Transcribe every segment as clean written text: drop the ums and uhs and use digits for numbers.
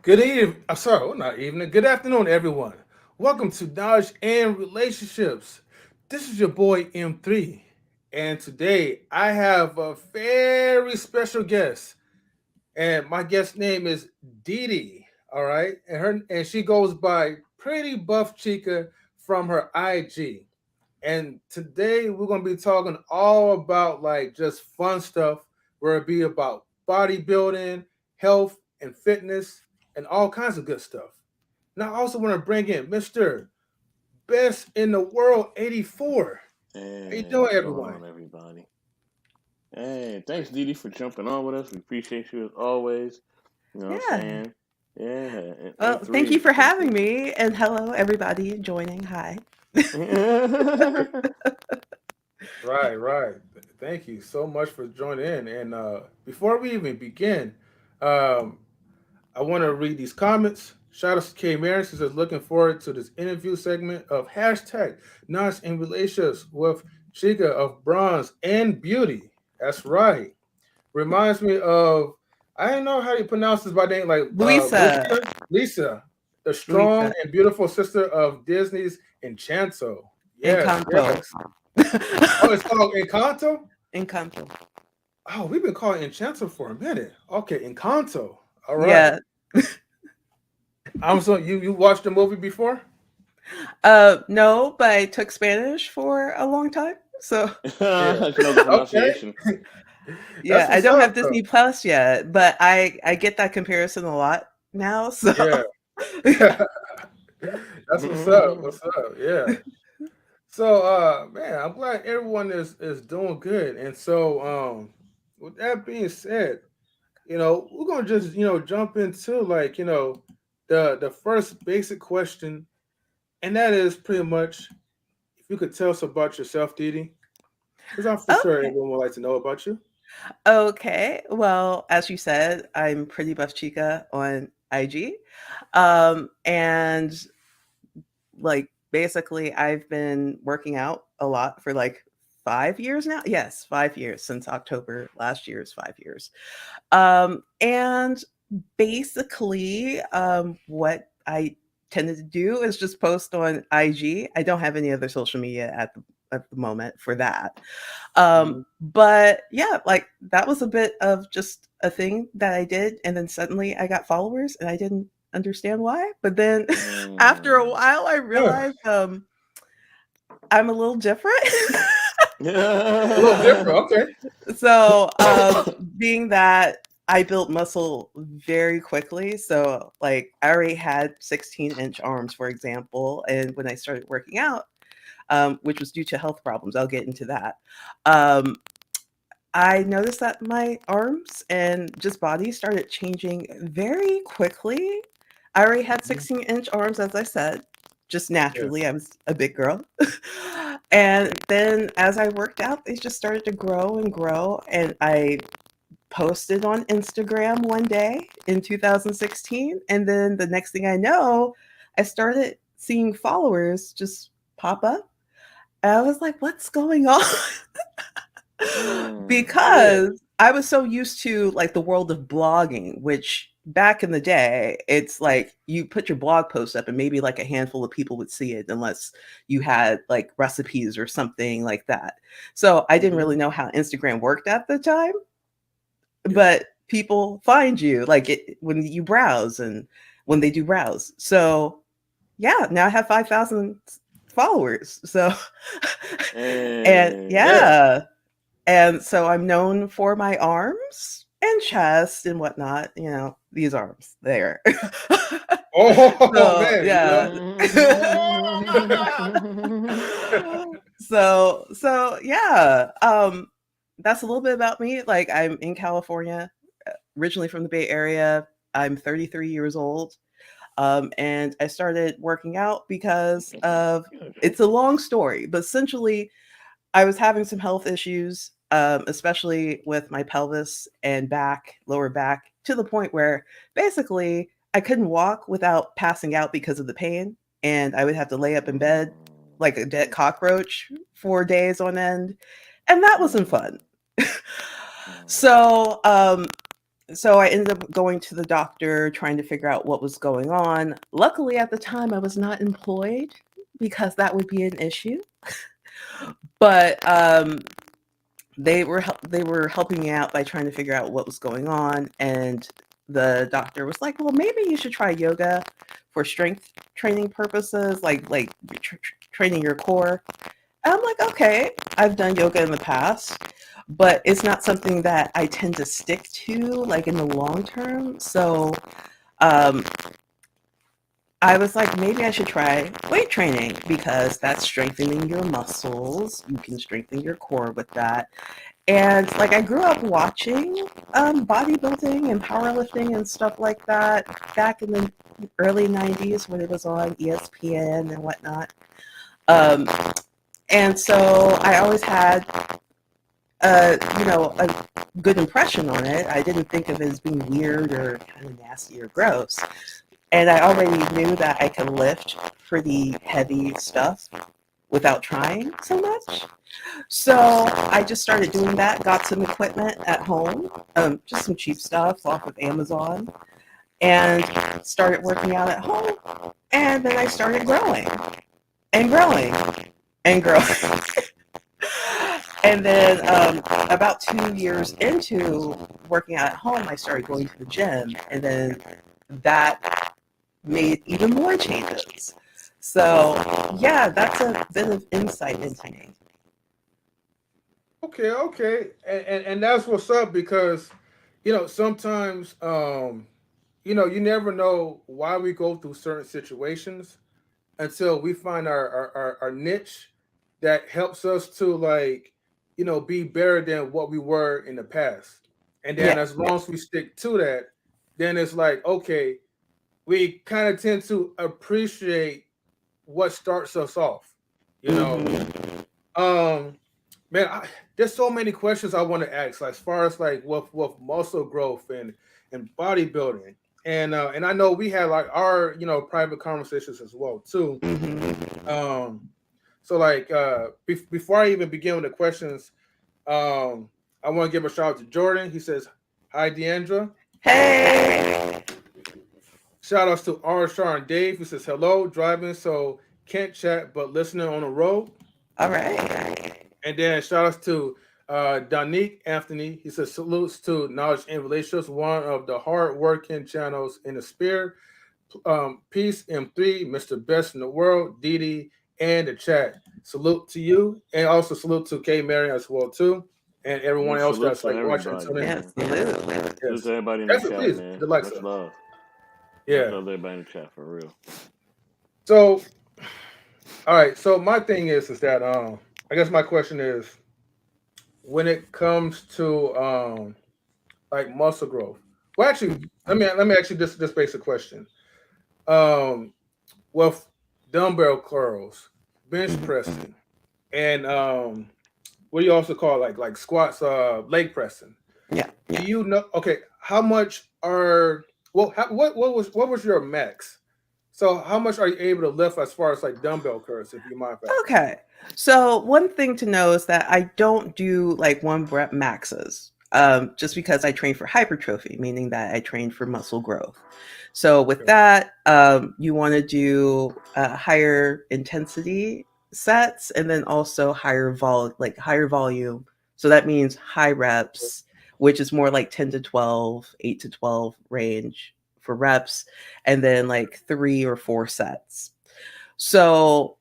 Good evening. I'm sorry, well, not evening. Good afternoon, everyone. Welcome to Knowledge and Relationships. This is your boy M3, and today I have a very special guest, and my guest name is Dee Dee. All right, and she goes by Pretty Buff Chica from her IG. And today we're gonna be talking all about like just fun stuff, where it be about bodybuilding, health, and fitness, and all kinds of good stuff. Now I also want to bring in Mr. Best in the World 84. How you Hey, doing, what's going everyone? on, everybody? Hey, thanks, Didi, for jumping on with us. We appreciate you as always. You know what I'm Yeah. saying? Yeah, and Well, thank you three, for and having three. me. And hello, everybody joining. Hi. Right, right. Thank you so much for joining in. And before we even begin, um, I want to read these comments. Shout out to K. Marion. She says, looking forward to this interview segment of hashtag Nas in Relations with Chica of Bronze and Beauty. That's right. Reminds me of, I don't know how you pronounce this by name, like Luisa. Lisa, the strong Luisa. and beautiful sister of Disney's Enchanto. Yes, Encanto. yes. Oh, it's called Encanto? Encanto. Oh, we've been calling it Enchanto for a minute. Okay, Encanto. All right. Yeah. I'm so you watched the movie before? No, but I took Spanish for a long time. So Yeah. You know the Okay. pronunciation. yeah, That's I what's don't up have though. Disney Plus yet, but I get that comparison a lot now. So Yeah. yeah. That's what's up. What's up? Yeah. So man, I'm glad everyone is doing good. And so with that being said, we're gonna just, jump into like, the first basic question, and that is pretty much if you could tell us about yourself, Didi, because I'm for sure Okay. everyone would like to know about you. Okay. Well, as you said, I'm Pretty Buff Chica on IG. And like basically I've been working out a lot for like 5 years now. Yes, 5 years since October last year is 5 years. And basically, what I tended to do is just post on IG. I don't have any other social media at the moment for that. Hmm. But yeah, like that was a bit of just a thing that I did, and then suddenly I got followers, and I didn't understand why. But then after a Mm. while, I Yeah, realized I'm a little different. a little different. Okay. So, being that I built muscle very quickly, so like I already had 16-inch arms, for example, and when I started working out, which was due to health problems, I'll get into that. Um, I noticed that my arms and just body started changing very quickly. I already had Mhm. 16-inch arms, as I said, just Yeah. naturally. I was a big girl. And then as I worked out, they just started to grow and grow. And I posted on Instagram one day in 2016. And then the next thing I know, I started seeing followers just pop up. And I was like, what's going on? Yeah. Because I was so used to like the world of blogging, which back in the day, it's like you put your blog post up and maybe like a handful of people would see it unless you had like recipes or something like that. So I didn't Hmm. really know how Instagram worked at the time, Yeah. but people find you like it when you browse and when they do browse. So yeah, now I have 5,000 followers. So and Hey. Yeah. yeah, and so I'm known for my arms and chest and whatnot, these arms there. Oh So, man, yeah. So yeah, that's a little bit about me. Like I'm in California, originally from the Bay Area. I'm 33 years old. And I started working out because of Okay. it's a long story, but essentially I was having some health issues, especially with my pelvis and back, lower back, to the point where basically I couldn't walk without passing out because of the pain. And I would have to lay up in bed like a dead Mm. cockroach for days on end. And that wasn't Mm. fun. Mm. So, So I ended up going to the doctor, trying to figure out what was going on. Luckily, at the time, I was not employed because that would be an issue. But they were helping me out by trying to figure out what was going on, and the doctor was like, "Well, maybe you should try yoga for strength training purposes, like training your core." And I'm like, "Okay, I've done yoga in the past, but it's not something that I tend to stick to like in the long term." So um, I was like, maybe I should try weight training because that's strengthening your muscles. You can strengthen your core with that. And like I grew up watching bodybuilding and powerlifting and stuff like that back in the early 90s when it was on ESPN and whatnot. Um, and so I always had a good impression on it. I didn't think of it as being weird or kind of nasty or gross. And I already knew that I could lift pretty heavy stuff without trying so much. So I just started doing that, got some equipment at home, just some cheap stuff off of Amazon, and started working out at home. And then I started growing and growing and growing. And then about 2 years into working out at home, I started going to the gym. And then that made even more changes. So, yeah, that's a bit of insight into me. Okay, and that's what's up because sometimes you never know why we go through certain situations until we find our niche that helps us to like be better than what we were in the past. And then Yeah. as long as we stick to that, then it's like okay, we kind of tend to appreciate what starts us off, you know. Mm-hmm. Um, man, there's so many questions I want to ask, like, as far as like with muscle growth and bodybuilding, and I know we had like our private conversations as well too. Mm-hmm. Um, so like before I even begin with the questions, I want to give a shout out to Jordan. He says, "Hi, Deandra." Hey. Shout outs to R. Shar and Dave, who says hello, driving, so can't chat but listening on the road. All right. And then shout outs to Dominique Anthony. He says salutes to Knowledge and Relationships, one of the hard working channels in the spirit. Peace M3, Mr. Best in the World, Didi, and the chat. Salute to you, and also salute to K Marion as well too, and everyone else Salute that's to like watching and everybody, tuning in. Yes, man. salute. Salute Yes, to everybody in the definitely chat, please man. the likes Much up. love. Much Yeah. love to everybody in the chat for real. So, all right. So my thing is that I guess my question is when it comes to like muscle growth. Well, actually, let me actually this basic question. Um, with dumbbell curls, bench Mm-hmm. pressing, and what do you also call like squats, leg pressing? Yeah. Do you know? Okay, how much are what was your max? So how much are you able to lift as far as like dumbbell curls, if you mind if I ask? Okay. So one thing to know is that I don't do like one rep maxes. Just because I train for hypertrophy, meaning that I train for muscle growth. So with Okay. that, you want to do higher intensity sets and then also higher volume. So that means high reps, which is more like 10 to 12, 8 to 12 range for reps, and then like 3 or 4 sets. So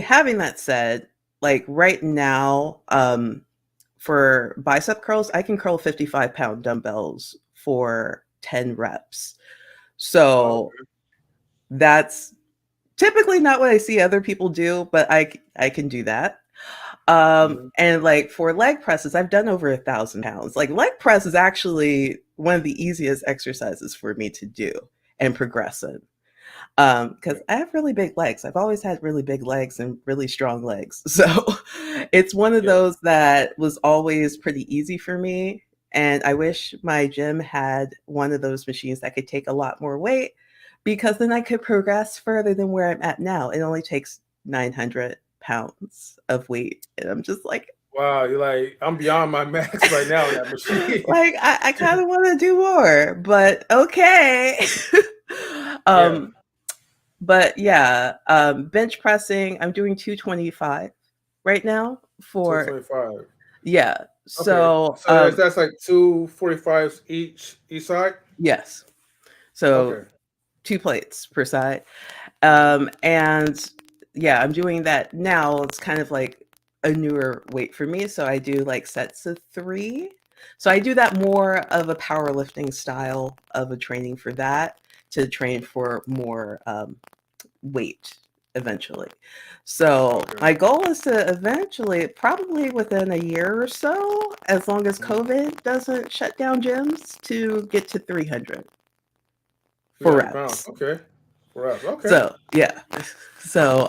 having that said, like right now, for bicep curls, I can curl 55-pound dumbbells for 10 reps. Oh, So that's typically not what I see other people do, but I can do that. mhm. And like for leg presses, I've done over 1,000 pounds. Like leg press is actually one of the easiest exercises for me to do and progress in. Because I have really big legs. I've always had really big legs and really strong legs. So it's one of Yeah. those that was always pretty easy for me. And I wish my gym had one of those machines that could take a lot more weight because then I could progress further than where I'm at now. It only takes 900 pounds of weight. And I'm just like, Wow, you're like, I'm beyond my max right now on that machine. Like I kind of want to do more, but okay. Yeah, um, but yeah, bench pressing. I'm doing 225 right now for 225. yeah. Okay, So so that's like 245s each side. yes, so Okay. 2 plates per side. Hmm. And yeah, I'm doing that now. It's kind of like a newer weight for me. So I do like sets of three. So I do that more of a powerlifting style of a training for that to train for more weight eventually. So Okay. my goal is to eventually, probably within a year or so, as long as Hmm. COVID doesn't shut down gyms, to get to 300 for 300 pounds. reps. Okay. Perhaps. Okay. So yeah, so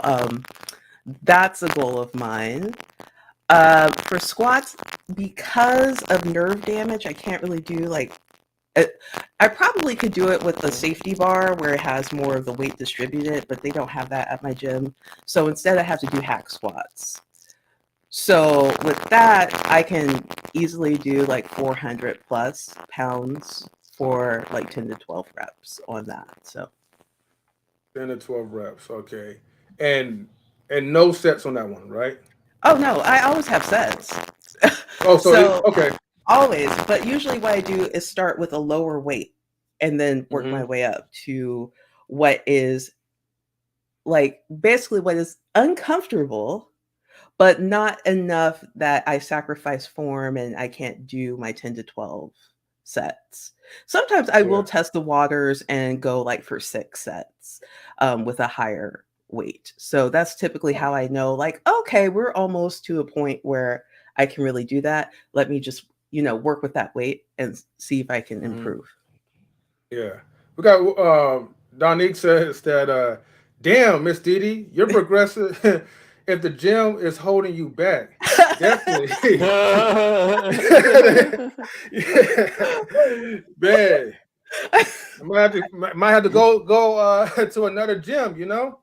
that's a goal of mine. For squats, because of nerve damage, I can't really do like. I probably could do it with the Hmm. safety bar where it has more of the weight distributed, but they don't have that at my gym. So instead, I have to do hack squats. So with that, I can easily do like 400 plus pounds for like 10 to 12 reps on that. So 10 to 12 reps. Okay. And and no sets on that one, right? oh no, I always have sets. Oh, so So okay. always, but usually what I do is start with a lower weight and then work my Hmm. way up to what is like basically what is uncomfortable, but not enough that I sacrifice form and I can't do my 10 to 12 sets. Sometimes I will Yeah. test the waters and go like for 6 sets with a higher weight. So that's typically how I know, like, okay, we're almost to a point where I can really do that. Let me just, work with that weight and see if I can Hmm. improve. Yeah. We got Dominique says that damn, Miss Didi, you're progressive if the gym is holding you back. Definitely. Yeah. Man. I might have to go to another gym, you know?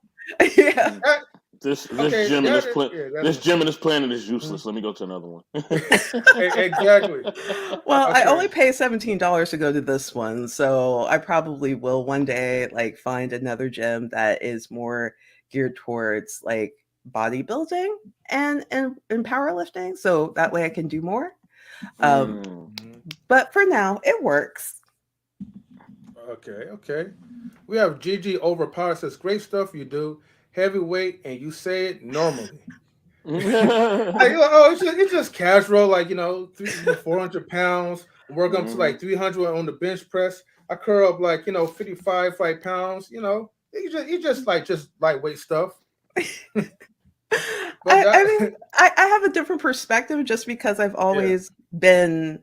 Yeah. That, this okay, gym and that is, yeah, that's this gym and this planet is mhm. useless. Let me go to another one. Exactly. Well, I Okay. only pay $17 to go to this one, so I probably will one day like find another gym that is more geared towards like bodybuilding and powerlifting, so that way I can do more. Um, Mm. Mhm. but for now, it works. Okay, okay. We have Gigi Overpower says, great stuff you do. Heavyweight and you say it normally. Like, oh, it's just casual, like, 400 pounds, work up to Hmm. like 300 on the bench press. I curl up like, 55 like pounds, it's just like just lightweight stuff. But I that, mean, I have a different perspective just because I've yeah. always been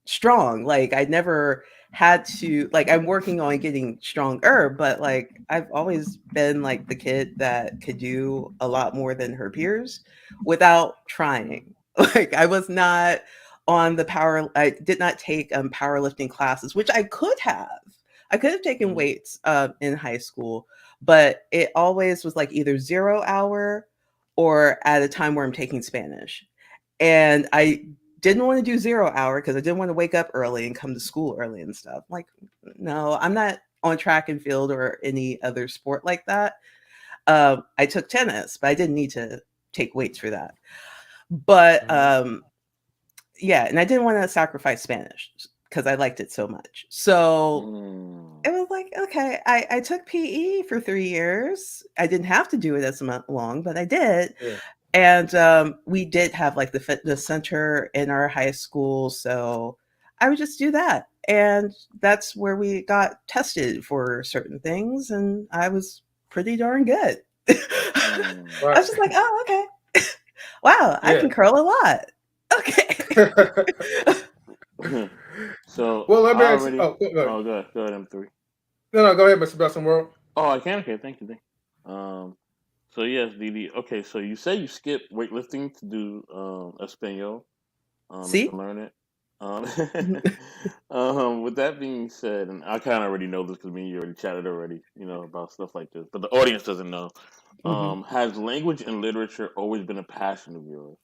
strong. Like I never had to like I'm working on getting stronger, but like I've always been like the kid that could do a lot more than her peers without trying. Like I was not on the power I did not take powerlifting classes, which I could have. I could have taken Mhm. weights in high school, but it always was like either 0 hour or at a time where I'm taking Spanish. And I didn't want to do 0 hour because I didn't want to wake up early and come to school early and stuff. Like, no, I'm not on track and field or any other sport like that. I took tennis, but I didn't need to take weights for that. But Mhm. yeah, and I didn't want to sacrifice Spanish because I liked it so much. So Mm. it was like, okay, I took PE for 3 years. I didn't have to do it as long, but I did. Yeah. And we did have like the fitness center in our high school. So I would just do that. And that's where we got tested for certain things. And I was pretty darn good. I Mm. was Right. just like, oh, okay. Wow, I Yeah. can curl a lot. Okay. So Well, let me I ask. already. Oh, go ahead. Oh, go ahead, M3. No, no, go ahead, Mr. Besson World. Oh, I can. Okay, thank you. Thank you. So yes, Didi. Okay, so you say you skip weightlifting to do Espanol, and to See? learn it. Um, with that being said, and I kind of already know this because me and you already chatted already, about stuff like this, but the audience doesn't know. Mhm. Has language and literature always been a passion of yours?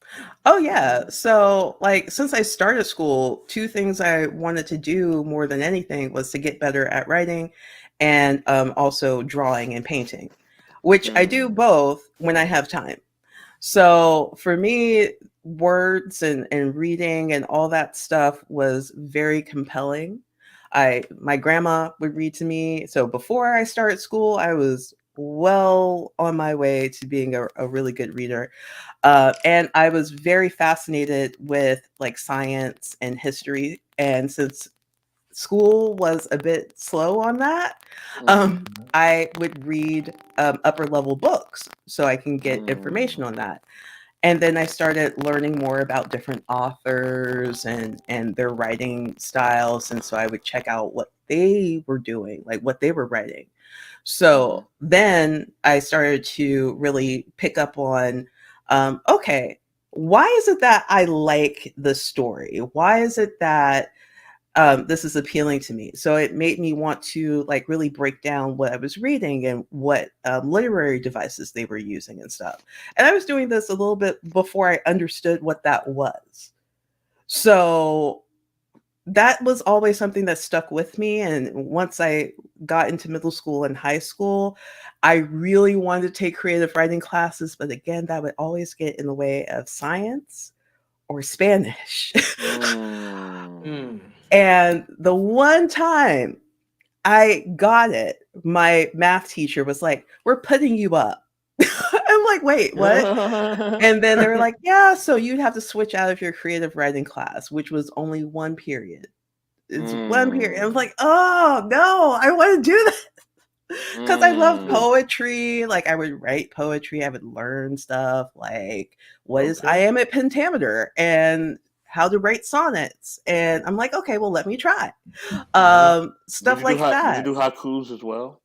Oh yeah. So like since I started school, two things I wanted to do more than anything was to get better at writing and also drawing and painting, which I do Mm, both when I have time. So for me, words and reading and all that stuff was very compelling. My grandma would read to me. So before I started school, I was well on my way to being a really good reader. And I was very fascinated with like science and history. And since school was a bit slow on that, mm-hmm, I would read upper level books so I can get information on okay. that. And then I started learning more about different authors and their writing styles. And so I would check out what they were doing, like what they were writing. Mm-hmm. So then I started to really pick up on, okay, why is it that I like the story? Why is it that this is appealing to me? So it made me want to like really break down what I was reading and what literary devices they were using and stuff. And I was doing this a little bit before I understood what that was. So that was always something that stuck with me. And once I got into middle school and high school, I really wanted to take creative writing classes. But again, that would always get in the way of science or Spanish. Mm. Mm. And the one time I got it, my math teacher was like, "We're putting you up." I'm like, "Wait, what?" And then they were like, "Yeah, so you'd have to switch out of your creative writing class, which was only one period. It's one period." I was Mm. like, "Oh, no, I want to do that." Because I love Mm. poetry. Like, I would write poetry, I would learn stuff like what is Okay. iambic pentameter and how to write sonnets. And I'm like, okay, well, let me try. Hmm. Did Stuff you do like did you that. do haikus as well?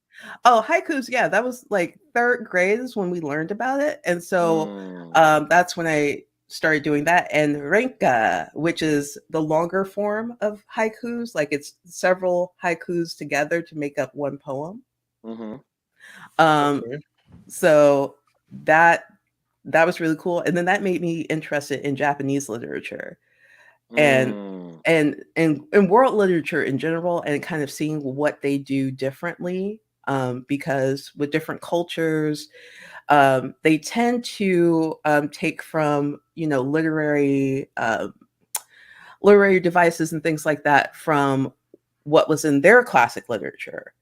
Oh, haikus, yeah, that was like third grade is when we learned about it. And so Mm. that's when I started doing that. And renka, which is the longer form of haikus, like it's several haikus together to make up one poem. Mm-hmm. Um, Okay. so that that was really cool. And then that made me interested in Japanese literature and Mm. and world literature in general, and kind of seeing what they do differently. Because with different cultures, they tend to take from literary devices and things like that from what was in their classic literature.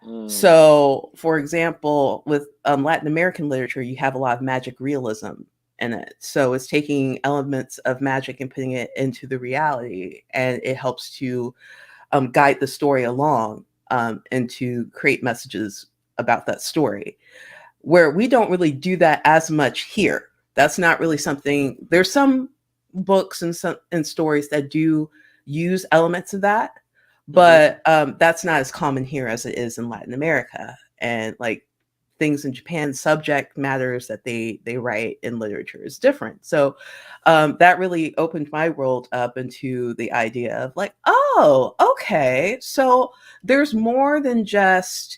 Mm. So, for example, with Latin American literature, you have a lot of magic realism in it. So it's taking elements of magic and putting it into the reality, and it helps to guide the story along and to create messages about that story. Where we don't really do that as much here. That's not really something. There's some books and stories that do use elements of that, Mm-hmm. but that's not as common here as it is in Latin America. And like things in Japan, subject matters that they write in literature is different. So that really opened my world up into the idea of like, oh, okay, so there's more than just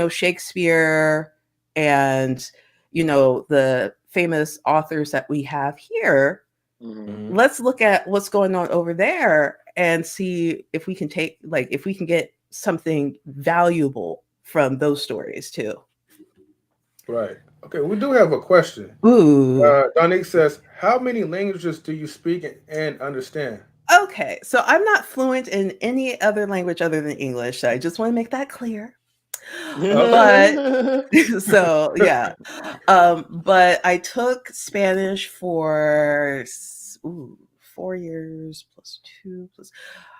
Shakespeare and the famous authors that we have here. Mm-hmm. Hmm. Let's look at what's going on over there and see if we can if we can get something valuable from those stories too. Right. Okay. We do have a question. Ooh. Dominique says, "How many languages do you speak and understand?" Okay, so I'm not fluent in any other language other than English. So I just want to make that clear. Okay. But so yeah, but I took Spanish for 4 years plus two plus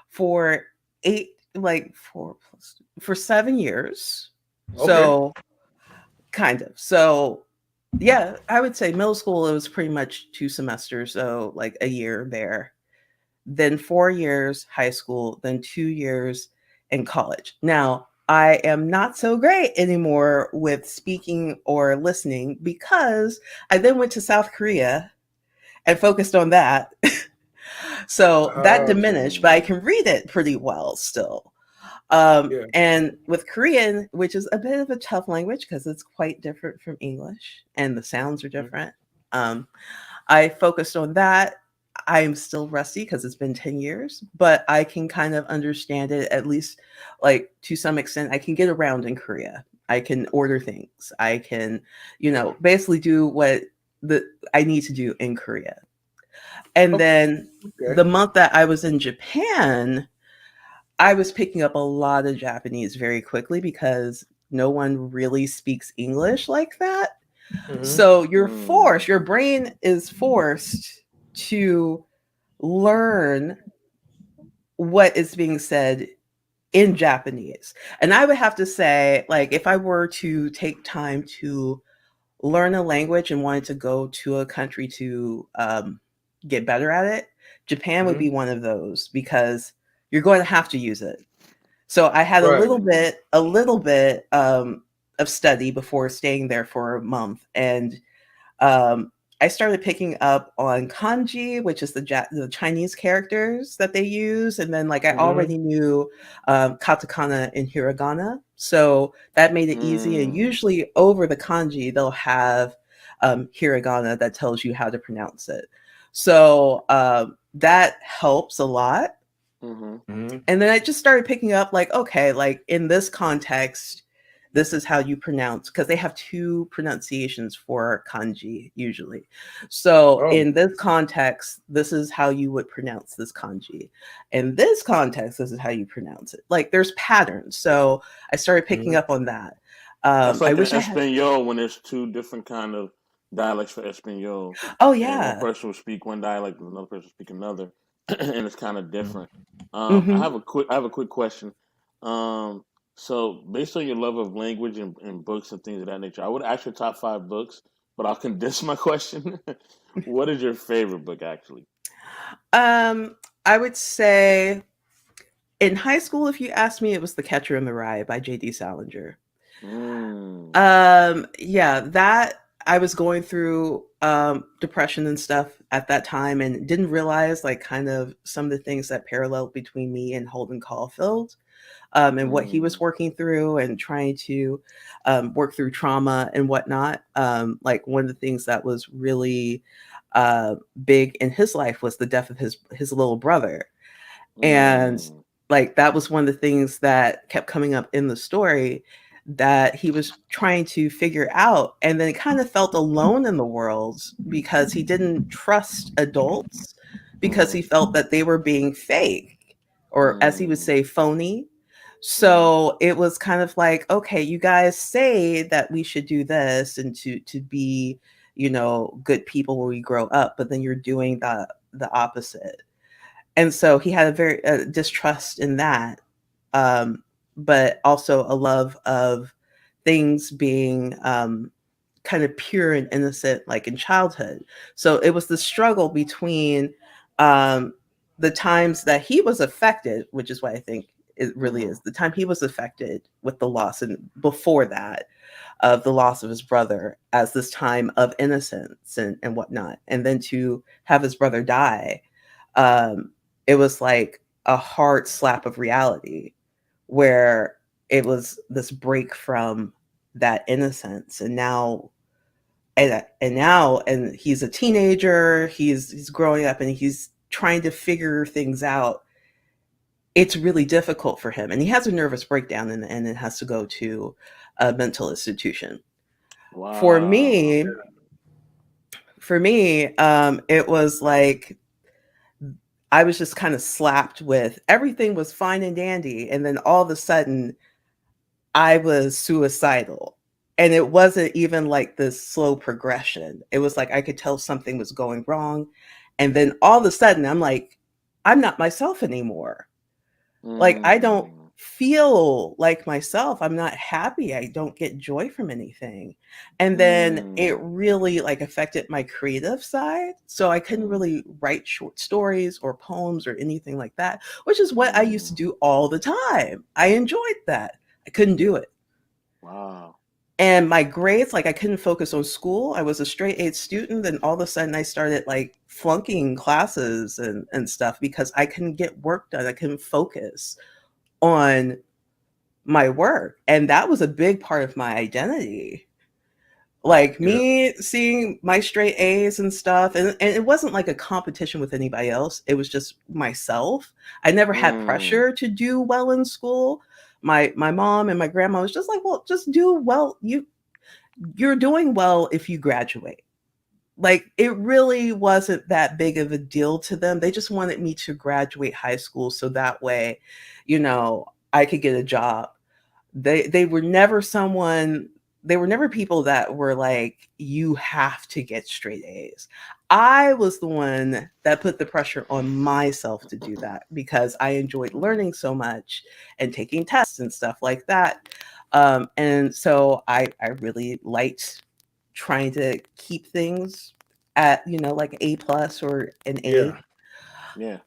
for eight, like four plus for 7 years. Okay. So kind of. So yeah, I would say middle school it was pretty much 2 semesters, so like a year there, then 4 years high school, then 2 years in college. Now, I am not so great anymore with speaking or listening because I then went to South Korea and focused on that. So that diminished, but I Mm. can read it pretty well still. Yeah. And with Korean, which is a bit of a tough language because it's quite different from English and the sounds are Mhm. different. I focused on that. I'm still rusty because it's been 10 years, but I can kind of understand it at least like to some extent. I can get around in Korea. I can order things. I can, basically do what the I need to do in Korea. And Okay. then the month that I was in Japan, I was picking up a lot of Japanese very quickly because no one really speaks English like that. Mm-hmm. So you're Mm. forced, your brain is forced to learn what is being said in Japanese. And I would have to say, like, if I were to take time to learn a language and wanted to go to a country to get better at it, Japan would Mm-hmm. be one of those because you're going to have to use it. So I had Right. a little bit of study before staying there for a month, and um, I started picking up on kanji, which is the Chinese characters that they use, and then like I Mm-hmm. already knew katakana and hiragana, so that made it easy. And Mm. usually over the kanji, they'll have hiragana that tells you how to pronounce it. So that helps a lot. Mm-hmm. Mm-hmm. And then I just started picking up like, okay, like in this context, this is how you pronounce, because they have two pronunciations for kanji usually. So Oh. in this context, this is how you would pronounce this kanji. In this context, this is how you pronounce it. Like there's patterns. So I started picking Mm-hmm. up on that. That's I like in wish I had. Espanol when there's two different kind of dialects for Espanol, Oh and one yeah. person will speak one dialect and another person will speak another, and it's kind of different. Hmm. I have a quick question. Um, so based on your love of language and books and things of that nature, I would ask your top five books, but I'll condense my question. What is your favorite book actually? Um, I would say in high school, if you asked me, it was The Catcher in the Rye by J.D. Salinger. Mm, Yeah, that I was going through depression and stuff at that time and didn't realize like kind of some of the things that paralleled between me and Holden Caulfield, and what he was mm, working through and trying to work through trauma and whatnot. Like one of the things that was really big in his life was the death of his little brother. And mm, like that was one of the things that kept coming up in the story that he was trying to figure out, and then kind of felt alone in the world because he didn't trust adults because he mm, felt that they were being fake, or as he would mm, say, phony. mm, So it was kind of like, okay, you guys say that we should do this and to be, good people when we grow up, but then you're doing the opposite. And so he had a very distrust in that, um, but also a love of things being kind of pure and innocent, like in childhood. So it was the struggle between um, the times that he was affected, which is what I think it really mm, is, the time he was affected with the loss, and before that, of the loss of his brother, as this time of innocence and whatnot. And then to have his brother die, um, it was like a hard slap of reality where it was this break from that innocence. And he's a teenager, he's growing up and he's trying to figure things out. It's really difficult for him, and he has a nervous breakdown and it has to go to a mental institution. For wow. me, it was like I was just kind of slapped with everything was fine and dandy. And then all of a sudden, I was suicidal. And it wasn't even like this slow progression. It was like I could tell something was going wrong. And then all of a sudden, I'm like, I'm not myself anymore. Like, I don't Mm, feel like myself. I'm not happy. I don't get joy from anything. And then it mm, really like affected my creative side. So I couldn't mm, really write short stories or poems or anything like that, which is what I used to mm. do all the time. I enjoyed that. I couldn't do it. Wow. and my grades, like I couldn't focus on school. I was a straight A student, and all of a sudden I started like flunking classes and stuff because I couldn't get work done. I couldn't focus on my work. And that was a big part of my identity. Like Yeah. me seeing my straight A's and stuff, and it wasn't like a competition with anybody else. It was just myself. I never had Mm. pressure to do well in school. My mom and my grandma was just like, well, just do well. You're doing well if you graduate. Like it really wasn't that big of a deal to them. They just wanted me to graduate high school so that way, I could get a job. They were never someone they were never people that were like, you have to get straight A's. I was the one that put the pressure on myself to do that because I enjoyed learning so much and taking tests and stuff like that. And so I really liked trying to keep things at, like A plus or an Yeah. A. Yeah.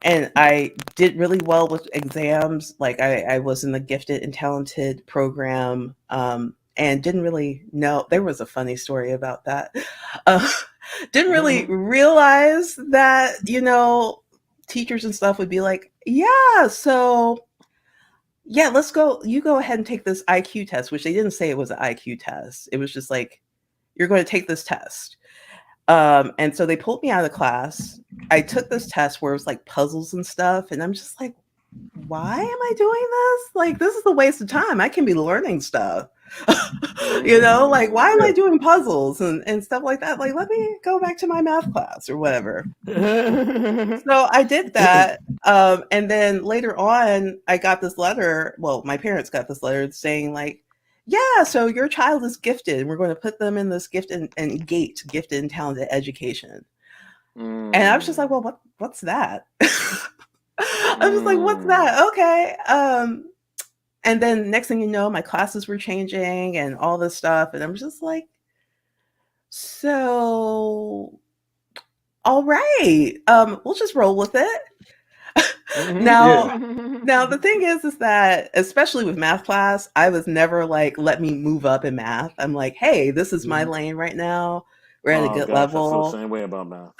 And I did really well with exams. Like I was in the gifted and talented program, and didn't really know. There was a funny story about that. Uh, didn't really realize that, teachers and stuff would be like, yeah, so yeah, let's go. You go ahead and take this IQ test, which they didn't say it was an IQ test. It was just like, you're going to take this test. And so they pulled me out of the class. I took this test where it was like puzzles and stuff, and I'm just like, why am I doing this? Like, this is a waste of time. I can be learning stuff. Like, why am Yeah. I doing puzzles and stuff like that? Like, let me go back to my math class or whatever. So I did that. And then later on, I got this letter. Well, my parents got this letter saying, like, yeah, so your child is gifted. And we're going to put them in this gifted and talented education. And I was just like, Mm. well, what's that? I'm just like, what's Mm. that? Okay. And then next thing you know, my classes were changing and all this stuff. And I'm just like, so all right. We'll just roll with it. Yeah. Now, the thing is that especially with math class, I was never like, let me move up in math. I'm like, hey, this is my Hmm. lane right now. We're at a Oh good gosh, I feel the level. same way about math.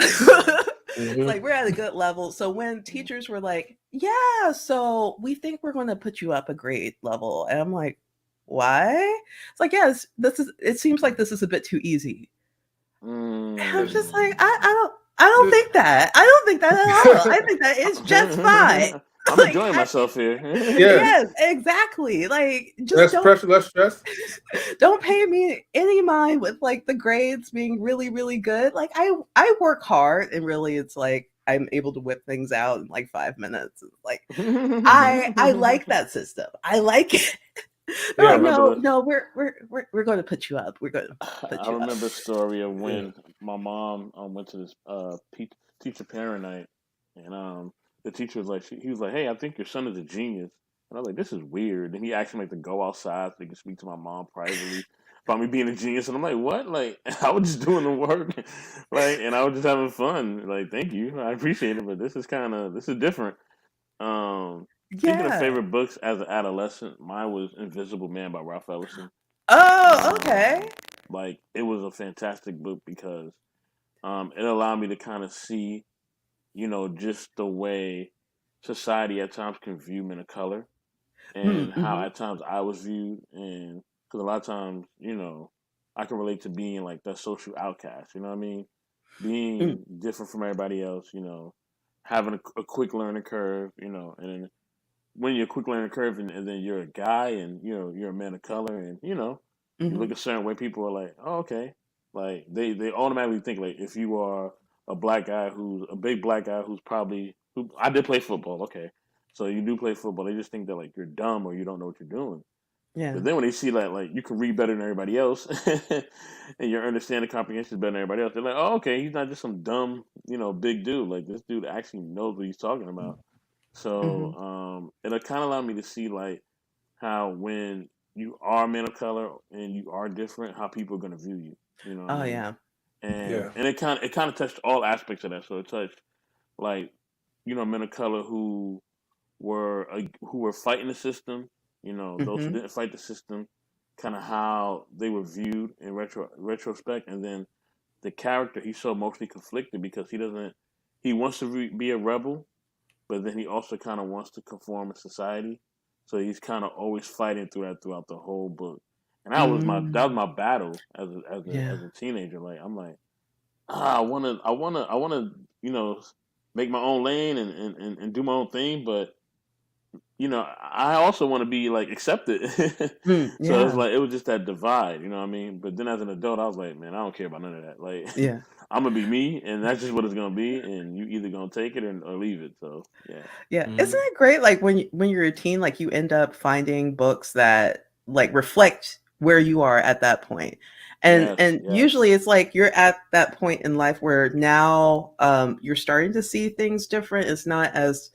It's Hmm. like we're at a good level. So when teachers were like, yeah, so we think we're going to put you up a grade level. And I'm like, why? It's like, yes, it seems like this is a bit too easy. And I'm just like, Mm. I don't think that. I don't think that at all. I think that is just fine. I'm Like, enjoying myself here. Yeah. yes, exactly. Like, just Less don't pressure, less stress. don't pay me any mind with like the grades being really, really good. Like, I work hard, and really, it's like I'm able to whip things out in like 5 minutes. It's like I like that system. I like it. They're I like, Yeah. remember no, the no, we're going to put you up. We're going to put I you up. remember a story of Yeah. when my mom went to this teacher parent night, and the teacher was like, he was like, "Hey, I think your son is a genius." And I was like, "This is weird." And he asked me like to go outside so he could speak to my mom privately about me being a genius, and I'm like, "What?" Like I was just doing the work, like, and I was just having fun. Like, thank you, I appreciate it, but this is different. Speaking of Yeah. favorite books as an adolescent, mine was Invisible Man by Ralph Ellison. Oh, okay. Um, like it was a fantastic book because it allowed me to kind of see, just the way society at times can view men of color and how Mm-hmm. at times I was viewed, and because a lot of times, I can relate to being like the social outcast. You know what I mean? Mm, Being different from everybody else. Having a quick learning curve. And then when you're a quick learning curve and then you're a guy and you're a man of color and you mm-hmm. look a certain way, people are like, oh, okay, like they automatically think like if you are a black guy who's a big black guy who's probably who I did play football, okay, so you do play football, they just think that like you're dumb or you don't know what you're doing. Yeah. But then when they see like you can read better than everybody else and your understanding comprehension is better than everybody else, they're like, oh, okay, he's not just some dumb big dude. Like this dude actually knows what he's talking about. So Mm-hmm. it'll kind of allow me to see like how when you are a man of color and you are different, how people are gonna view you. You know what I Oh mean? yeah. And Yeah. and it kind of touched all aspects of that. So it touched like men of color who were fighting the system. Those who Mm-hmm. didn't fight the system. kind of how they were viewed in retrospect, and then the character, he's so emotionally conflicted because he wants to be a rebel, but then he also kind of wants to conform in society. So he's kind of always fighting throughout the whole book. And that was my battle Yeah. as a teenager. Like I'm like, I wanna make my own lane and do my own thing, but I also want to be like accepted. So it's Yeah. like it was just that divide, you know what I mean? But then as an adult, I was like, man, I don't care about none of that. Like, Yeah. I'm gonna be me, and that's just what it's gonna be, and you either gonna take it or leave it. So yeah. Yeah. Isn't Mhm. it great? Like when you're a teen, like you end up finding books that like reflect where you are at that point. Yes, And yes. usually it's like you're at that point in life where now you're starting to see things different. It's not as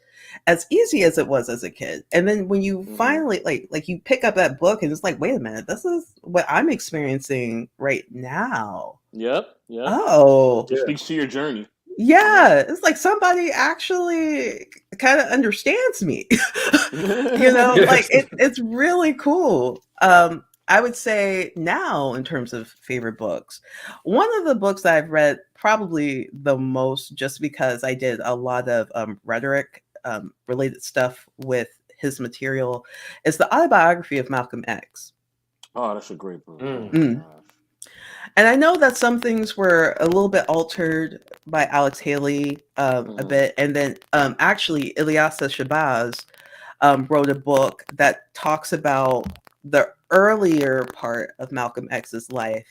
easy as it was as a kid. And then when you Hmm. finally like you pick up that book and it's like, wait a minute, this is what I'm experiencing right now. Yep, yep. Oh, It Yeah. speaks to your journey. yeah, it's like somebody actually kind of understands me. Like Yes. it's really cool. I would say now in terms of favorite books, one of the books that I've read probably the most just because I did a lot of rhetoric related stuff with his material is the autobiography of Malcolm X. Oh, that's a great book. Oh Mm. my Mm. gosh. And I know that some things were a little bit altered by Alex Haley a Hmm. bit. And then actually, Ilyasa Shabazz wrote a book that talks about the earlier part of Malcolm X's life.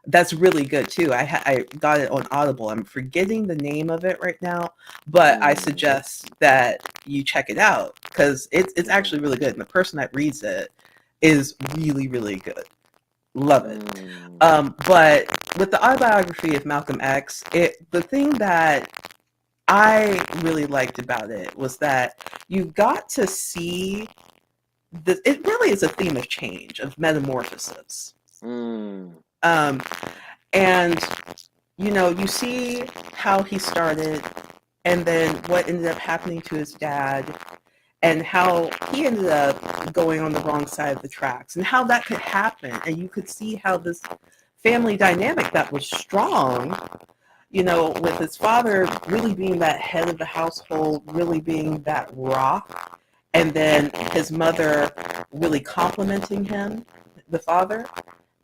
That's really good too. I got it on Audible. I'm forgetting the name of it right now, but I Mm, suggest that you check it out because it's okay. actually really good. And the person that reads it is really, really good. Love it. Mm, But with the autobiography of Malcolm X, the thing that I really liked about it was that you got to see this. It really is a theme of change, of metamorphosis. mm, Um, and you see how he started, and then what ended up happening to his dad, and how he ended up going on the wrong side of the tracks, and how that could happen. And you could see how this family dynamic that was strong, with his father really being that head of the household, really being that rock, and then his mother really complimenting him, the father,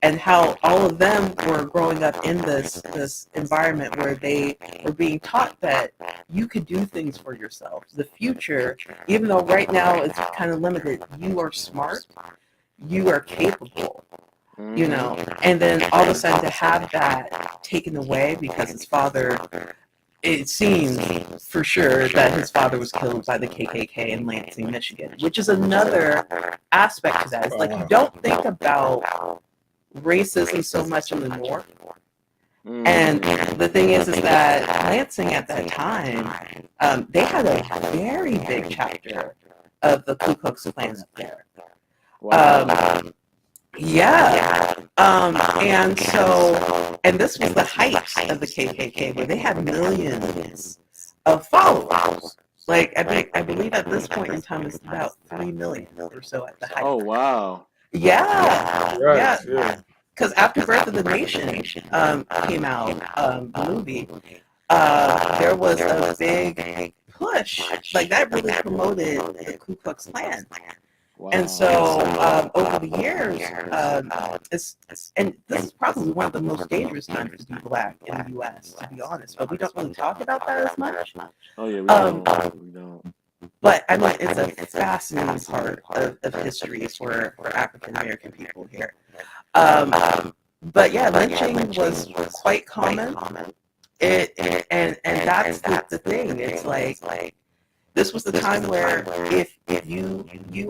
and how all of them were growing up in this environment where they were being taught that you could do things for yourself. The future, even though right now it's kind of limited, you are smart, you are capable, mm-hmm. and then all of a sudden to have that taken away because his father, it seems for sure that his father was killed by the KKK in Lansing, Michigan, which is another aspect to that. It's Oh like you wow. don't think about racism so much in the North. And Mm, the thing is that Lansing at that time, they had a very big chapter of the Ku Klux Klan up there. wow. Um, yeah. And so, and this was the height of the KKK, where they had millions of followers. Like, I believe at this point in time, it's about 3 million or so at the height. Oh wow. Yeah. Right. Yeah. Yeah. Because after Birth of the Nation came out, the movie, there was a big push. Like, that really promoted the Ku Klux Klan. And Wow. so over the years, and this is probably one of the most dangerous times to be black in the U.S., to be honest. But we don't really talk about that as much. Oh yeah, we Um, don't. We don't. but I mean, it's a fascinating part of history for African American people here. But yeah, lynching was quite common. And that's the thing. It's like this was the time where if you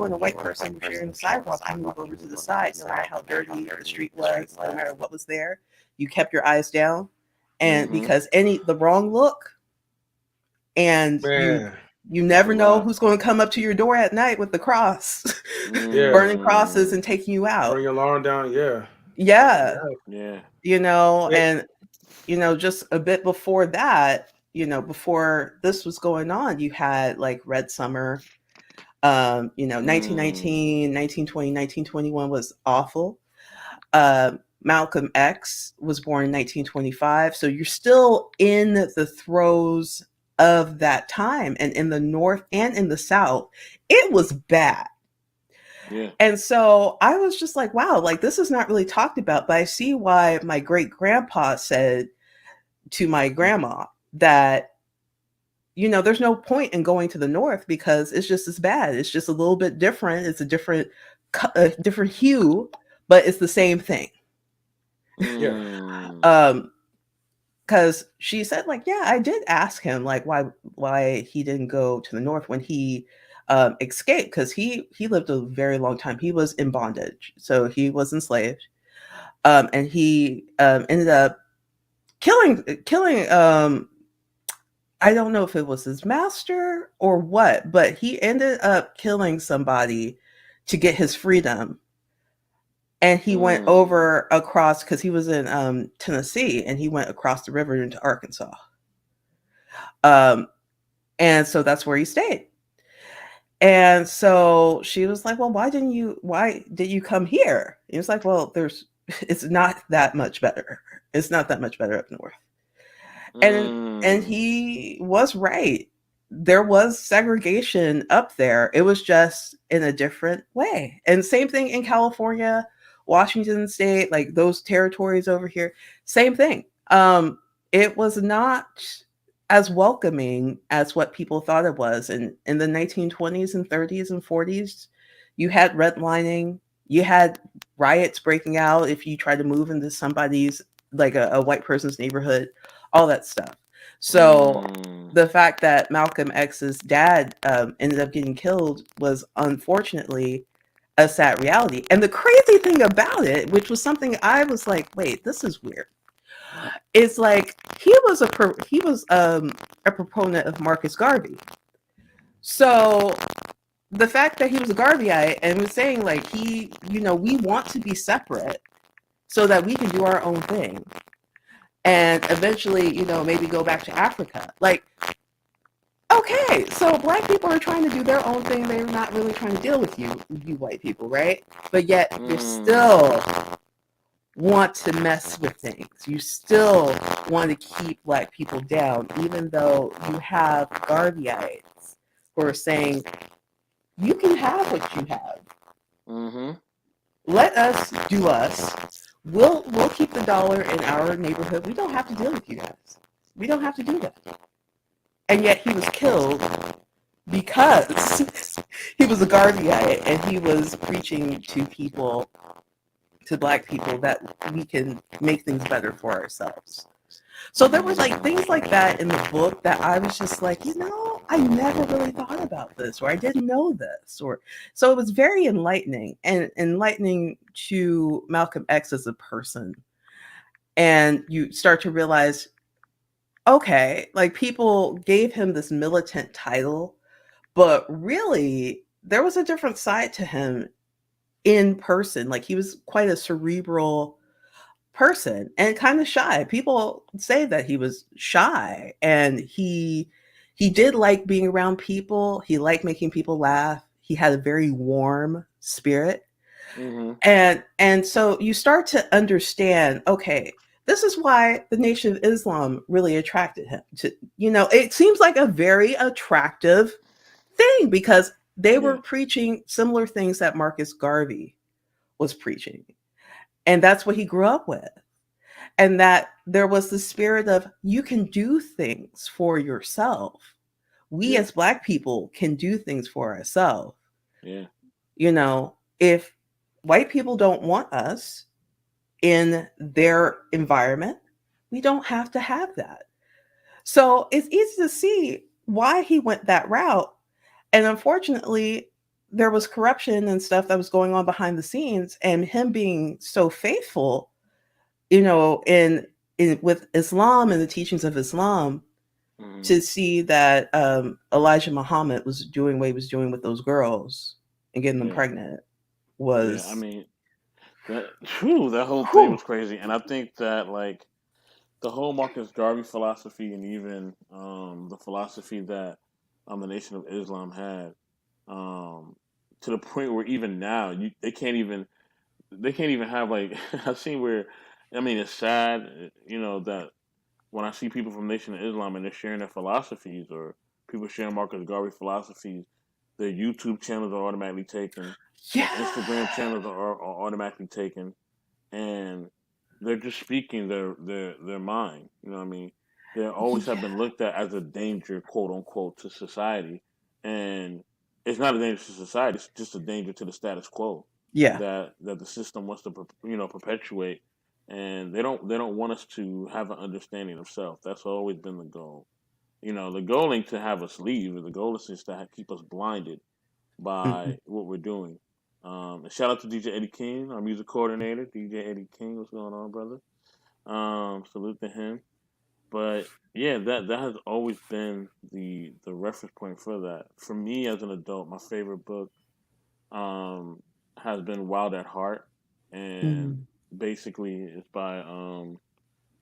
and a white person were sharing the sidewalk, you move over to the side, no matter how dirty the street was, no matter what was there, you kept your eyes down, and Mm-hmm. because the wrong look, and Man. you It's a never know wrap. who's going to come up to your door at night with the cross, Yeah. burning crosses Mm, and taking you Burn out. your alarm down. Yeah. Yeah, Yeah. yeah. It, and just a bit before that, before this was going on, you had like Red Summer. Mm, 1919, 1920, 1921 was awful. Uh, Malcolm X was born in 1925. So you're still in the throes of that time. And in the North and in the South, it was bad. Yeah. And so I was just like, wow, like this is not really talked about. But I see why my great grandpa said to my grandma that, there's no point in going to the North because it's just as bad. It's just a little bit different. It's a different hue, but it's the same thing. Yeah. Mm. Um, because she said, like, yeah, I did ask him, like, why he didn't go to the North when he escaped, because he lived a very long time. He was in bondage, so he was enslaved, and he ended up killing. I don't know if it was his master or what, but he ended up killing somebody to get his freedom. And he went Mm. over across because he was in Tennessee, and he went across the river into Arkansas. Um, and so that's where he stayed. And so she was like, "Well, why did you come here?" He was like, "Well, it's not that much better. It's not that much better up north." And Mm. he was right. There was segregation up there. It was just in a different way. And same thing in California, Washington State, like those territories over here, same thing. It was not as welcoming as what people thought it was. And in the 1920s and 30s and 40s, you had redlining, you had riots breaking out if you tried to move into somebody's, like a white person's neighborhood, all that stuff. So Mm. the fact that Malcolm X's dad ended up getting killed was unfortunately a sad reality. And the crazy thing about it, which was something I was like, wait, this is weird. It's like he was a proponent of Marcus Garvey. So the fact that he was a Garveyite and was saying like we want to be separate so that we can do our own thing and eventually, maybe go back to Africa. Like, okay, so black people are trying to do their own thing. They're not really trying to deal with you white people, right? But yet you Mm. still want to mess with things. You still want to keep black people down, even though you have Garveyites who are saying, you can have what you have. Mm-hmm. Let us do us. We'll keep the dollar in our neighborhood. We don't have to deal with you guys. We don't have to do that. And yet he was killed because he was a Garveyite and he was preaching to people, to black people, that we can make things better for ourselves. So there was like things like that in the book that I was just like, I never really thought about this, or I didn't know this, or so it was very enlightening and enlightening to Malcolm X as a person. And you start to realize, okay, like people gave him this militant title, but really there was a different side to him in person. Like he was quite a cerebral person and kind of shy. People say that he was shy, and he did like being around people. He liked making people laugh. He had a very warm spirit. Mm-hmm. And so you start to understand, okay, this is why the Nation of Islam really attracted him to, it seems like a very attractive thing because they Yeah. were preaching similar things that Marcus Garvey was preaching. And that's what he grew up with. And that there was the spirit of you can do things for yourself. We Yeah. as black people can do things for ourselves. Yeah. If white people don't want us in their environment, we don't have to have that. So it's easy to see why he went that route. And unfortunately, there was corruption and stuff that was going on behind the scenes, and him being so faithful, in with Islam and the teachings of Islam, Mm-hmm. to see that Elijah Muhammad was doing what he was doing with those girls and getting them Yeah. pregnant Yeah. I was, mean, that whole thing whew. was crazy, and I think that like the whole Marcus Garvey philosophy, and even the philosophy that the Nation of Islam had, um, to the point where even now they can't even they can't even have like I've seen where I mean it's sad, that when I see people from Nation of Islam and they're sharing their philosophies or people sharing Marcus Garvey philosophies, their YouTube channels are automatically taken, their Instagram Yeah. channels are automatically taken, and they're just speaking their mind. You know what I mean? They always have Yeah. been looked at as a danger, quote unquote, to society, and it's not a danger to society. It's just a danger to the status quo Yeah. that the system wants to perpetuate, and they don't want us to have an understanding of self. That's always been the goal. The goal ain't to have us leave. The goal is just to keep us blinded Mhm. by what we're doing. And shout out to DJ Eddie King, our music coordinator. DJ Eddie King, what's going on, brother? Salute to him. But yeah, that has always been the reference point for that. For me as an adult, my favorite book um, has been Wild at Heart, and Mhm. basically it's by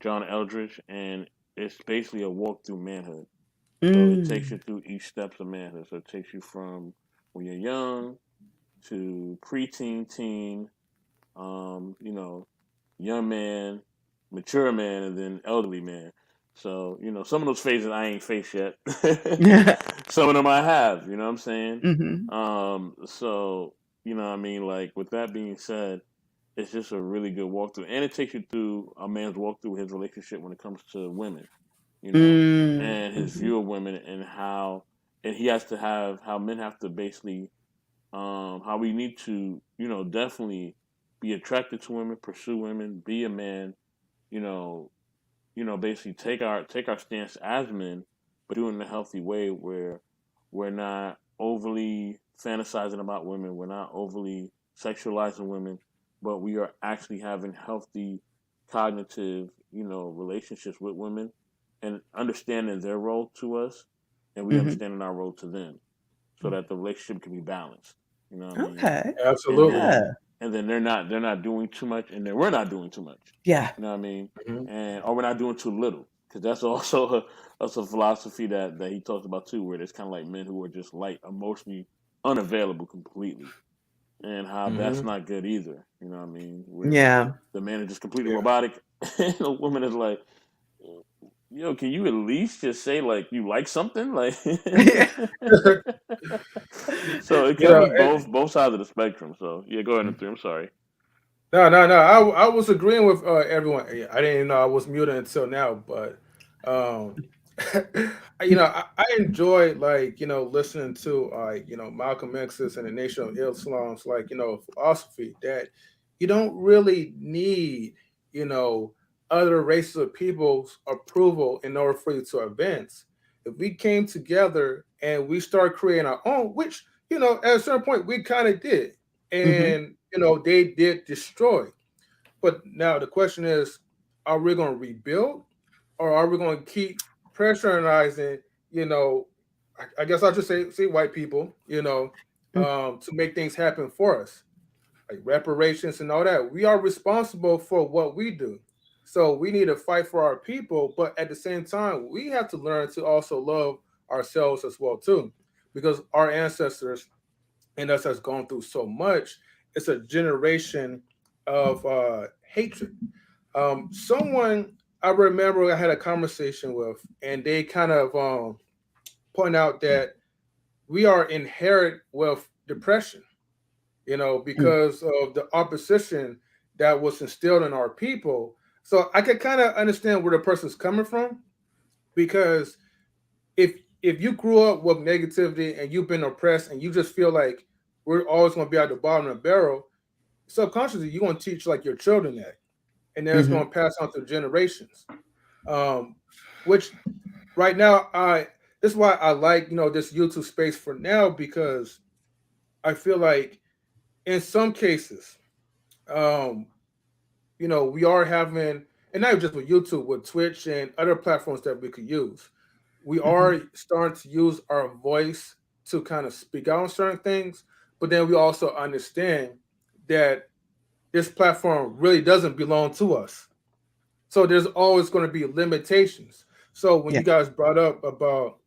John Eldridge, and it's basically a walk through manhood. So it takes you Mm. through each steps of manhood. So it takes you from when you're young to preteen, teen, young man, mature man, and then elderly man. So, some of those phases I ain't faced yet. Some of them I have, you know what I'm saying? Mhm. So, what I mean? Like, with that being said, it's just a really good walkthrough. And it takes you through a man's walkthrough his relationship when it comes to women, Mm. and his Mhm. view of women and and he has to have, how men have to basically, how we need to, definitely be attracted to women, pursue women, be a man, you know, basically take our stance as men, but do it in a healthy way where we're not overly fantasizing about women, we're not overly sexualizing women, but we are actually having healthy cognitive, relationships with women and understanding their role to us and we Mhm. understanding our role to them so that the relationship can be balanced. You know what I mean? Okay. And Absolutely. then Yeah. they're not doing too much, and then we're not doing too much. Yeah. You know what I mean? Mhm. And or we're not doing too little, because that's also that's a philosophy that he talks about too, where there's kind of like men who are just like emotionally unavailable completely, and how that's Mhm. not good either. You know what I mean? Where Yeah. the man is just completely Yeah. robotic, and the woman is like, yo, can you at least just say like you like something? Like Yeah. so it You can know, be both sides of the spectrum. So yeah, go ahead and I'm sorry. no, no, no. I was agreeing with everyone. Yeah, I didn't even know I was muted until now, but um, I enjoy like listening to Malcolm X's and the Nation of Islam's like philosophy that you don't really need you know other races of people's approval in order for you to advance. If we came together and we start creating our own, which at a certain point we kind of did, Mhm. and they did destroy. But now the question is, are we going to rebuild, or are we going to keep pressurizing? You know, I guess I'll just say white people. To make things happen for us, like reparations and all that. We are responsible for what we do. So we need to fight for our people, but at the same time, we have to learn to also love ourselves as well too, because our ancestors and us has gone through so much. It's a generation of hatred. Someone I remember I had a conversation with, and they kind of point out that we are inherent with depression, Mm. because of the opposition that was instilled in our people. So I could kind of understand where the person's coming from, because if you grew up with negativity and you've been oppressed and you just feel like we're always going to be at the bottom of the barrel, subconsciously you're going to teach like your children that, and then it's going Mhm. to pass on through generations. Um, which right now this is why I like this YouTube space for now, because I feel like in some cases, um, we are having, and not just with YouTube, with Twitch and other platforms that we could use. We Mhm. are starting to use our voice to kind of speak out on certain things, but then we also understand that this platform really doesn't belong to us. So there's always going to be limitations. So when Yeah. you guys brought up about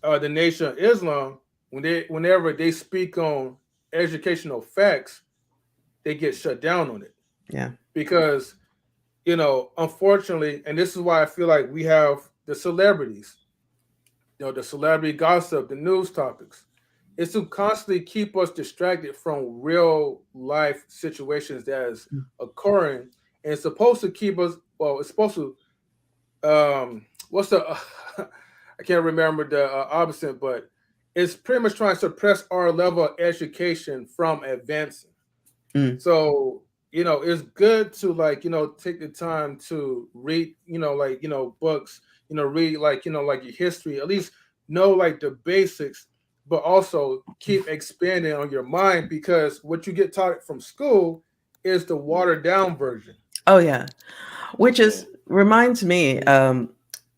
the Nation of Islam, whenever they speak on educational facts, they get shut down on it Yeah. because unfortunately, and this is why I feel like we have the celebrities, the celebrity gossip, the news topics. It's to constantly keep us distracted from real life situations that is occurring, and it's supposed to keep us. Well, it's supposed to. What's the? I can't remember the opposite, but it's pretty much trying to suppress our level of education from advancing. Mm. So, it's good to like, take the time to read, like, books, read like, like your history, at least know like the basics, but also keep expanding on your mind because what you get taught from school is the watered down version. Oh yeah. Which Yeah. is reminds me,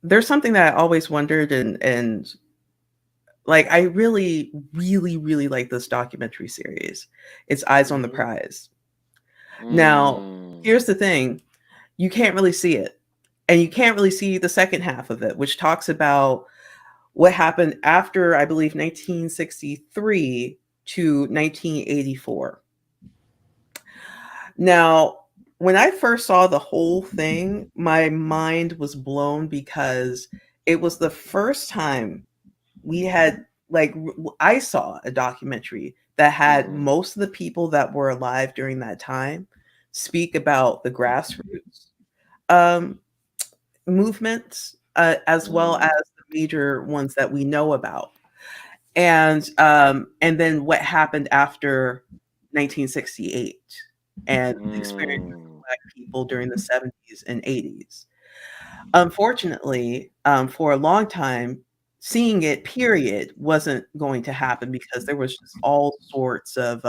there's something that I always wondered, and like I really, really, really like this documentary series. It's Eyes on the Hmm. Prize. Now, Mm. here's the thing: you can't really see it, and you can't really see the second half of it, which talks about what happened after, I believe, 1963 to 1984. Now, when I first saw the whole thing, my mind was blown because it was the first time we had, like, I saw a documentary that had Mm-hmm. most of the people that were alive during that time speak about the grassroots um, movements, as well as Mm. the major ones that we know about, and then what happened after 1968 and the experience of Mm. Black people during the 70s and 80s. Unfortunately, for a long time, seeing it, period, wasn't going to happen because there was just all sorts of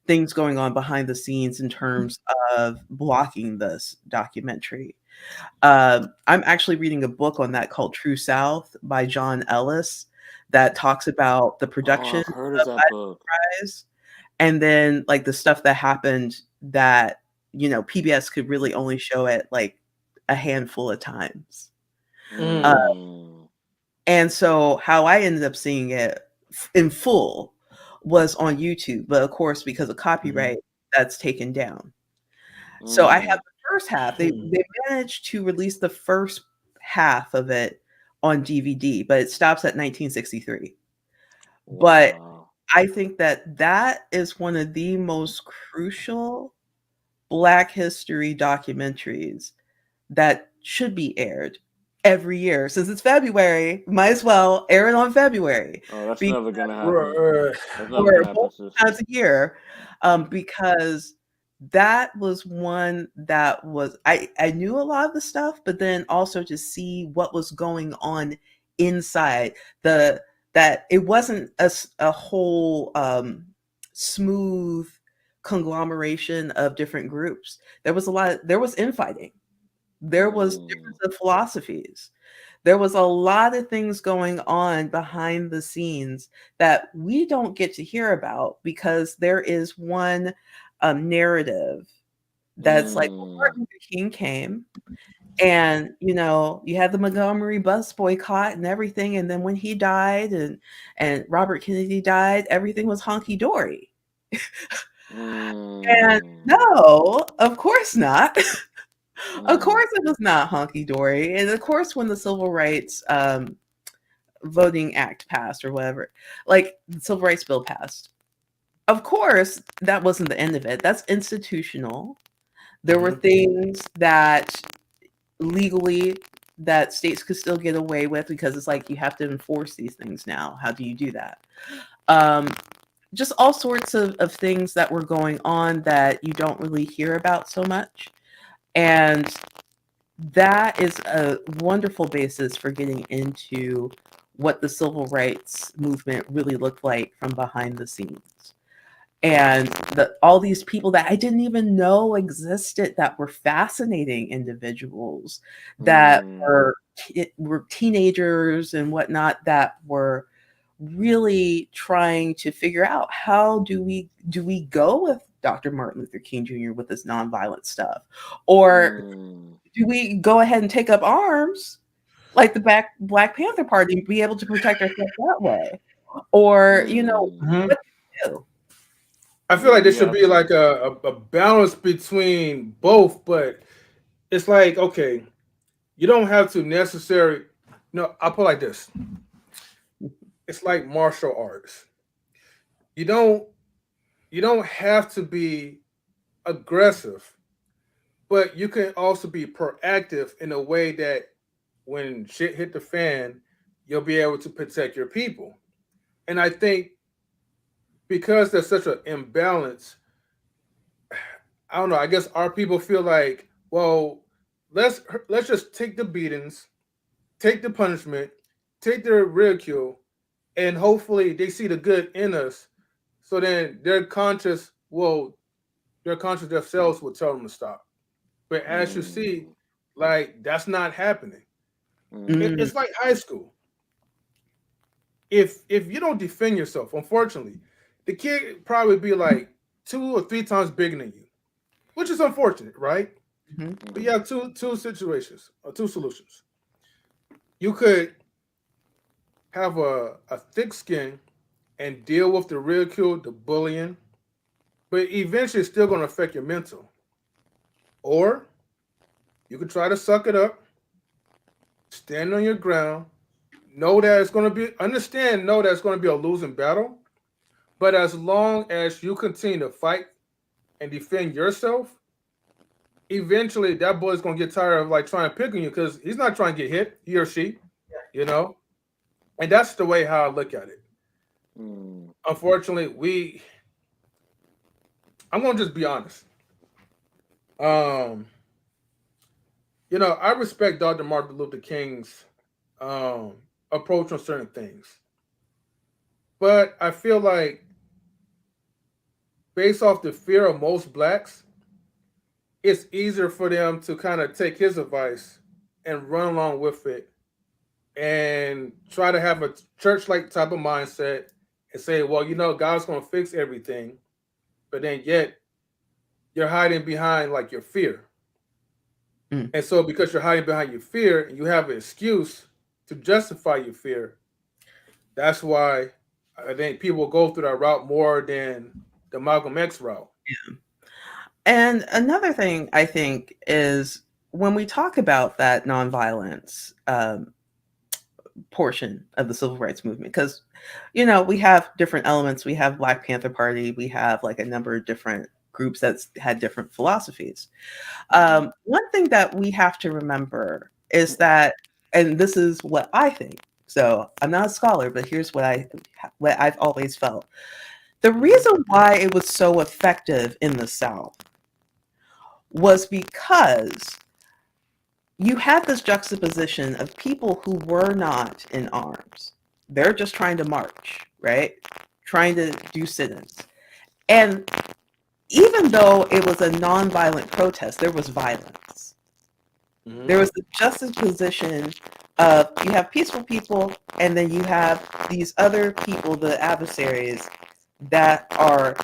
things going on behind the scenes in terms of blocking this documentary. I'm actually reading a book on that called True South by John Ellis that talks about the Oh, production I've heard of of that book. Eyes and then like the stuff that happened that PBS could really only show it like a handful of times. Uh, Mm. Mm. and so how I ended up seeing it in full was on YouTube, but of course because of Mm-hmm. copyright, that's taken down. So I have Mm. the first half. They Hmm. they managed to release the first half of it on DVD, but it stops at 1963. But Wow. I think that that is one of the most crucial Black history documentaries that should be aired every year. Since it's February, might as well air it on February Oh, that's because, never gonna happen. Right. That's never or gonna happen, multiple sis. times a year, because that was one that was I knew a lot of the stuff, but then also to see what was going on inside the that it wasn't a whole smooth conglomeration of different groups. There was infighting. There was Mm. difference of philosophies. There was a lot of things going on behind the scenes that we don't get to hear about because there is one narrative that's like, well, Mm. Martin Luther King came and you had the Montgomery bus boycott and everything, and then when he died and Robert Kennedy died, everything was honky dory. And Mm. no, of course not. Of Mm. course it was not honky dory. And of course, when the Civil Rights Voting Act passed or whatever, like the Civil Rights Bill passed, of course, that wasn't the end of it. That's institutional. There were Hmm. things that legally that states could still get away with because it's like you have to enforce these things now. How do you do that? Um, just all sorts of things that were going on that you don't really hear about so much. And that is a wonderful basis for getting into what the civil rights movement really looked like from behind the scenes. And all these people that I didn't even know existed that were fascinating individuals that Mm. were teenagers and whatnot that were really trying to figure out how do we go with Dr. Martin Luther King Jr. with this nonviolent stuff, or Mm. do we go ahead and take up arms like the Black Panther Party and be able to protect ourselves that way? Or, Mm. Hmm. what do you do? I feel like there should Yeah. be like a balance between both, but it's like, okay, you don't have to necessarily. No, I'll put it like this. It's like martial arts. You don't you don't have to be aggressive, but you can also be proactive in a way that when shit hit the fan, you'll be able to protect your people. And I think because there's such an imbalance, I don't know. I guess our people feel like, well, let's let's just take the beatings, take the punishment, take the ridicule, and hopefully they see the good in us. So then their conscious themselves will tell them to stop. But as you see, Mm, like that's not happening. mm, It's like high school. If you don't defend yourself, unfortunately, the kid probably be like 2 or 3 times bigger than you, which is unfortunate, right? Mm-hmm. But you mm, have two situations or two solutions. You could have a thick skin and deal with the ridicule, the bullying, but eventually it's still going to affect your mental. Or you could try to suck it up, stand on your ground, know that it's going to be a losing battle. But as long as you continue to fight and defend yourself, eventually that boy's going to get tired of like trying to pick on you because he's not trying to get hit, he or she, you know? And that's the way how I look at it. mm, Unfortunately, I'm going to just be honest. Um, I respect Dr. Martin Luther King's um, approach on certain things. But I feel like based off the fear of most blacks, it's easier for them to kind of take his advice and run along with it and try to have a church like type of mindset and say, well, God's going to fix everything. But then yet you're hiding behind like your fear. Mm. And so because you're hiding behind your fear and you have an excuse to justify your fear, that's why I think people go through that route more than the Malcolm X route. And another thing I think is when we talk about that nonviolence portion of the civil rights movement, because we have different elements. We have Black Panther Party. We have like a number of different groups that's had different philosophies. mm, One thing that we have to remember is that, and this is what I think. So I'm not a scholar, but here's what I've always felt. The reason why it was so effective in the South was because you had this juxtaposition of people who were not in arms. They're just trying to march, right? Trying to do sit-ins. And even though it was a nonviolent protest, there was violence. Mm-hmm. There was the juxtaposition of you have peaceful people, and then you have these other people, the adversaries, that are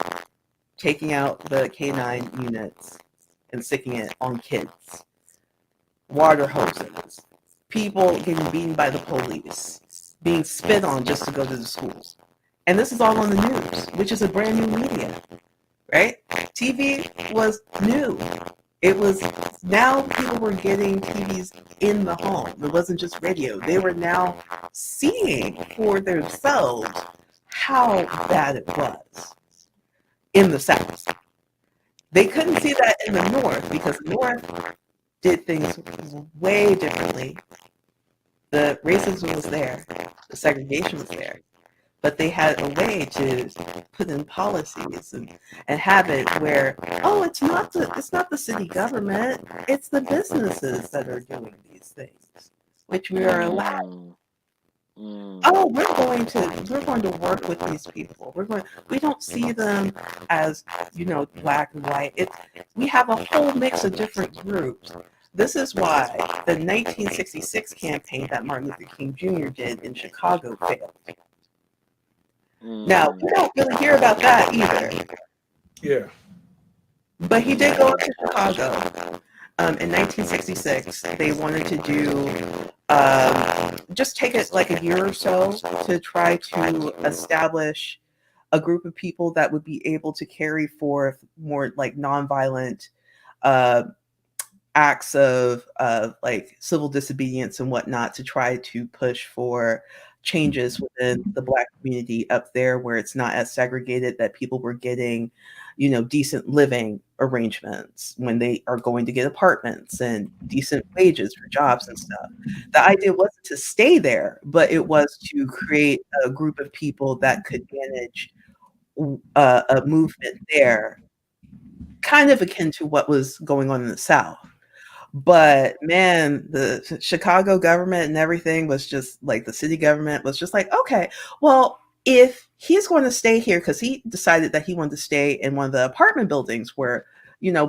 taking out the canine units and sticking it on kids, water hoses, people getting beaten by the police, being spit on just to go to the schools. And this is all on the news, which is a brand new media, right? TV was new. It was now people were getting TVs in the home. It wasn't just radio. They were now seeing for themselves how bad it was in the South. They couldn't see that in the North because the North did things way differently. The racism was there, the segregation was there, but they had a way to put in policies and have it where, oh, it's not the city government, it's the businesses that are doing these things, which we are allowed. mm, mm, Oh, we're going to work with these people. We don't see them as, black and white. We have a whole mix of different groups. This is why the 1966 campaign that Martin Luther King Jr. did in Chicago failed. Now, we don't really hear about that either, Yeah. but he did go up to Chicago in 1966. They wanted to do just take it like a year or so to try to establish a group of people that would be able to carry forth more like nonviolent uh, acts of like civil disobedience and whatnot to try to push for changes within the Black community up there where it's not as segregated, that people were getting, decent living arrangements when they are going to get apartments and decent wages for jobs and stuff. The idea wasn't to stay there, but it was to create a group of people that could manage a movement there, kind of akin to what was going on in the South. But man, the Chicago government and everything was just like, the city government was just like, okay, well, if he's going to stay here, because he decided that he wanted to stay in one of the apartment buildings where,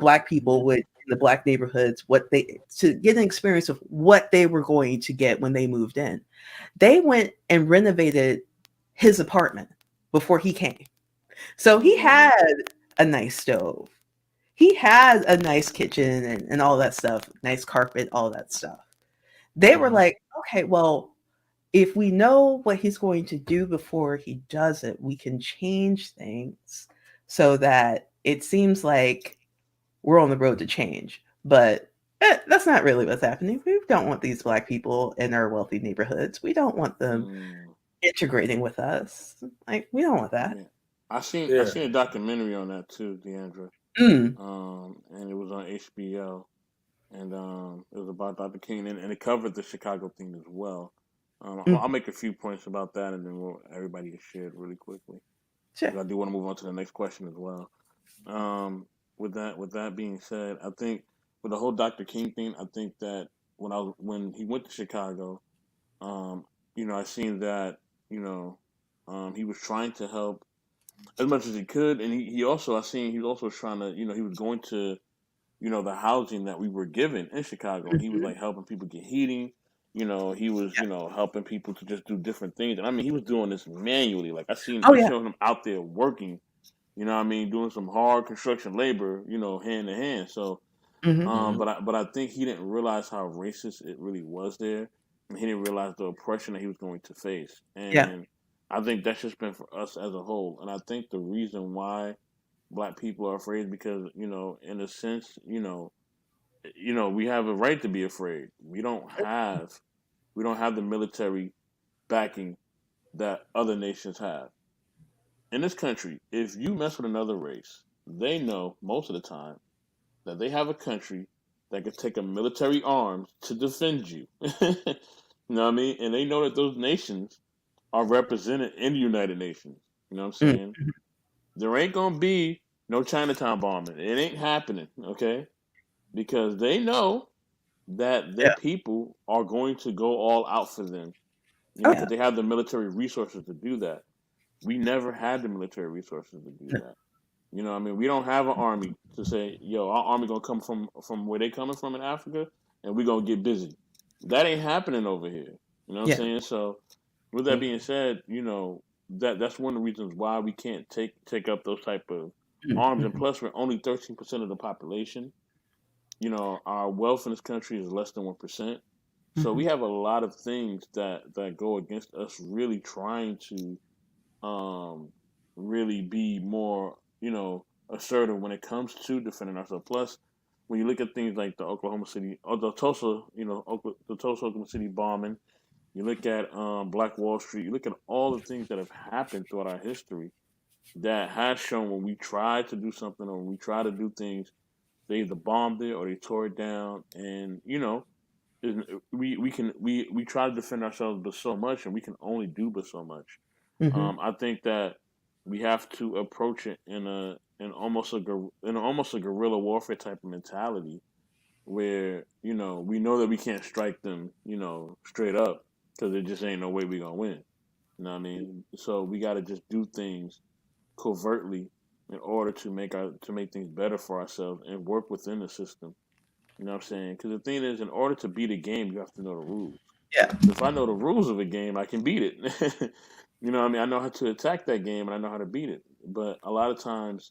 Black people would, in the Black neighborhoods, what they, to get an experience of what they were going to get when they moved in. They went and renovated his apartment before he came. So he Mm-hmm. had a nice stove. He had a nice kitchen and all that stuff, nice carpet, all that stuff. They were Mm-hmm. like, okay, well, if we know what he's going to do before he does it, we can change things so that it seems like we're on the road to change. But that's not really what's happening. We don't want these Black people in our wealthy neighborhoods. We don't want them Mm. integrating with us. Like, we don't want that. Yeah. I Yeah. seen a documentary on that too, Deandra. Mm, And it was on HBO, and it was about Dr. King, and it covered the Chicago thing as well. mm, I'll make a few points about that, and then everybody can share it really quickly, sure. because I do want to move on to the next question as well. Um, with that being said, I think with the whole Dr. King thing, I think that when he went to Chicago, um, I seen that you know he was trying to help as much as he could, and he also I seen he was also trying to he was going to the housing that we were given in Chicago, and he was Mhm. like helping people get heating. He was Yeah. helping people to just do different things, and I mean he was doing this manually. Like Oh, they yeah. showed him out there working. What I mean, doing some hard construction labor. Hand to hand. So, Hmm. but I think he didn't realize how racist it really was there, and he didn't realize the oppression that he was going to face. Yeah. And I think that's just been for us as a whole. And I think the reason why Black people are afraid is because in a sense, we have a right to be afraid. We don't have the military backing that other nations have. In this country, if you mess with another race, they know most of the time that they have a country that could take a military arms to defend you. You know what I mean? And they know that those nations are represented in the United Nations. You know what I'm Mm. saying? There ain't gonna be no Chinatown bombing. It ain't happening, okay? Because they know that their Yeah. people are going to go all out for them. Oh, Because yeah. they have the military resources to do that. We never had the military resources to do No. that. What I mean? We don't have an army to say, yo, our army gonna come from where they coming from in Africa, and we gonna get busy. That ain't happening over here. You know what I'm Yeah. saying? So, with that Mm. being said, that's one of the reasons why we can't take up those type of Mm. arms. And Mhm. plus, we're only 13% of the population. Our wealth in this country is less than 1%. So we Mhm. have a lot of things that go against us really trying to really be more, assertive when it comes to defending ourselves. Plus, when you look at things like the Oklahoma City or the Tulsa, the Tulsa Oklahoma City bombing, you look at Black Wall Street, you look at all the things that have happened throughout our history that has shown when we try to do something or when we try to do things, they either bombed it or they tore it down, and we try to defend ourselves but so much, and we can only do but so much. Mhm. I think that we have to approach it in almost a guerrilla warfare type of mentality, where we know that we can't strike them straight up because there just ain't no way we gonna win. You know what I mean? So we got to just do things covertly in order to make things better for ourselves and work within the system. You know what I'm saying? Because the thing is, in order to beat a game, you have to know the rules. Yeah. So if I know the rules of a game, I can beat it. What I mean? I know how to attack that game and I know how to beat it. But a lot of times,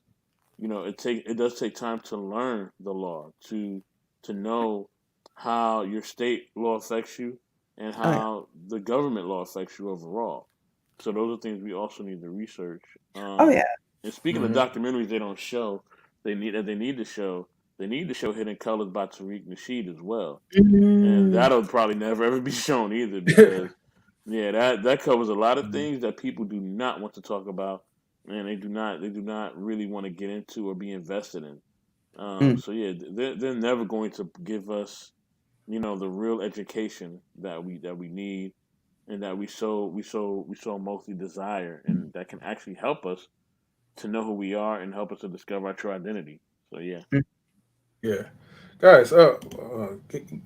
it does take time to learn the law, to know how your state law affects you and Oh, yeah. how the government law affects you overall. So those are things we also need to research. Oh yeah. And speaking of Mm-hmm. documentaries, they don't show. They need to show. They need to show Hidden Colors by Tariq Nasheed as well, and Mm. that'll probably never ever be shown either because yeah, that covers a lot of things that people do not want to talk about, and they do not really want to get into or be invested in. Mm. So yeah, they're never going to give us the real education that we need and that we so mostly desire, and that can actually help us to know who we are and help us to discover our true identity. So yeah. Mm. Yeah, guys. You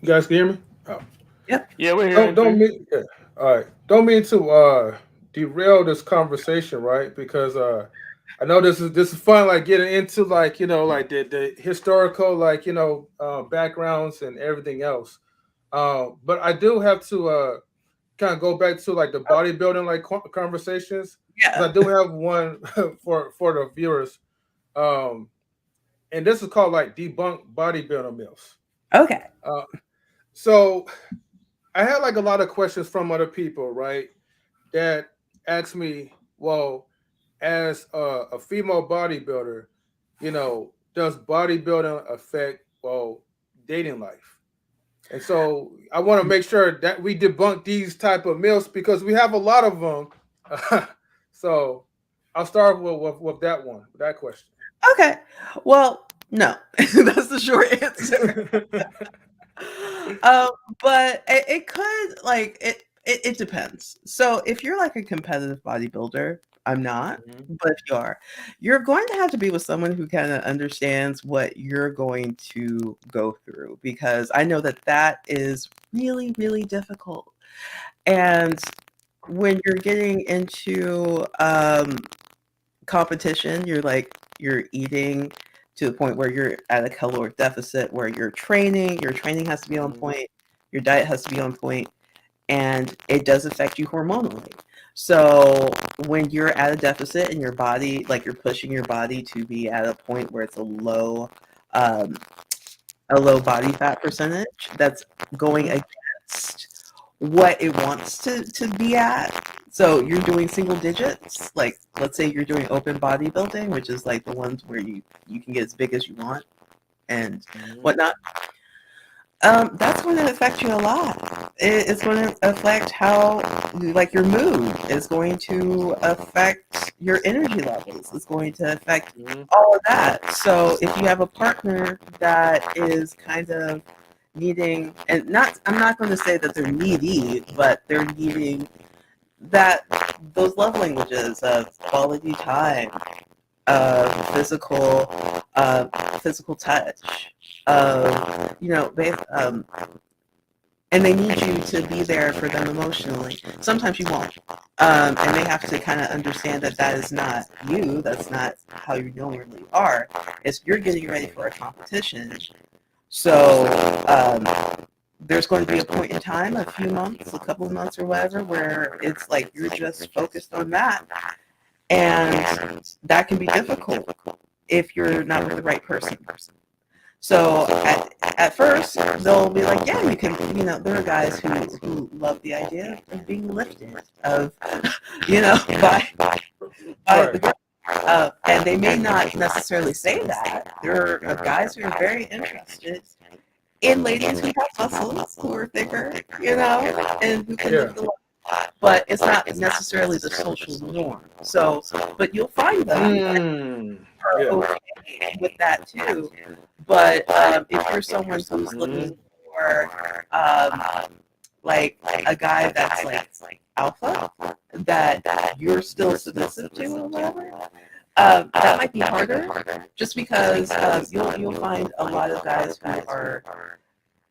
guys can hear me? Oh. Yep. Yeah, we're here, Don't MP. mean. Yeah. All right. Don't mean to derail this conversation, right? Because I know this is fun, like getting into like like the historical like backgrounds and everything else. But I do have to kind of go back to like the bodybuilding like conversations because Yeah. I do have one for the viewers. Um, and this is called like debunk bodybuilding myths. Okay. Uh, so I had like a lot of questions from other people, right? That asked me, well, as a female bodybuilder, does bodybuilding affect dating life? And so I want to make sure that we debunk these type of myths because we have a lot of them. So I'll start with that one, that question. Okay. Well, no. That's the short answer. Um, but it could like it depends. So if you're like a competitive bodybuilder, I'm not, Mhm. but if you are, you're going to have to be with someone who kind of understands what you're going to go through because I know that that is really, really difficult. And when you're getting into competition, you're eating to the point where you're at a caloric deficit, where your training has to be on Mhm. point, your diet has to be on point, and it does affect you hormonally. So when you're at a deficit and your body, like you're pushing your body to be at a point where it's um, a low body fat percentage, that's going Mhm. against what it wants to be at. So you're doing single digits, like let's say you're doing open bodybuilding, which is like the ones where you can get as big as you want and Mhm. whatnot. That's going to affect you a lot. It's going to affect how, like, your mood is going to affect your energy levels. It's going to affect Mhm. all of that. So if you have a partner that is kind of needing, and not, I'm not going to say that they're needy, but they're needing that those love languages of quality time, of physical touch, of and they need you to be there for them emotionally. Sometimes you won't, and they have to kind of understand that that is not you. That's not how you normally are. It's you're getting ready for a competition, so there's going to be a point in time, a few months, a couple of months or whatever, where it's like you're just focused on that. And that can be difficult if you're not with the right person. So at first, they'll be like, yeah, you can, there are guys who love the idea of being lifted, of, by the Right. girl. And they may not necessarily say that. There are guys who are very interested in ladies who have muscles, who are thicker, and who can Yeah. lift a lot. But it's not necessarily the social norm. So, but you'll find them Mm. are Yeah. okay with that too. But if you're someone who's Mhm. looking for like a guy that's like alpha, that you're still submissive to or whatever, that might be harder. Just because you'll find a lot of guys who are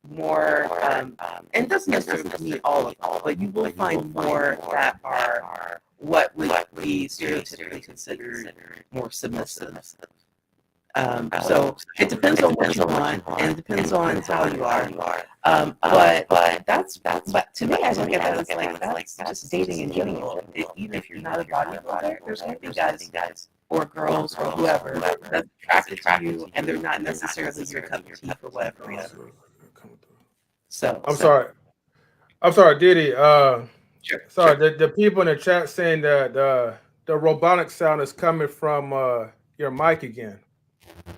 more, and it doesn't necessarily mean all of them, but you will find more that are what would be stereotypically considered more submissive. So it depends on what you want, and it depends on how you are. But but to me, I look at that as like that's just dating in general. Even if you're not a bodybuilder, there's going to be guys or girls or whoever that's attracted to you, and they're not necessarily your cup of tea for whatever reason. So I'm sorry. I'm sorry, Diddy. Sure. Sorry, the people in the chat saying that the robotic sound is coming from your mic again.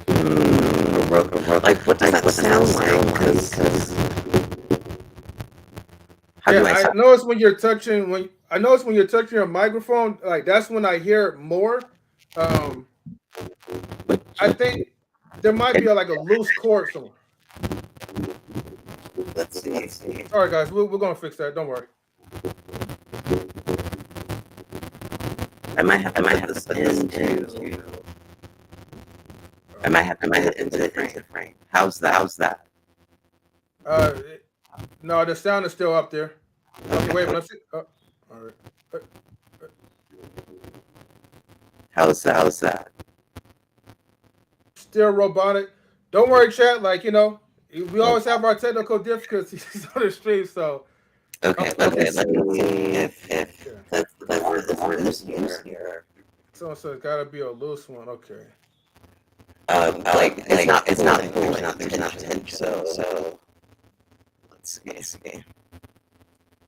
Like, what does that sound like? Because how do I I sound? notice when you're touching your microphone, like that's when I hear it more. Um, I think there might be like a loose cord somewhere. Let's see. Sorry, guys, we're gonna fix that. Don't worry. I might have to put this into. I might have to put it into the frame. How's that? Uh, no, the sound is still up there. Okay, wait, let's see. All right. How's that? Still robotic. Don't worry, chat. Like we always have our technical difficulties on the stream. So Okay. Let me see if that's the word is here. so it's gotta be a loose one. Okay. Like it's not there's not tension. So let's see.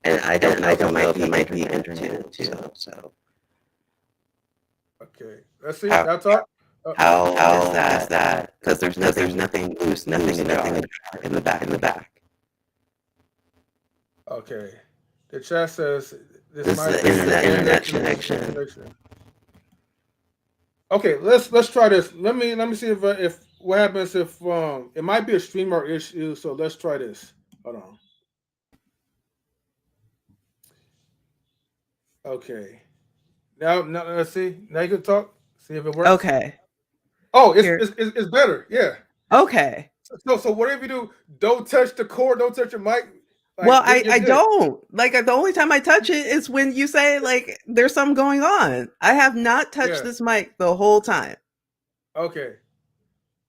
And I don't know if it might be internet too. So Okay. Let's see. Now talk. how is that? Because there's nothing loose, nothing in the back. Okay. The chat says This is the internet connection. Okay, let's try this. Let me see if what happens if it might be a streamer issue. So let's try this. Hold on. Okay. Now let's see. Now you can talk. See if it works. Okay. Oh, it's better. Yeah. Okay. So whatever you do, don't touch the cord. Don't touch your mic. Like, Well, you're I good. don't. Like, the only time I touch it is when you say, like, there's something going on. I have not touched this mic the whole time. Okay.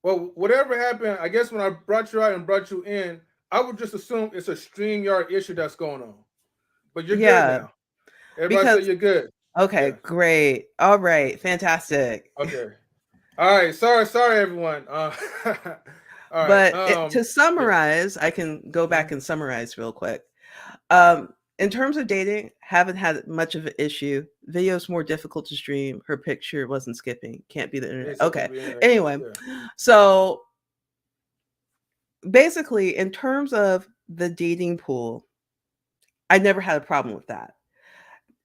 Well, whatever happened, I guess when I brought you out and brought you in, I would just assume it's a StreamYard issue that's going on. But you're good now. Everybody say you're good. Okay, great. All right, fantastic. Okay. All right. Sorry, everyone. All right. But to summarize, I can go back and summarize real quick. In terms of dating, haven't had much of an issue. Video's more difficult to stream. Her picture wasn't skipping. Can't be the internet. Okay. Anyway, so basically, in terms of the dating pool, I never had a problem with that.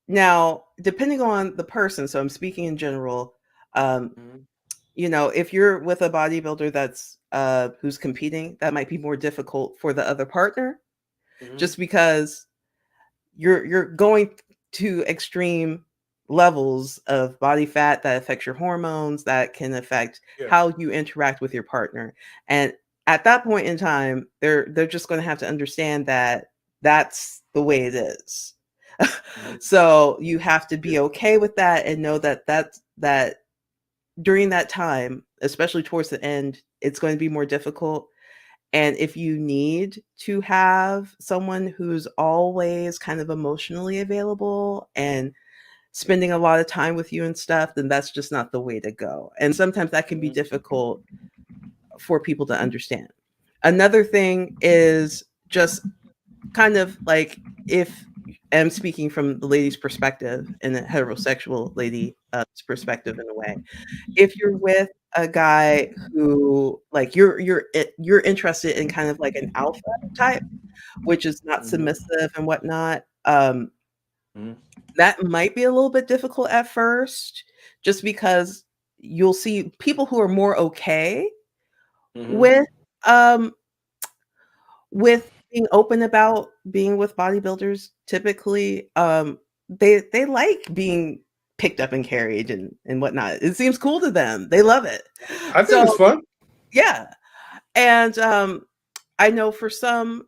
Now, depending on the person, so I'm speaking in general, if you're with a bodybuilder that's who's competing, that might be more difficult for the other partner, just because you're going to extreme levels of body fat that affects your hormones, that can affect how you interact with your partner. And at that point in time, they're just going to have to understand that that's the way it is. So you have to be okay with that and know that during that time, especially towards the end, it's going to be more difficult. And if you need to have someone who's always kind of emotionally available and spending a lot of time with you and stuff, then that's just not the way to go. And sometimes that can be difficult for people to understand. Another thing is just kind of like, if I'm speaking from the lady's perspective and a heterosexual lady perspective in a way, if you're with a guy who, like, you're interested in kind of like an alpha type, which is not submissive and whatnot, that might be a little bit difficult at first, just because you'll see people who are more okay with being open about being with bodybuilders. Typically, they like being picked up and carried and whatnot. It seems cool to them. They love it. I think it's fun. Yeah. And I know for some,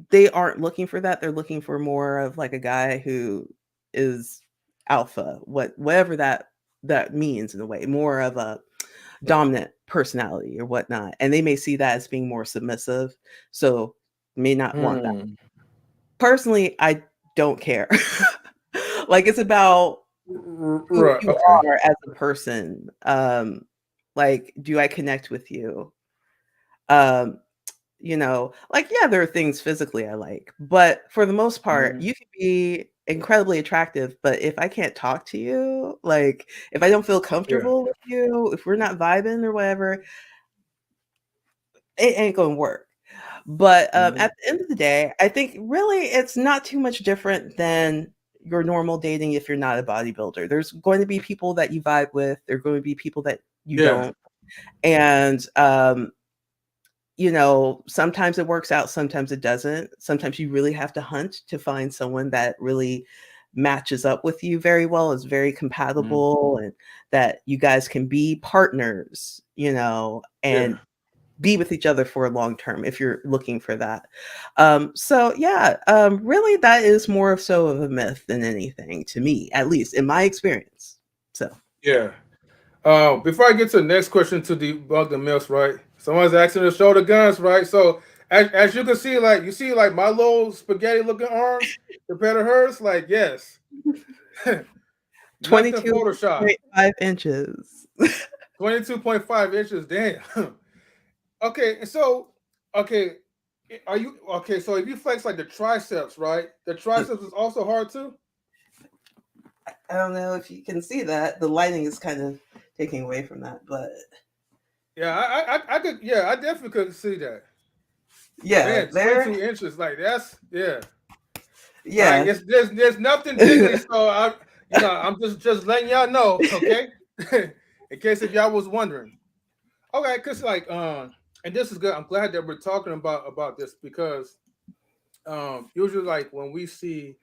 they aren't looking for that. They're looking for more of like a guy who is alpha, whatever that means, in a way, more of a dominant personality or whatnot. And they may see that as being more submissive, so may not want that. Personally, I don't care. Like, it's about who you are as a person. Like, do I connect with you? like, yeah, there are things physically I like, but for the most part, Mhm. you can be incredibly attractive, but if I can't talk to you, like, if I don't feel Yeah. comfortable with you, if we're not vibing or whatever, it ain't gonna work. But Mhm. at the end of the day, I think really it's not too much different than your normal dating if you're not a bodybuilder. There's going to be people that you vibe with, there are going to be people that you Yeah. don't. And sometimes it works out, sometimes it doesn't. Sometimes you really have to hunt to find someone that really matches up with you very well, is very Mhm. compatible, and that you guys can be partners, Yeah. and be with each other for a long term if you're looking for that. So yeah, really that is more of so of a myth than anything to me, at least in my experience. So yeah. Yeah. Before I get to the next question to debunk the myths, right? Someone's asking to show the guns, right? So as you can see, like you see, like my little spaghetti looking arms compared to hers, like yes, nothing Photoshop. 22.5 inches. 22.5 inches, damn. Okay, and so okay, are you okay? So if you flex like the triceps, right? The triceps is also hard too. I don't know if you can see that. The lighting is kind of taking away from that, but Yeah, I could. Yeah, I definitely could see that. yeah, Man, there. 22 inches, like that's yeah. Like Yeah. it's there's nothing jiggly, so I'm just letting y'all know, okay? In case if y'all was wondering. Okay, cause like and this is good. I'm glad that we're talking about this because usually like when we see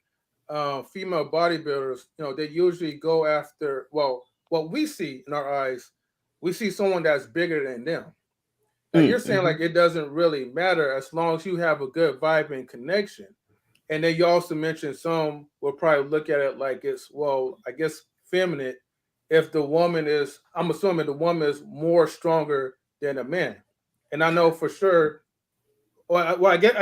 female bodybuilders, they usually go after what we see in our eyes, we see someone that's bigger than them. Now you're saying Mm-hmm. like it doesn't really matter as long as you have a good vibe and connection. And then you also mentioned some will probably look at it like it's I guess feminine if the woman is. I'm assuming the woman is more stronger than a man, and I know for sure. I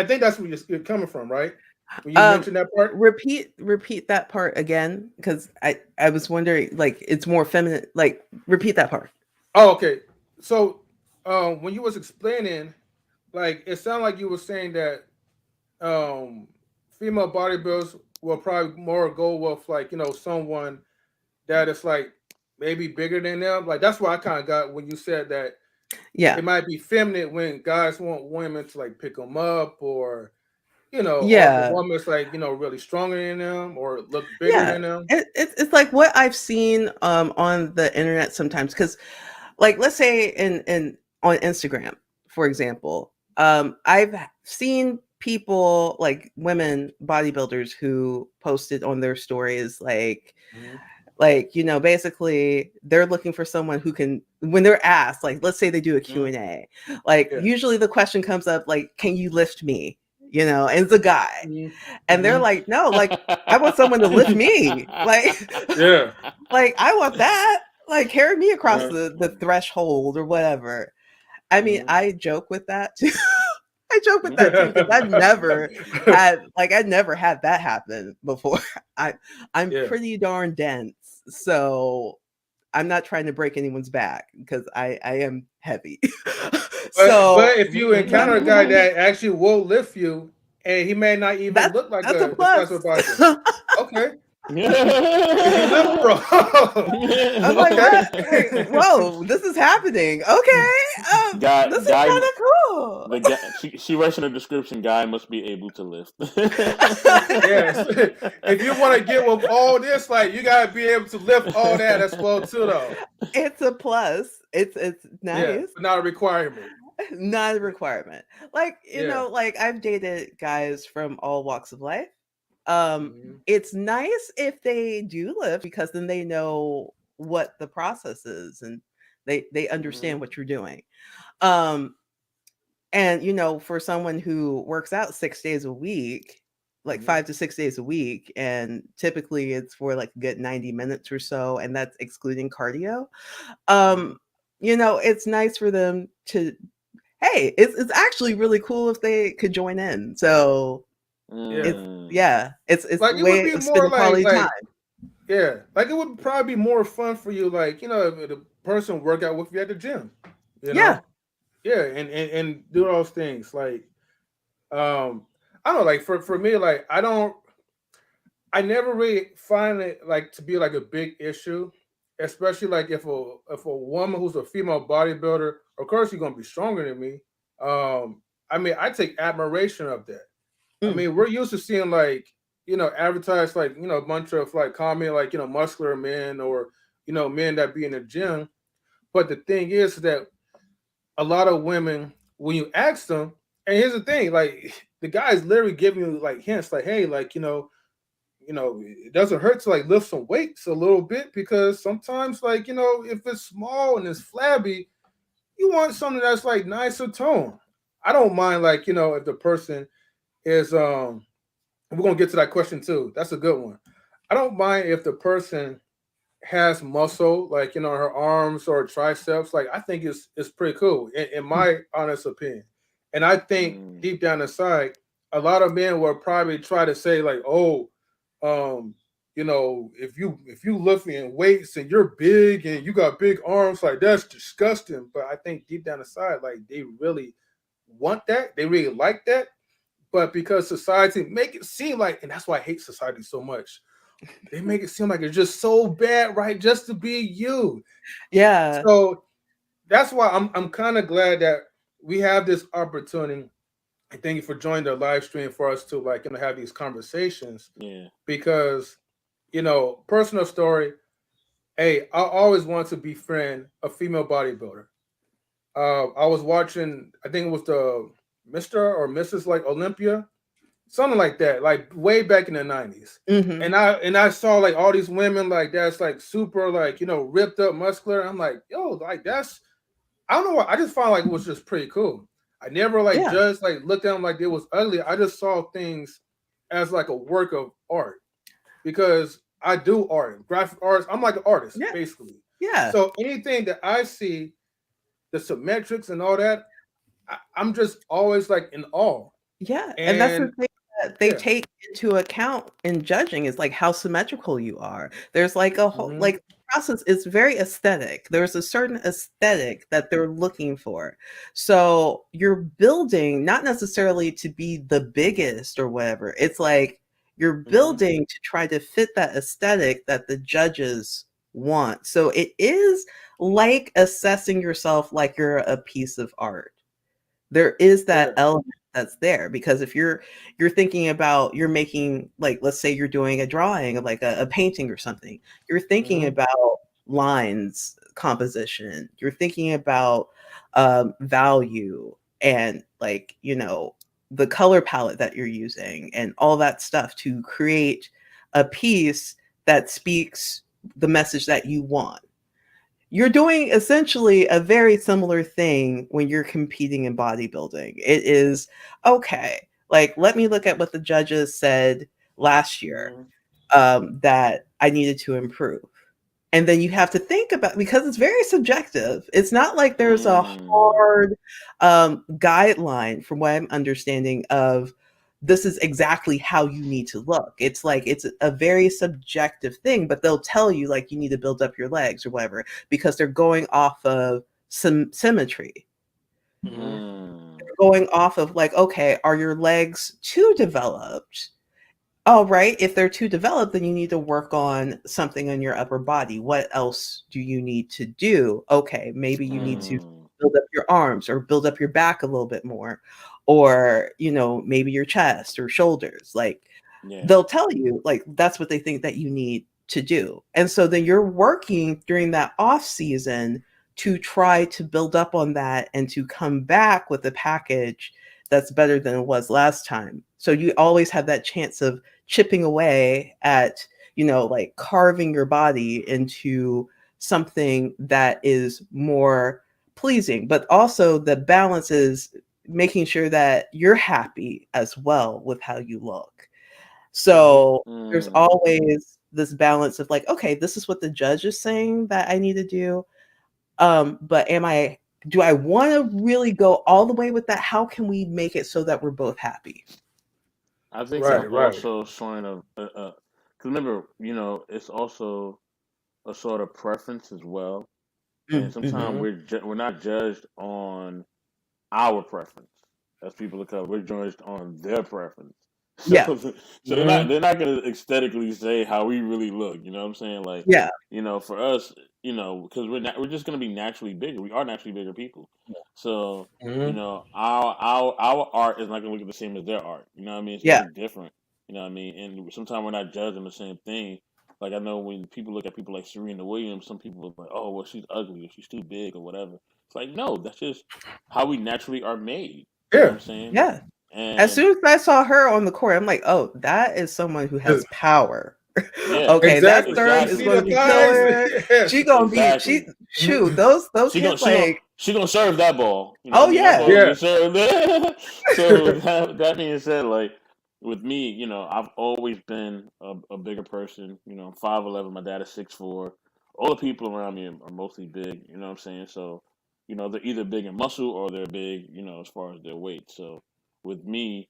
think that's where you're coming from, right? When you Um, mentioned that part. repeat that part again because I was wondering, like, it's more feminine. Like, repeat that part. Oh, okay. So when you was explaining, like it sounded like you were saying that um, female bodybuilders will probably more go with like someone that is like maybe bigger than them. Like that's what I kind of got when you said that Yeah. it might be feminine when guys want women to like pick them up or if a Yeah. woman's like really stronger than them or look bigger Yeah. than them. It's like what I've seen on the internet sometimes, because, like, let's say in on Instagram, for example, I've seen people, like women bodybuilders, who posted on their stories Mhm. basically they're looking for someone who can, when they're asked, like, let's say they do a Mhm. Q&A, like Yeah. usually the question comes up like, can you lift me, and it's a guy, Mhm. and they're Mhm. like, no, like, I want someone to lift me, like Yeah. like, I want that, like, carry me across Uh-huh. the threshold or whatever. I mean, Mhm. I joke with that too. I joke with that too because I'd never had that happen before. I I'm Yeah. pretty darn dense, so I'm not trying to break anyone's back because I am heavy. But So, if you but encounter a guy that actually will lift you, and he may not even look like that's a a plus. successful bodybuilder. Okay. Is he lift pro? I'm like, Okay. what? Like, whoa, this is happening. Okay, this is guy, kind of cool. the guy. She writes in the description. Guy must be able to lift. Yes. If you want to get with all this, like you gotta be able to lift all that as well too, though. It's a plus. It's Yeah, nice. but not a requirement. Not a requirement. Like, Yeah. like, I've dated guys from all walks of life. Mhm. It's nice if they do lift because then they know what the process is, and they Mhm. understand what you're doing. Um, and for someone who works out 6 days a week, like Mhm. 5 to 6 days a week, and typically it's for like a good 90 minutes or so, and that's excluding cardio. Mhm. Um, it's nice for them to, hey, it's actually really cool if they could join in. So Yeah. it's, Mm. yeah, it's Like a it would way be of more spending quality time. yeah, like it would probably be more fun for you, like if the person work out with you at the gym, you Yeah. know. Yeah, and do those things like. I don't know, like for me, like I never really find it like to be like a big issue, especially like if a woman who's a female bodybuilder, of course you're gonna be stronger than me. I mean, I take admiration of that. I Mm. mean, we're used to seeing like advertised like a bunch of like comment like muscular men or men that be in the gym. But the thing is that a lot of women, when you ask them, and here's the thing, like the guy's literally giving you like hints, like, hey, like it doesn't hurt to like lift some weights a little bit because sometimes like if it's small and it's flabby, you want something that's like nicer tone. I don't mind like if the person is we're gonna get to that question too. That's a good one. I don't mind if the person has muscle, like her arms or triceps. Like I think it's pretty cool in my honest opinion. And I think Mm. deep down inside, a lot of men will probably try to say like, oh, um, if you lifting weights and you're big and you got big arms, like that's disgusting. But I think deep down inside, like they really want that, they really like that, but because society make it seem like, and that's why I hate society so much. They make it seem like it's just so bad, right? Just to be you. Yeah. So that's why I'm kind of glad that we have this opportunity. And thank you for joining the live stream for us to like have these conversations Yeah. because personal story. Hey, I always want to befriend a female bodybuilder. I was watching, I think it was the Mr. or Mrs. like Olympia, something like that, like way back in the 90s. Hmm. And I saw like all these women like that's like super like ripped up muscular. I'm like, yo, like that's, I don't know what, I just found like it was just pretty cool. I never like Yeah. judged like looked at them like it was ugly. I just saw things as like a work of art because I do art, graphic arts. I'm like an artist Yeah. basically. Yeah. So anything that I see, the symmetrics and all that, I'm just always like in awe. Yeah, and that's the And thing that they yeah. take into account in judging is, like, how symmetrical you are. There's, like, a whole Hmm. like, the process is very aesthetic. There's a certain aesthetic that they're looking for. So, you're building not necessarily to be the biggest or whatever. It's like you're Hmm. building to try to fit that aesthetic that the judges want. So, it is like assessing yourself like you're a piece of art. There is that Yeah. element that's there because if you're thinking about you're making like let's say you're doing a drawing of like a painting or something, you're thinking Hmm. about lines, composition, you're thinking about value and like the color palette that you're using and all that stuff to create a piece that speaks the message that you want. You're doing essentially a very similar thing when you're competing in bodybuilding. It is okay. Like, let me look at what the judges said last year Hmm. that I needed to improve. And then you have to think about because it's very subjective. It's not like there's a Mm. hard guideline, from what I'm understanding, of this is exactly how you need to look. It's like it's a very subjective thing, but they'll tell you like you need to build up your legs or whatever because they're going off of some symmetry. Hmm. Mm. They're going off of like, okay, are your legs too developed? All right, if they're too developed, then you need to work on something on your upper body. What else do you need to do? Okay, maybe you need to Mm. build up your arms or build up your back a little bit more, or, maybe your chest or shoulders. Like, Yeah. they'll tell you, like, that's what they think that you need to do. And so then you're working during that off season to try to build up on that and to come back with a package that's better than it was last time. So you always have that chance of chipping away at like carving your body into something that is more pleasing, but also the balance is making sure that you're happy as well with how you look. Hmm. So there's Mm. always this balance of like, okay, this is what the judge is saying that I need to do, but do I want to really go all the way with that? How can we make it so that we're both happy? I think it's Right. So Right. also showing cause remember, it's also a sort of preference as well, and sometimes mhm. Hmm. we're not judged on our preference. as people of color, we're judged on their preference. Yeah. So Mhm. they're not gonna aesthetically say how we really look. You know what I'm saying? Like, Yeah. for us, because we're just gonna be naturally bigger. We are naturally bigger people. So Mhm. our art is not gonna look the same as their art. You know what I mean? It's gonna Yeah. look different. You know what I mean? And sometimes we're not judging the same thing. Like, I know when people look at people like Serena Williams, some people are like, "Oh, well, she's ugly, or she's too big, or whatever." It's like, no, that's just how we naturally are made. You know what Yeah. I'm saying? Yeah. As And soon as I saw her on the court, I'm like, oh, that is someone who has power. yeah, Okay, that Exactly. You serve is exactly, see going the to be thighs? killer. Yes. She gonna be exactly. shoot those She gonna hits she gonna like, she gonna serve that ball. You know what oh I mean? That yeah. ball gonna Yeah. get served. So that being said, like, with me, I've always been a bigger person. I'm 5'11". My dad is 6'4". All the people around me are mostly big. You know what I'm saying? So, they're either big in muscle or they're big, as far as their weight. So with me,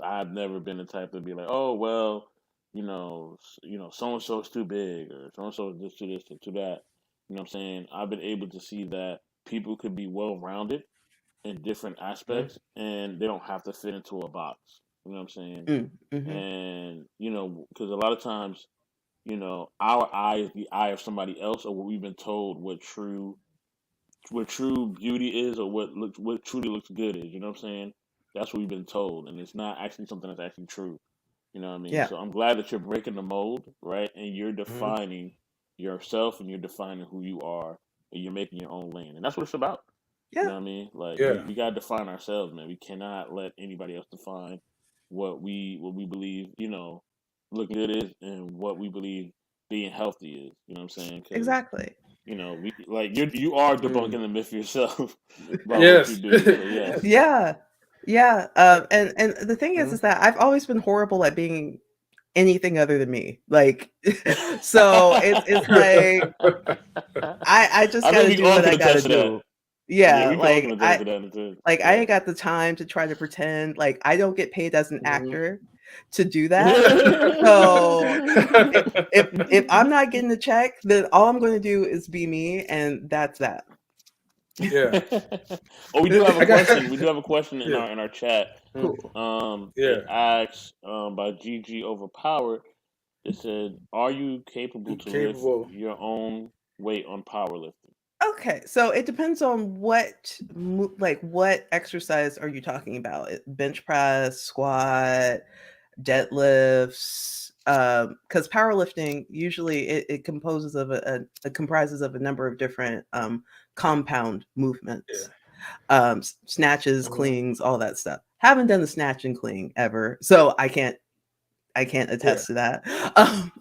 I've never been the type to be like, oh well, so and so is too big, or so and so is this to that. You know what I'm saying? I've been able to see that people could be well rounded in different Mhm. aspects and they don't have to fit into a box. You know what I'm saying? Mm-hmm. And, because a lot of times, our eye is the eye of somebody else, or what we've been told what true beauty is, or what truly looks good is. You know what I'm saying? That's what we've been told, and it's not actually something that's actually true. You know what I mean? Yeah. So I'm glad that you're breaking the mold, right? And you're Mhm. defining yourself, and you're defining who you are, and you're making your own lane. And that's what it's about. You Yeah. know what I mean? Like, we, Yeah. we gotta define ourselves, man. We cannot let anybody else define what we believe, looking good is, and what we believe being healthy is. You know what I'm saying? Because Exactly. we like you are Mm. debunking the myth yourself about what you Yes. do. So yes. Yeah. Yeah. And the thing is Mhm. that I've always been horrible at being anything other than me. Like, so it's like I just I think gotta we do all what can I gotta attest to that. do. Yeah, Yeah, we can all can attest to that. I Yeah. ain't got the time to try to pretend like I don't get paid as an Mhm. actor to do that. So if I'm not getting the check, then all I'm going to do is be me, and that's that. Yeah. Oh, we do have a I got. question. We do have a question in Yeah. our chat. Mhm. Cool. It Yeah. asks by GG Overpowered. It said, "Are you capable You to lift capable. your own weight on powerlifting?" Okay, so it depends on like what exercise are you talking about? Bench press, squat, deadlifts, because powerlifting usually it composes of it comprises of a number of different compound Yeah. movements, snatches, Mhm. clings, all that stuff. Haven't done the snatch and cling ever, so I can't Yeah. attest to that. Um,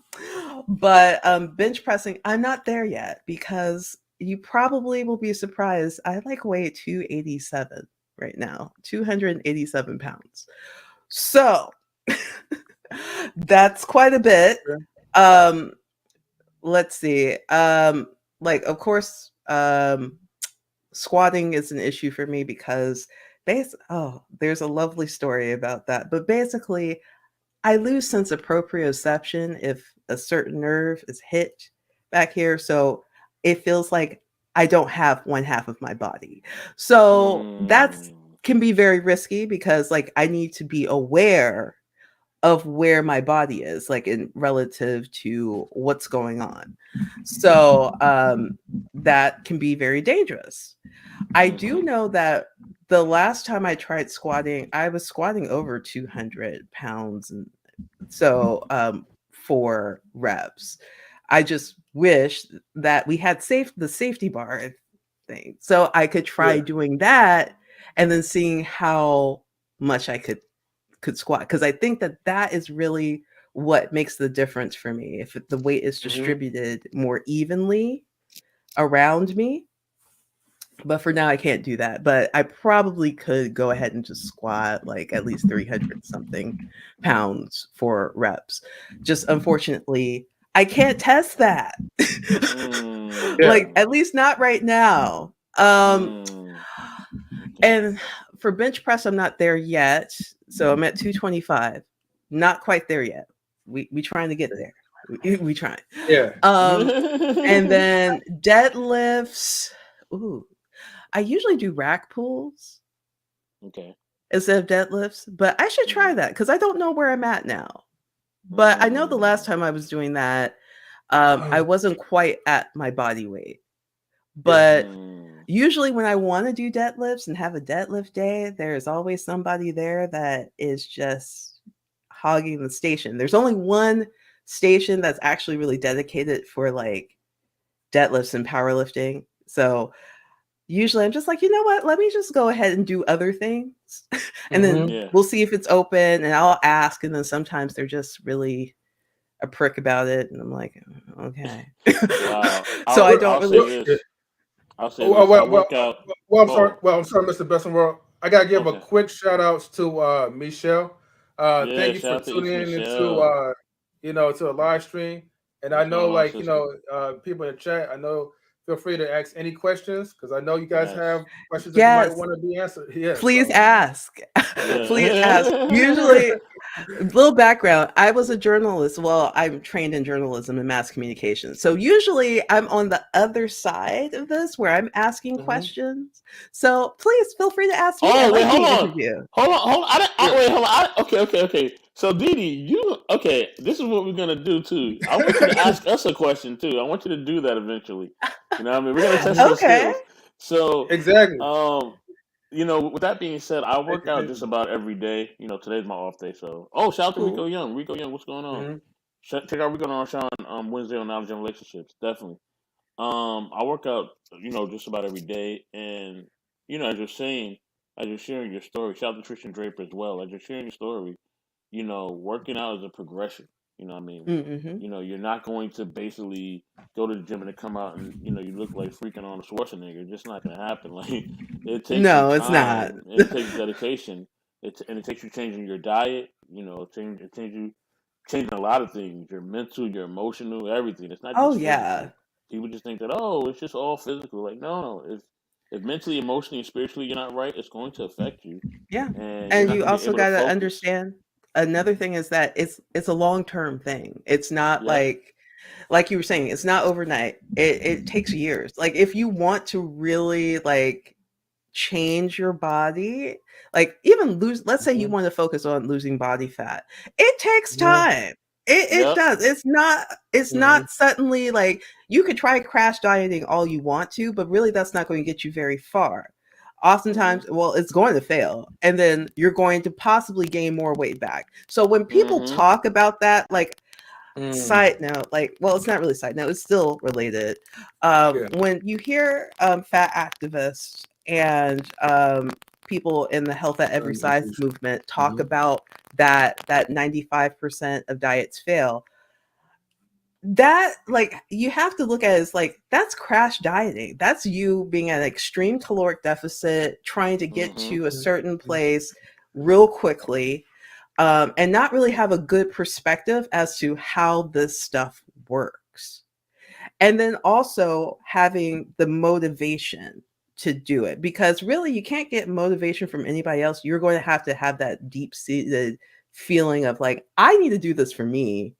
but bench pressing, I'm not there yet because you probably will be surprised. I like weigh 287 right now, 287 pounds. So that's quite a bit. Yeah. Um, let's see. Like of course, squatting is an issue for me because there's a lovely story about that. But basically, I lose sense of proprioception if a certain nerve is hit back here. So it feels like I don't have one half of my body. So that's Mm. can be very risky because like I need to be aware of where my body is, like in relative to what's going on. So that can be very dangerous. I do Mm-hmm. know that the last time I tried squatting, I was squatting over 200 pounds. And so for reps, I just wish that we had the safety bar thing. So I could try Yeah. doing that and then seeing how much I could squat because I think that that is really what makes the difference for me. If the weight is Mhm. distributed more evenly around me, but for now I can't do that. But I probably could go ahead and just squat like at least 300 something pounds for reps. Just unfortunately, I can't test that. Like Mm. Yeah. at least not right now. Mm. Okay. And for bench press, I'm not there yet. So I'm at 225. Not quite there yet. We trying to get there. We trying. Yeah. Um, and then deadlifts. Ooh, I usually do rack pulls. Okay. instead of deadlifts, but I should try Mm, that because I don't know where I'm at now. But I know the last mm, time I was doing that, I Um, wasn't quite at my body weight. yeah. But mm. usually when I want to do deadlifts and have a deadlift day, there's always somebody there that is just hogging the station. There's only one station that's actually really dedicated for like deadlifts and powerlifting. So usually I'm just like, you know what? Let me just go ahead and do other things. And then Mm-hmm. Yeah. we'll see if it's open and I'll ask. And then sometimes they're just really a prick about it. And I'm like, okay. Wow. So I don't I'll really. say Yeah. this. I'll say Oh, this. I well, well, work out. well, I'm sorry. Oh, Well, I'm sorry, Mr. Best in the World. I gotta give a okay. quick shout outs to Michelle. Yeah. Thank you for Shout out to tuning East in into Michelle. to a live stream. And I What's know, going on, like, sister? people in the chat. I know. Feel free to ask any questions because I know you guys Yes. have questions that you might Yes. want to be answered. Yeah. Please So. ask. Please ask. Yeah. Usually, little background. I was a journalist. Well, I'm trained in journalism and mass communication. So usually I'm on the other side of this where I'm asking Hmm. questions. So please feel free to ask me. I Oh wait, like hold being on, interviewed. hold on. Yeah. Wait, hold on. Okay. So Didi, you okay? This is what we're gonna do too. I want you to ask us a question too. I want you to do that eventually. You know what I mean? We're gonna test your Okay. skills. So, Exactly. um, with that being said, I work out just Exactly. about every day. Today's my off day. So, oh, shout out to Rico Cool. Young. Rico Young, what's going on? Hmm. Check out Rico on Sean Wednesday on Knowledge and Relationships. Definitely. I work out, just about every day, and as you're saying, as you're sharing your story, shout out to Tristan Draper as well. As you're sharing your story, working out is a progression. You know what I mean? Mm-hmm. You're not going to basically go to the gym and then come out and you look like freaking Arnold Schwarzenegger. It's just not gonna happen. Like it takes some No, it's not. time, and it takes dedication. And it takes you changing your diet. Changing a lot of things. Your mental, your emotional, everything. It's not Oh, just yeah. physical. People just think that, oh, it's just all physical. Like no, if mentally, emotionally, and spiritually you're not right, it's going to affect you, Yeah. and you're And not you going to be also able to got to focus. understand another thing is that it's a long-term thing. It's not Yep. like you were saying, it's not overnight. It takes years. Like if you want to really like change your body, like even lose, let's say you Hmm. want to focus on losing body fat. It takes Hmm. time. It Yep. does. It's Hmm. not suddenly like you could try crash dieting all you want to, but really that's not going to get you very far. Mhm. Oftentimes, well, it's going to fail, and then you're going to possibly gain more weight back. So when people Mhm. talk about that, like side Mm. note, like, well, it's not really side note, it's still related. Yeah. When you hear fat activists and people in the health at every size movement talk Hmm. about that 95% of diets fail, that like you have to look at it as like that's crash dieting. That's you being at an extreme caloric deficit, trying to get Mhm. to a certain place real quickly, and not really have a good perspective as to how this stuff works. And then also having the motivation to do it, because really you can't get motivation from anybody else. You're going to have that deep seated feeling of like, I need to do this for me.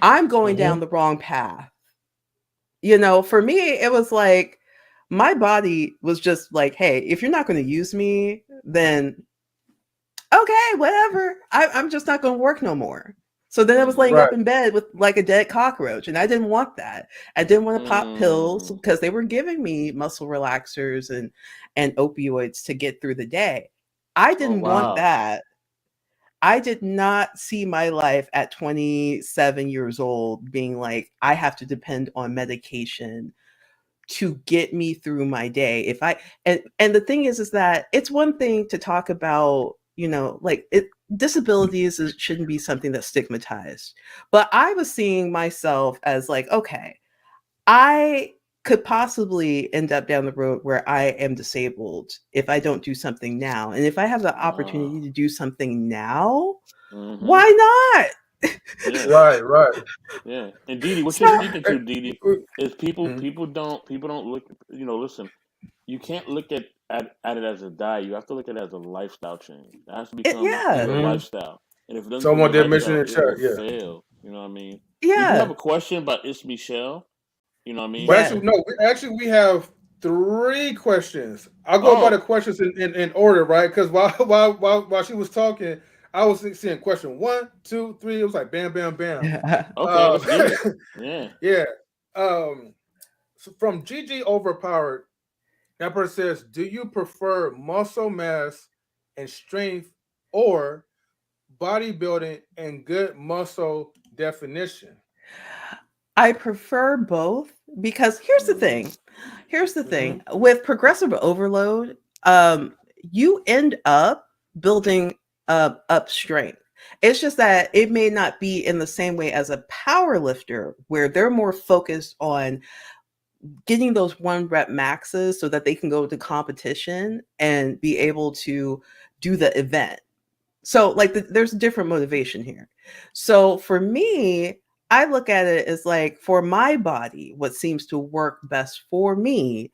I'm going down Hmm. the wrong path. You know, for me, it was like my body was just like, hey, if you're not going to use me, then okay, whatever. I'm just not going to work no more. So then I was laying Mhm. up Right. in bed with like a dead cockroach, and I didn't want that. I didn't want to pop pills Mm. because they were giving me muscle relaxers and opioids to get through the day. I Oh didn't want wow. that. I did not see my life at 27 years old being like, I have to depend on medication to get me through my day. If I and the thing is that it's one thing to talk about, like disabilities shouldn't be something that's stigmatized. But I was seeing myself as like, okay, I could possibly end up down the road where I am disabled if I don't do something now. And if I have the opportunity Wow. to do something now, Mhm. why not? Yeah. Right. Right. Yeah. And Didi, what you're So speaking to, Didi, is people Mhm. people don't look. Listen. You can't look at it as a diet. You have to look at it as a lifestyle change. It has to become yeah, your Hmm. lifestyle. And if it doesn't become Someone your did mention in lifestyle, the it chat. will Yeah. fail. You know what I mean? We do have yeah, a question about It's Michelle. You know what I Well, mean? yeah. actually, no. We have. 3 questions. I'll go by the Oh, questions in order, right? Because while she was talking, I was seeing question one, two, three. It was like bam, bam, bam. okay. Uh, Let's get it. Yeah. yeah. Um, so from GG Overpowered, that person says, "Do you prefer muscle mass and strength, or bodybuilding and good muscle definition?" I prefer both because here's the Mm-hmm. thing. Here's the Hmm. thing. With progressive overload, you end up building up strength. It's just that it may not be in the same way as a power lifter where they're more focused on getting those 1 rep maxes so that they can go to competition and be able to do the event. So like there's a different motivation here. So for me, I look at it as like for my body, what seems to work best for me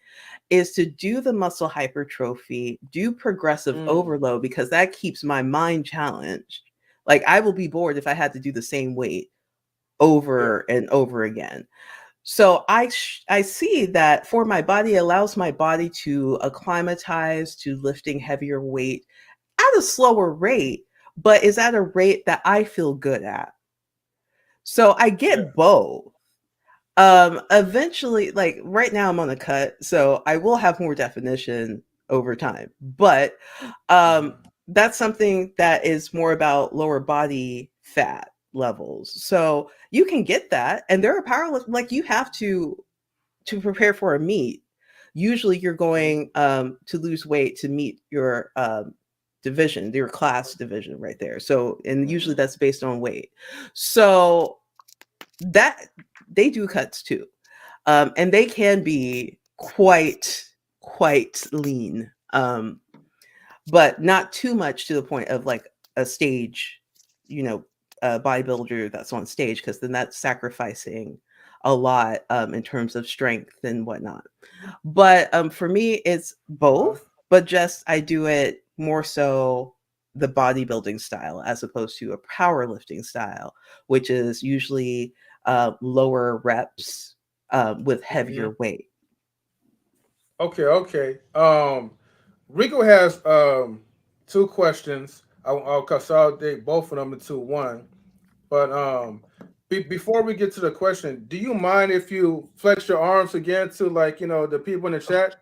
is to do the muscle hypertrophy, do progressive Mm, overload because that keeps my mind challenged. Like I will be bored if I had to do the same weight yeah. over and over again. So I see that for my body allows my body to acclimatize to lifting heavier weight at a slower rate, but is at a rate that I feel good at. So I Yeah. get both. Eventually, like right now I'm on a cut, so I will have more definition over time. But um Mhm. that's something that is more about lower body fat levels. So you can get that. And there are power like you have to prepare for a meet. Usually you're Mhm. going to lose weight to meet your division, your class division right there. So, and usually Mm-hmm. that's based on weight. So that they do cuts too. And they can be quite lean. But not too much to the point of like a stage, you know, a bodybuilder that's on stage, because then that's sacrificing a lot in terms of strength and whatnot. But for me, it's Uh-huh. both, but just I do it more so the bodybuilding style as opposed to a powerlifting style, which is usually lower reps with Mhm. heavier weight. Okay, okay. Rico has 2 questions. I'll consolidate both of them into one. But before we get to the question, do you mind if you flex your arms again to, like, the people in the chat,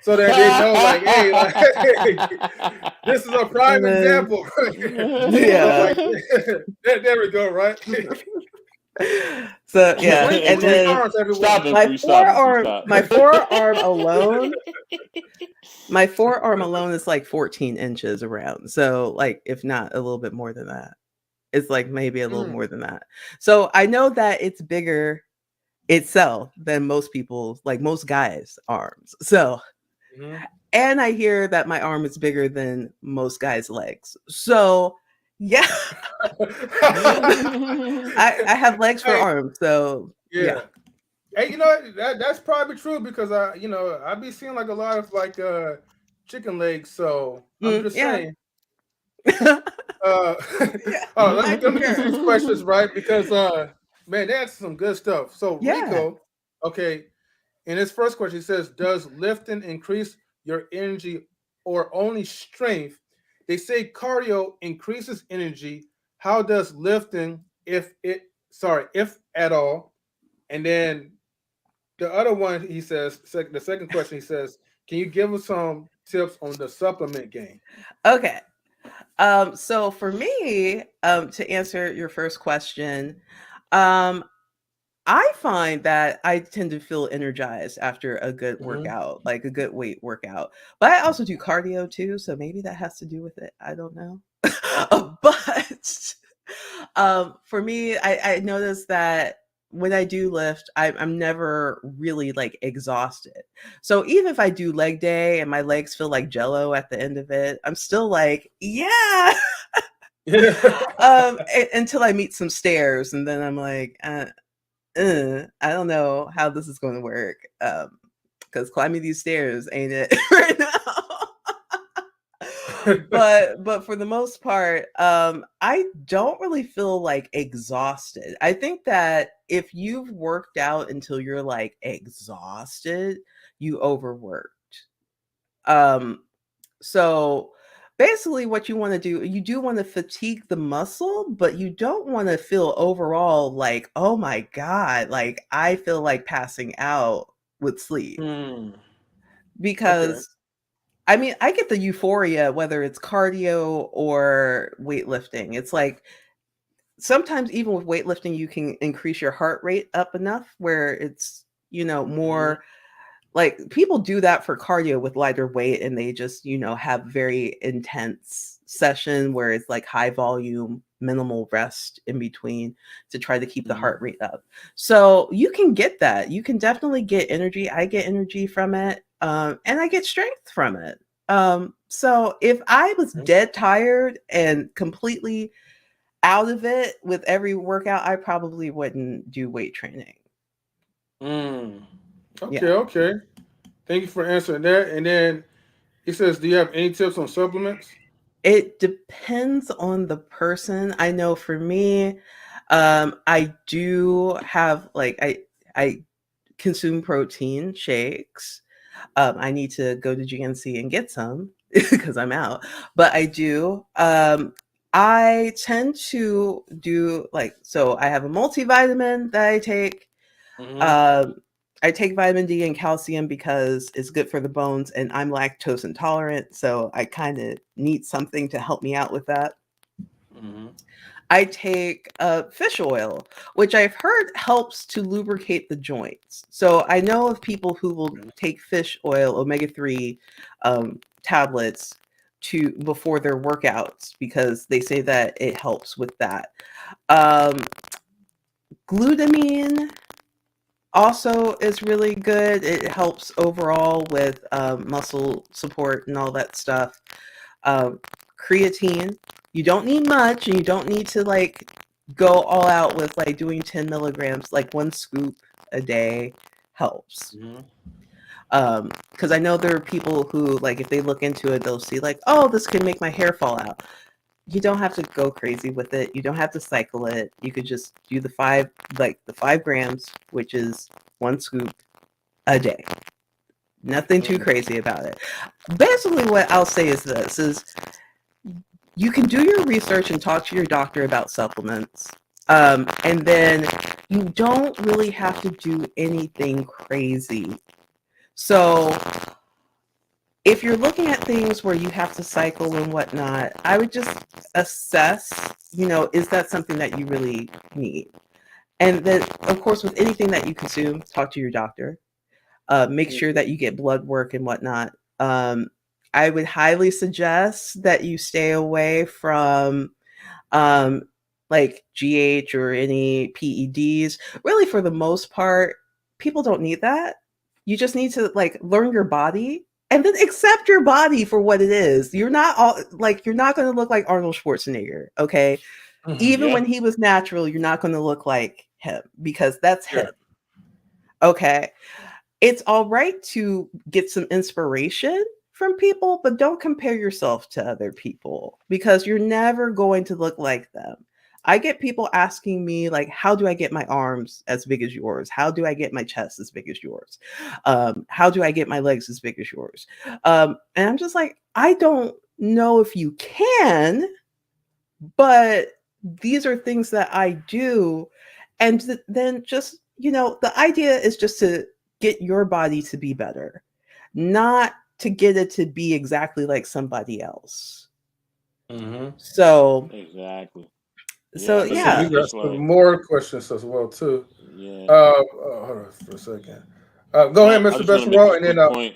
so that they know, like, hey, like, this is a prime Uh, example of, yeah. like, there we go, right? So yeah, and Swing then arms, Stop everyone. it, three. Stop it, three. Stop. my forearm alone is like 14 inches around. So like if not a little bit more than that. It's like maybe a little Mm, more than that. So I know that it's bigger itself than most people's, like most guys' arms. So mhm. and I hear that my arm is bigger than most guys' legs. So yeah, I have legs for Hey, arms. So yeah. yeah. Hey, that's probably true, because I be seeing like a lot of, like, chicken legs. So I'm just Yeah. saying. Uh, Yeah, oh, let I me let me get to concur. these questions, right, because man, that's some good stuff. So Yeah. Rico, okay, in his first question, he says, "Does lifting increase your energy or only strength?" They say cardio increases energy. How does lifting, if at all? And then the other one, he says, the second question, he says, "Can you give us some tips on the supplement game?" Okay. So for me, to answer your first question, um, I find that I tend to feel energized after a good Hmm. workout, like a good weight workout. But I also do cardio too, so maybe that has to do with it. I don't know. But for me, I notice that when I do lift, I'm never really like exhausted. So even if I do leg day and my legs feel like jello at the end of it, I'm still like, yeah. Yeah. Until I meet some stairs, and then I'm like, I don't know how this is going to work. Because climbing these stairs ain't it right now. but for the most part, I don't really feel like exhausted. I think that if you've worked out until you're like exhausted, you overworked. Um, so basically what you want to do, you do want to fatigue the muscle, but you don't want to feel overall like, oh my God, like I feel like passing out with sleep. Hmm. Okay. Because I mean, I get the euphoria whether it's cardio or weightlifting. It's like sometimes even with weightlifting, you can increase your heart rate up enough where it's, Hmm. more like people do that for cardio with lighter weight and they just, have very intense session where it's like high volume, minimal rest in between to try to keep the Hmm. heart rate up. So you can get that. You can definitely get energy. I get energy from it. And I get strength from it. So if I was dead tired and completely out of it with every workout, I probably wouldn't do weight training. Mm. Okay, Yeah. okay. Thank you for answering that. And then he says, "Do you have any tips on supplements?" It depends on the person. I know for me, I do have like I consume protein shakes. I need to go to GNC and get some because I'm out. But I do. I tend to do like so. I have a multivitamin that I take. Hmm. Um, I take vitamin D and calcium because it's good for the bones, and I'm lactose intolerant, so I kind of need something to help me out with that. Hmm. I take fish oil, which I've heard helps to lubricate the joints. So I know of people who will take fish oil, omega 3 tablets to before their workouts because they say that it helps with that. Um, Glutamine also is really good. It helps overall with muscle support and all that stuff. Um, Creatine, you don't need much, and you don't need to like go all out with like doing 10 milligrams. Like one scoop a day helps. Hmm. Because I know there are people who like if they look into it, they'll see like, oh, this can make my hair fall out. You don't have to go crazy with it. You don't have to cycle it. You could just do the 5 grams, which is one scoop a day. Nothing too crazy about it. Basically, what I'll say is this: is you can do your research and talk to your doctor about supplements, and then you don't really have to do anything crazy. So if you're looking at things where you have to cycle and whatnot, I would just assess, is that something that you really need? And then, of course, with anything that you consume, talk to your doctor. Make sure that you get blood work and whatnot. I would highly suggest that you stay away from um, like GH or any PEDs. Really, for the most part, people don't need that. You just need to like learn your body and then accept your body for what it is. You're not all like you're not going to look like Arnold Schwarzenegger, okay? Hmm. Even Yeah. when he was natural, you're not going to look like him because that's Yeah. him. Okay. It's all right to get some inspiration from people, but don't compare yourself to other people because you're never going to look like them. I get people asking me like, how do I get my arms as big as yours? How do I get my chest as big as yours? How do I get my legs as big as yours? And I'm just like, I don't know if you can, but these are things that I do. And then just, the idea is just to get your body to be better, not to get it to be exactly like somebody else. Hmm. So, Exactly. Yeah, so I Let's look see. at yeah, We it got just some like, more questions as well too. yeah. Hold on for a second. Go ahead, Now, I Mr. just want to make Basketball, this and then quick point.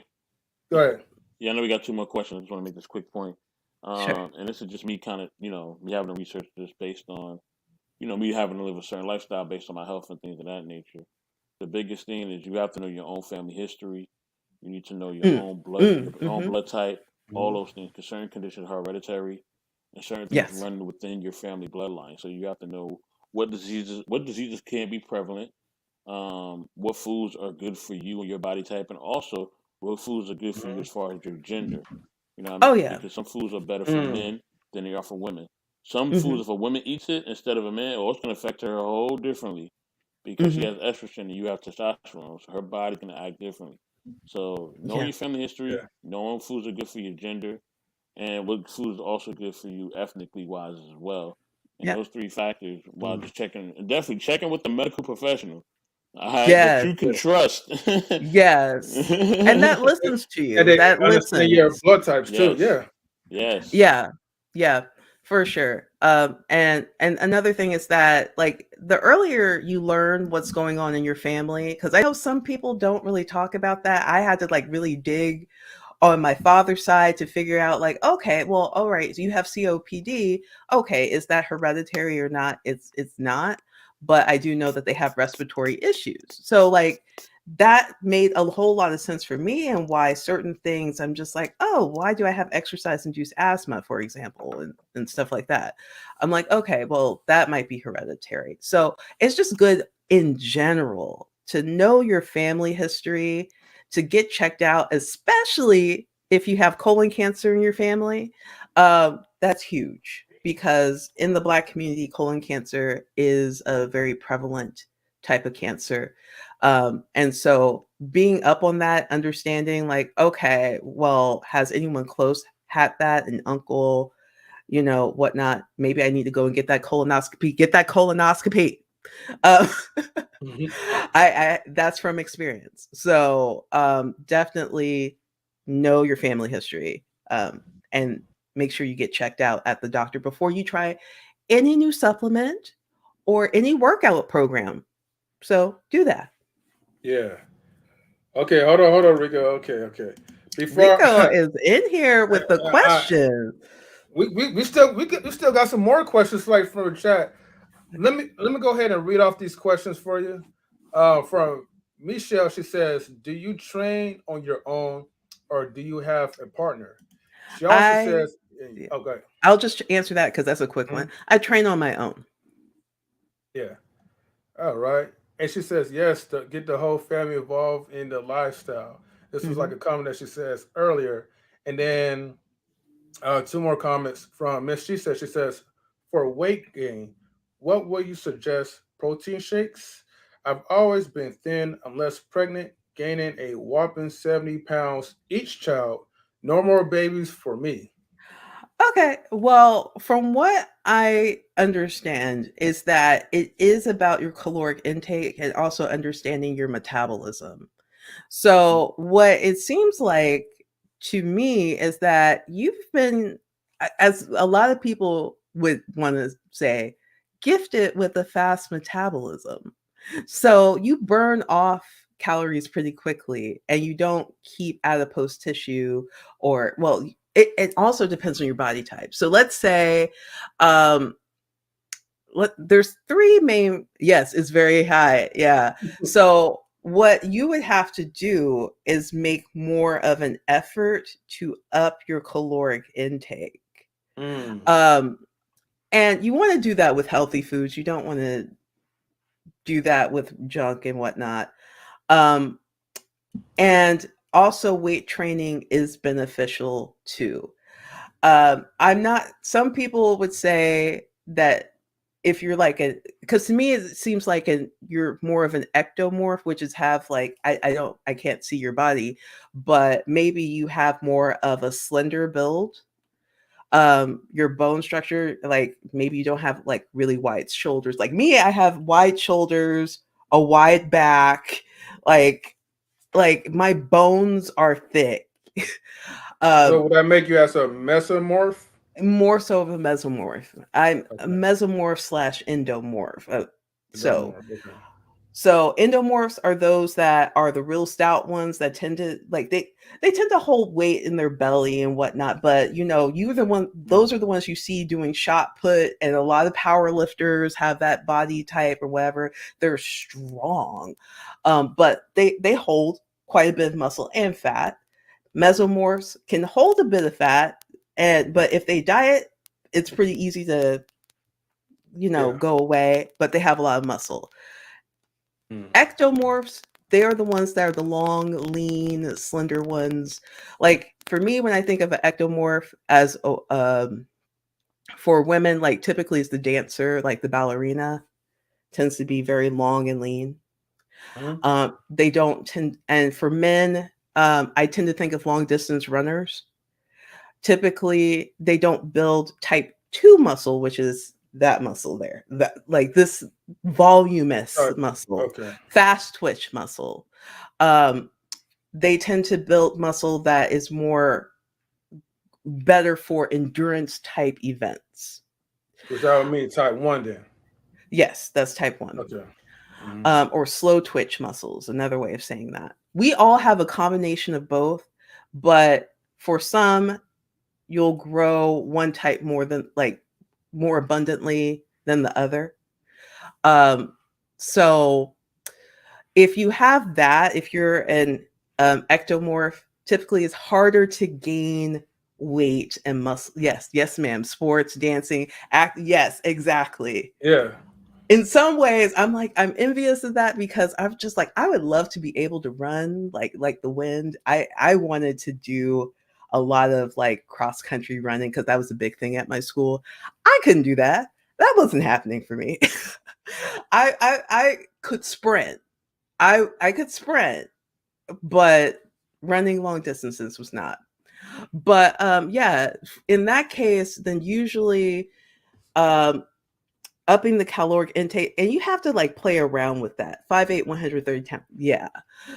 go ahead. Yeah, I know we got two more questions. I just want to make this quick point. sure. And this is just me kind of, me having to research this based on, me having to live a certain lifestyle based on my health and things of that nature. The biggest thing is you have to know your own family history. You need to know Mm, your own mm-hmm. blood type, all Mhm. those things. Because certain conditions are hereditary, and certain things Yes. run within your family bloodline. So you have to know what diseases can be prevalent, what foods are good for you and your body type, and also what foods are good for you Mhm. as far as your gender. You know what I mean? Oh yeah. Because some foods are better for Mm. men than they are for women. Some Hmm. foods, if a woman eats it instead of a man, it's going to affect her a whole differently because she Hmm. has estrogen and you have testosterone, so her body's going to act differently. So knowing Yeah. your family history, Yeah. knowing foods are good for your gender, and what foods are also good for you ethnically wise as well. And Yeah. those three factors, while Mm. just checking, and definitely checking with the medical professional, all right, that Yes. you can trust. Yes. And that listens to And you. they That understand your listens. blood types too. Yes, Yeah. yes. Yeah. Yeah. For sure. And another thing is that like the earlier you learn what's going on in your family, because I know some people don't really talk about that. I had to like really dig on my father's side to figure out like, okay, well, all right, so you have COPD. Okay, is that hereditary or not? It's not, but I do know that they have respiratory issues. So like that made a whole lot of sense for me, and why certain things I'm just like, oh, why do I have exercise induced asthma, for example, and stuff like that. I'm like, okay, well, that might be hereditary. So it's just good in general to know your family history, to get checked out, especially if you have colon cancer in your family. That's huge because in the Black community, colon cancer is a very prevalent type of cancer. And so being up on that, understanding like, okay, well, has anyone close had that, an uncle, whatnot? Maybe I need to go and get that colonoscopy, get that colonoscopy. Um, Mhm. I that's from experience. So definitely know your family history, and make sure you get checked out at the doctor before you try any new supplement or any workout program. So do that. Yeah. Okay. Hold on, Rico. Okay. Okay. Before Rico is in here with the I, question. we still got some more questions like from the chat. Let me go ahead and read off these questions for you. From Michelle, she says, "Do you train on your own, or do you have a partner?" She also I says, "Okay, I'll just answer that because that's a quick one. mhm, I train on my own. yeah, all right." And she says, "Yes, to get the whole family involved in the lifestyle." This was like Hmm. a comment that she says earlier, and then two more comments from Miss. She says, for weight gain, what would you suggest? Protein shakes? I've always been thin unless pregnant, gaining a whopping 70 pounds each child. No more babies for me. Okay. Well, from what I understand, is that it is about your caloric intake and also understanding your metabolism. So, what it seems like to me is that you've been, as a lot of people would want to say, gifted with a fast metabolism. So, you burn off calories pretty quickly and you don't keep adipose tissue, or, well, it also depends on your body type. So, let's say, um, there's three main, yes, it's very high, yeah. So what you would have to do is make more of an effort to up your caloric intake, Mm, um and you want to do that with healthy foods. You don't want to do that with junk and whatnot. um and also weight training is beneficial too. I'm not, some people would say that if you're like a, because to me it seems like you're more of an ectomorph, which is have like, I can't see your body, but maybe you have more of a slender build. Your bone structure, like maybe you don't have like really wide shoulders. Like me, I have wide shoulders, a wide back, like my bones are thick. so um would that make you as a mesomorph? More so of a mesomorph. I'm a Okay, mesomorph slash endomorph. So, endomorph. Okay. endomorphs are those that are the real stout ones that tend to like, they tend to hold weight in their belly and whatnot. But you're the one. Mm, Those are the ones you see doing shot put, and a lot of power lifters have that body type or whatever. They're strong, but they hold quite a bit of muscle and fat. Mesomorphs can hold a bit of fat, and but if they diet, it's pretty easy to yeah. go away. But they have a lot of muscle. Mm, Ectomorphs, they are the ones that are the long, lean, slender ones. Like for me, when I think of an ectomorph as for women, like typically it's the dancer, like the ballerina, tends to be very long and lean. Mhm. They don't tend, and for men, I tend to think of long distance runners. Typically, they don't build type 2 muscle, which is that muscle there, that like this voluminous Oh, muscle, okay. fast twitch muscle. Um, they tend to build muscle that is more better for endurance type events. Which that would mean type 1 then. Yes, that's type 1. Okay. Mhm. Or slow twitch muscles, another way of saying that. We all have a combination of both, but for some, you'll grow one type more abundantly than the other. Um, so if you have that, if you're an ectomorph, typically it's harder to gain weight and muscle. Yes, yes, ma'am. Sports, dancing, act. Yes, exactly. Yeah. In some ways, I'm envious of that because I'm just like I would love to be able to run like the wind. I wanted to do a lot of like cross country running because that was a big thing at my school. I couldn't do that. That wasn't happening for me. I could sprint. I could sprint, but running long distances was not. But yeah, in that case, then usually um upping the caloric intake, and you have to like play around with that 5'8", 130 10, yeah,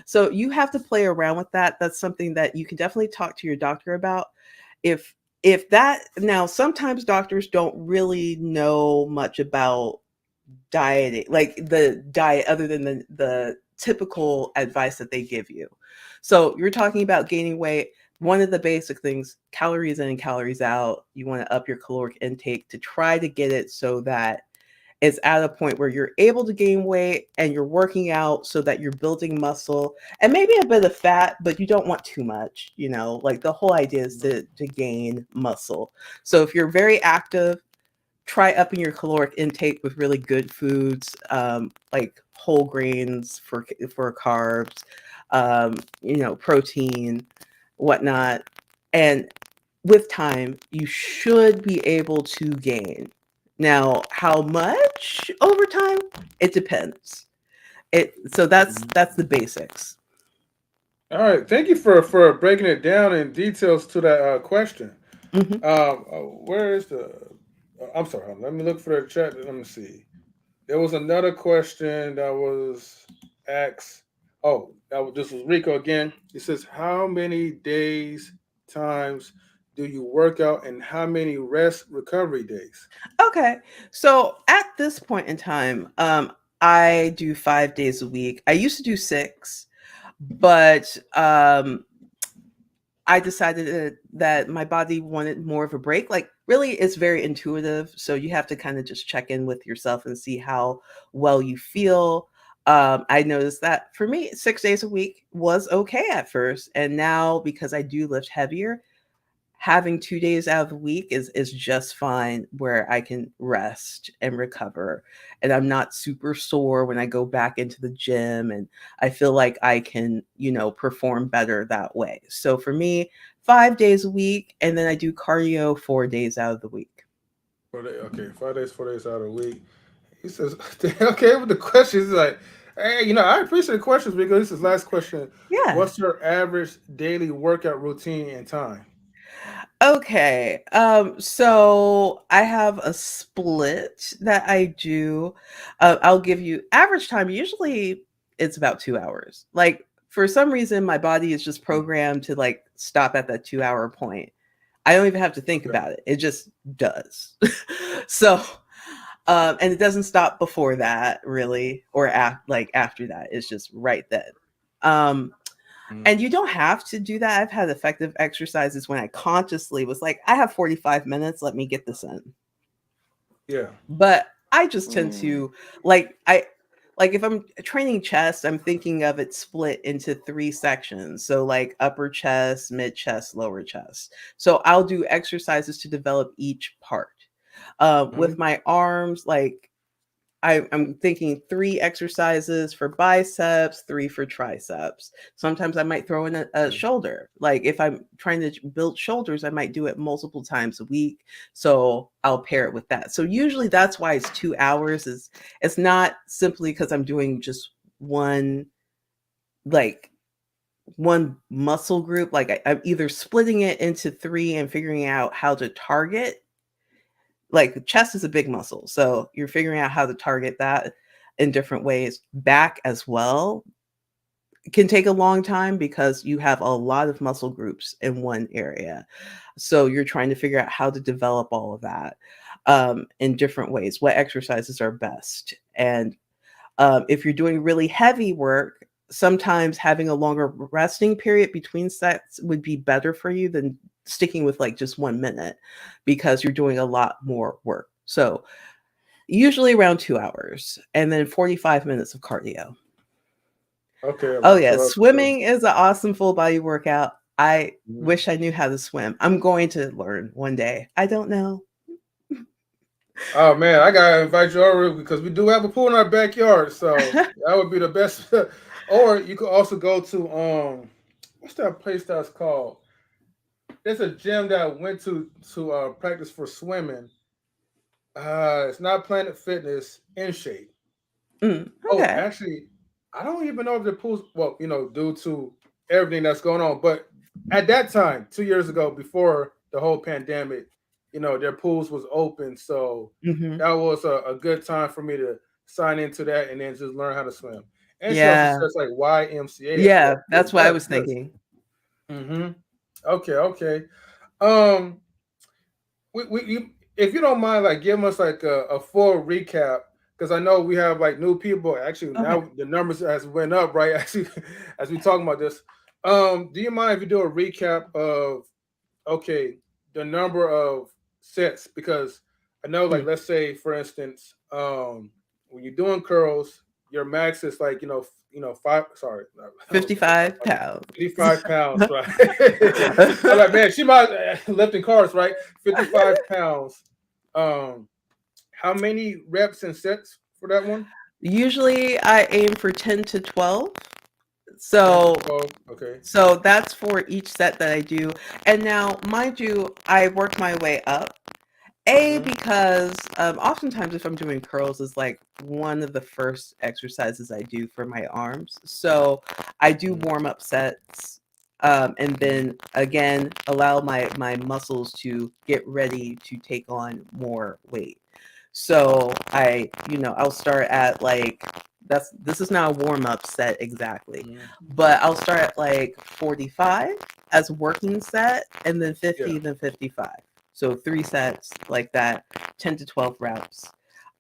so you have to play around with that. That's something that you can definitely talk to your doctor about. If that, now sometimes doctors don't really know much about dieting, like the diet, other than the typical advice that they give you. So you're talking about gaining weight. One of the basic things, calories in and calories out, you want to up your caloric intake to try to get it so that is at a point where you're able to gain weight and you're working out so that you're building muscle and maybe a bit of fat, but you don't want too much. Like the whole idea is to gain muscle. So if you're very active, try upping your caloric intake with really good foods, like whole grains for carbs, protein, whatnot. And with time, you should be able to gain. Now, how much over time? It depends. So Mhm. that's the basics. All right. Thank you for breaking it down in details to that question. Hmm. Where is the? I'm sorry. Hold on. Let me look for the chat. Let me see. There was another question that was asked. Oh, this was Rico again. He says, "How many days times do you work out, and how many rest recovery days?" Okay, so at this point in time, I do 5 days a week. I used to do six, but I decided that my body wanted more of a break. Like, really, it's very intuitive. So you have to kind of just check in with yourself and see how well you feel. I noticed that for me, 6 days a week was okay at first. And now, because I do lift heavier, having 2 days out of the week is just fine, where I can rest and recover, and I'm not super sore when I go back into the gym, and I feel like I can, perform better that way. So for me, 5 days a week, and then I do cardio 4 days out of the week. Okay, 5 days, 4 days out of the week. He says, "Okay, with the questions, he's like, hey, I appreciate the questions because this is last question. Yeah. What's your average daily workout routine and time?" Okay. So I have a split that I do. I'll give you average time. Usually it's about 2 hours. Like for some reason, my body is just Mm. programmed to like stop at that 2 hour point. I don't even have to think Okay. about it. It just does. So, and it doesn't stop before that really, or like after that. It's just right then. Um, Mm. and you don't have to do that. I've had effective exercises when I consciously was like, I have 45 minutes, let me get this in. Yeah. But I just tend Mm. to like if I'm training chest, I'm thinking of it split into three sections. So like upper chest, mid chest, lower chest. So I'll do exercises to develop each part. With Mhm. my arms, like I'm thinking 3 exercises for biceps, 3 for triceps. Sometimes I might throw in a shoulder. Like if I'm trying to build shoulders, I might do it multiple times a week. So I'll pair it with that. So usually that's why it's 2 hours. It's not simply because I'm doing just one, like one muscle group. Like I'm either splitting it into 3 and figuring out how to target. Like chest is a big muscle, so you're figuring out how to target that in different ways. Back as well can take a long time because you have a lot of muscle groups in one area. So you're trying to figure out how to develop all of that in different ways. What exercises are best? And if you're doing really heavy work, sometimes having a longer resting period between sets would be better for you than sticking with like just 1 minute because you're doing a lot more work. So usually around 2 hours and then 45 minutes of cardio. Okay, Oh around yeah, 2 hours. swimming is an awesome full body workout. I Mhm. wish I knew how to swim. I'm going to learn one day. I don't know. Oh man, I gotta invite you over because we do have a pool in our backyard, so that would be the best. Or you could also go to what's that place that's called? There's a gym that I went to practice for swimming. It's not Planet Fitness, In Shape. Oh, Okay. actually, I don't even know if the pools. Well, due to everything that's going on, but at that time, 2 years ago, before the whole pandemic, their pools was open, so Hmm. that was a good time for me to sign into that and then just learn how to swim. And she also Yeah. says like YMCA as Yeah, well. that's what I was Yes. thinking. Mm-hmm. Okay. Okay. Um, if you don't mind, like giving us like a full recap, because I know we have like new people. Actually, Okay. now the numbers has went up, right? Actually, as we talking about this, do you mind if you do a recap of okay the number of sets? Because I know, like, Mm. let's say for instance, when you're doing curls, your max is like five. Sorry, I was thinking 55 pounds. 55 pounds, right? I'm like, man, she might lifting cars, right? 55 pounds. Um, how many reps and sets for that one? Usually I aim for 10 to 12. 10 to So 12. Okay. so that's for each set that I do. And now, mind you, I work my way up. Hmm. Because oftentimes if I'm doing curls is like one of the first exercises I do for my arms. So I do Hmm. warm up sets and then again allow my muscles to get ready to take on more weight. So I'll start at like this is not a warm up set exactly, Hmm. but I'll start at like 45 as a working set and then Yeah. 50, then 55. So 3 sets like that, 10 to 12 reps.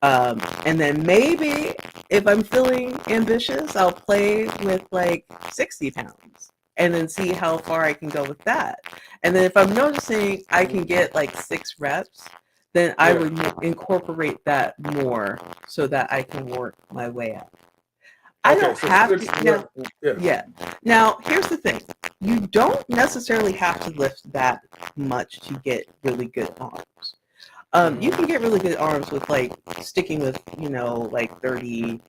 And then maybe if I'm feeling ambitious, I'll play with like 60 pounds and then see how far I can go with that. And then if I'm noticing I Hmm. can get like 6 reps, then I Yeah. would incorporate that more so that I can work my way up. I Okay. don't So have to six now. rep. Yeah. Yeah. Now, here's the thing. You don't necessarily have to lift that much to get really good arms. You Hmm. can get really good arms with like sticking with, like 30,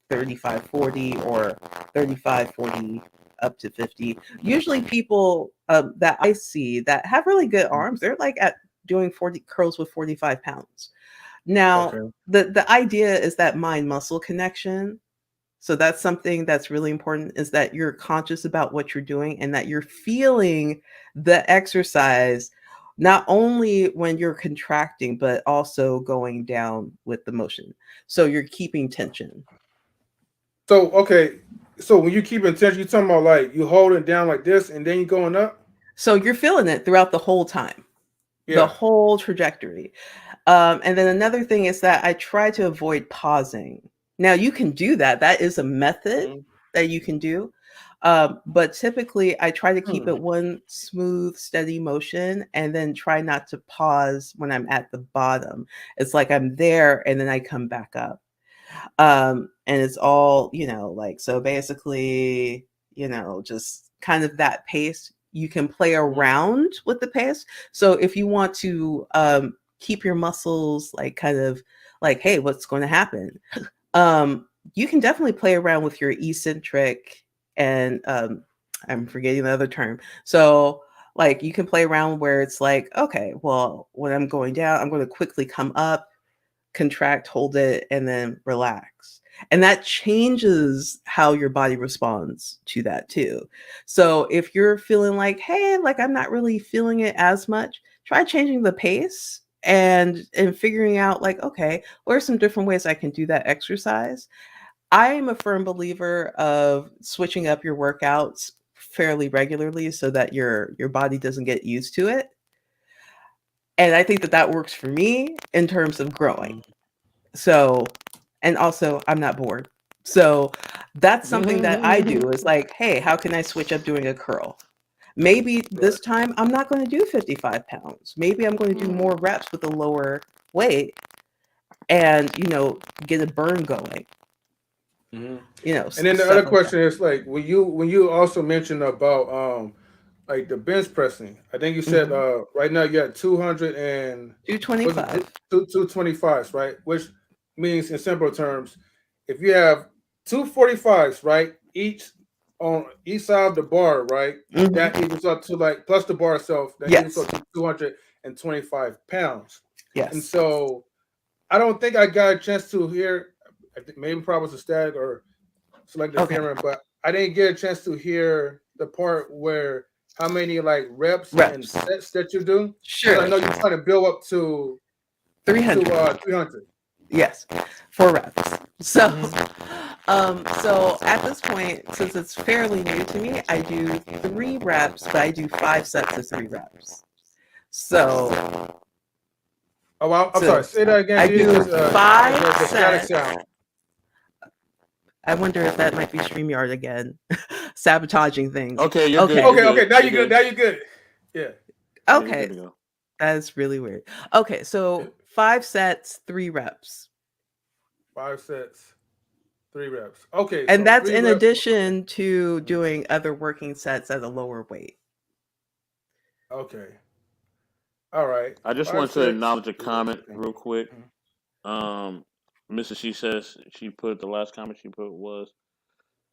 35, 40, or 35, 40 up to 50. Usually people that I see that have really good arms, they're like at doing 40 curls with 45 pounds. Now, Okay. the idea is that mind muscle connection. So that's something that's really important is that you're conscious about what you're doing and that you're feeling the exercise not only when you're contracting but also going down with the motion. So you're keeping tension. So okay. So when you keep intention, you talking about like you hold it down like this and then you going up? So you're feeling it throughout the whole time, the Yeah. whole trajectory. And then another thing is that I try to avoid pausing. Now you can do that. That is a method Mhm. that you can do. But typically I try to keep Hmm. it one smooth, steady motion and then try not to pause when I'm at the bottom. It's like I'm there and then I come back up. And it's all, like, so basically, just kind of that pace. You can play Mhm. around with the pace. So if you want to keep your muscles like kind of like, hey, what's going to happen? Um, you can definitely play around with your eccentric and I'm forgetting the other term. So like you can play around where it's like, okay, well, when I'm going down, I'm going to quickly come up, contract, hold it, and then relax. And that changes how your body responds to that too. So if you're feeling like, hey, like I'm not really feeling it as much, try changing the pace and figuring out like, okay, what are some different ways I can do that exercise? I am a firm believer of switching up your workouts fairly regularly so that your body doesn't get used to it. And I think that that works for me in terms of growing. So, and also I'm not bored. So that's something that I do is like, hey, how can I switch up doing a curl? Maybe Right. this time I'm not going to do 55 pounds. Maybe I'm going to do more reps with a lower weight and, get a burn going, And then the other stuff like that. question is like when you also mentioned about like the bench pressing. I think you said Mhm. right now you got 200 and was it 225. 225s, right? Which means in simple terms, if you have 245s, right, each on each side of the bar, right, Mhm. that equals up to like plus the bar itself, that equals Yes. up to 225 pounds. And Yes. so I don't think I got a chance to hear. I think maybe probably was a static or selective Okay. hearing, but I didn't get a chance to hear the part where how many like reps and Reps. sets that you do. Because I Sure. know you're trying to build up to 300. 300. Yes. 4 reps. So, Mm-hmm. so at this point, since it's fairly new to me, I do 3 reps, but I do 5 sets of 3 reps. So, Oh, I'm so sorry. Say that again, I G. do Because five the static sets. sound. I wonder if that might be StreamYard again, sabotaging things. Okay, you're good. Okay. You're Okay, good. now You're you good. good. Now you good. Yeah. Yeah, you're Okay. good to go. That is really weird. Okay. So 5 sets, 3 reps. 5 sets, 3 reps. Okay, And so that's three in reps. Okay. addition to Mhm. doing other working sets at a lower weight. Okay. All right. I just Five want to sets. acknowledge a Three reps. comment Okay. real quick. Mhm. Um, Mrs. She says she put the last comment she put was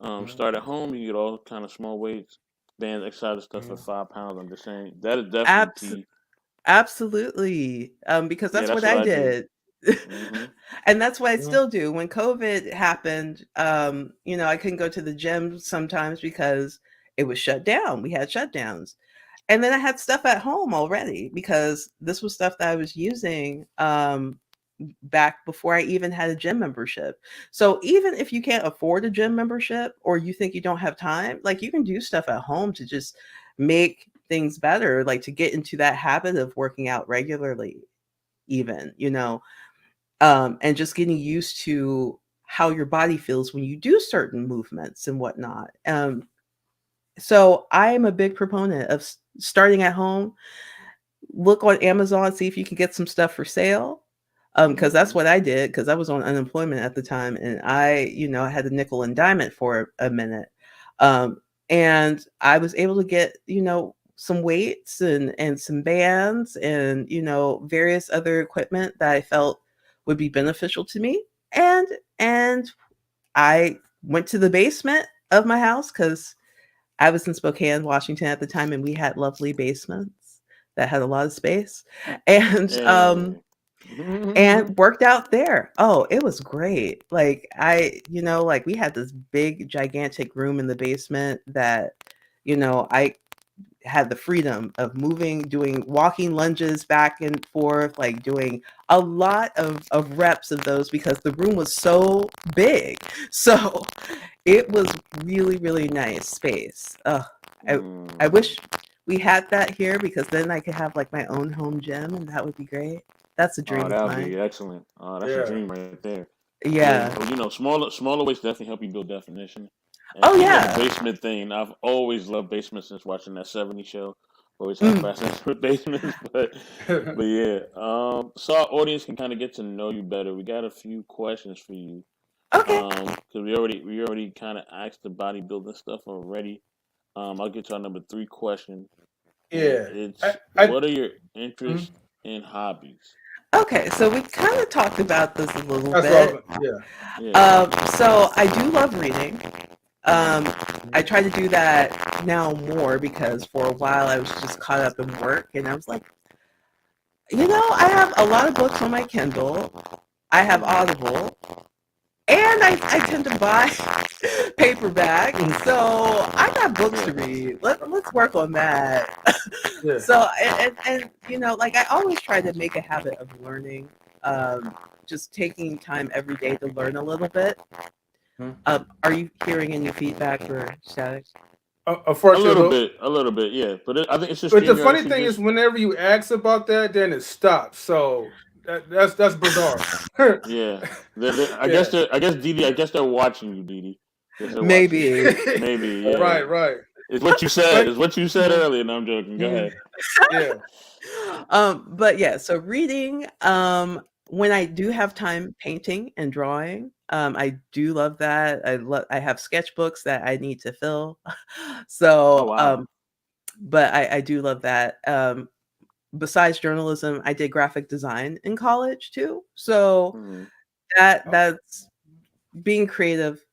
Mhm. start at home. You get all kind of small weights, bands, exercise stuff for Mhm. 5 pounds. I'm just saying that is definitely Abs- key. Absolutely. Because Yeah, that's that's what what I I do. did. Hmm. And that's what I Mhm. still do. When COVID happened, I couldn't go to the gym sometimes because it was shut down. We had shutdowns. And then I had stuff at home already because this was stuff that I was using back before I even had a gym membership. So even if you can't afford a gym membership or you think you don't have time, like you can do stuff at home to just make things better, like to get into that habit of working out regularly, even, and just getting used to how your body feels when you do certain movements and whatnot. So I am a big proponent of starting at home. Look on Amazon, see if you can get some stuff for sale. Because that's Hmm. what I did. Because I was on unemployment at the time, and I had a nickel and dime it for a minute, um, and I was able to get some weights and some bands and various other equipment that I felt would be beneficial to me, and I went to the basement of my house because I was in Spokane, Washington at the time, and we had lovely basements that had a lot of space, and Hey. worked out there. Oh, it was great. Like like we had this big, gigantic room in the basement that I had the freedom of moving, doing walking lunges back and forth, like doing a lot of reps of those because the room was so big. So it was really, really nice space. I I Mm. wish we had that here because then I could have like my own home gym and that would be great. That's a Oh, dream of that would mine. be excellent. That's a Yeah. dream right there. Yeah, Yeah. smaller weights definitely help you build definition. And Oh speaking of the yeah. basement thing, I've always loved basements since watching that '70s show. Always had Mm. fascination with basements, but yeah. So our audience can kind of get to know you better. We got a few questions for you. Okay. Because we already kind of asked the bodybuilding stuff already. I'll get to our number 3 question, and Yeah. I, it's I what are your mhm. interests and hobbies? Okay, so we kind of talked about this a little That's what I bit. was. Yeah. Yeah. So I do love reading. Mm-hmm. I try to do that now more because for a while I was just caught up in work and I was like, I have a lot of books on my Kindle. I have Mm-hmm. Audible. And I tend to buy paperback. So I got books Yeah. to read. Let's work on that. Yeah. So, and like I always try to make a habit of learning, just taking time every day to learn a little bit. Hmm. Are you hearing any feedback or static? Unfortunately, A little bit, yeah. But I think it's just but the StreamYard. It funny should thing is, just, whenever you ask about that, then it stops. So that's bizarre. yeah. Yeah. I guess Didi, I guess they're watching you, Didi. Yes, they're watching you. Maybe. Maybe, yeah. Right. Right. It's what you said. But It's what you said mhm, earlier. No, I'm joking. Go mhm, ahead. yeah. But yeah, so reading, when I do have time painting and drawing, I do love that. I have sketchbooks that I need to fill. Oh So, wow. but I do love that. Besides journalism, I did graphic design in college too. So Mm-hmm. Oh, that's being creative,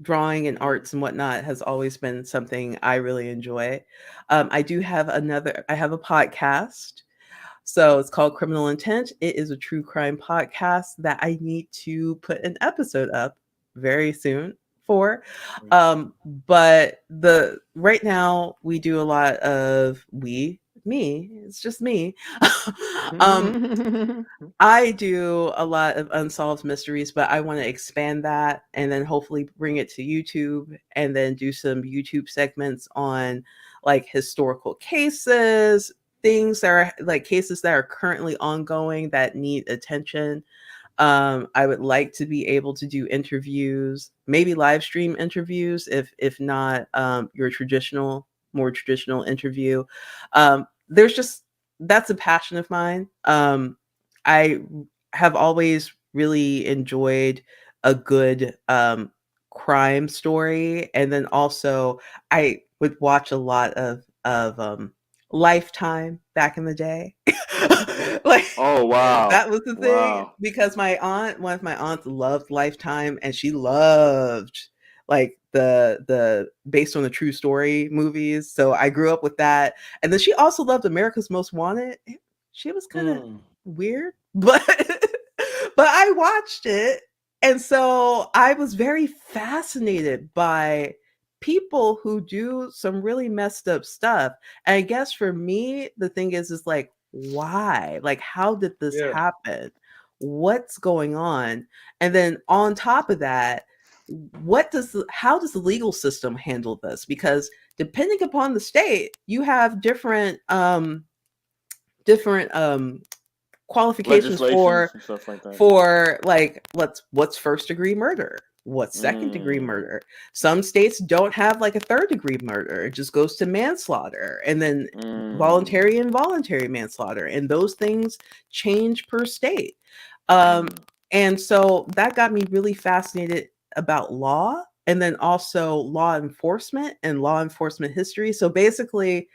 drawing and arts and whatnot has always been something I really enjoy. I have a podcast. So it's called Criminal Intent. It is a true crime podcast that I need to put an episode up very soon for. But the right now we do a lot of it's just me. um, I do a lot of unsolved mysteries, but I want to expand that and then hopefully bring it to YouTube and then do some YouTube segments on like historical cases, things that are like cases that are currently ongoing that need attention. I would like to be able to do interviews, maybe live stream interviews, if not your more traditional interview. There's just That's a passion of mine. I have always really enjoyed a good crime story, and then also I would watch a lot of Lifetime back in the day. Like Oh wow. that was the thing Wow. because one of my aunts loved Lifetime and she loved like the based on the true story movies. So I grew up with that. And then she also loved America's Most Wanted. She was kind of mm, weird, but but I watched it. And so I was very fascinated by people who do some really messed up stuff. And I guess for me, the thing is like, why? Like, how did this yeah. happen? What's going on? And then on top of that, how does the legal system handle this? Because depending upon the state, you have different qualifications Legislations and stuff like that. for like what's first degree murder, what's second degree Mm. murder. Some states don't have like a third degree murder, it just goes to manslaughter, and then Mm. voluntary and involuntary manslaughter, and those things change per state. um Mm. and so that got me really fascinated about law, and then also law enforcement and law enforcement history. So basically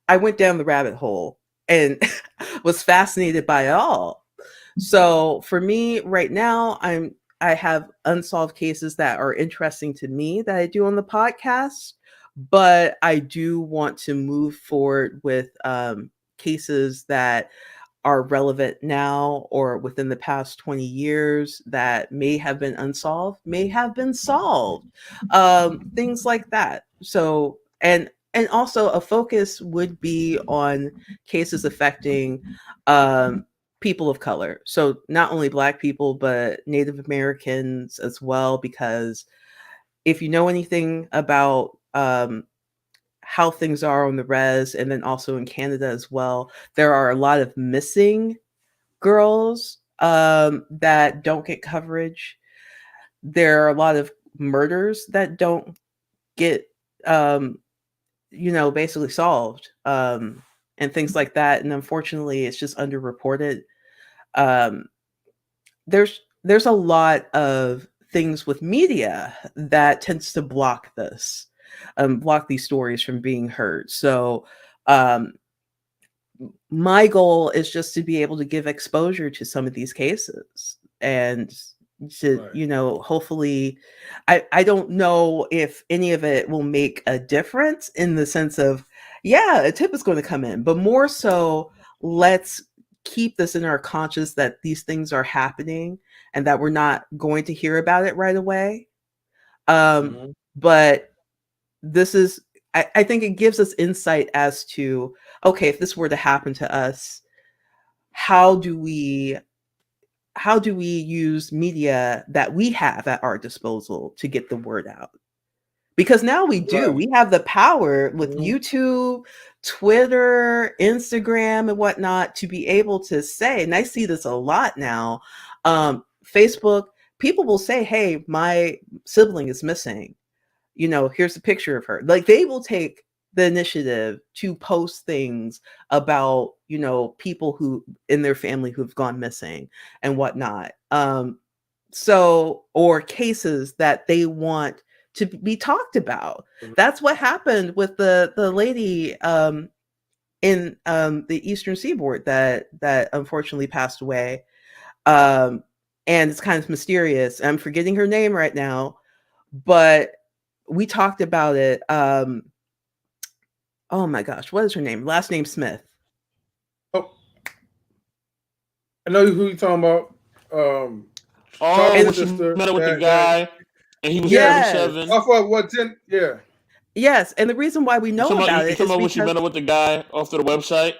I went down the rabbit hole and was fascinated by it all. So for me right now, I have unsolved cases that are interesting to me that I do on the podcast, but I do want to move forward with cases that are relevant now or within the past 20 years that may have been unsolved, may have been solved, things like that. So, and also a focus would be on cases affecting people of color. So not only Black people, but Native Americans as well, because if you know anything about how things are on the res and then also in Canada as well, there are a lot of missing girls that don't get coverage. There are a lot of murders that don't get, um, basically solved, and things like that. And unfortunately, it's just underreported. Um, there's a lot of things with media that tends to block these stories from being heard. So, um, my goal is just to be able to give exposure to some of these cases and to, Right. hopefully, I don't know if any of it will make a difference in the sense of, yeah, a tip is going to come in, but more so, let's keep this in our conscious that these things are happening and that we're not going to hear about it right away. Um, Hmm. but this is, I think it gives us insight as to, okay, if this were to happen to us, how do we use media that we have at our disposal to get the word out? Because now we Right. have the power with Hmm. YouTube, Twitter, Instagram, and whatnot to be able to say, and I see this a lot now, Facebook, people will say, hey, my sibling is missing, here's a picture of her. Like, they will take the initiative to post things about, people who in their family who've gone missing and whatnot. So, or cases that they want to be talked about. That's what happened with the lady in the Eastern Seaboard that unfortunately passed away. Um, and it's kind of mysterious. I'm forgetting her name right now, but we talked about it. Oh my gosh, what is her name? Last name Smith. Oh, I know who you're talking about. Oh, Charlie's when And she sister. met up with the That guy and he was yes, 37. yes, off of what 10? Yeah. yes. And the reason why we know You about it talking is about when she because, met up with the guy off to the website?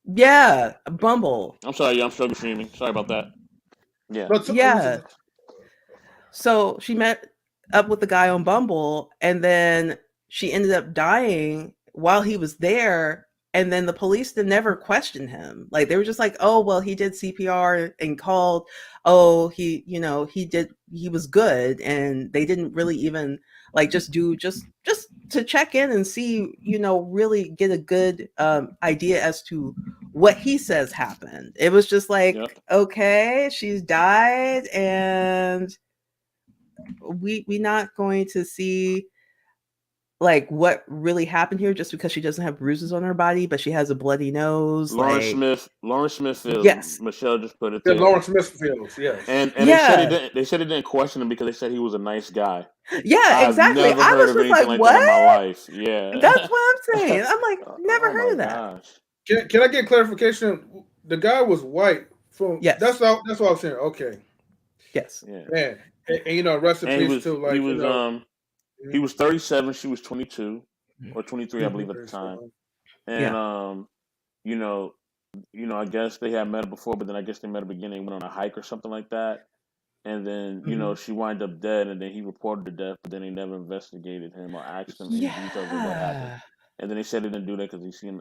yeah, Bumble. I'm sorry, yeah, I'm struggle streaming. Sorry about that. Yeah. But Yeah. So she met up with the guy on Bumble, and then she ended up dying while he was there. And then the police did never question him. Like, they were just like, oh, well, he did CPR and called. Oh, he was good. And they didn't really even like just to check in and see, really get a good idea as to what he says happened. It was just like, Yep. okay, she's died, and we not going to see like what really happened here just because she doesn't have bruises on her body, but she has a bloody nose. Like, Lawrence Smith feels. yes, Michelle just put it yeah, there. Lawrence Smithfields, yes. And they said it yeah, didn't. They said it didn't question him because they said he was a nice guy. yeah, I've exactly. never I heard was of just anything like, like that in my what? life. Yeah. That's what I'm saying. I'm like, never Oh heard my of that. gosh. Can I get clarification? The guy was white. From Yes, that's what I was saying. Okay, yes, Yeah. man, and rest in And peace too. he Like was he mhm. was 37. She was 22 or 23, I believe, at the time. So, And yeah, you know, I guess they had met before, but then I guess they met up again. They went on a hike or something like that. And then, mhm. she wind up dead, and then he reported the death, but then they never investigated him or asked him any details of what happened. Yeah. And then they said they didn't do that because he said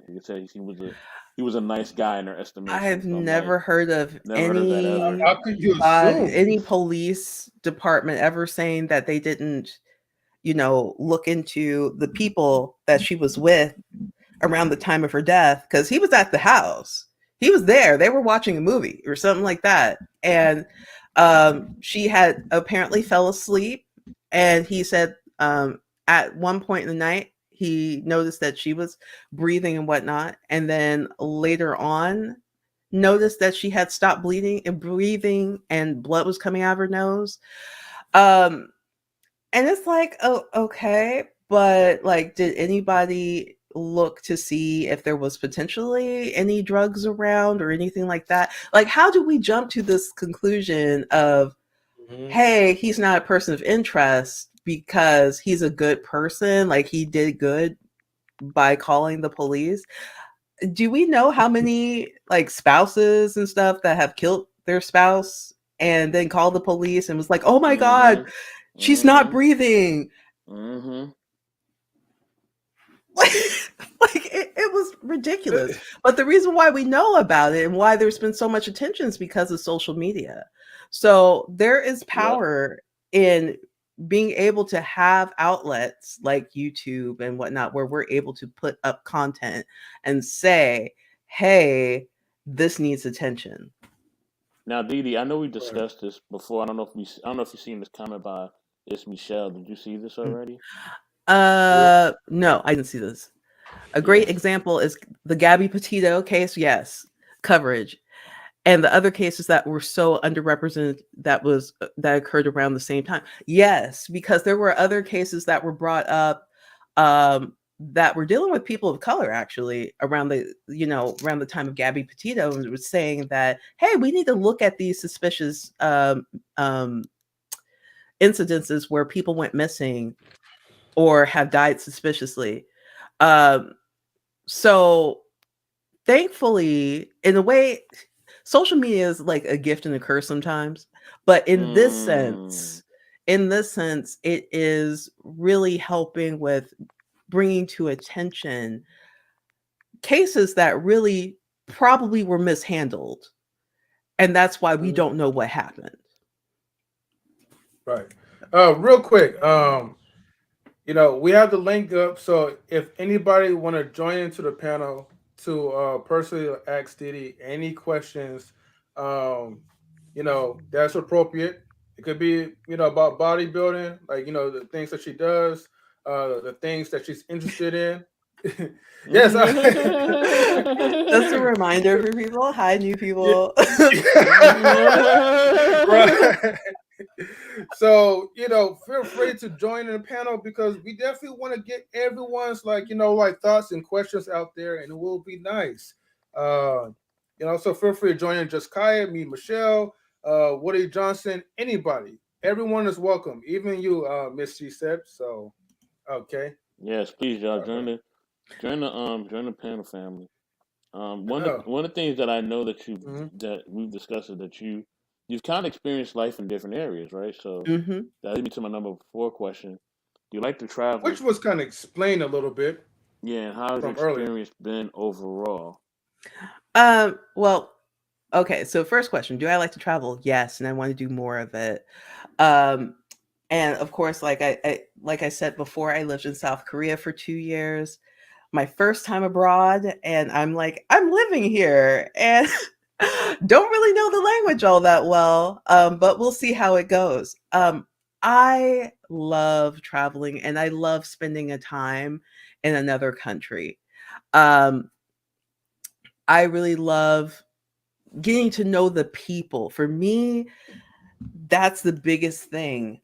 he was a nice guy in their estimation. I've So I'm like, never heard of never heard of that ever. how could you assume? any police department ever saying that they didn't, look into the people that she was with around the time of her death, because he was at the house. He was there. They were watching a movie or something like that. And she had apparently fell asleep. And he said at one point in the night, he noticed that she was breathing and whatnot. And then later on, noticed that she had stopped bleeding and breathing and blood was coming out of her nose. Um, and it's like, oh, okay. But like, did anybody look to see if there was potentially any drugs around or anything like that? Like, how do we jump to this conclusion of, Mhm. hey, he's not a person of interest because he's a good person, like he did good by calling the police? Do we know how many like spouses and stuff that have killed their spouse and then called the police and was like, oh my God, Mm-hmm. she's not Mm-hmm. breathing? Mm-hmm. Like it was ridiculous. But the reason why we know about it and why there's been so much attention is because of social media. So there is Yep. power in being able to have outlets like YouTube and whatnot where we're able to put up content and say, hey, this needs attention. Now, Didi, I know we Right. discussed this before. I don't know if you've seen this comment by It's Michelle. Did you see this already? No, I didn't see this. A great Yes. example is the Gabby Petito case. Yes, coverage. And the other cases that were so underrepresented that occurred around the same time. Yes, because there were other cases that were brought up that were dealing with people of color actually around the time of Gabby Petito, and was saying that, hey, we need to look at these suspicious incidences where people went missing or have died suspiciously. Um, so thankfully, in a way, social media is like a gift and a curse sometimes. But Mm. in this sense, it is really helping with bringing to attention cases that really probably were mishandled. And that's why we don't know what happened. Right. Real quick, we have the link up, so if anybody want to join into the panel to personally ask Diddy any questions, um, that's appropriate. It could be, about bodybuilding, like, the things that she does, the things that she's interested in. Yes, Just a reminder for people. Hi, new yeah. people. Right. So, feel free to join in the panel because we definitely want to get everyone's like thoughts and questions out there, and it will be nice. So feel free to join in. Just Kaya, me, Michelle, Woody Johnson, anybody. Everyone is welcome, even you, Miss G said. So, okay. Yes, please, y'all All right. join the panel family. One of Oh. one of the things that I know that Mhm. that we've discussed is that you've kind of experienced life in different areas, right? So Hmm. that leads me to my number 4 question. Do you like to travel? Which was kind of explained a little bit Yeah, and how has your from earlier. experience been overall? Well, okay. So first question, do I like to travel? Yes, and I want to do more of it. Um, and of course, like I said before, I lived in South Korea for 2 years. My first time abroad, and I'm like, I'm living here and don't really know the language all that well, but we'll see how it goes. I love traveling and I love spending a time in another country. Um, I really love getting to know the people. For me, that's the biggest thing.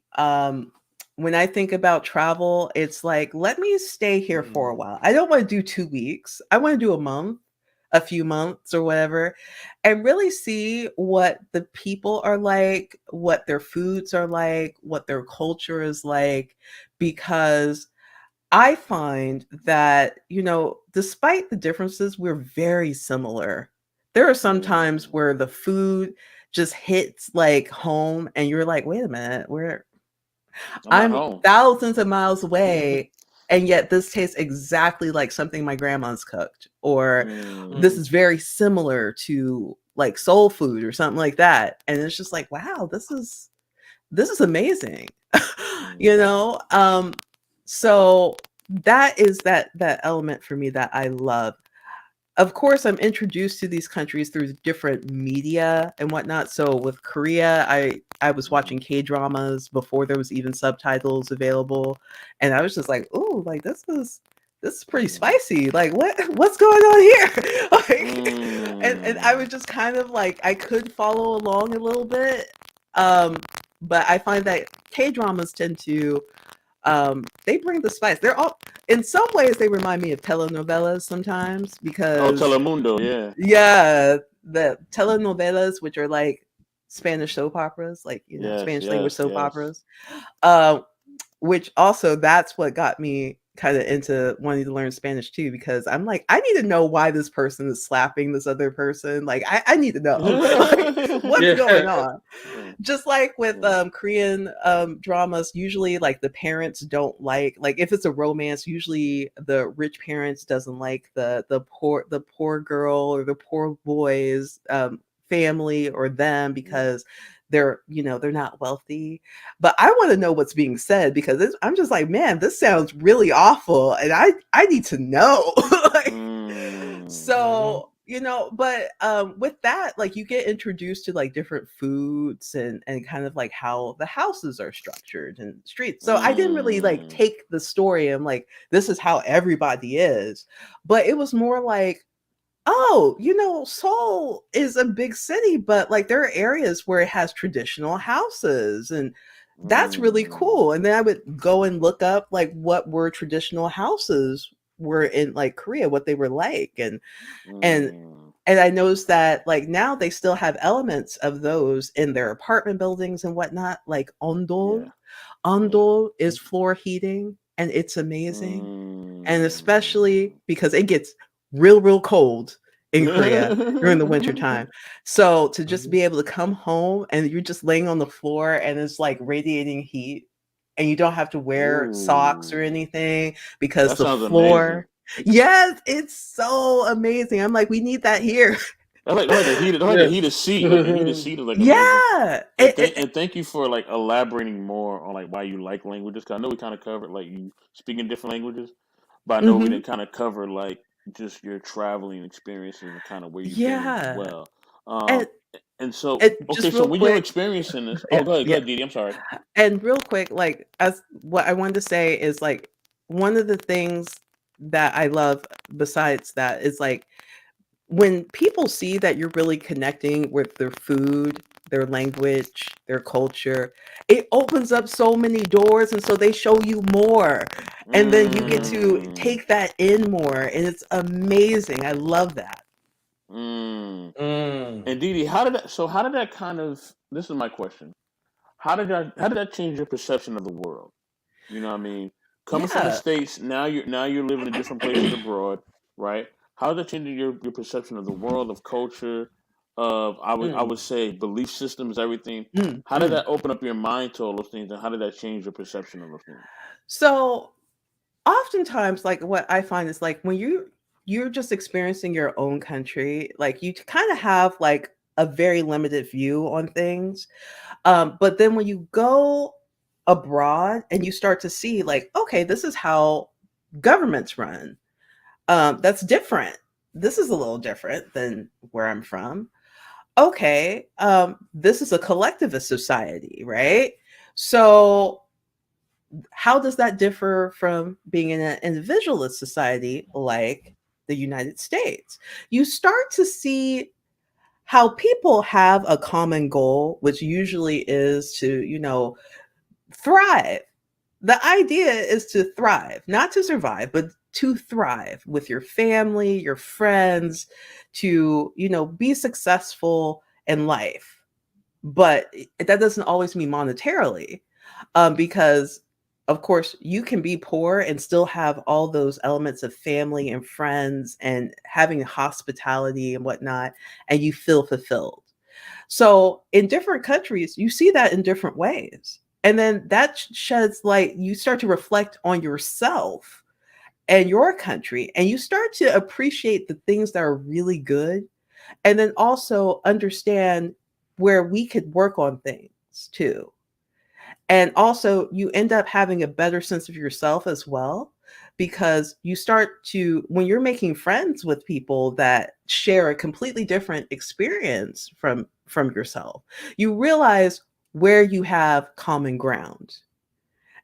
When I think about travel, it's like, let me stay here for a Mm. while. I don't want to do 2 weeks. I want to do a month, a few months or whatever, and really see what the people are like, what their foods are like, what their culture is like, because I find that, despite the differences, we're very similar. There are some times Mm, where the food just hits like home and you're like, wait a minute, I'm at I'm home. thousands of miles away and yet this tastes exactly like something my grandma's cooked, or this Mm, is very similar to like soul food or something like that. And it's just like, wow, this is amazing. you mm, know so that is that element for me that I love. Of course, I'm introduced to these countries through different media and whatnot. So with Korea, I was mm. watching K dramas before there was even subtitles available, and I was just like, "Oh, like this is pretty Mm. spicy. Like what's going on here?" like, and I Mm. was just kind of like I could follow along a little bit, um, but I find that K dramas tend to they bring the spice. They're all in some ways they remind me of telenovelas sometimes Oh, because Telemundo, yeah. yeah, the telenovelas, which are like Spanish soap operas, like Yes, Spanish language yes, soap yes. operas. Uh, which also that's what got me kind of into wanting to learn Spanish too, because I'm like, I need to know why this person is slapping this other person. Like I need to know like what's Yeah. going on. Mm, Just like with mm, Korean dramas, usually like the parents don't like if it's a romance, usually the rich parents doesn't like the poor girl or the poor boy's family or them mm. because they're not wealthy. But I want to know what's being said because I'm just like, man, this sounds really awful and I need to know. like Mhm. so But with that, like, you get introduced to like different foods and kind of like how the houses are structured and streets. So I didn't really like Mm, take the story and like this is how everybody is, but it was more like, oh, Seoul is a big city, but like there are areas where it has traditional houses, and that's really mm, cool. And then I would go and look up like what were traditional houses were in like Korea, what they were like, and mm. and I noticed that like now they still have elements of those in their apartment buildings and whatnot, like Yeah, ondol. yeah. Ondol is floor heating, and it's amazing. And especially Mm. because it gets real, real cold in Korea during the winter time. So to just Mhm. be able to come home and you're just laying on the floor and it's like radiating heat, and you don't have to wear socks or Ooh, anything because that the sounds amazing. floor. Yes, it's so amazing. I'm like, we need that here. I like the Yes. heated seat. Like the heated seat is like amazing. Yeah. And thank you for like elaborating more on like why you like languages. Cause I know we kind of covered like you speaking different languages, but I know we Mhm. didn't kind of cover like just your traveling experiences and kind of where you've been as Yeah. well. And, Um, and so and okay, just so real when you're quick, experiencing this, oh, yeah, go yeah. ahead, Didi. I'm sorry. And real quick, like, as what I wanted to say is like one of the things that I love besides that is like when people see that you're really connecting with their food, their language, their culture, it opens up so many doors. And so they show you more. And then you get to Mm, take that in more. And it's amazing. I love that. mm. Mm. And Didi, how did that? So how did that kind of? This is my question. How did that change your perception of the world? You know what I mean? Coming from the Yeah. States, now you're living in different places abroad, right? How did that change your perception of the world, of culture, of I Mm. would say belief systems, everything. Mm, How did mm. that open up your mind to all those things, and how did that change your perception of those things? So oftentimes, like what I find is like when you're just experiencing your own country, like you kind of have like a very limited view on things. But then when you go abroad and you start to see like, okay, this is how governments run. That's different. This is a little different than where I'm from. Okay, this is a collectivist society, right? So how does that differ from being in an individualist society like the United States? You start to see how people have a common goal, which usually is to, thrive. The idea is to thrive, not to survive, but to thrive with your family, your friends, to, be successful in life. But that doesn't always mean monetarily, because of course you can be poor and still have all those elements of family and friends and having hospitality and whatnot, and you feel fulfilled. So in different countries you see that in different ways, and then that sheds light. You start to reflect on yourself and your country, and you start to appreciate the things that are really good, and then also understand where we could work on things too. And also, you end up having a better sense of yourself as well, because you start to, when you're making friends with people that share a completely different experience from yourself, you realize where you have common ground.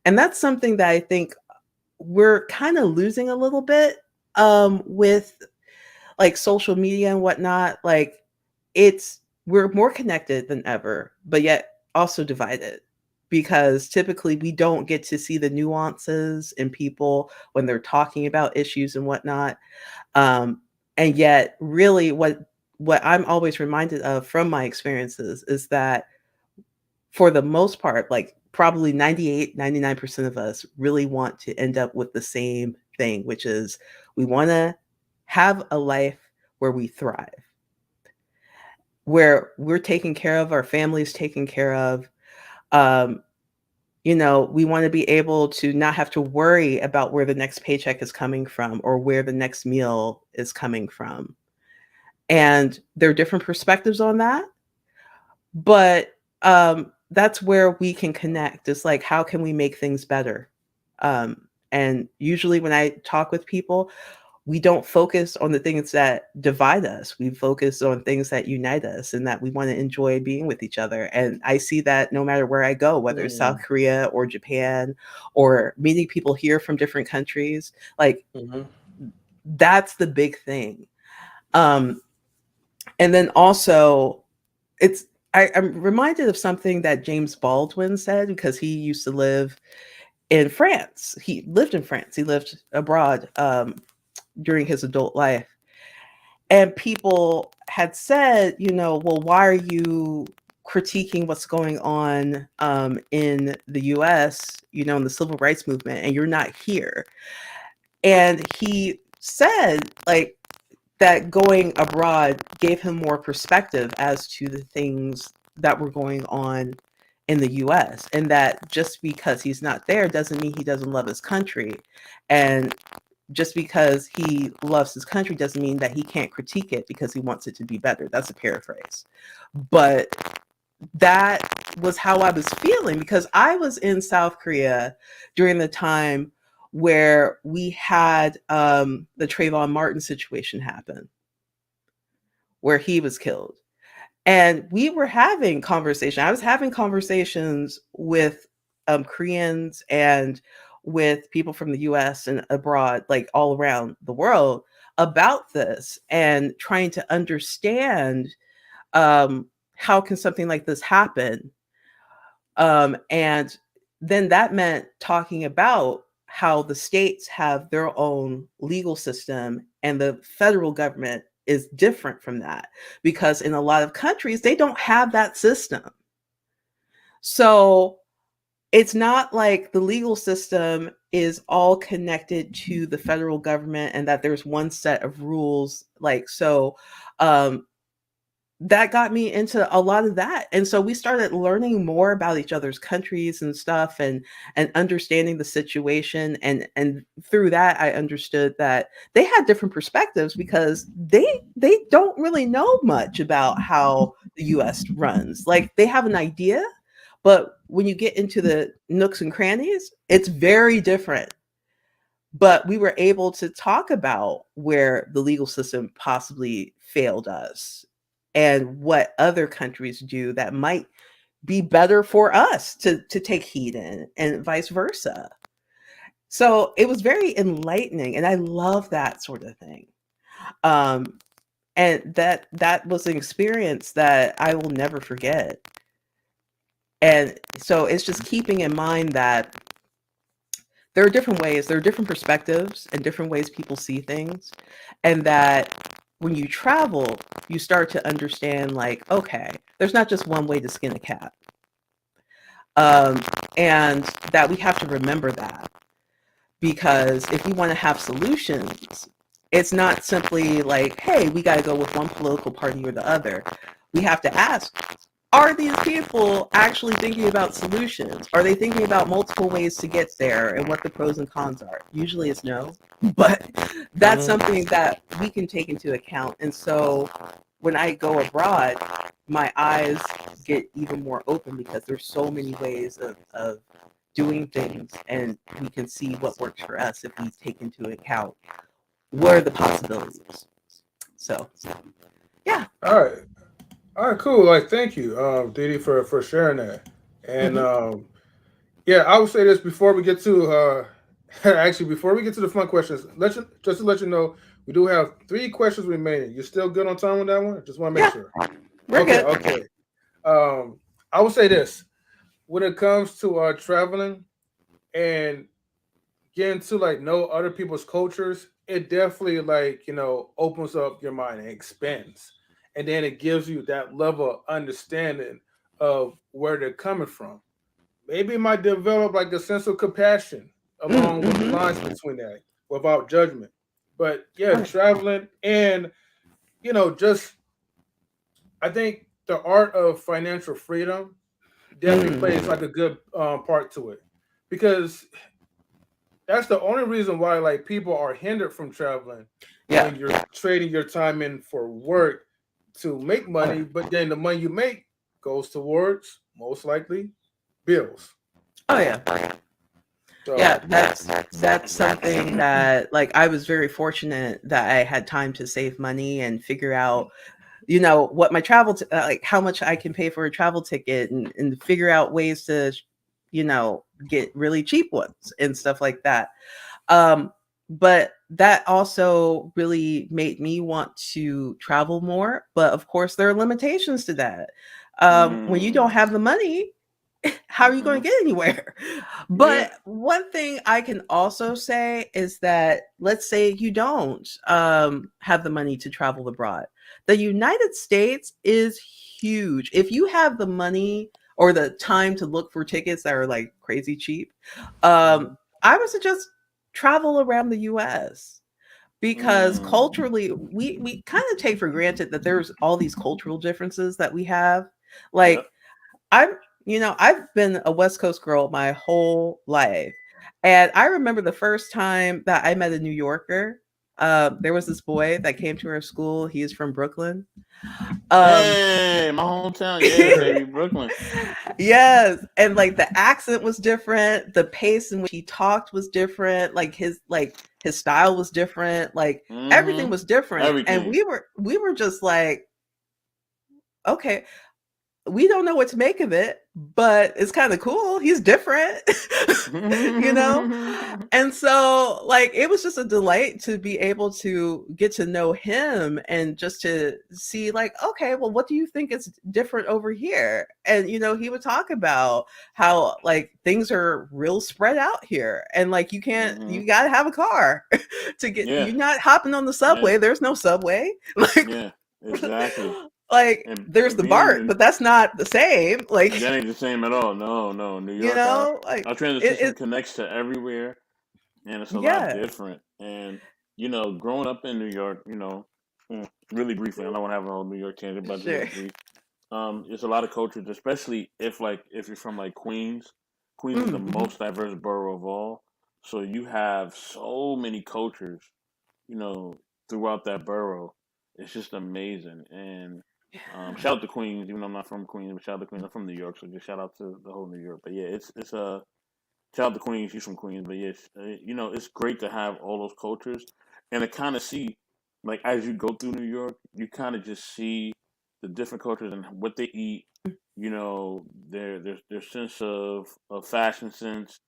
And that's something that I think we're kind of losing a little bit, with like social media and whatnot. Like, it's we're more connected than ever, but yet also divided, because typically we don't get to see the nuances in people when they're talking about issues and whatnot. And yet, really, what I'm always reminded of from my experiences is that for the most part, like probably 98, 99% of us really want to end up with the same thing, which is we want to have a life where we thrive, where we're taken care of, our family's taken care of. Um, we want to be able to not have to worry about where the next paycheck is coming from or where the next meal is coming from. And there are different perspectives on that, but that's where we can connect. It's like, how can we make things better? And usually when I talk with people, we don't focus on the things that divide us. We focus on things that unite us and that we want to enjoy being with each other. And I see that no matter where I go, whether it's South Mm. Korea or Japan or meeting people here from different countries, like Mm-hmm. that's the big thing. Um, and then also, it's I'm reminded of something that James Baldwin said because he used to live in France. He lived in France. He lived abroad during his adult life. And people had said, well, why are you critiquing what's going on in the US, in the civil rights movement, and you're not here? And he said, like, that going abroad gave him more perspective as to the things that were going on in the US, and that just because he's not there doesn't mean he doesn't love his country. And just because he loves his country doesn't mean that he can't critique it because he wants it to be better. That's a paraphrase. But that was how I was feeling because I was in South Korea during the time where we had the Trayvon Martin situation happen, where he was killed. And we were having conversation. I was having conversations with Koreans and with people from the US and abroad, like all around the world, about this and trying to understand how can something like this happen. And then that meant talking about how the states have their own legal system and the federal government is different from that because in a lot of countries they don't have that system. So it's not like the legal system is all connected to the federal government and that there's one set of rules, like, so that got me into a lot of that. And so we started learning more about each other's countries and stuff, and understanding the situation. And through that I understood that they had different perspectives because they don't really know much about how the US runs. Like, they have an idea, but when you get into the nooks and crannies, it's very different. But we were able to talk about where the legal system possibly failed us and what other countries do that might be better for us to take heed in, and vice versa. So it was very enlightening, and I love that sort of thing. Um, and that was an experience that I will never forget. And so it's just keeping in mind that there are different ways, there are different perspectives and different ways people see things. And that when you travel, you start to understand, like, okay, there's not just one way to skin a cat. Um, and that we have to remember that, because if we want to have solutions, it's not simply like, hey, we got to go with one political party or the other. We have to ask, are these people actually thinking about solutions? Are they thinking about multiple ways to get there and what the pros and cons are? Usually it's no, but that's Mm-hmm. something that we can take into account. And so when I go abroad, my eyes get even more open because there's so many ways of doing things, and we can see what works for us if we take into account what are the possibilities. So, yeah. All right. All right, cool. Like, thank you, Didi, for sharing that. And Hmm. yeah, I would say this before we get to actually before we get to the fun questions. Just to let you know, we do have 3 questions remaining. You still good on time with that one? I just want to make Yeah, sure. we're Okay, good. okay. I would say this when it comes to traveling and getting to like know other people's cultures, it definitely like opens up your mind and expands, and then it gives you that level of understanding of where they're coming from. Maybe it might develop like a sense of compassion along with the lines Mm-hmm. between that, without judgment. But yeah, Right. traveling and just I think the art of financial freedom definitely plays Mm. like a good part to it, because that's the only reason why like people are hindered from traveling Yeah. when you're trading your time in for work to make money, but then the money you make goes towards most likely bills. Oh yeah. Yeah, So that's something that, like, I was very fortunate that I had time to save money and figure out, what my like how much I can pay for a travel ticket, and figure out ways to, get really cheap ones and stuff like that. Um, but that also really made me want to travel more. But of course, there are limitations to that. When you don't Mm. have the money, how are you going Mm-hmm. to get anywhere? Yeah. But one thing I can also say is that, let's say you don't have the money to travel abroad. The United States is huge. If you have the money or the time to look for tickets that are like crazy cheap, mhm. I would suggest travel around the US, because Mm. culturally we kind of take for granted that there's all these cultural differences that we have. Yep. Like, I'm, I've been a West Coast girl my whole life. And I remember the first time that I met a New Yorker. There was this boy that came to our school. He is from Brooklyn. Um, Hey, my hometown. Yeah, baby, Brooklyn. yes. And like the accent was different. The pace in which he talked was different. Like his style was different. Like everything Mm-hmm. was different. And Everything. we were just like, okay, we don't know what to make of it, but it's kind of cool. He's different, you know? And so, like, it was just a delight to be able to get to know him and just to see, like, okay, well, what do you think is different over here? And, he would talk about how, like, things are real spread out here. And, like, Mm-hmm. you got to have a car to Yeah. you're not hopping on the Yeah. subway. There's no subway. Like, Yeah. Exactly. like there's And the being BART, in but that's not the same. Like, that ain't the same at all. No, no. New York, like our transit system it connects to everywhere, and it's a lot yeah, different. And growing up in New York, really briefly, I don't want to have a whole New York tangent, but sure. just brief. There's a lot of cultures, especially if you're from like Queens. Queens is the Mm-hmm. most diverse borough of all, so you have so many cultures, you know, throughout that borough. It's just amazing. And shout out to Queens, even though I'm not from Queens, but shout out to Queens. I'm from New York, so just shout out to the whole New York. But yeah, it's shout out to Queens. She's from Queens, but yes, it's great to have all those cultures and to kind of see, like, as you go through New York, you kind of just see the different cultures and what they eat. Their sense of fashion sense,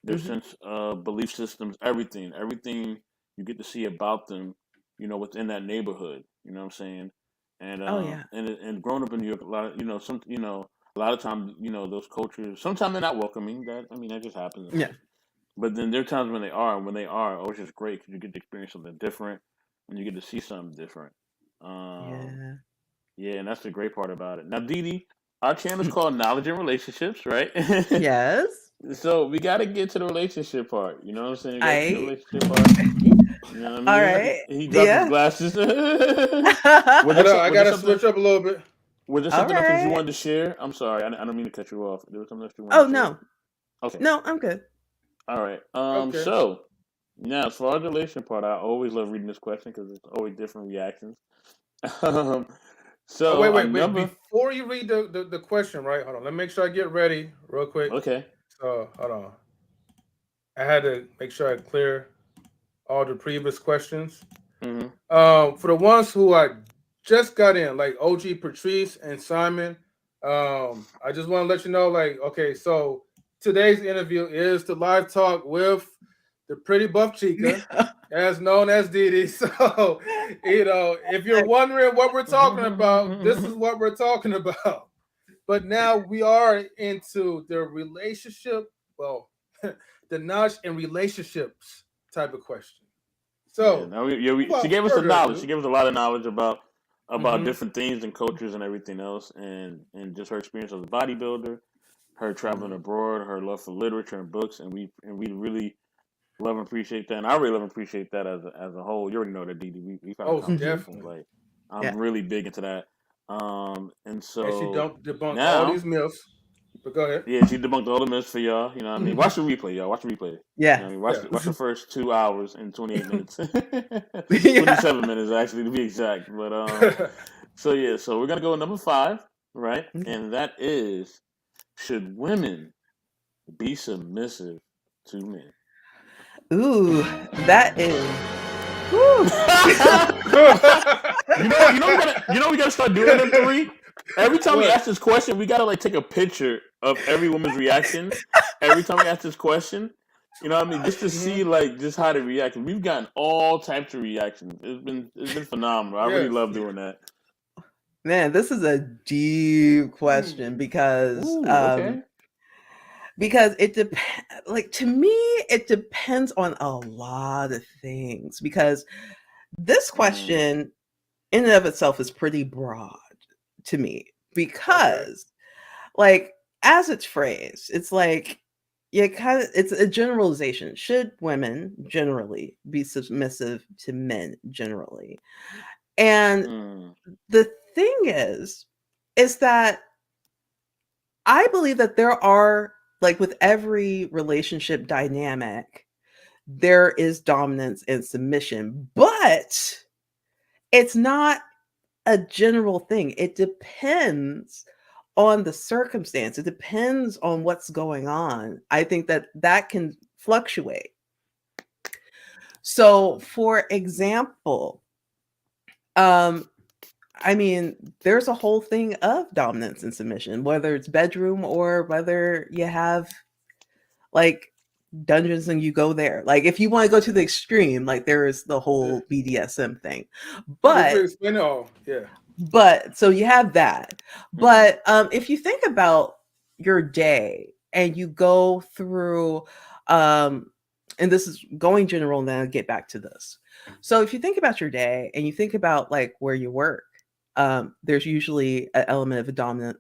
their Mm-hmm. sense of belief systems, everything you get to see about them, within that neighborhood. You know what I'm saying? And Oh yeah. growing up in New York, a lot of a lot of times, those cultures. Sometimes they're not welcoming. That just happens in Yeah. life. But then there are times when they are, and when they are, oh, it's just great because you get to experience something different, and you get to see something different. Um, Yeah. yeah, and that's the great part about it. Now, Dee, our channel is called Knowledge and Relationships, right? Yes. So we got to get to the relationship part. You know what I'm saying? We got to get to the I relationship part. You know what I all mean? right. He dropped his Yeah. glasses. I know I Was there gotta something? switch up a little bit. Was there All something else that you right. wanted to share? I'm sorry, I don't mean to cut you off. There was something else you wanted Oh to share. no. Okay, No, I'm good. all right. Okay. So now as far as the relation part, I always love reading this question because it's always different reactions. um, Oh so our wait. number. Before you read the question, right? Hold on. Let me make sure I get ready real quick. Okay. So hold on. I had to make sure I clear all the previous questions. Mm-hmm. For the ones who I just got in, like OG Patrice and Simon, I just want to let you know, like, okay, so today's interview is the live talk with the Pretty Buff Chica, as known as Didi. So, if you're wondering what we're talking about, this is what we're talking about. But now we are into the relationship, well, the notch in relationships type of question. Yeah. So, Now, she without gave us the further knowledge. She ado, gave us a lot of knowledge about mm-hmm, different things and cultures and everything else, and just her experience as a bodybuilder, her traveling mm-hmm. abroad, her love for literature and books, and we really love and appreciate that. And I really love and appreciate that as a whole. You already know that, Didi. We found a Oh, Hmm. conversation. definitely. Like, I'm Yeah. really big into that. And And she so don't debunk all now, these myths. But go ahead. yeah, she debunked all the myths for y'all. You know what I mean? Watch the replay, y'all. Watch the replay. You know Yeah. what I mean? Yeah. Watch the first 2 hours and 28 minutes, Yeah. 27 minutes actually to be exact. But so yeah, so we're gonna go with number 5, right? Okay. And that is, should women be submissive 2 men. Ooh, that is. Woo. We gotta start doing them 3. Every time we What? ask this question, we gotta like take a picture of every woman's reaction. Every time we ask this question, you know what I mean, just to see like just how they react. We've gotten all types of reactions. It's been phenomenal. I really Yes. love doing that. Man, this is a deep question Ooh, okay. because it depends. Like, to me, it depends on a lot of things, because this question in and of itself is pretty broad to me, because like, as it's phrased, it's like, it's a generalization. Should women generally be submissive to men generally? And the thing is that I believe that there are, like, with every relationship dynamic, there is dominance and submission, but it's not a general thing. It depends on the circumstance. It depends on what's going on. I think that that can fluctuate. So, for example, I mean, there's a whole thing of dominance and submission, whether it's bedroom or whether you have like dungeons and you go there. Like, if you want to go to the extreme, like, there is the whole BDSM thing. But so you have that. But if you think about your day and you go through, and this is going general, and then I'll get back to this. So if you think about your day and you think about like where you work, there's usually an element of a dominant.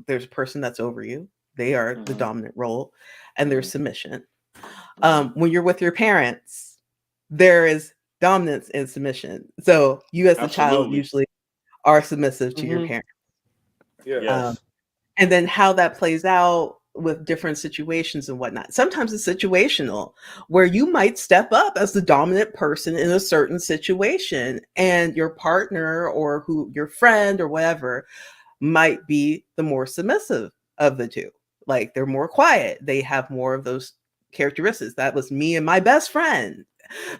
There's a person that's over you. They are the dominant role, and there's submission. When you're with your parents, there is dominance and submission. So you, as the child, usually are submissive to your parents. Yes. And then how that plays out with different situations and whatnot. Sometimes it's situational, where you might step up as the dominant person in a certain situation, and your partner or your friend or whatever might be the more submissive of the two. Like, they're more quiet. They have more of those characteristics. That was me and my best friend.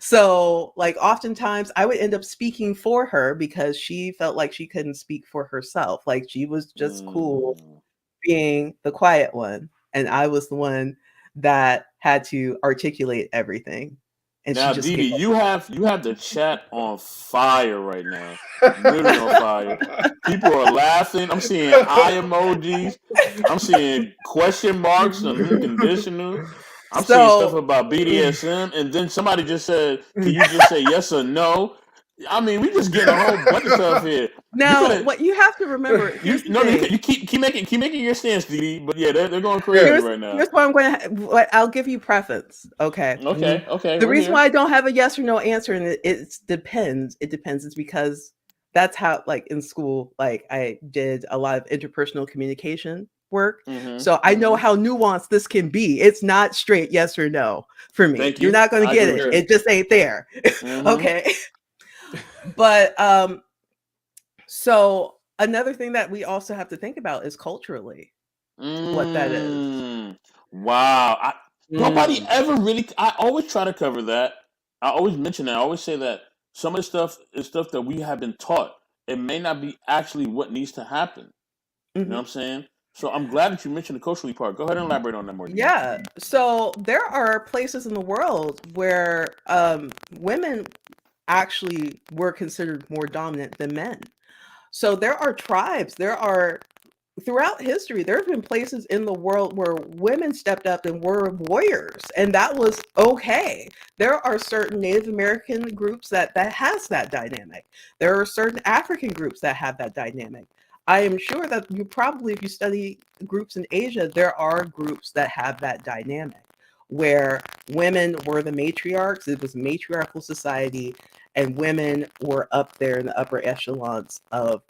So, like, oftentimes I would end up speaking for her because she felt like she couldn't speak for herself. Like, she was just cool being the quiet one, and I was the one that had to articulate everything. And now, she just Didi, you have the chat on fire right now. Literally on fire. People are laughing. I'm seeing eye emojis. I'm seeing question marks and unconditional. I'm seeing stuff about BDSM, and then somebody just said, "Can you just say yes or no?" I mean, we just getting a whole bunch of stuff here. Now, what you have to remember, you keep making your stance, Didi. But yeah, they're going crazy right now. Here's what I'm going to. I'll give you preference. Okay. Okay. The reason why I don't have a yes or no answer, and it depends. It depends. It's because that's how, like, in school, like, I did a lot of interpersonal communication work. So I know how nuanced this can be. It's not straight yes or no for me. You're not going to get it. It just ain't there. Okay. But so another thing that we also have to think about is culturally what that is. Wow. Nobody ever really. I always try to cover that. I always mention that. I always say that some of the stuff is stuff that we have been taught. It may not be actually what needs to happen. You know what I'm saying? So I'm glad that you mentioned the culturally part. Go ahead and elaborate on that more. Yeah. So there are places in the world where women actually were considered more dominant than men. So there are tribes, throughout history, there have been places in the world where women stepped up and were warriors, and that was okay. There are certain Native American groups that has that dynamic. There are certain African groups that have that dynamic. I am sure that you probably, if you study groups in Asia, there are groups that have that dynamic where women were the matriarchs. It was a matriarchal society, and women were up there in the upper echelons of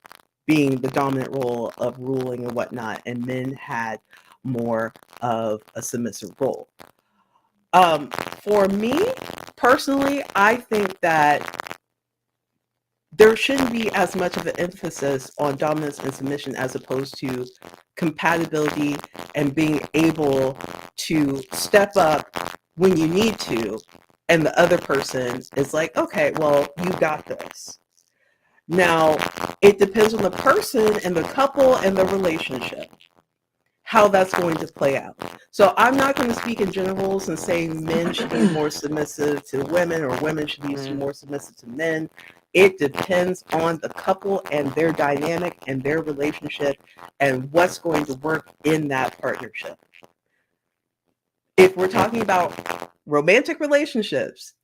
being the dominant role of ruling and whatnot, and men had more of a submissive role. For me personally, I think that there shouldn't be as much of an emphasis on dominance and submission as opposed to compatibility and being able to step up when you need to, and the other person is like, okay, well, you got this. Now, it depends on the person and the couple and the relationship, how that's going to play out. So I'm not going to speak in generals and say men should be more submissive to women or women should be more submissive to men. It depends on the couple and their dynamic and their relationship and what's going to work in that partnership. If we're talking about romantic relationships,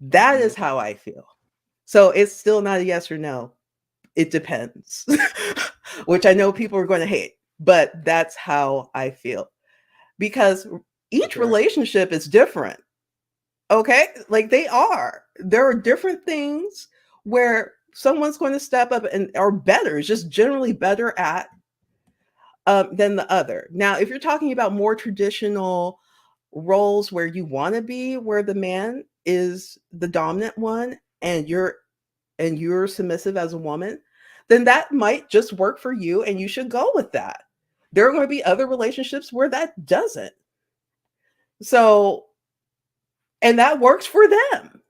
that is how I feel. So it's still not a yes or no. It depends, which I know people are going to hate, but that's how I feel. Because each relationship is different. Okay? Like they are. There are different things where someone's going to step up and are better, is just generally better at than the other. Now, if you're talking about more traditional roles where you want to be, where the man is the dominant one and you're submissive as a woman, then that might just work for you and you should go with that. There are going to be other relationships where that doesn't. So, and that works for them.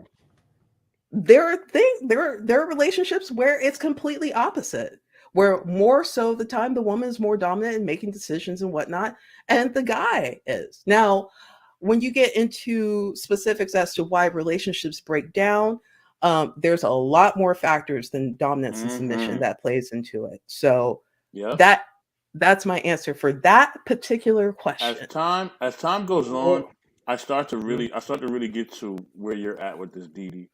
There are relationships where it's completely opposite, where more so the time the woman is more dominant in making decisions and whatnot, and the guy is. Now, when you get into specifics as to why relationships break down, there's a lot more factors than dominance and submission that plays into it. So that's my answer for that particular question. As time goes on, I start to really get to where you're at with this, Dee.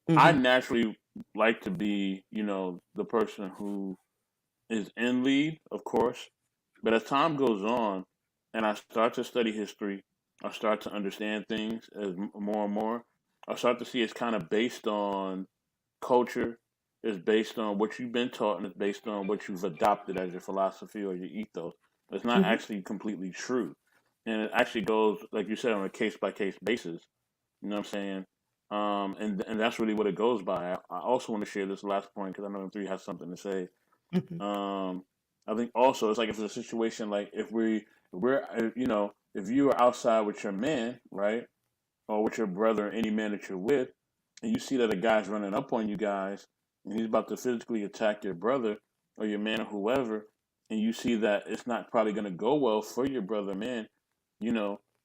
I naturally like to be, the person who is in lead, of course. But as time goes on, and I start to study history, I start to understand things as more and more. I start to see it's kind of based on culture, it's based on what you've been taught, and it's based on what you've adopted as your philosophy or your ethos. It's not actually completely true. And it actually goes, like you said, on a case by case basis. You know what I'm saying? And that's really what it goes by. I also want to share this last point because I know M3 has something to say. I think also it's like if it's a situation like if if you are outside with your man, right, or with your brother or any man that you're with, and you see that a guy's running up on you guys and he's about to physically attack your brother or your man or whoever, and you see that it's not probably going to go well for your brother or man,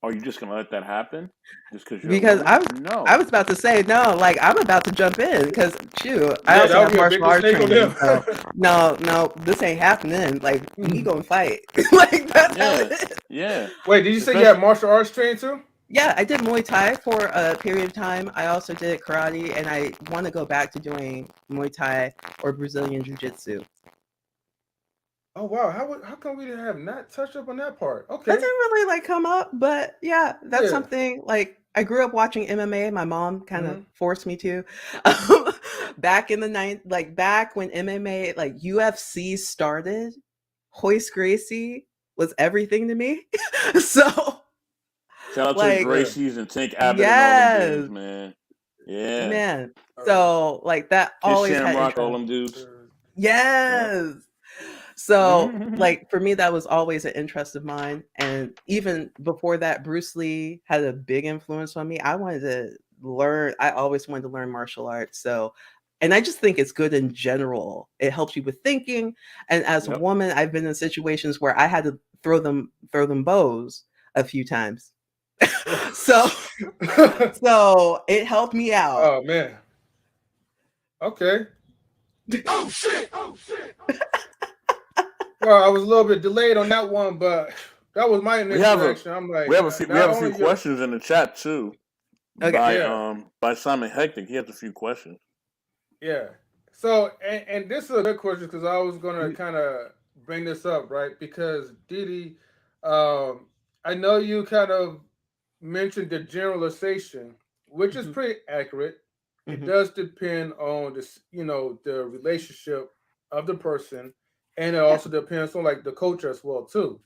are you just going to let that happen just because you're Because a woman? I was about to say no, like I'm about to jump in because shoot, I Yeah, also that would have be a martial big arts mistake on training. them. So no, this ain't happening. Like we gonna fight. Like that's how it is. Yeah. Wait, did you say you had martial arts training too? Yeah, I did Muay Thai for a period of time. I also did karate, and I want to go back to doing Muay Thai or Brazilian Jiu-Jitsu. Oh wow, how come we didn't have not touched up on that part? That Okay. didn't really like come up, but yeah, that's something like I grew up watching MMA. My mom kind of forced me to. Back in the like back when MMA, like UFC started, Hoist Gracie was everything to me. So shout out to Gracie's and Tank Abbott and all them dudes, man. Yeah. Man. So like that always had Shamrock, interest. all them dudes. Yes. So like for me, that was always an interest of mine. And even before that, Bruce Lee had a big influence on me. I always wanted to learn martial arts. So, and I just think it's good in general. It helps you with thinking. And as a woman, I've been in situations where I had to throw them bows a few times. So it helped me out. Oh man. Okay. Oh shit! Well, I was a little bit delayed on that one, but that was my initial reaction. I'm like, we have a few questions in the chat too. Okay. By Simon Hectic, he has a few questions. Yeah. So, and this is a good question because I was gonna kind of bring this up, right? Because Didi, I know you kind of mentioned the generalization, which is pretty accurate. It does depend on the relationship of the person, and it also depends on like the culture as well too.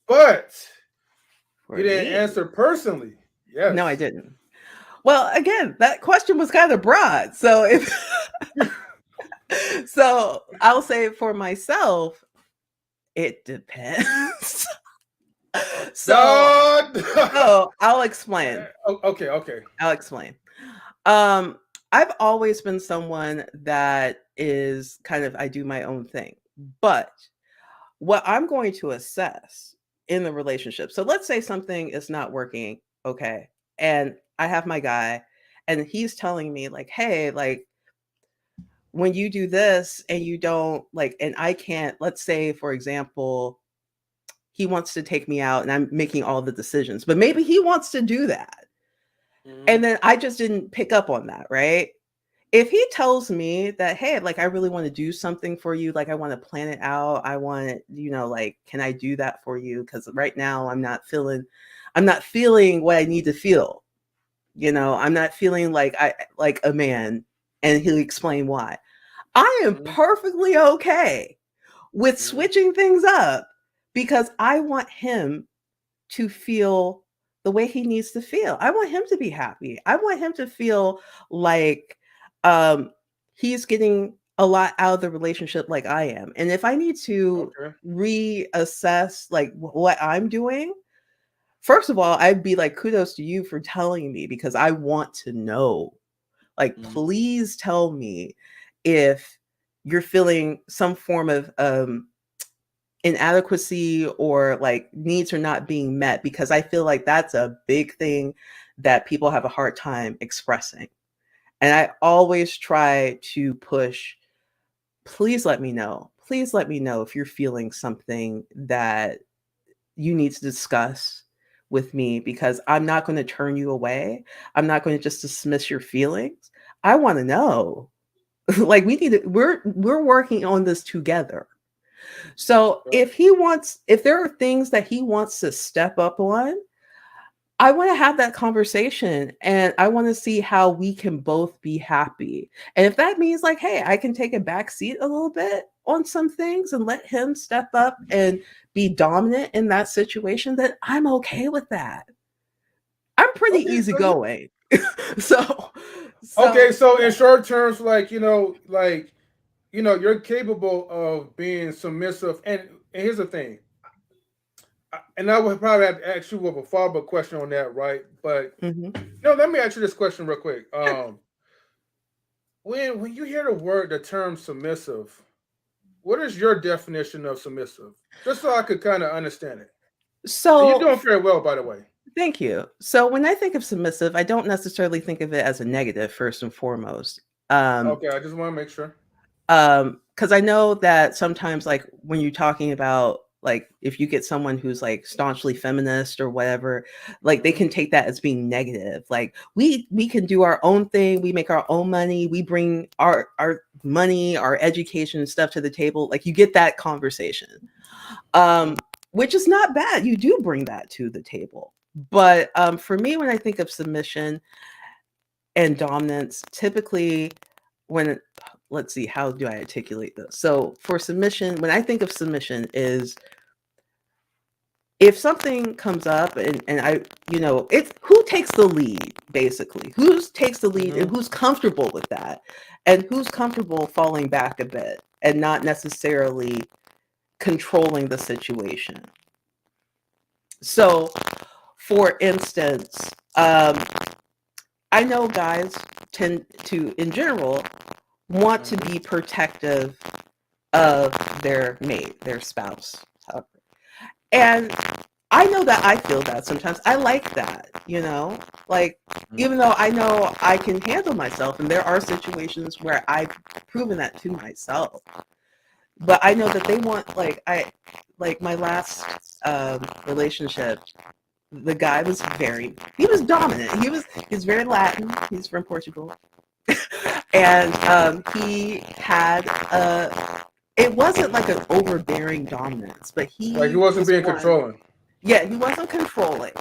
But you didn't answer personally. Yes. No, I didn't. Well, again, that question was kind of broad. So if So I'll say for myself, it depends. so No. so I'll explain. Okay, okay. I'll explain. Um, I've always been someone that is kind of I do my own thing. But what I'm going to assess in the relationship. So let's say something is not working, okay? And I have my guy and he's telling me like, "Hey, like when you do this and you don't like and I can't, let's say for example, he wants to take me out and I'm making all the decisions, but maybe he wants to do that. Mhm. And then I just didn't pick up on that, right? If he tells me that, hey, like I really want to do something for you, like I want to plan it out, I want it, like, can I do that for you? Because right now I'm not feeling what I need to feel. I'm not feeling like I like a man, and he'll explain why. I am Mhm. perfectly okay with Mhm. switching things up because I want him to feel the way he needs to feel. I want him to be happy. I want him to feel like um, he's getting a lot out of the relationship like I am. And if I need to Okay. reassess like what I'm doing, first of all, I'd be like, kudos to you for telling me because I want to know. Like, Mhm. please tell me if you're feeling some form of inadequacy or like needs are not being met because I feel like that's a big thing that people have a hard time expressing. And I always try to push, please let me know. Please let me know if you're feeling something that you need to discuss with me because I'm not going to turn you away. I'm not going to just dismiss your feelings. I want to know. Like we're working on this together. So Right. if there are things that he wants to step up on, I want to have that conversation and I want to see how we can both be happy. And if that means like, hey, I can take a back seat a little bit on some things and let him step up and be dominant in that situation, then I'm okay with that. I'm pretty Okay, so yeah. easygoing. so Okay, so so in yeah. short terms, like you're capable of being submissive. And here's the thing, and I would probably have to ask you with a follow up question on that, right? But Mhm. no, let me ask you this question real quick. Sure. When you hear the term submissive, what is your definition of submissive? Just so I could kind of understand it. And you're So doing very well, by the way. thank you. So when I think of submissive, I don't necessarily think of it as a negative first and foremost. Um, Okay, I just want to make sure. because I know that sometimes, like when you're talking about like if you get someone who's like staunchly feminist or whatever, like they Hmm. can take that as being negative. Like we can do our own thing, we make our own money, we bring our money, our education and stuff to the table. Like you get that conversation, Hmm. um, which is not bad. You do bring that to the table. But for me, when I think of submission and dominance, typically when let's see, how do I articulate this? So for submission, when I think of submission is if something comes up and it's who takes the lead, basically. Who takes the lead and Hmm. who's comfortable with that and who's comfortable falling back a bit and not necessarily controlling the situation. So for instance, I know guys tend to, in general, want to Hmm. be protective of their mate, their spouse. And I know that I feel that sometimes. I like that, like even though I know I can handle myself, and there are situations where I've proven that to myself. But I know that they want like my last relationship, the guy was he was dominant. He's very Latin. He's from Portugal. And he had it wasn't like an overbearing dominance, but Like he he wasn't was being one. controlling. Yeah, he wasn't controlling.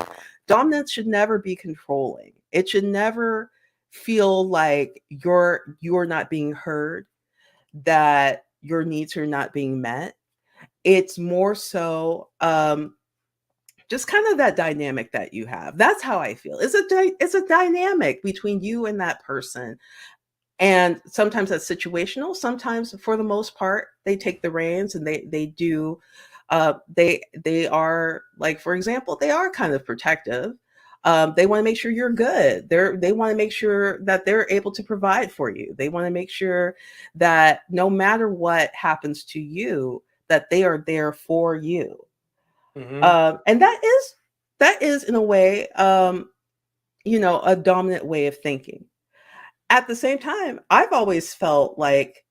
Dominance should never be controlling. It should never feel like you're not being heard, that your needs are not being met. It's more so just kind of that dynamic that you have. That's how I feel. It's a dynamic between you and that person. And sometimes that's situational. Sometimes, for the most part, they take the reins and they do. They are, like, for example, they are kind of protective. They want to make sure you're good. They want to make sure that they're able to provide for you. They want to make sure that no matter what happens to you, that they are there for you. Mm-hmm. And that is in a way, a dominant way of thinking. At the same time, I've always felt like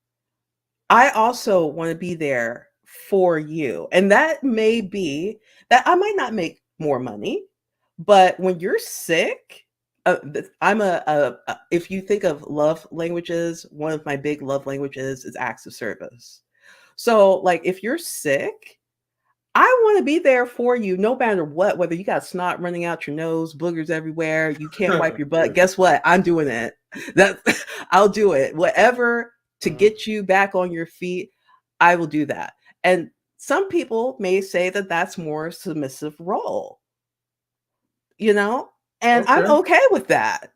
I also want to be there for you. And that may be that I might not make more money, but when you're sick, if you think of love languages, one of my big love languages is acts of service. So, like, if you're sick, I want to be there for you no matter what, whether you got snot running out your nose, boogers everywhere, you can't wipe your butt. Guess what? I'm doing it. That I'll do it. Whatever to Mm-hmm. get you back on your feet, I will do that. And some people may say that that's more submissive role, you know? And I'm Okay. okay with that.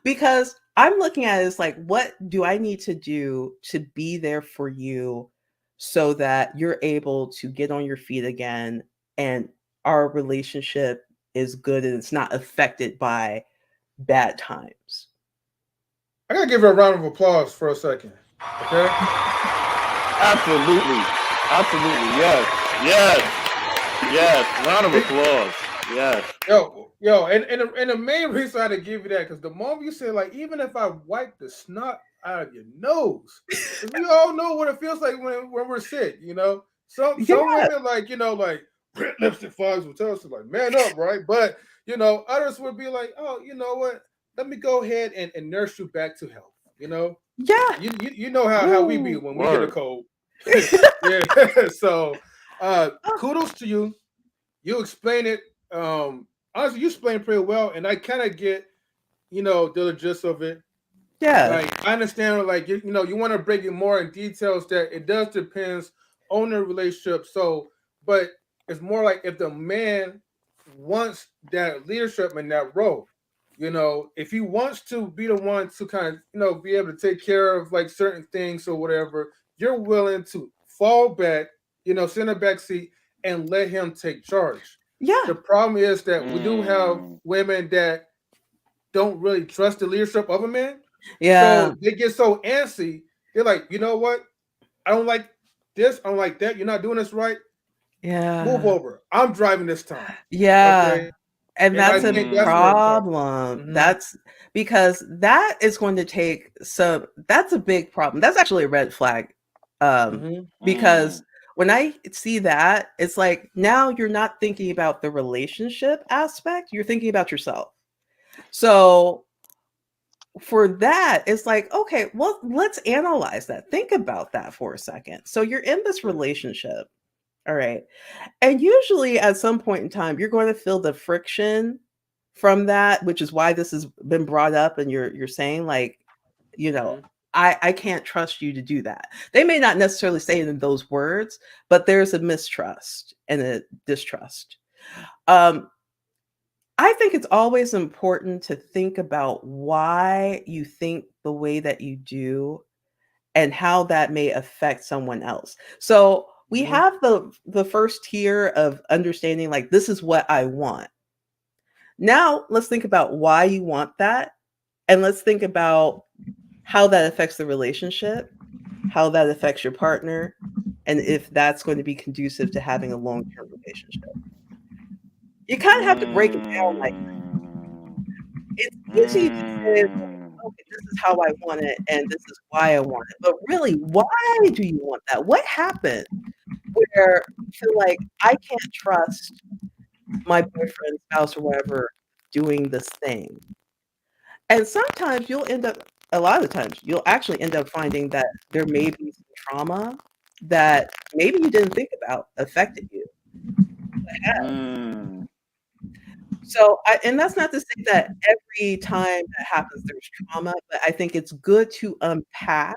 Because I'm looking at it as like, what do I need to do to be there for you so that you're able to get on your feet again and our relationship is good and it's not affected by bad times? I gotta give her a round of applause for a second. Okay. Absolutely. Absolutely. Yes. Yes. Yes. Round of applause. Yes. Yo, and the main reason I had to give you that, because the moment you say, like, even if I wipe the snot out of your nose, because we all know what it feels like when we're sick, you know. Some Yeah, women, like, like red lipstick fathers will tell us to, like, man up, right? But others would be like, oh, you know what? Let me go ahead and nurse you back to health. yeah. You know how we be Woo. when we get a Word. cold. Yeah. So kudos to you. You explain it. Honestly, you explain pretty well, and I kind of get the gist of it. Yeah. Like, I understand, like, you want to break it more in details, that it does depends on the relationship. So, but it's more like if the man wants that leadership in that role, if he wants to be the one to kind of be able to take care of, like, certain things or whatever, you're willing to fall back, sit in the back seat and let him take charge. Yeah. The problem is that we do have Mm. women that don't really trust the leadership of a man. Yeah. So they get so antsy. They're like, you know what? I don't like this. I don't like that. You're not doing this right. Move Yeah. over. I'm driving this time. Yeah. Okay. And And I that's a think that's where it Mm. comes. problem. Mm-hmm. That's because that is going to take some, that's a big problem. That's actually a red flag. Mm-hmm. Because Mm. when I see that, it's like now you're not thinking about the relationship aspect, you're thinking about yourself. So for that, it's like, okay, well, let's analyze that. Think about that for a second. So you're in this relationship. All right. And usually at some point in time, you're going to feel the friction from that, which is why this has been brought up. And you're saying, like, you know, Mm-hmm. I can't trust you to do that. They may not necessarily say it in those words, but there's a mistrust and a distrust. Um, I think it's always important to think about why you think the way that you do and how that may affect someone else. So we Mm-hmm. have the first tier of understanding, like, this is what I want. Now let's think about why you want that, and let's think about how that affects the relationship, how that affects your partner, and if that's going to be conducive to having a long-term relationship. You kind of have to break it down. Like, Mm. it's easy to say, Mm. okay, this is how I want it and this is why I want it. But really, why do you want that? What happened where you feel like I can't trust my boyfriend, spouse, or whatever doing this thing? And sometimes you'll end up, a lot of times, you'll actually end up finding that there may be some trauma that maybe you didn't think about affected you. Mm. So, and that's not to say that every time that happens, there's trauma, but I think it's good to unpack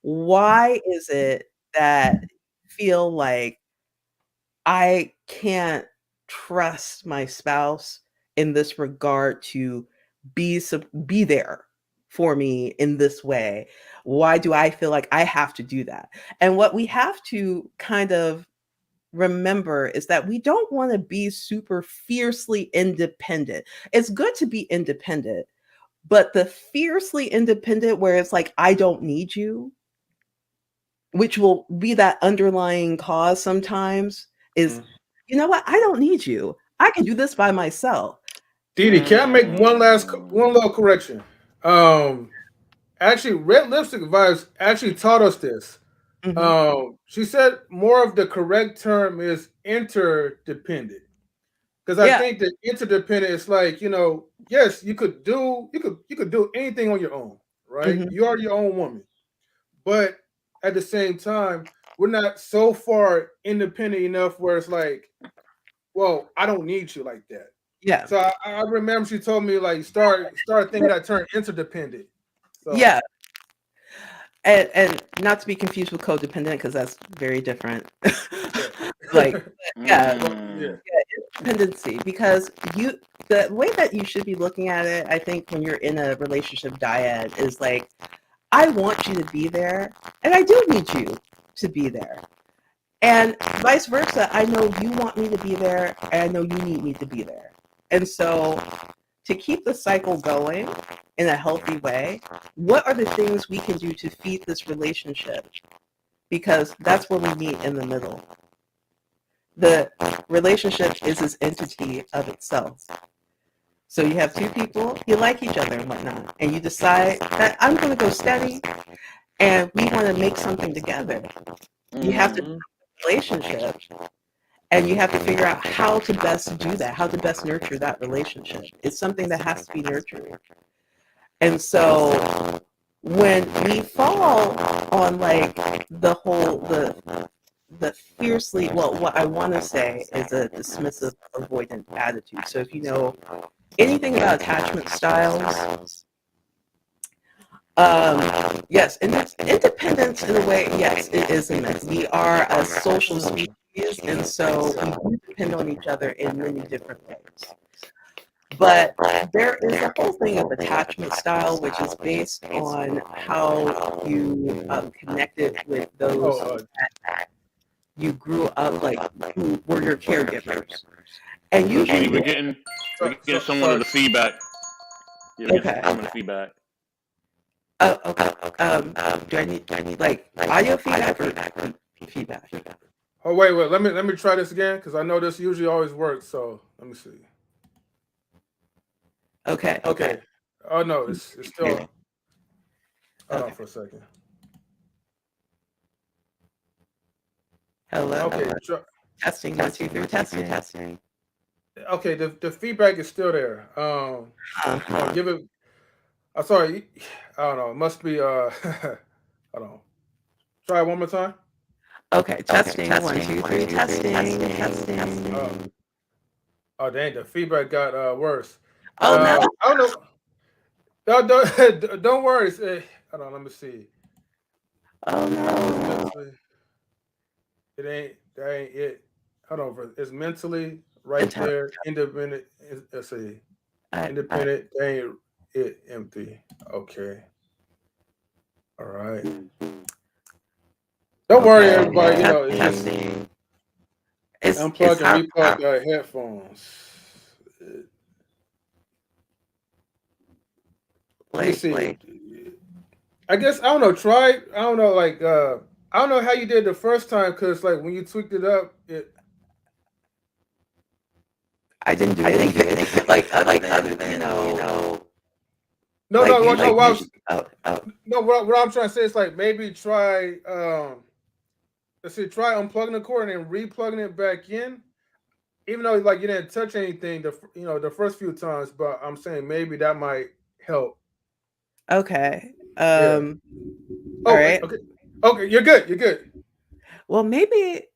why is it that feel like I can't trust my spouse in this regard to be there. for me in this way? Why do I feel like I have to do that? And what we have to kind of remember is that we don't want to be super fiercely independent. It's good to be independent, but the fiercely independent where it's like, I don't need you, which will be that underlying cause sometimes, is, you know what? I don't need you. I can do this by myself. Didi, can I make one little correction? Actually, Red Lipstick Vibes actually taught us this. She said more of the correct term is interdependent. Because I Yeah. think that interdependent is like, yes, you could do anything on your own, right? Mhm. You are your own woman. But at the same time, we're not so far independent enough where it's like, well, I don't need you like that. Yeah. So I remember she told me like start thinking that term interdependent. So Yeah. And not to be confused with codependent, because that's very different. Like, yeah, yeah. dependency, because the way that you should be looking at it, I think, when you're in a relationship dyad is like, I want you to be there, and I do need you to be there. And vice versa, I know you want me to be there, and I know you need me to be there. And so, to keep the cycle going in a healthy way, what are the things we can do to feed this relationship? Because that's where we meet in the middle. The relationship is this entity of itself. So you have two people, you like each other and whatnot, and you decide that I'm going to go steady and we want to make something together. You have to build a relationship, and you have to figure out how to best do that, how to best nurture that relationship. It's something that has to be nurtured. And so when we fall on like the fiercely, well, what I want to say is a dismissive, avoidant attitude. So if you know anything about attachment styles, yes, independence in a way, yes, it is a myth. We are a social species, and so we do depend on each other in many different ways. But there is a whole thing of attachment style, which is based on how you connected with those that you grew up, like, who were your caregivers. And usually, we're getting someone of the feedback. Yeah, we're getting some of the feedback. okay. Do I need like audio feedback or feedback? Oh wait, let me try this again because I know this usually always works. So let me see. Okay. Oh no, it's still. Hold on for a second. Hello. Okay. Testing 1 2 3. Testing. Okay, the feedback is still there. Give it. I'm sorry. I don't know. It must be. Hold on. Try it one more time. Okay. Testing 1 2 3. Testing. Oh dang, the feedback got worse. Oh no. I don't know. Don't worry. Hold on. Let me see. Oh no. That ain't it. Hold on. It's mentally right there. Independent. Let's see. Independent. That ain't it. Empty. Okay. All right. Don't worry, everybody. It's just unplug and replug the headphones. Let me see. I guess I don't know. Try. I don't know. Like I don't know how you did the first time because like when you tweaked it up, I didn't do anything. like other than No, like no, you, no. like, No, what I'm trying to say is like maybe try. Let's see. Try unplugging the cord and then replugging it back in. Even though like you didn't touch anything, the first few times, but I'm saying maybe that might help. Okay. Yeah. All right. Okay. You're good. Well, maybe it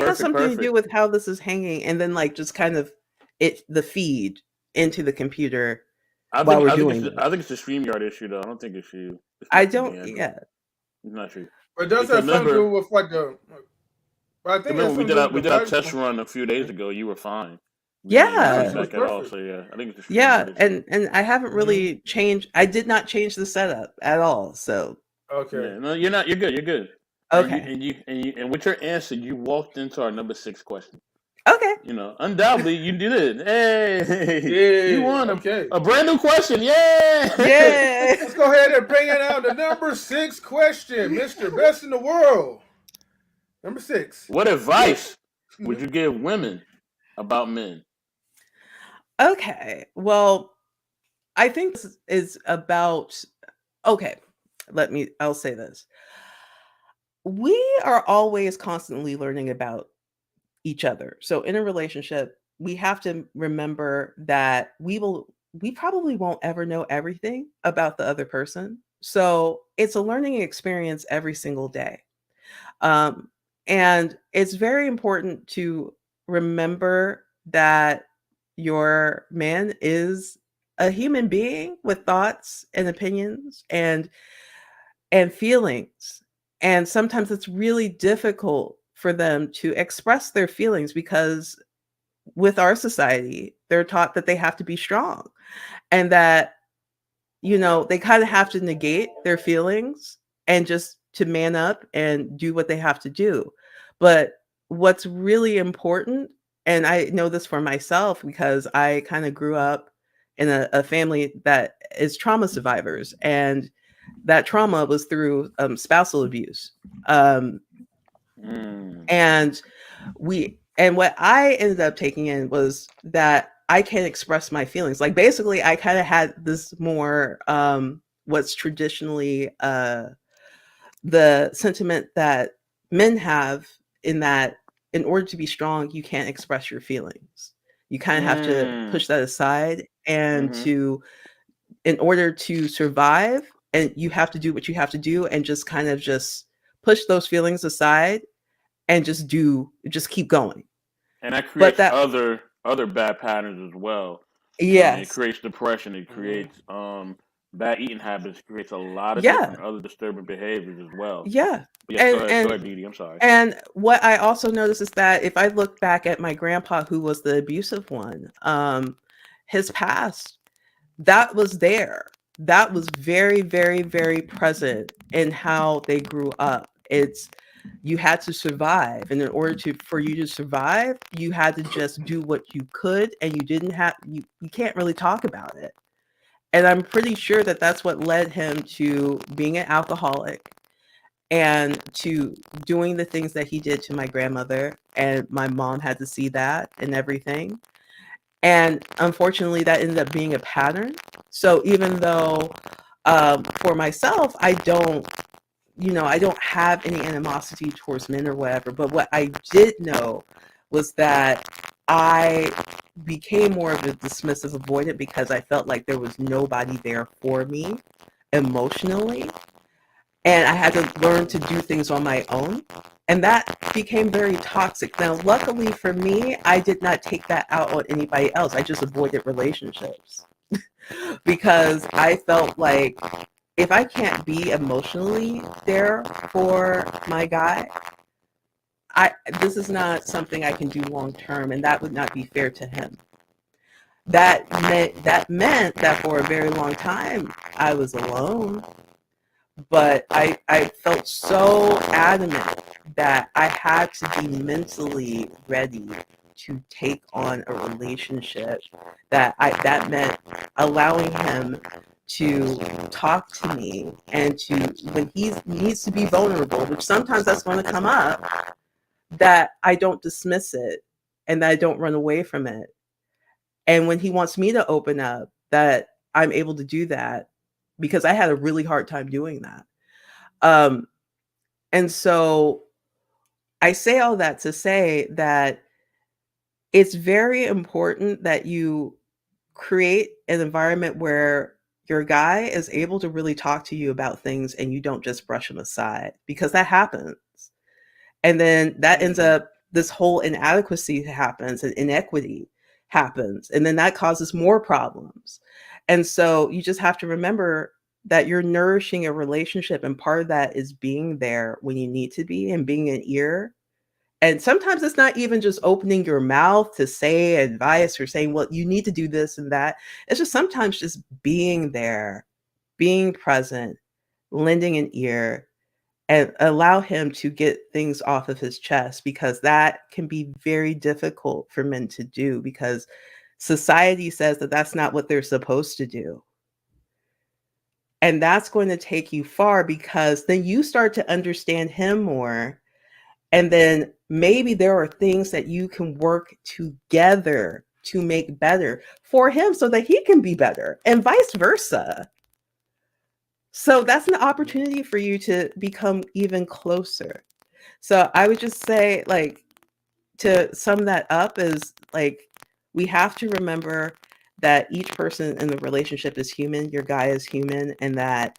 has something to Perfect. do with how this is hanging, and then like just kind of the feed into the computer while we're doing it. I think it's a StreamYard issue though. I don't think it's you. I don't. Yeah. I'm not sure. But it does have something to do with like the. But I think it has remember something to do with we the did our test microphone. run a few days ago. You were fine. We didn't really No, push Yeah. she was back at all. perfect. So yeah, I think it's extremely Yeah, good. and I haven't Hmm. really changed. I did not change the setup at all. So, Okay. Yeah, no, you're not. You're good. You're good. okay. And with your answer, you walked into our number 6 question. Okay. You know, undoubtedly you did it. Hey, you Yeah. won Okay. a brand new question. Yay! Yay. Let's go ahead and bring it out. The number 6 question, Mister Best in the World. Number 6. What What? advice Excuse would me. you give women about men? Okay. Well, I think this is about okay. I'll say this. We are always constantly learning about each other. So in a relationship, we have to remember that we probably won't ever know everything about the other person. So it's a learning experience every single day. Um, and it's very important to remember that your man is a human being with thoughts and opinions and feelings. And sometimes it's really difficult for them to express their feelings because with our society, they're taught that they have to be strong and that, they kind of have to negate their feelings and just to man up and do what they have to do. But what's really important, and I know this for myself because I kind of grew up in a family that is trauma survivors, and that trauma was through spousal abuse. Um, Mm. and what I ended up taking in was that I can express my feelings. Like basically I kind of had this more what's traditionally the sentiment that men have, in that in order to be strong, you can't express your feelings. You kind of have to Mm. push that aside, and Mm-hmm. in order to survive, and you have to do what you have to do and just kind of just push those feelings aside and just keep going. And that But creates that other bad patterns as well. You know what I mean? It yes. creates depression. It Hmm. creates bad eating habits. It creates a lot of Yeah. different other disturbing behaviors as well. Yeah. But yes, go And ahead. Go and ahead, Didi. I'm sorry. and what I also noticed is that if I look back at my grandpa, who was the abusive one, his past, that was there. That was very, very, very present in how they grew up. It's you had to survive, and in order to for you to survive, you had to just do what you could, and you can't really talk about it. And I'm pretty sure that that's what led him to being an alcoholic and to doing the things that he did to my grandmother. And my mom had to see that and everything. And unfortunately, that ended up being a pattern. So even though for myself, I don't have any animosity towards men or whatever. But what I did know was that I became more of a dismissive avoidant because I felt like there was nobody there for me emotionally. And I had to learn to do things on my own. And that became very toxic. Now, luckily for me, I did not take that out on anybody else. I just avoided relationships because I felt like if I can't be emotionally there for my guy, I this is not something I can do long term, and that would not be fair to him. That meant that for a very long time I was alone, but I felt so adamant that I had to be mentally ready to take on a relationship, that meant allowing him to talk to me, and to when he needs to be vulnerable, which sometimes that's going to come up, that I don't dismiss it and that I don't run away from it. And when he wants me to open up, that I'm able to do that, because I had a really hard time doing that. Um, and so I say all that to say that it's very important that you create an environment where your guy is able to really talk to you about things and you don't just brush him aside, because that happens. And then that ends Hmm. up, this whole inadequacy happens and inequity happens. And then that causes more problems. And so you just have to remember that you're nourishing a relationship. And part of that is being there when you need to be and being an ear And sometimes it's not even just opening your mouth to say advice or saying, well, you need to do this and that. It's just sometimes just being there, being present, lending an ear, and allow him to get things off of his chest, because that can be very difficult for men to do, because society says that that's not what they're supposed to do. And that's going to take you far, because then you start to understand him more. And then maybe there are things that you can work together to make better for him so that he can be better, and vice versa. So that's an opportunity for you to become even closer. So I would just say, like, to sum that up is, like, we have to remember that each person in the relationship is human. Your guy is human, and that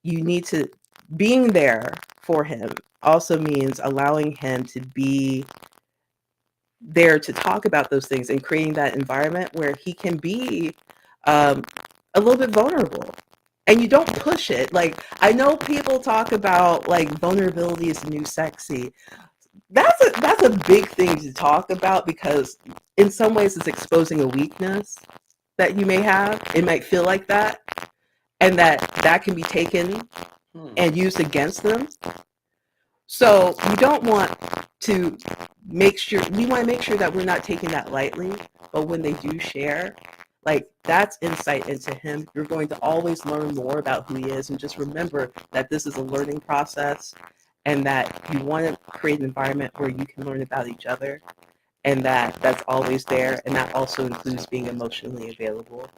you need to, being there for him also means allowing him to be there to talk about those things, and creating that environment where he can be a little bit vulnerable. And you don't push it. Like, I know people talk about, like, vulnerability is the new sexy. That's a big thing to talk about, because in some ways it's exposing a weakness that you may have. It might feel like that, and that can be taken and used against them. So we don't want to make sure, we want to make sure that we're not taking that lightly. But when they do share, like, that's insight into him. You're going to always learn more about who he is. And just remember that this is a learning process, and that you want to create an environment where you can learn about each other, and that's always there. And that also includes being emotionally available,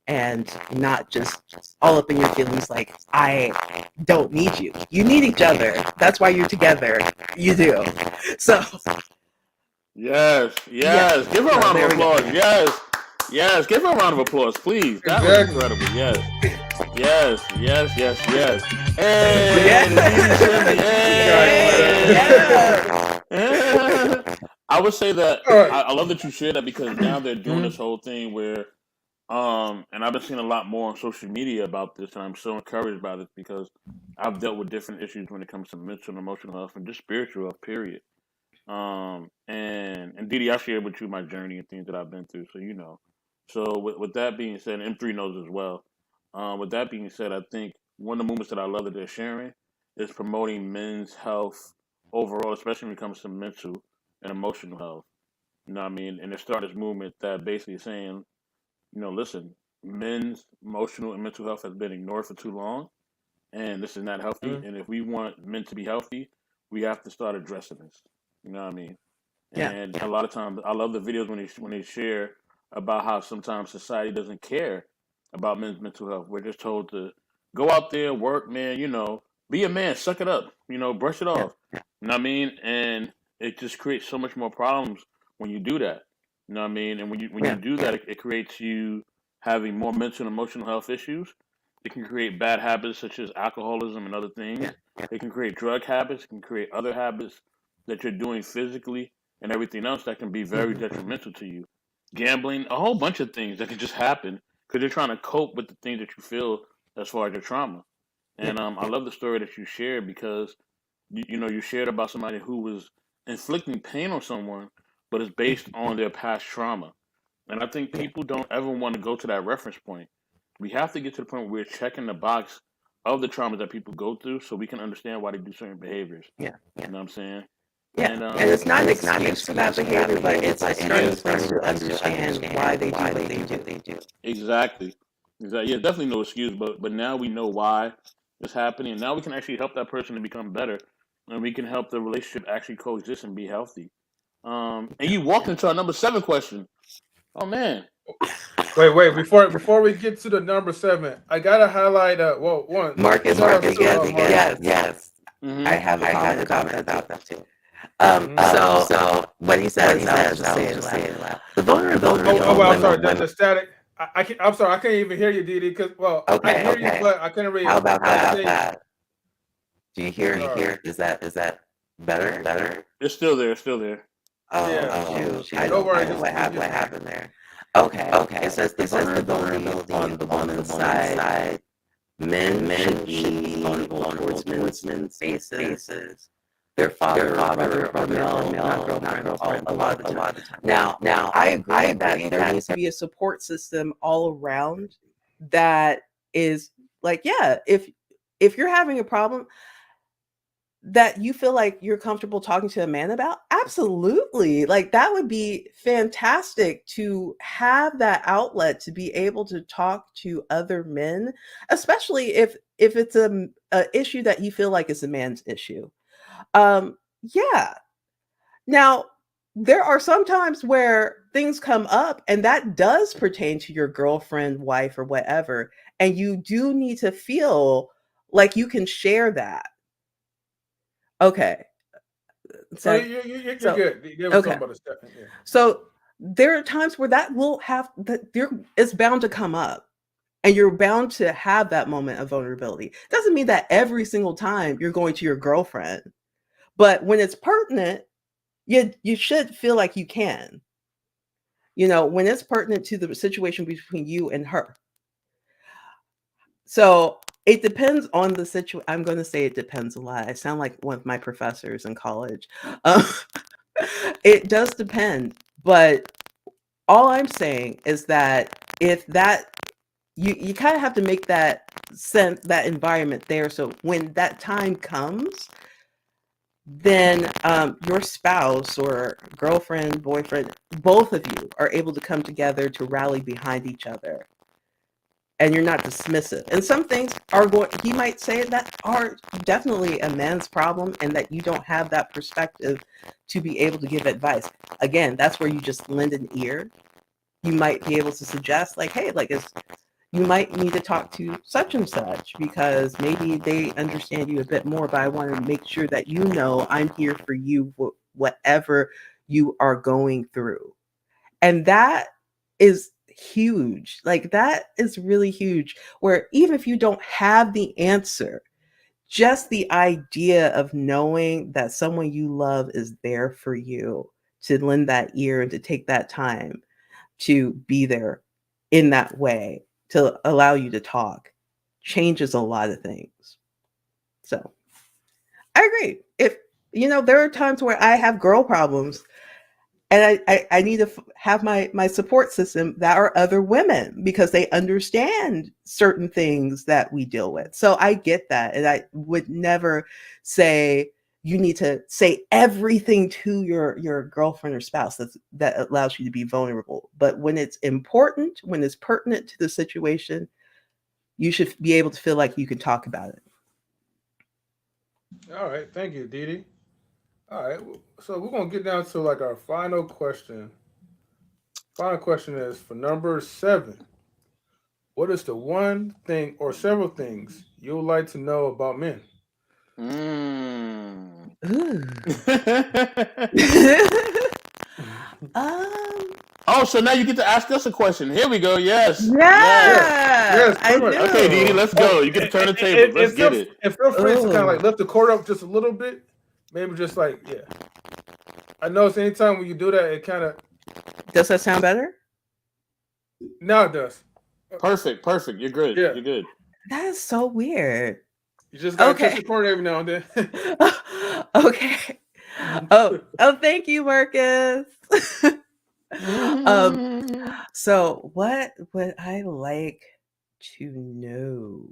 and not just all up in your feelings like, I don't need you. You need each other. That's why you're together. You do. So Yes. yeah. Give her a So round there of we go. applause. Yes. Give her a round of applause, please. That was Exactly. incredible. Yes. Hey, Yeah. hey. I would say that All right. I love that you shared that, because now they're doing Mhm. this whole thing where, and I've been seeing a lot more on social media about this, and I'm so encouraged by this, because I've dealt with different issues when it comes to mental and emotional health and just spiritual health, period. And Didi, I shared with you my journey and things that I've been through, so you know. So with that being said, M3 knows as well. With that being said, I think one of the movements that I love that they're sharing is promoting men's health overall, especially when it comes to mental and emotional health. You know what I mean? And they're starting this movement that basically is saying, listen, men's emotional and mental health has been ignored for too long, and this is not healthy. Mhm. And if we want men to be healthy, we have to start addressing this. You know what I mean? Yeah. And a lot of times, I love the videos when they share about how sometimes society doesn't care about men's mental health. We're just told to go out there, work, man. Be a man, suck it up. Brush it Yeah. off. You know what I mean? And it just creates so much more problems when you do that. You know what I mean? And when you Yeah. do that, it creates you having more mental and emotional health issues. It can create bad habits such as alcoholism and other things. Yeah. Yeah. It can create drug habits. It can create other habits that you're doing physically and everything else that can be very Mm-hmm. detrimental to you. Gambling, a whole bunch of things that can just happen because you're trying to cope with the things that you feel as far as your trauma. Yeah. And I love the story that you shared, because you shared about somebody who was inflicting pain on someone, but it's based on their past trauma. And I think Yeah. people don't ever want to go to that reference point. We have to get to the point where we're checking the box of the traumas that people go through, so we can understand why they do certain behaviors. Yeah. You know what I'm saying? Yeah. And And it's not an excuse for that behavior, but it's a starting place to understand why they do what they do. exactly, yeah, definitely no excuse, but now we know why it's happening, and now we can actually help that person to become better, and we can help the relationship actually coexist and be healthy. And Yeah. you walked into our number 7 question. Oh man. Wait. Before we get to the number 7, I gotta highlight. Well, one Marcus, shout out to yes, Marcus. yes. I Mm-hmm. have a comment about that too. Mhm. So what he says, I'll just say it loud. The vulnerability Oh, of well, I'm sorry. women. The static. I'm sorry. I can't even hear you, Didi. Because I Okay, hear you, okay. but I couldn't read. How about I say, that? Do you hear? all right. Is that better? Better? It's still there. It's still there. Yeah. Shoot. Don't I worry. don't know Just what just get happened there. Okay. It says the vulnerability on the woman's side. Men should be vulnerable towards men's faces. their father, mother, or male, not girlfriend, a lot of the time. Now, I agree that there needs to be a support system all around that is like, yeah, if you're having a problem that you feel like you're comfortable talking to a man about, absolutely. Like that would be fantastic to have that outlet to be able to talk to other men, especially if it's a issue that you feel like is a man's issue. Yeah. Now, there are some times where things come up and that does pertain to your girlfriend, wife, or whatever, and you do need to feel like you can share that. Okay. So So, you're so good. There was okay. something about the step. Yeah. So there are times where that will have that there it's bound to come up. And you're bound to have that moment of vulnerability. Doesn't mean that every single time you're going to your girlfriend, but when it's pertinent, you should feel like you can. When it's pertinent to the situation between you and her. So it depends on the situation. I'm going to say it depends a lot. I sound like one of my professors in college. It does depend, but all I'm saying is that if that you kind of have to make that sense, that environment there, so when that time comes, then your spouse or girlfriend, boyfriend, both of you are able to come together to rally behind each other, and you're not dismissive. And some things are going, he might say, that are definitely a man's problem, and that you don't have that perspective to be able to give advice. Again, that's where you just lend an ear. You might be able to suggest, like, hey, like, you might need to talk to such and such because maybe they understand you a bit more, but I want to make sure that I'm here for you, whatever you are going through. And that is huge. Like, that is really huge, where even if you don't have the answer, just the idea of knowing that someone you love is there for you, to lend that ear and to take that time to be there in that way, to allow you to talk, changes a lot of things. So I agree. If there are times where I have girl problems, and I need to have my support system that are other women, because they understand certain things that we deal with. So I get that, and I would never say you need to say everything to your girlfriend or spouse that allows you to be vulnerable. But when it's important, when it's pertinent to the situation, you should be able to feel like you can talk about it. All right. Thank you, Dee Dee. All right. So we're gonna get down to like our final question. Final question is for number 7. What is the one thing or several things you would like to know about men? Ooh. um, Oh, so now you get to ask us a question. Here we go. Yes. Yes. Yes. yeah, Yes. I Pretty much. Okay, Dee Dee, do. let's Oh, go. You get to turn the tables. Let's get it. and feel free to kind of like Oh, lift the cord up just a little bit. Maybe just like, yeah. I notice anytime when you do that, it kind of, does that sound better? now it does. Perfect. Perfect. You're good. Yeah. You're good. That is so weird. You just gotta touch Okay. the cord every now and then. Okay. Oh, thank you, Marcus. um, so what would I like to know?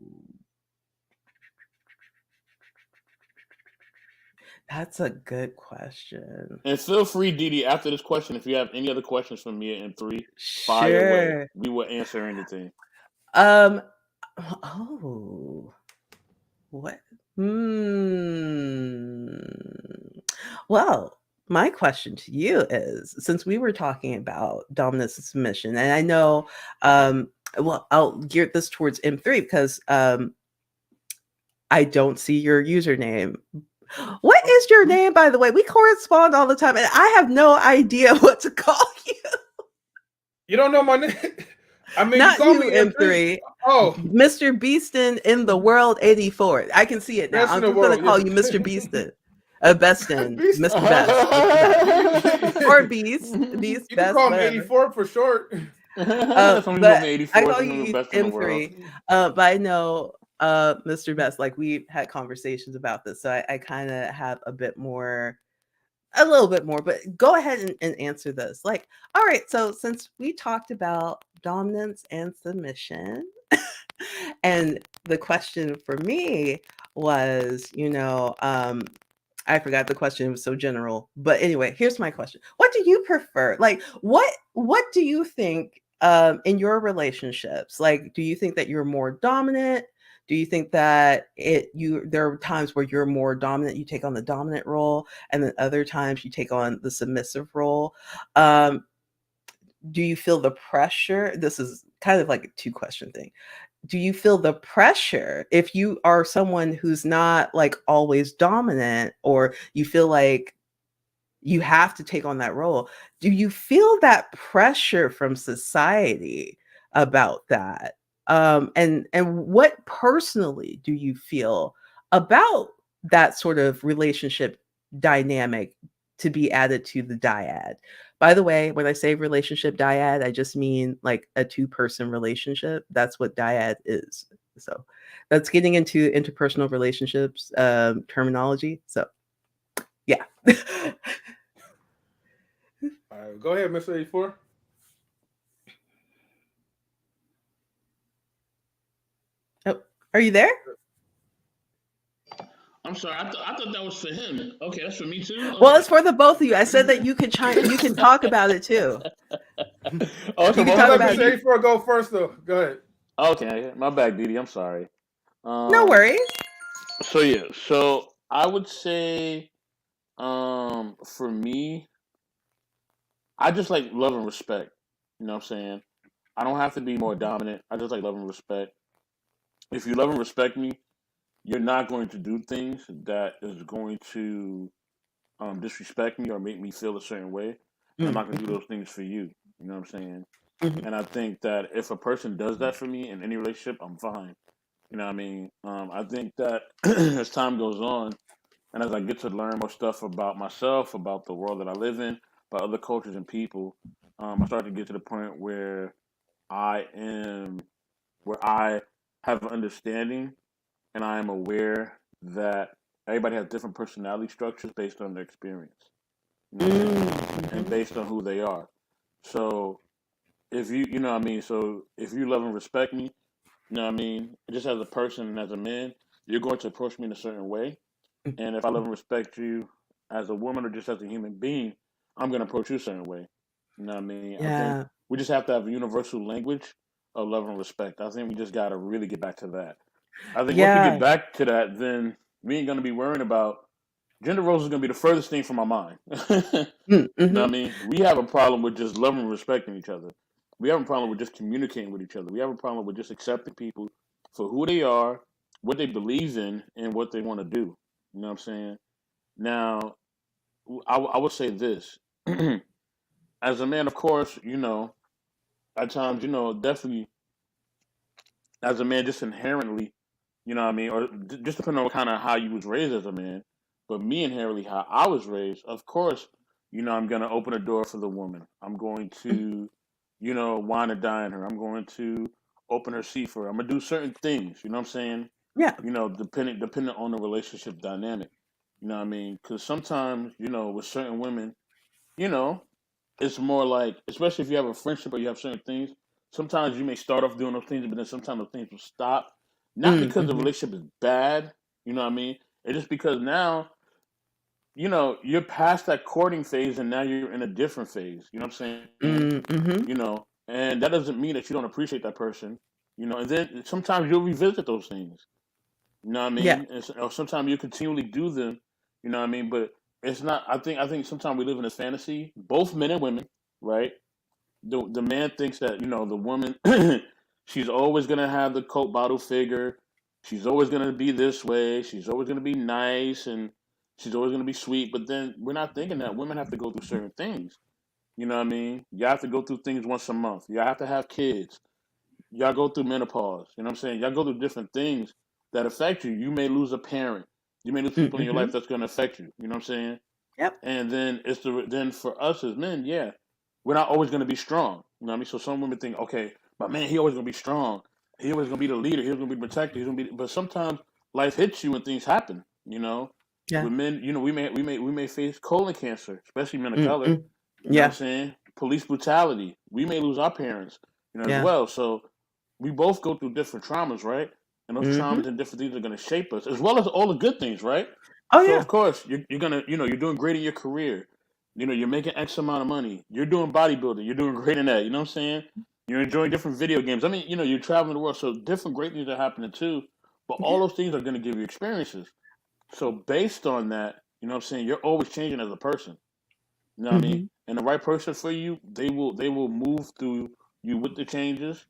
That's a good question. And feel free, Dee Dee, after this question, if you have any other questions for me in 3, fire away. Sure. We will answer anything. Oh, what? Hmm. Well, my question to you is, since we were talking about dominance and submission, and I know, well, I'll gear this towards M3 because I don't see your username. What is your name, by the way? We correspond all the time, and I have no idea what to call you. You don't know my name? I mean, you Not call you, me M3. M3. Oh, Mr. Beaston in the world 84. I can see it now. best in I'm the just gonna world. call Yeah. you Mr. Beaston. Beston. Beast. Mr. Best. Mr. Best. Or Beast. Beast, You can Best, call him whatever. 84 for short. Some people call But me I 84, call some people you best in the world. M3. But I know Mr. Best, like we've had conversations about this, so I kind of have a little bit more, but go ahead and answer this. Like, all right, so since we talked about dominance and submission, and the question for me was, I forgot the question. It was so general. But anyway, here's my question. What do you prefer? Like, what do you think in your relationships? Like, do you think that you're more dominant? Do you think that there are times where you're more dominant, you take on the dominant role, and then other times you take on the submissive role? Do you feel the pressure? This is kind of like a two-question thing. Do you feel the pressure if you are someone who's not like always dominant, or you feel like you have to take on that role? Do you feel that pressure from society about that? And what personally do you feel about that sort of relationship dynamic to be added to the dyad? By the way, when I say relationship dyad, I just mean like a two-person relationship. That's what dyad is. So that's getting into interpersonal relationships terminology. So yeah. All right, go ahead, Mr. 84. Oh, are you there? I'm sorry. I thought that was for him. Okay, that's for me too. Well, Okay. it's for the both of you. I said that you can talk about it too. Oh, You so can my We'll talk let bad, about Mr. Didi. 84 go first, though. Go ahead. Okay, my bad, Didi. I'm sorry. no Um. worries. So yeah. So I would say, for me, I just like love and respect. You know what I'm saying? I don't have to be more dominant. I just like love and respect. If you love and respect me, you're not going to do things that is going to disrespect me or make me feel a certain way. And I'm not going to do Mm-hmm. those things for you. You know what I'm saying? Mm-hmm. And I think that if a person does that for me in any relationship, I'm fine. You know what I mean? I think that as time goes on and as I get to learn more stuff about myself, about the world that I live in, about other cultures and people, I start to get to the point I am, where I have an understanding and I am aware that everybody has different personality structures based on their experience. You know what I'm saying? And Mm-hmm. based on who they are. So if you know what I mean, so if you love and respect me, you know what I mean, just as a person and as a man, you're going to approach me in a certain way. And if I love and respect you as a woman or just as a human being, I'm going to approach you a certain way. You know what I mean? I think Yeah. we just have to have a universal language of love and respect. I think we just got to really get back to that. I think once we get Yeah. back to that, then we ain't going to be worrying about gender roles is going to be the furthest thing from my mind. You know what I Mm-hmm. mean? We have a problem with just loving and respecting each other. We have a problem with just communicating with each other. We have a problem with just accepting people for who they are, what they believe in, and what they want to do. You know what I'm saying? Now, I would say this. As a man, of course, at times, definitely as a man, just inherently, you know what I mean? Or just depending on kind of how you was raised as a man. But me inherently, how I was raised, of course, I'm going to open a door for the woman. I'm going to, wine and dine her. I'm going to open her seat for her. I'm going to do certain things, you know what I'm saying? Yeah. Depending on the relationship dynamic. You know what I mean? Because sometimes, with certain women, you know, it's more like, especially if you have a friendship or you have certain things, sometimes you may start off doing those things, but then sometimes those things will stop. Not because the Mm-hmm. relationship is bad, you know what I mean? It's just because now, you're past that courting phase and now you're in a different phase. You know what I'm saying? Mm-hmm. And that doesn't mean that you don't appreciate that person, and then sometimes you'll revisit those things. You know what I Yeah. mean? Or sometimes you continually do them. You know what I mean? But it's not. I think sometimes we live in a fantasy. Both men and women, right? The man thinks that the woman, she's always gonna have the Coke bottle figure. She's always gonna be this way. She's always gonna be nice and she's always gonna be sweet. But then we're not thinking that women have to go through certain things. You know what I mean? You have to go through things once a month. You have to have kids. Y'all go through menopause. You know what I'm saying? Y'all go through different things that affect you. You may lose a parent. You may lose people in your Mm-hmm. life that's going to affect you. You know what I'm saying? Yep. And then then for us as men, yeah, we're not always going to be strong. You know what I mean? So some women think, okay, but man, he always going to be strong. he was gonna be the leader. He was gonna be the protector. He's gonna be. But sometimes life hits you and things happen. Yeah. With men, we may face colon cancer, especially men of color. Mm-mm. You know what I'm Yeah. saying? Police brutality. We may lose our parents, as Yeah. well. So we both go through different traumas, right? And those Mm-hmm. traumas and different things are going to shape us, as well as all the good things, right? Oh So yeah. of course you're gonna, you're doing great in your career. You're making X amount of money. You're doing bodybuilding. You're doing great in that. You know what I'm saying? You're enjoying different video games. I mean, you're traveling the world, so different great things are happening too. But all Yeah. those things are going to give you experiences. So based on that, what I'm saying, you're always changing as a person. You know what I mean? Mm-hmm. And the right person for you, they will move through you with the changes.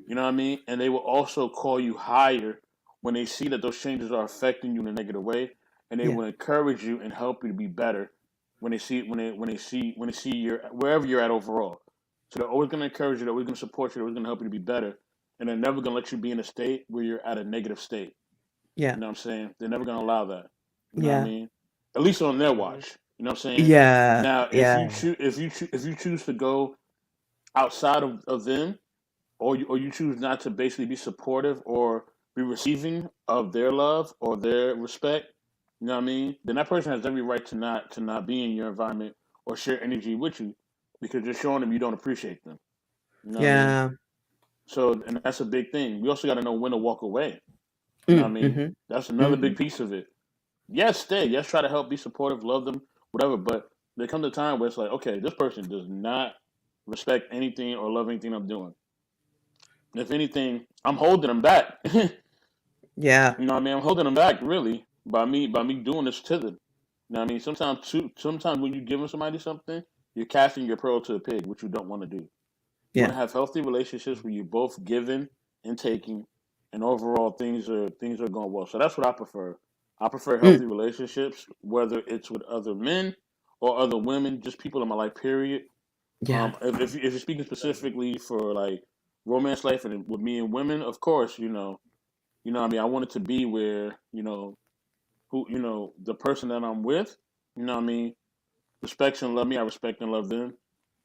You know what I mean? And they will also call you higher when they see that those changes are affecting you in a negative way, and they Yeah. will encourage you and help you to be better when they see your wherever you're at overall. So they're always going to encourage you. They're always going to support you. They're always going to help you to be better, and they're never going to let you be in a state where you're at a negative state. Yeah. You know what I'm saying? They're never going to allow that. You know what I Yeah. mean? At least on their Mhm. watch. You know what I'm saying? Yeah. Now, Yeah. if you choose to go outside of them, or you choose not to basically be supportive or be receiving of their love or their respect, you know what I mean? Then that person has every right to not be in your environment or share energy with you because you're showing them you don't appreciate them. You know what I mean? Yeah. So, and that's a big thing. We also got to know when to walk away. You know what I mean? Mm-hmm. That's another Mm-hmm. big piece of it. Yes, stay. Yes, try to help, be supportive, love them, whatever. But there comes a time where it's like, okay, this person does not respect anything or love anything I'm doing. If anything, I'm holding them back. Yeah. You know what I mean? I'm holding them back really by me doing this to them. You know what I mean? Sometimes when you're giving somebody something, you're casting your pearl to a pig, which you don't want to do. You want Yeah. to have healthy relationships where you're both giving and taking, and overall things are going well. So that's what I prefer. I prefer Mm. healthy relationships, whether it's with other men or other women, just people in my life. Period. Yeah. If you're speaking specifically for like romance life and with me and women, of course, what I mean. I want it to be where who the person that I'm with, what I mean, respects and love me. I respect and love them,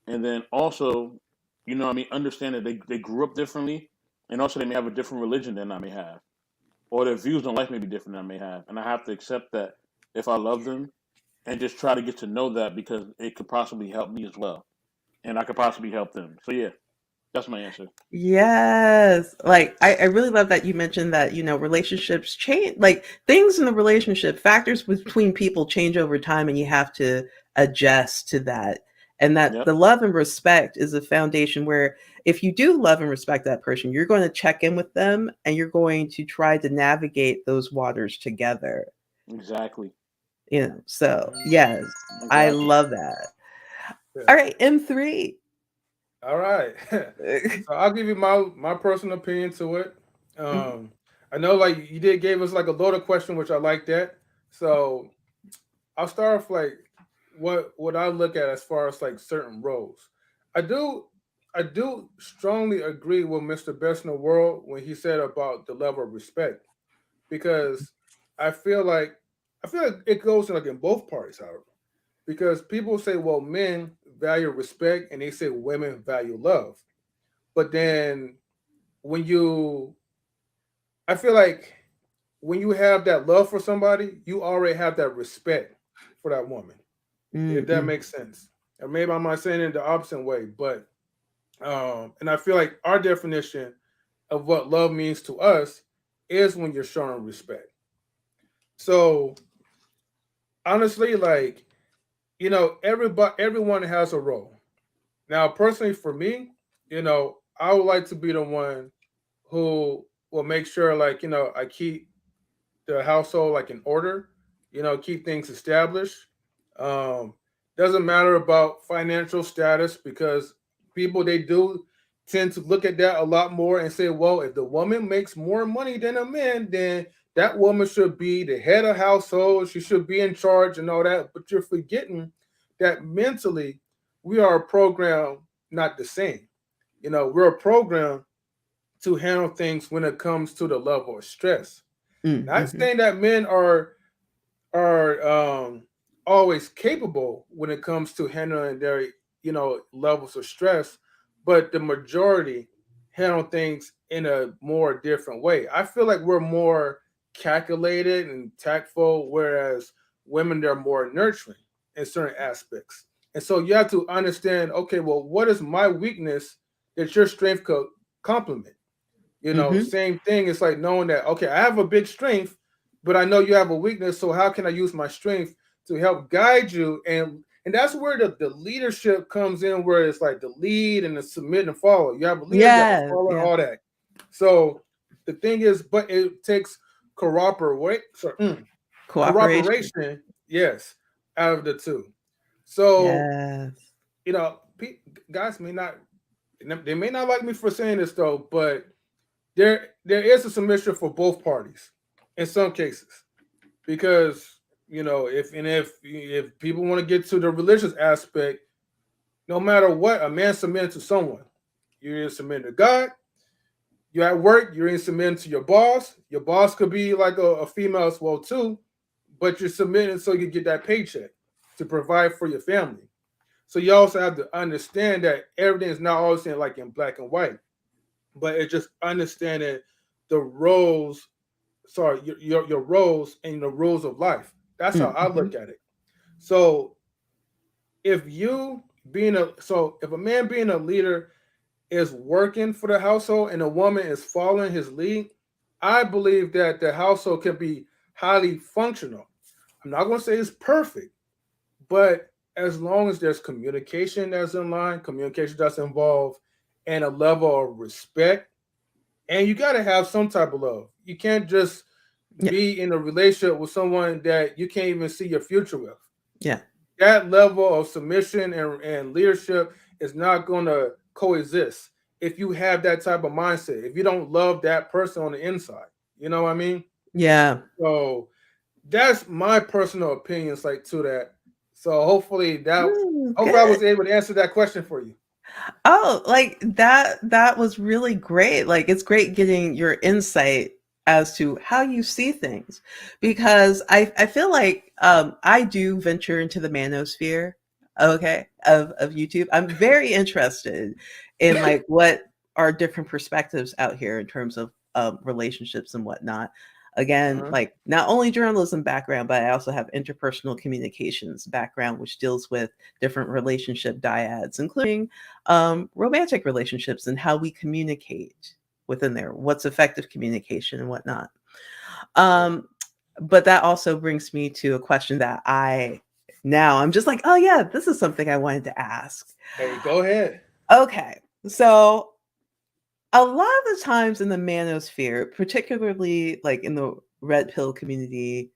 and then also, what I mean, understand that they grew up differently, and also they may have a different religion than I may have, or their views on life may be different than I may have, and I have to accept that if I love them, and just try to get to know that because it could possibly help me as well, and I could possibly help them. So yeah, that's my answer. Yes. Like I really love that you mentioned that, relationships change, like things in the relationship, factors between people change over time and you have to adjust to that. And that Yep, the love and respect is a foundation where if you do love and respect that person, you're going to check in with them and you're going to try to navigate those waters together. exactly, So Mhm. yes, I exactly. love that. Yeah. All right, M3. All right. So I'll give you my personal opinion to it. Mhm. Um, I know like you did gave us like a loaded question, which I like that. So I'll start off like what I look at as far as like certain roles. I do I do strongly agree with Mr. Best in the World when he said about the level of respect because I feel like I feel like it goes in like in both parties, however. Because people say, well, men value respect and they say women value love. But then when you I feel like when you have that love for somebody, you already have that respect for that woman. If that Mm-mm. makes sense. Or maybe I'm not saying it the opposite way, but and I feel like our definition of what love means to us is when you're showing respect. So honestly, like, everyone has a role. Now, personally for me, I would like to be the one who will make sure like, I keep the household like in order, keep things established. Um, doesn't matter about financial status because people they do tend to look at that a lot more and say, well, if the woman makes more money than a man, then that woman should be the head of household. She should be in charge and all that. But you're forgetting that mentally we are programmed not the same. We're a program to handle things when it comes to the level of stress. Not Mm-hmm. saying that men are always capable when it comes to handling their levels of stress, but the majority handle things in a more different way. I feel like we're more calculated and tactful, whereas women they're more nurturing in certain aspects. And so you have to understand, okay, well, what is my weakness that your strength could complement? Mm-hmm. Same thing. It's like knowing that, okay, I have a big strength, but I know you have a weakness. So how can I use my strength to help guide you? And that's where the leadership comes in, where it's like the lead and the submit and follow. You have a leader, you have a Yeah, follower, yeah. all that. So the thing is, but it takes corroborate, Cooperation. corroboration, yes, out of the two. So Yes. you know, guys may not, they may not like me for saying this though, but there is a submission for both parties in some cases, because if people want to get to the religious aspect, no matter what, a man submitting to someone. You're in submitting to God. You're at work, you're in submitting to your boss. Your boss could be like a female as well too, but you're submitting so you get that paycheck to provide for your family. So you also have to understand that everything is not always in like in black and white, but it's just understanding the roles, sorry, your roles and the rules of life. That's how I Mm-hmm. look at it. So if a man being a leader is working for the household and a woman is following his lead, I believe that the household can be highly functional. I'm not going to say it's perfect, but as long as there's communication that's in line, communication that's involved, and a level of respect, and you got to have some type of love. You can't just Yeah, be in a relationship with someone that you can't even see your future with. yeah, That level of submission and leadership is not going to coexist if you have that type of mindset. If you don't love that person on the inside, you know what I mean? yeah. So that's my personal opinions like to that. So hopefully I Good. was able to answer that question for you. Oh, like that was really great. Like it's great getting your insight as to how you see things because I feel like I do venture into the manosphere, okay, of YouTube. I'm very interested in like what are different perspectives out here in terms of relationships and whatnot. Again, Uh-huh. like not only journalism background, but I also have interpersonal communications background, which deals with different relationship dyads, including romantic relationships and how we communicate within there, what's effective communication and whatnot. Right. Um, but that also brings me to a question that I'm just like, oh yeah, this is something I wanted to ask. Hey, go ahead. Okay, so a lot of the times in the manosphere, particularly like in the red pill community,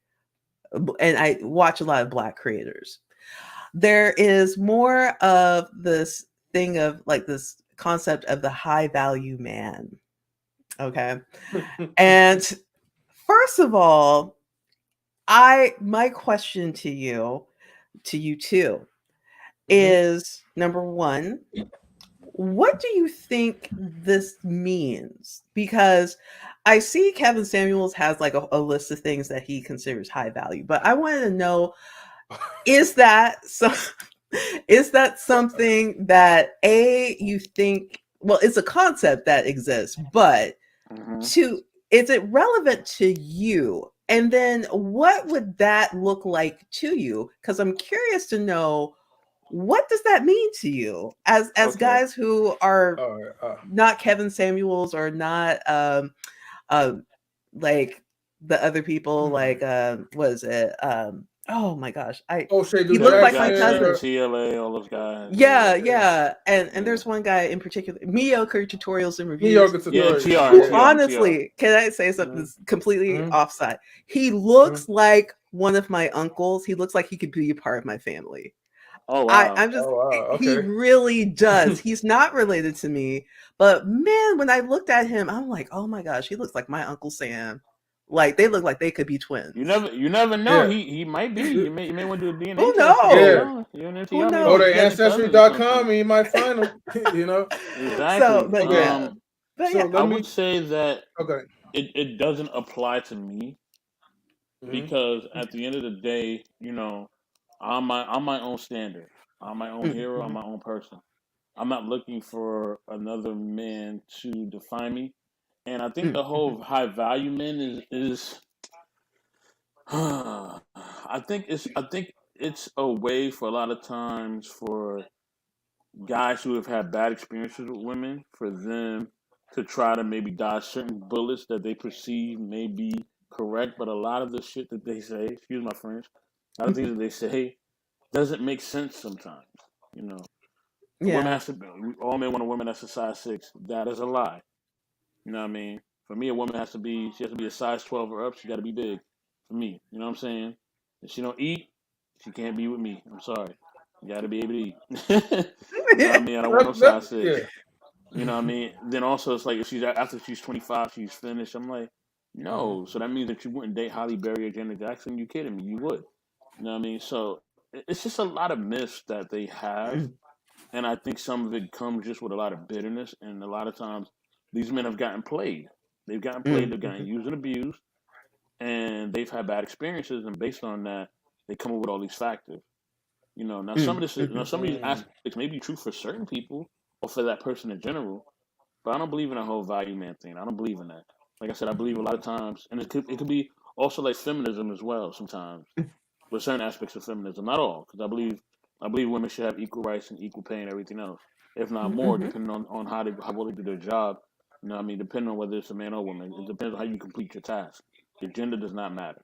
and I watch a lot of Black creators, there is more of this thing of like this concept of the high value man. Okay. And first of all, my question to you too, Hmm. is number one, what do you think this means? Because I see Kevin Samuels has like a list of things that he considers high value, but I wanted to know, is that so is that something that you think, well, it's a concept that exists, but Hmm. to is it relevant to you? And then what would that look like to you? Because I'm curious to know, what does that mean to you as Okay. guys who are All right. not Kevin Samuels or not um like the other people, like what is it? Oh my gosh. O'Shea He do looked Derek like my Jackson, Jackson. cousin. TLA, all those guys. Yeah, Yeah, Yeah. yeah. And yeah, there's one guy in particular, mediocre tutorials and New reviews, York yeah. tutorials. TR, who Yeah. TR, TR. honestly, can I say something Hmm. that's completely Hmm. offside? He Hmm. looks like one of my uncles. He looks like he could be a part of my family. Oh wow. I'm just, Oh wow. he Okay. really does. He's not related to me, but man, when I looked at him, I'm like, oh my gosh, he looks like my Uncle Sam. Like they look like they could be twins. You never know. Yeah. He might be. You may want to do a DNA Who test. You never Yeah. knows? know. You never Who y'all may Go be knows? to But distant cousins or ancestry.com something. and you might find them. so, Exactly. but Okay. yeah, but So yeah. let I would me. say that Okay. it doesn't apply to me Hmm. because at the end of the day, I'm my own standard. I'm my own hero. I'm Mhm. my own person. I'm not looking for another man to define me. And I think the whole high value men is I think it's a way for a lot of times for guys who have had bad experiences with women for them to try to maybe dodge certain bullets that they perceive may be correct, but a lot of the shit that they say, excuse my French, a lot of things that they say doesn't make sense sometimes. You know, a woman Yeah. has to be, all men want a woman that's a size 6. That is a lie. You know what I mean? For me, a woman she has to be a size 12 or up. She got to be big. For me, you know what I'm saying? If she don't eat, she can't be with me. I'm sorry. You got to be able to eat. You know what I mean? I don't want no size 6. Yeah. You know what I mean? Then also, it's like if she's after she's 25, she's finished. I'm like, no. So that means that you wouldn't date Holly Berry or Janet Jackson. You kidding me? You would. You know what I mean? So it's just a lot of myths that they have, and I think some of it comes just with a lot of bitterness, and a lot of times these men have gotten played. They've gotten played. They've gotten used and abused, and they've had bad experiences. And based on that, they come up with all these factors. You know, now some of these aspects may be true for certain people or for that person in general, but I don't believe in a whole value man thing. I don't believe in that. Like I said, I believe a lot of times, and it could be also like feminism as well sometimes, with certain aspects of feminism. Not all, because I believe women should have equal rights and equal pay and everything else, if not more, depending on how well they do their job. You know what I mean? Depending on whether it's a man or woman, it depends on how you complete your task. Your gender does not matter.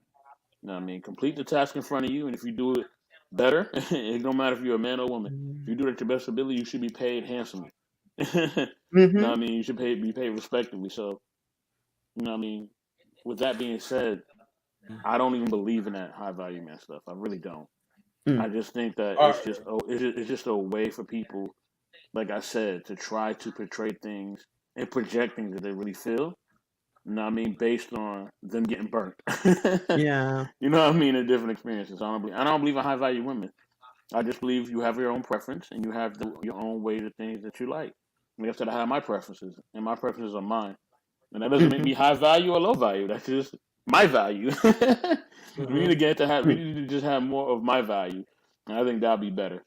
You know what I mean? Complete the task in front of you, and if you do it better, it don't matter if you're a man or woman. If you do it at your best ability, you should be paid handsomely. You know what I mean? You should be paid respectively. So, you know what I mean? With that being said, I don't even believe in that high value man stuff. I really don't. I just think that All it's just a way for people, like I said, to try to portray things and project things that they really feel. You know what I mean? Based on them getting burnt. Yeah. You know what I mean? In different experiences. I don't believe in high value women. I just believe you have your own preference and you have your own ways of things that you like. Like I said, I have my preferences, and my preferences are mine. And that doesn't make me high value or low value. That's just my value. right. We need to just have more of my value. And I think that'll be better.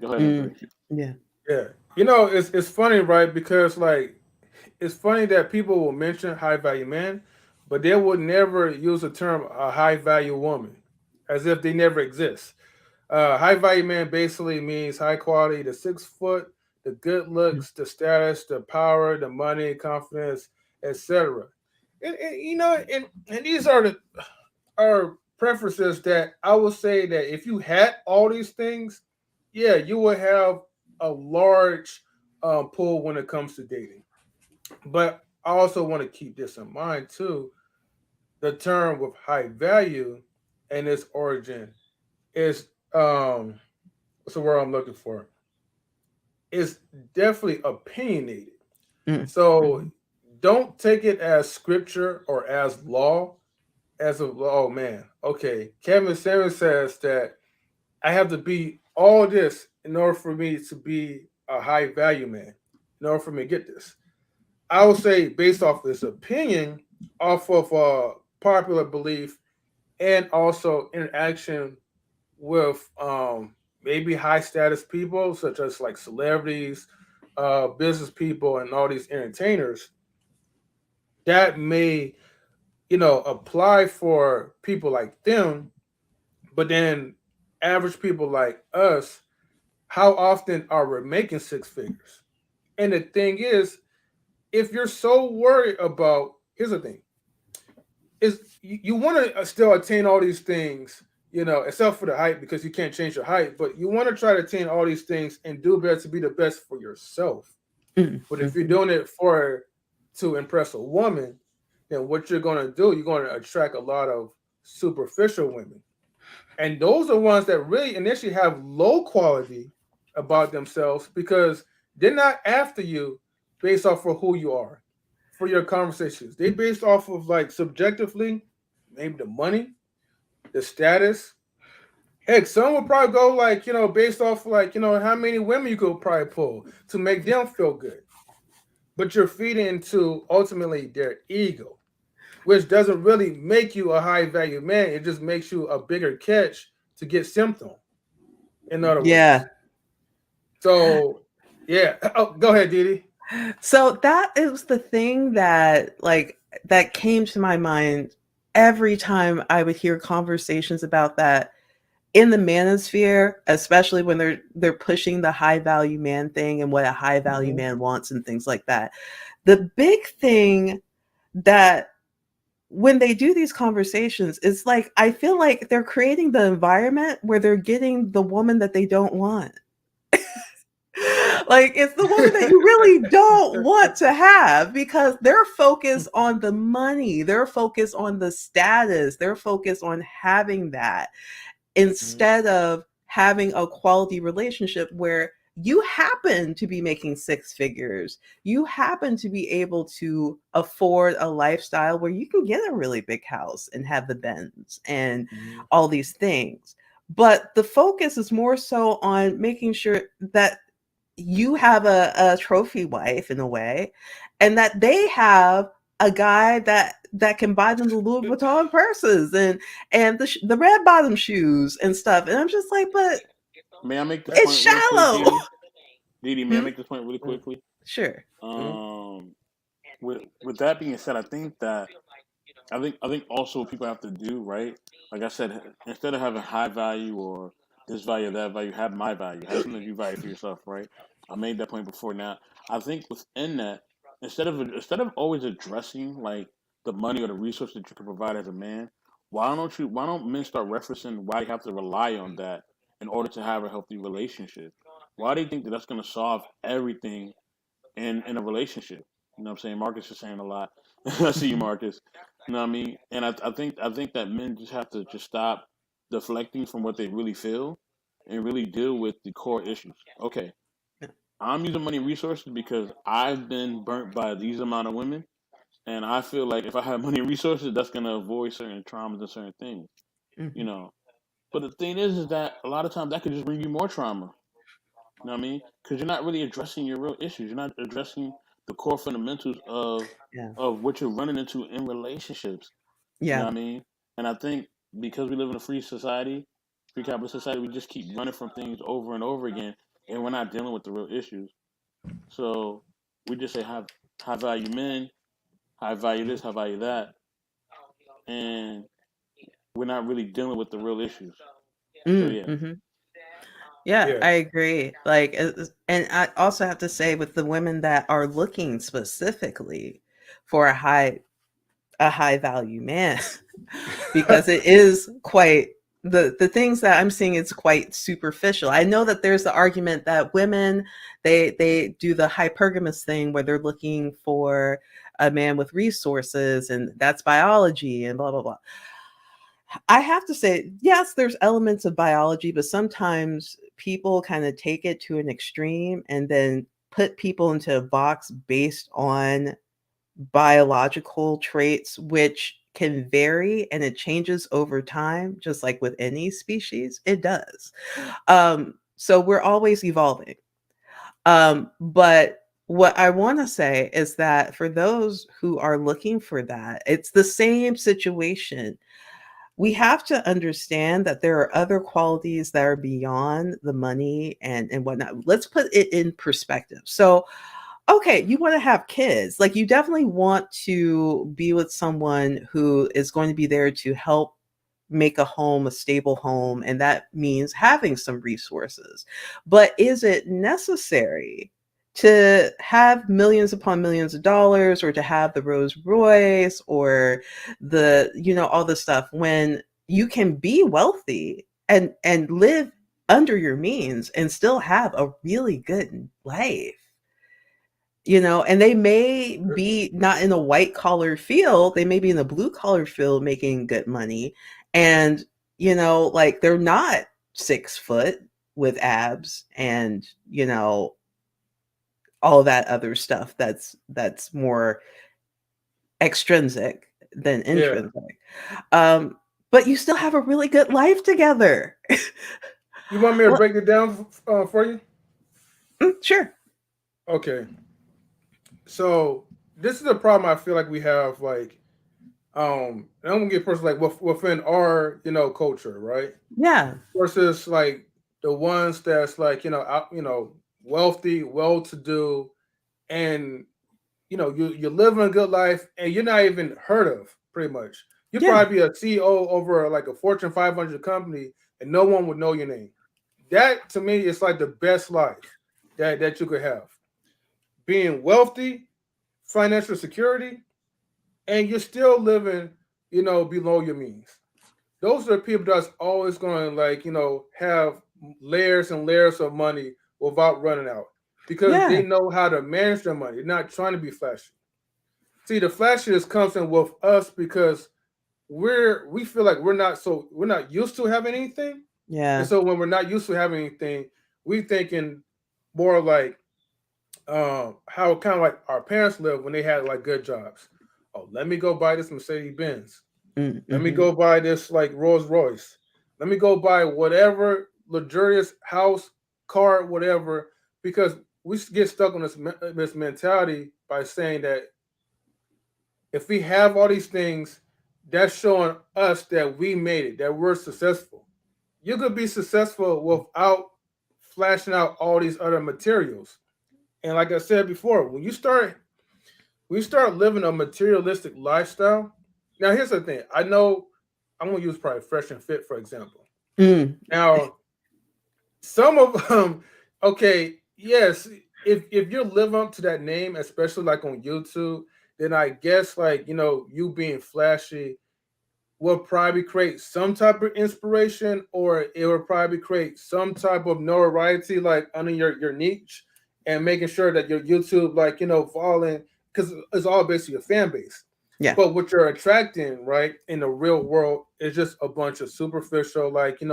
Go ahead, Mm. M3. Yeah. Yeah. You know, it's funny, right? Because like it's funny that people will mention high value man, but they would never use the term a high value woman, as if they never exist. High value man basically means high quality, the 6 foot, the good looks, the status, the power, the money, confidence, etc. And you know, and these are preferences that I would say that if you had all these things, yeah, you would have a large pool when it comes to dating. But I also want to keep this in mind too. The term with high value and its origin is what's the word I'm looking for? Is definitely opinionated. So don't take it as scripture or as law. As of oh man, okay. Kevin Samuel says that I have to be all this in order for me to be a high value man. In order for me to get this, I would say based off this opinion, off of popular belief, and also interaction with maybe high status people such as like celebrities, business people, and all these entertainers that may apply for people like them, but then average people like us, how often are we making 6 figures? And the thing is, if you're so worried about, here's the thing, is you want to still attain all these things, except for the height because you can't change your height, but you want to try to attain all these things and do better to be the best for yourself. But if you're doing it to impress a woman, then what you're going to do, you're going to attract a lot of superficial women. And those are ones that really initially have low quality about themselves because they're not after you based off of who you are for your conversations. They based off of like subjectively, maybe the money, the status. Heck, some would probably go like, based off like, how many women you could probably pull to make them feel good. But you're feeding into ultimately their ego, which doesn't really make you a high value man. It just makes you a bigger catch to get symptom. In other words, Yeah. so Yeah. Oh, go ahead, Didi. So that is the thing that that came to my mind every time I would hear conversations about that in the manosphere, especially when they're pushing the high value man thing and what a high value Mhm. man wants and things like that. The big thing that when they do these conversations, it's like I feel like they're creating the environment where they're getting the woman that they don't want. Like it's the woman that you really don't want to have because they're focused on the money, they're focused on the status, they're focused on having that Mhm. instead of having a quality relationship where you happen to be making six figures. You happen to be able to afford a lifestyle where you can get a really big house and have the Benz and Mhm. all these things. But the focus is more so on making sure that you have a trophy wife in a way, and that they have a guy that can buy them the Louis Vuitton purses and the red bottom shoes and stuff. And I'm just like, but May I make this it's point really quick, shallow. Didi? Didi, may I Hmm? make this point really Mhm. quickly? Sure. Mhm. Um, with that being said, I think also what people have to do, right? Like I said, instead of having high value or this value, that value, have my value, have something you value for yourself, right? I made that point before. Now, I think within that, instead of always addressing like the money or the resources that you can provide as a man, why don't men start referencing why you have to rely on that in order to have a healthy relationship? Why do you think that that's going to solve everything in a relationship? You know what I'm saying? Marcus is saying a lot. I see you, Mhm. Marcus. You know what I mean? And I think that men just have to just stop deflecting from what they really feel and really deal with the core issues. Okay, Yeah. I'm using money and resources because I've been burnt by these amount of women, and I feel like if I have money and resources, that's gonna avoid certain traumas and certain things. You Mhm. know. But the thing is that a lot of times that could just bring you more trauma. You know what I mean? Because you're not really addressing your real issues. You're not addressing the core fundamentals Yeah. of what you're running into in relationships. You know Yeah. what I mean? And I think because we live in a free society, free capitalist society, we just keep running from things over and over again, and we're not dealing with the real issues. So we just say high value men, high value this, high value that, and we're not really dealing with the real issues. So yeah, Mm-hmm. Yeah, Yeah. I agree. Like, and I also have to say, with the women that are looking specifically for a high value man, because it is quite the things that I'm seeing is quite superficial. I know that there's the argument that women they do the hypergamous thing where they're looking for a man with resources and that's biology and blah blah blah. I have to say, yes, there's elements of biology, but sometimes people kind of take it to an extreme and then put people into a box based on biological traits, which can vary and it changes over time, just like with any species, it does. So we're always evolving. But what I want to say is that for those who are looking for that, it's the same situation. We have to understand that there are other qualities that are beyond the money and whatnot. Let's put it in perspective. So, okay, you want to have kids. Like, you definitely want to be with someone who is going to be there to help make a home, a stable home. And that means having some resources. But is it necessary to have millions upon millions of dollars or to have the Rolls Royce or all the stuff when you can be wealthy and live under your means and still have a really good life? And they may be not in a white collar field, they may be in a blue collar field making good money. And, like they're not 6 foot with abs and, all that other stuff that's more extrinsic than Yeah. intrinsic. Um, but you still have a really good life together. You want me to Well, break it down for you? sure. Okay. So this is a problem I feel like we have, like, and I'm gonna get personal, like within our, culture, right? Yeah. Versus like the ones that's like, out, wealthy, well-to-do, and you're living a good life, and you're not even heard of. Pretty much, you Yeah. probably be a CEO over like a Fortune 500 company, and no one would know your name. That to me is like the best life that you could have. Being wealthy, financial security, and you're still living, below your means. Those are the people that's always going to like, have layers and layers of money without running out because Yeah. they know how to manage their money. They're not trying to be flashy. See, the flashiness comes in with us because we feel like we're not used to having anything. And Yeah. so when we're not used to having anything, we thinking more like how kind of like our parents lived when they had like good jobs. Oh, let me go buy this Mercedes Benz. Let me Mm-hmm. go buy this like Rolls Royce. Let me go buy whatever luxurious house, car, whatever, because we get stuck on this mentality by saying that if we have all these things, that's showing us that we made it, that we're successful. You could be successful without flashing out all these other materials. And like I said before, when you start living a materialistic lifestyle. Now here's the thing. I know I'm gonna use probably Fresh and Fit for example. Mm. Now some of them, okay, yes, if you live up to that name, especially like on YouTube, then I guess like you being flashy will probably create some type of inspiration, or it will probably create some type of notoriety like under your niche, and making sure that your YouTube like falling, because it's all basically your fan base. Yeah. But what you're attracting, right, in the real world is just a bunch of superficial, like IG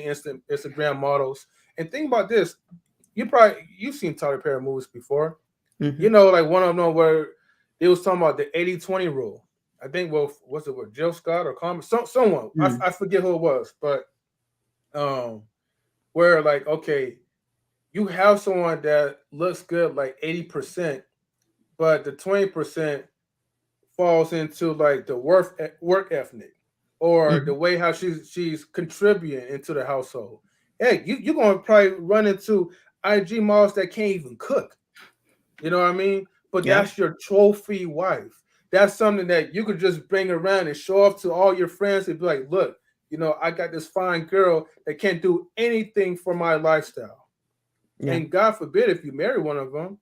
Instagram models. And think about this: you've seen Tyler Perry movies before. Mm-hmm. Like one of them where they was talking about the 80-20 rule. I think, well, was it with Jill Scott or someone? Mm. I forget who it was, but um, where like, okay, you have someone that looks good like 80%, but the 20% falls into like the work ethnic, or the Mm-hmm. way how she's contributing into the household. Hey, you're gonna probably run into IG models that can't even cook. You know what I mean? But Yep. that's your trophy wife. That's something that you could just bring around and show off to all your friends and be like, look, I got this fine girl that can't do anything for my lifestyle. Yeah. And God forbid if you marry one of them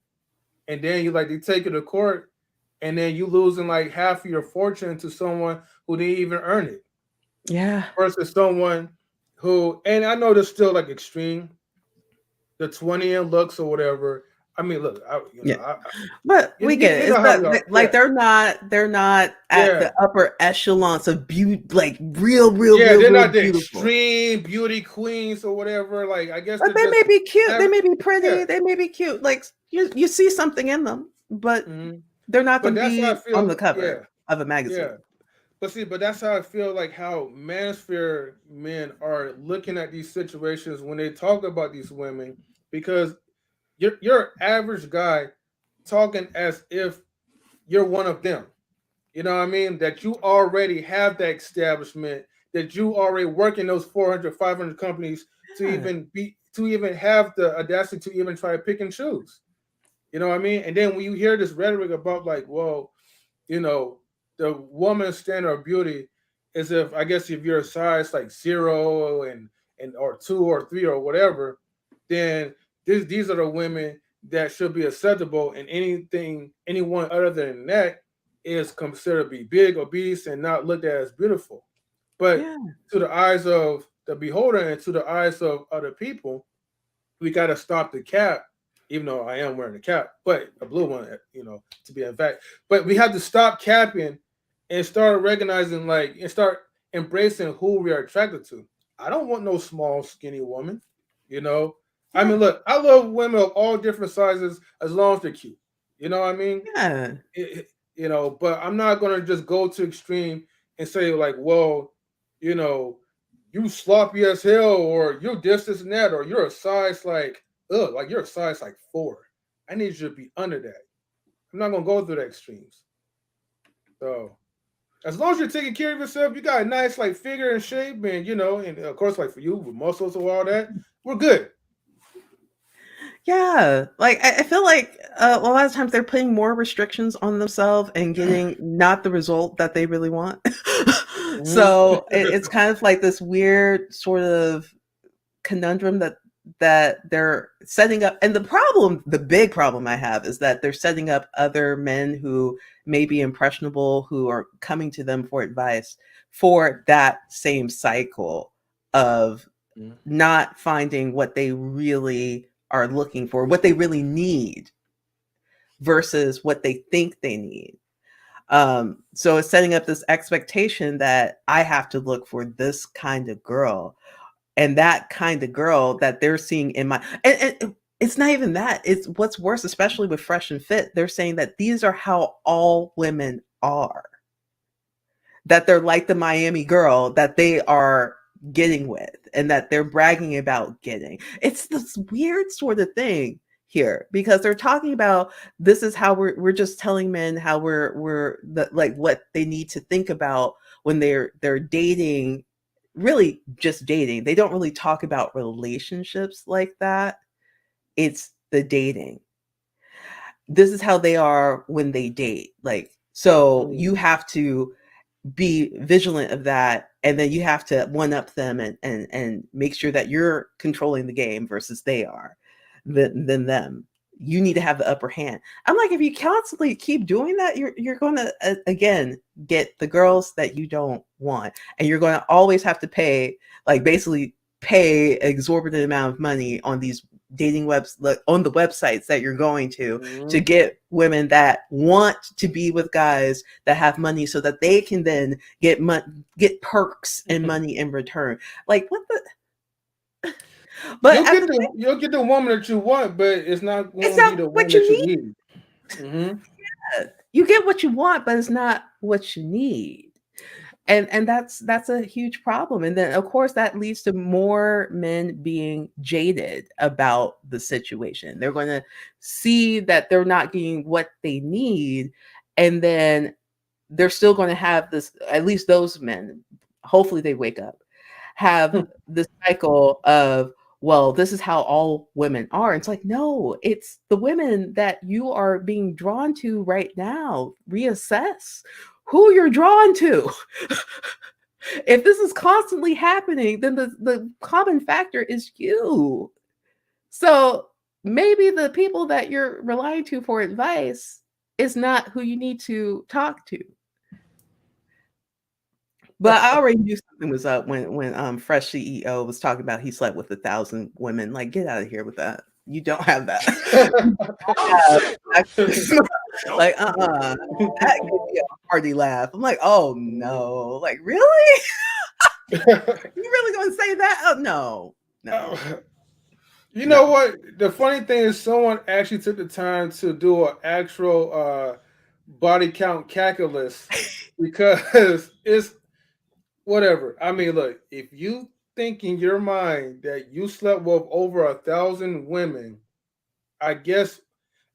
and then they take you to court, and then you losing like half of your fortune to someone who didn't even earn it, Yeah. versus someone who, and I know there's still like extreme, the 20 and looks or whatever. I mean, look, Yeah. But you, we you, get you it. It's know how not we are. like Yeah. they're not at Yeah. the upper echelons of beauty, like real, real, Yeah, real, they're real not the beautiful. extreme beauty queens or whatever. Like, I guess But they're they just may be cute. They have, may be yeah. pretty. They may be cute. Like you see something in them, but Hmm. they're not But going to that's how I be on feel. the Yeah, cover of a yeah. magazine. But see, but that's how I feel like how manosphere men are looking at these situations when they talk about these women, because you're an average guy talking as if you're one of them. You know what I mean? That you already have that establishment, that you already work in those 400, 500 companies Yeah. to even have the audacity to even try to pick and choose. You know what I mean? And then when you hear this rhetoric about like, well, you know, the woman's standard of beauty is, if I guess if you're a size like 0 and or 2 or 3 or whatever, then these are the women that should be acceptable, and anyone other than that is considered to be big, obese, and not looked at as beautiful. But Yeah. to the eyes of the beholder and to the eyes of other people, we got to stop the cap. Even though I am wearing a cap, but a blue one, to be in fact. But we have to stop capping and start recognizing, like, and start embracing who we are attracted to. I don't want no small, skinny woman. You know, I Yeah. mean, look, I love women of all different sizes as long as they're cute. You know what I mean? Yeah. But I'm not gonna just go to extreme and say like, well, you know, you sloppy as hell, or you this and that, or you're a size like you're a size like 4. I need you to be under that. I'm not gonna go through the extremes. So as long as you're taking care of yourself, you got a nice like figure and shape, and and of course like for you with muscles and all that, we're good. Yeah, like I feel like a lot of times they're putting more restrictions on themselves and getting not the result that they really want. Mhm. So it's kind of like this weird sort of conundrum that they're setting up. And the big problem I have is that they're setting up other men who may be impressionable, who are coming to them for advice for that same cycle of Mhm. not finding what they really are looking for, what they really need versus what they think they need. So it's setting up this expectation that I have to look for this kind of girl, and that kind of girl that they're seeing in my, and it's not even that. It's what's worse, especially with Fresh and Fit. They're saying that these are how all women are, that they're like the Miami girl that they are getting with and that they're bragging about getting. It's this weird sort of thing here because they're talking about this is how we're just telling men how like what they need to think about when they're dating, really just dating. They don't really talk about relationships like that. It's the dating. This is how they are when they date. Like, so you Mhm. have to be vigilant of that, and then you have to one up them and make sure that you're controlling the game versus they are than them. You need to have the upper hand. I'm like, if you constantly keep doing that, you're going to again get the girls that you don't want, and you're going to always have to pay, like basically pay exorbitant amount of money on these dating webs, like on the websites that you're going to Mhm. get women that want to be with guys that have money so that they can then get perks and money in return. Like what the, but at the same, You'll get the woman that you want, but it's not it's going to not be the one what you that you need. need. Hmm. You get what you want, but it's not what you need. And that's a huge problem. And then of course that leads to more men being jaded about the situation. They're going to see that they're not getting what they need, and then they're still going to have this, at least those men, hopefully they wake up, have this cycle of, well, this is how all women are. It's like, no, it's the women that you are being drawn to right now. Reassess who you're drawn to. If this is constantly happening, then the common factor is you. So maybe the people that you're relying to for advice is not who you need to talk to. But I already knew something was up when Fresh CEO was talking about he slept with 1,000 women. Like, get out of here with that. You don't have that. You don't have like, that gave me a hearty laugh. I'm like, "Oh, no." Like, "Really? You really gonna say that? Oh, no. No. You know No." what? The funny thing is, someone actually took the time to do an actual body count calculus because it's whatever. I mean, look, if you think in your mind that you slept with over 1,000 women, I guess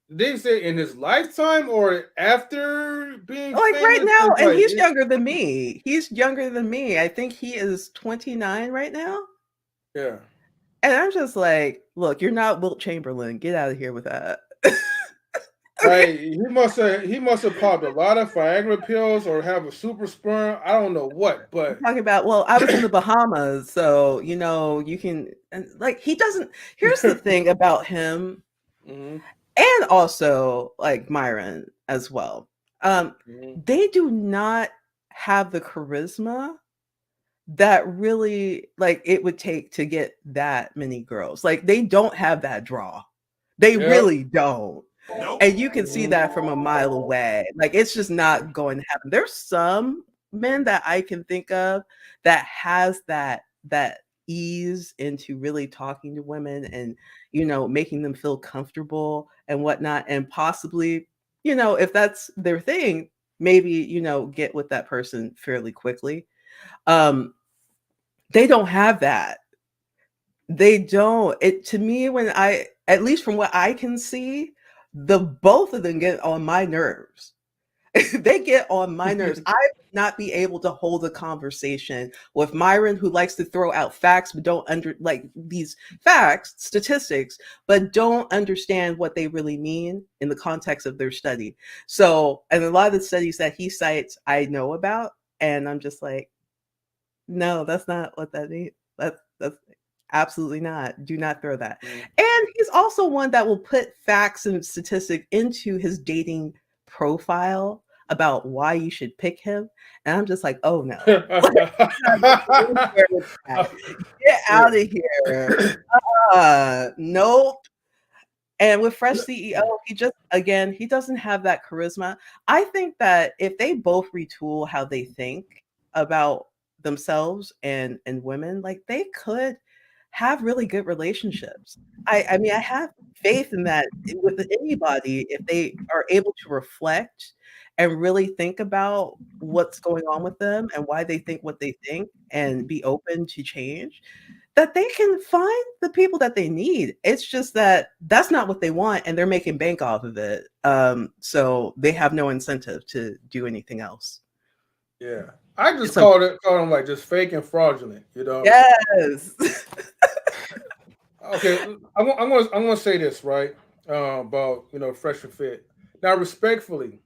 they say in his lifetime or after being Like, right famous. now, It's and like, he's younger than me. He's younger than me. I think he is 29 right now. yeah. And I'm just like, "Look, you're not Wilt Chamberlain. Get out of here with that." Okay. Like he must have popped a lot of Viagra pills or have a super sperm. I don't know what, but Talking about, well, I was in the Bahamas, so, you can, and like, he doesn't, here's the thing about him, Mhm, and also like Myron as well. mhm. They do not have the charisma that really like it would take to get that many girls. Like they don't have that draw. They Yep. really don't. And you can see Mhm, that from a mile away. Like it's just not going to happen. There's some men that I can think of that has that ease into really talking to women and making them feel comfortable and whatnot. And possibly, if that's their thing, maybe, get with that person fairly quickly. Um, they don't have that. They don't. It to me when I at least from what I can see, the both of them get on my nerves. They get on my nerves. not be able to hold a conversation with Myron, who likes to throw out facts but don't like these facts, statistics, but don't understand what they really mean in the context of their study. So, and a lot of the studies that he cites, I know about, and I'm just like, no, that's not what that means. That's absolutely not. Do not throw that. And he's also one that will put facts and statistics into his dating profile about why you should pick him. And I'm just like, oh no. Get out of here. Nope. And with Fresh CEO, he just, again, he doesn't have that charisma. I think that if they both retool how they think about themselves and women, like they could have really good relationships. I mean, I have faith in that with anybody if they are able to reflect and really think about what's going on with them and why they think what they think and be open to change, that they can find the people that they need. It's just that that's not what they want and they're making bank off of it. So they have no incentive to do anything else. Yeah. I just called them like just fake and fraudulent, you know? Yes. Okay, I'm gonna say this, right? About, you know, Fresh and Fit. Now, respectfully,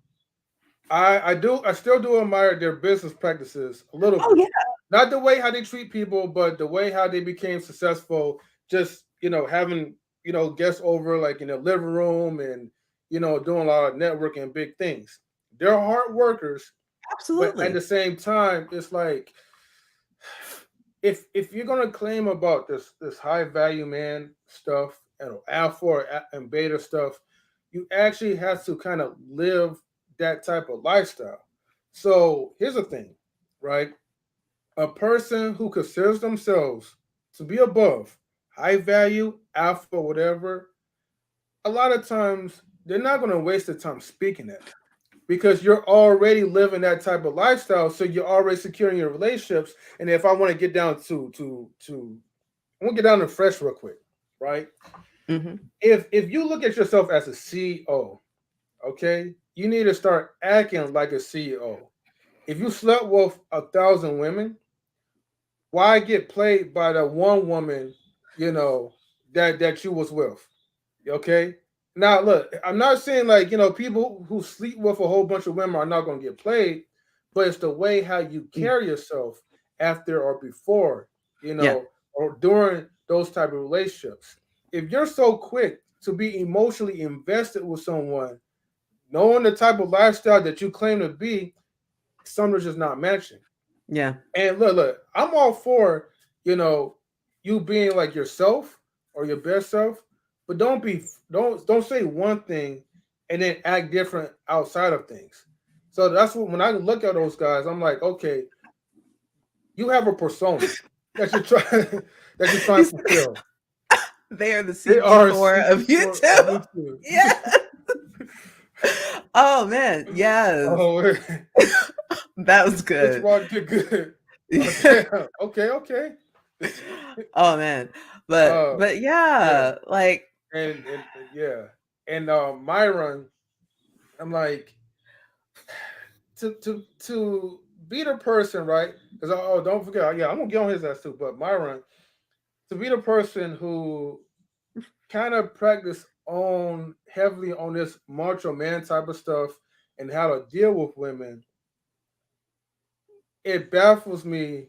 I still do admire their business practices a little Oh bit. yeah. Not the way how they treat people, but the way how they became successful. Just, you know, having, you know, guests over like in the living room and, you know, doing a lot of networking and big things. They're hard workers, but at the Absolutely. same time, it's like if you're gonna claim about this high value man stuff and alpha and beta stuff, you actually have to kind of live that type of lifestyle. So here's the thing, right? A person who considers themselves to be above high value, alpha, whatever, a lot of times they're not going to waste the time speaking it because you're already living that type of lifestyle. So you're already securing your relationships. And if I want to get down I want to get down to Fresh real quick, right? Mm-hmm. If you look at yourself as a CEO, okay, you need to start acting like a CEO. If you slept with 1,000 women, why get played by the one woman, you know, that you was with? Okay. Now look, I'm not saying like, you know, people who sleep with a whole bunch of women are not gonna get played, but it's the way how you carry yourself after or before, you Yeah. know, or during those type of relationships. If you're so quick to be emotionally invested with someone, knowing the type of lifestyle that you claim to be, something's just not matching. Yeah. And look, I'm all for, you know, you being like yourself or your best self, but don't say one thing and then act different outside of things. So that's what when I look at those guys, I'm like, okay, you have a persona that you're trying that you're trying to fulfill. They are the They are CP4 of CP4 of YouTube. YouTube. Yeah. Oh man, yes. Oh, That was it's good. wrong to good. Oh, damn. Okay. Oh man. But Yeah. yeah, like And yeah. And Myron, I'm like to be the person, right? Because don't forget, yeah, I'm gonna get on his ass too. But Myron, to be the person who kind of practice on heavily on this macho man type of stuff and how to deal with women, it baffles me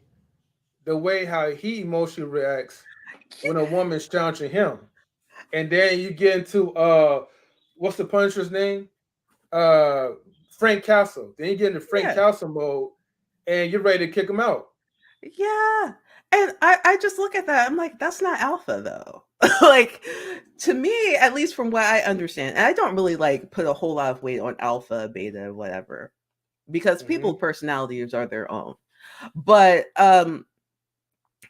the way how he emotionally reacts when a woman's challenging him. And then you get into what's the Punisher's name? Uh Frank Castle. Then you get into Frank yeah. Castle mode and you're ready to kick him out. Yeah. And I just look at that. I'm like, that's not alpha though. Like to me, at least from what I understand, and I don't really like put a whole lot of weight on alpha, beta, whatever, because Mm-hmm. people's personalities are their own. But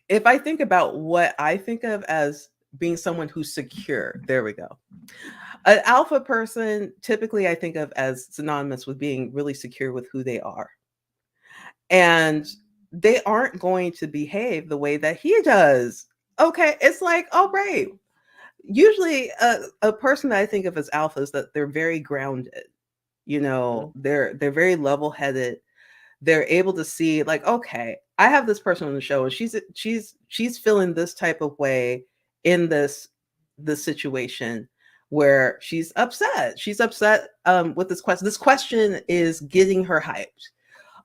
if I think about what I think of as being someone who's secure, there we go. An alpha person, typically I think of as synonymous with being really secure with who they are. And they aren't going to behave the way that he does. Okay, it's like, all right. Usually a person that I think of as alpha is that they're very grounded. You Mm-hmm. know, they're very level-headed. they're able to see like, okay, I have this person on the show and she's feeling this type of way in this situation where she's upset. She's upset with this question. This question is getting her hyped.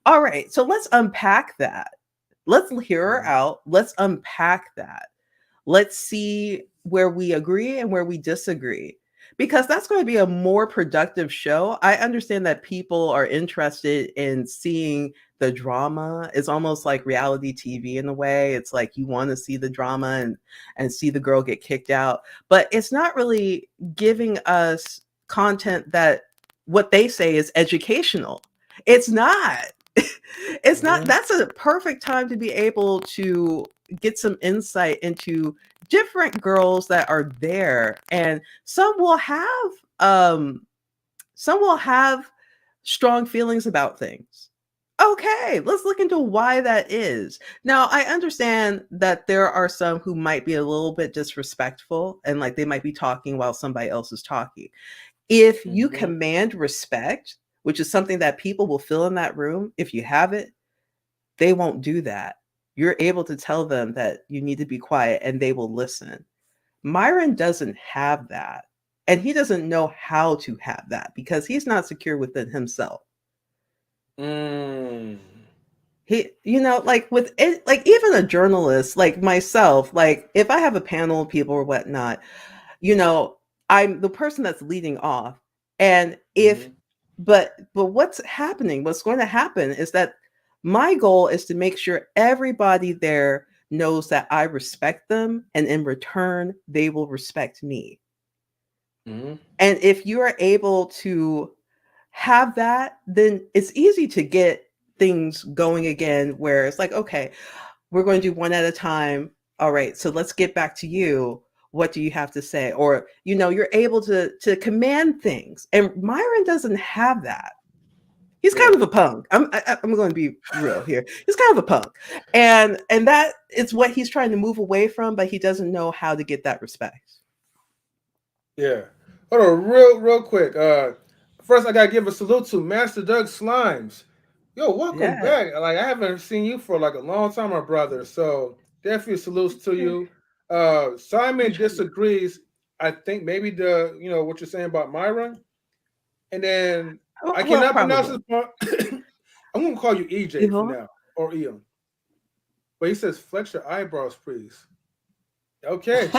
All right, so let's unpack that. Let's hear her out. Let's unpack that. Let's see where we agree and where we disagree, because that's going to be a more productive show. I understand that people are interested in seeing the drama. It's almost like reality TV in a way. It's like you want to see the drama and see the girl get kicked out, but it's not really giving us content that what they say is educational. It's not. It's not. That's a perfect time to be able to get some insight into different girls that are there, and um some will have strong feelings about things. Okay, let's look into why that is. Now, I understand that there are some who might be a little bit disrespectful and like they might be talking while somebody else is talking. If you command respect, which is something that people will feel in that room, if you have it, they won't do that. You're able to tell them that you need to be quiet and they will listen. Myron doesn't have that. And he doesn't know how to have that because he's not secure within himself. He, like with it, like even a journalist like myself, like if I have a panel of people or whatnot, I'm the person that's leading off. And if, but what's going to happen is that my goal is to make sure everybody there knows that I respect them, and in return, they will respect me. And if you are able to have that, then it's easy to get things going again, where it's like, okay, we're going to do one at a time. All right, so let's get back to you. What do you have to say? Or, you're able to command things. And Myron doesn't have that. He's kind of a punk. I'm going to be real here. He's kind of a punk. And that is what he's trying to move away from, but he doesn't know how to get that respect. Yeah. Hold on, real quick. First I gotta give a salute to Master Doug Slimes. Yo, welcome back. Like I haven't seen you for like a long time, my brother. So definitely salutes to you. Simon disagrees. I think maybe what you're saying about Myron. And then I cannot pronounce his part. I'm gonna call you EJ for now, or Eon. But he says flex your eyebrows, please. Okay.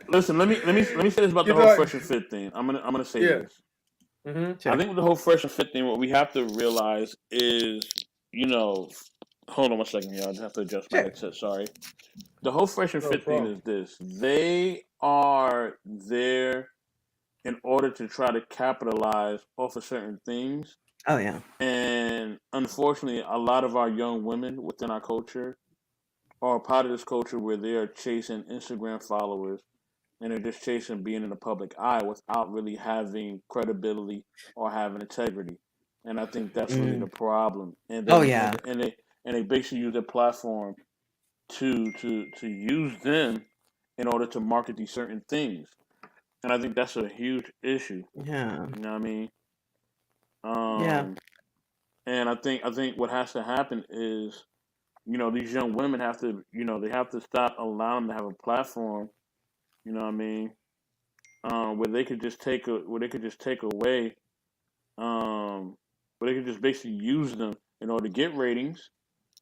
Listen, let me say this about the whole fresh and fit thing. I'm gonna say this. I think with the whole fresh and fit thing, what we have to realize is, hold on one second, y'all. I just have to adjust my headset. Sorry. The whole fresh and fit thing is this: they are there in order to try to capitalize off of certain things. Oh yeah. And unfortunately, a lot of our young women within our culture are part of this culture where they are chasing Instagram followers and they're just chasing being in the public eye without really having credibility or having integrity. And I think that's really the problem. And they basically use their platform to use them in order to market these certain things. And I think that's a huge issue. Yeah. You know what I mean? And I think what has to happen is, these young women have to, they have to stop allowing them to have a platform, you know what I mean, where they could just take away, where they could just basically use them in order to get ratings.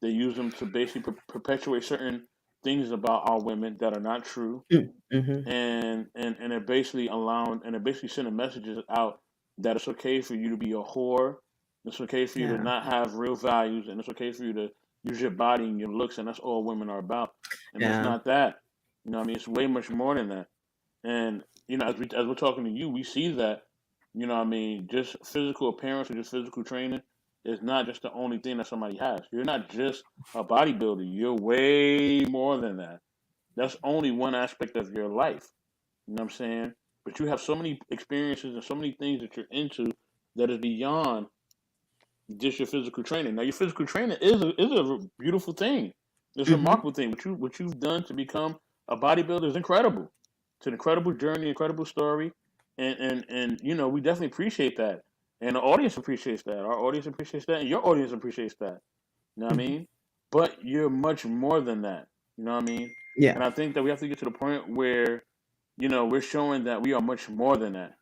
They use them to basically perpetuate certain things about our women that are not true, and they're basically sending messages out that it's okay for you to be a whore, it's okay for you to not have real values, and it's okay for you to use your body and your looks, and that's all women are about. And it's not that. You know what I mean? It's way much more than that. And, as we're talking to you, we see that, you know what I mean, just physical appearance or just physical training is not just the only thing that somebody has. You're not just a bodybuilder. You're way more than that. That's only one aspect of your life. You know what I'm saying? But you have so many experiences and so many things that you're into that is beyond just your physical training. Now, your physical training is a beautiful thing. It's a remarkable thing. What you've done to become a bodybuilder is incredible. It's an incredible journey, incredible story, and we definitely appreciate that. And the audience appreciates that. Our audience appreciates that, and your audience appreciates that. You know what I Mhm. mean? But you're much more than that. You know what I mean? Yeah. And I think that we have to get to the point where, we're showing that we are much more than that.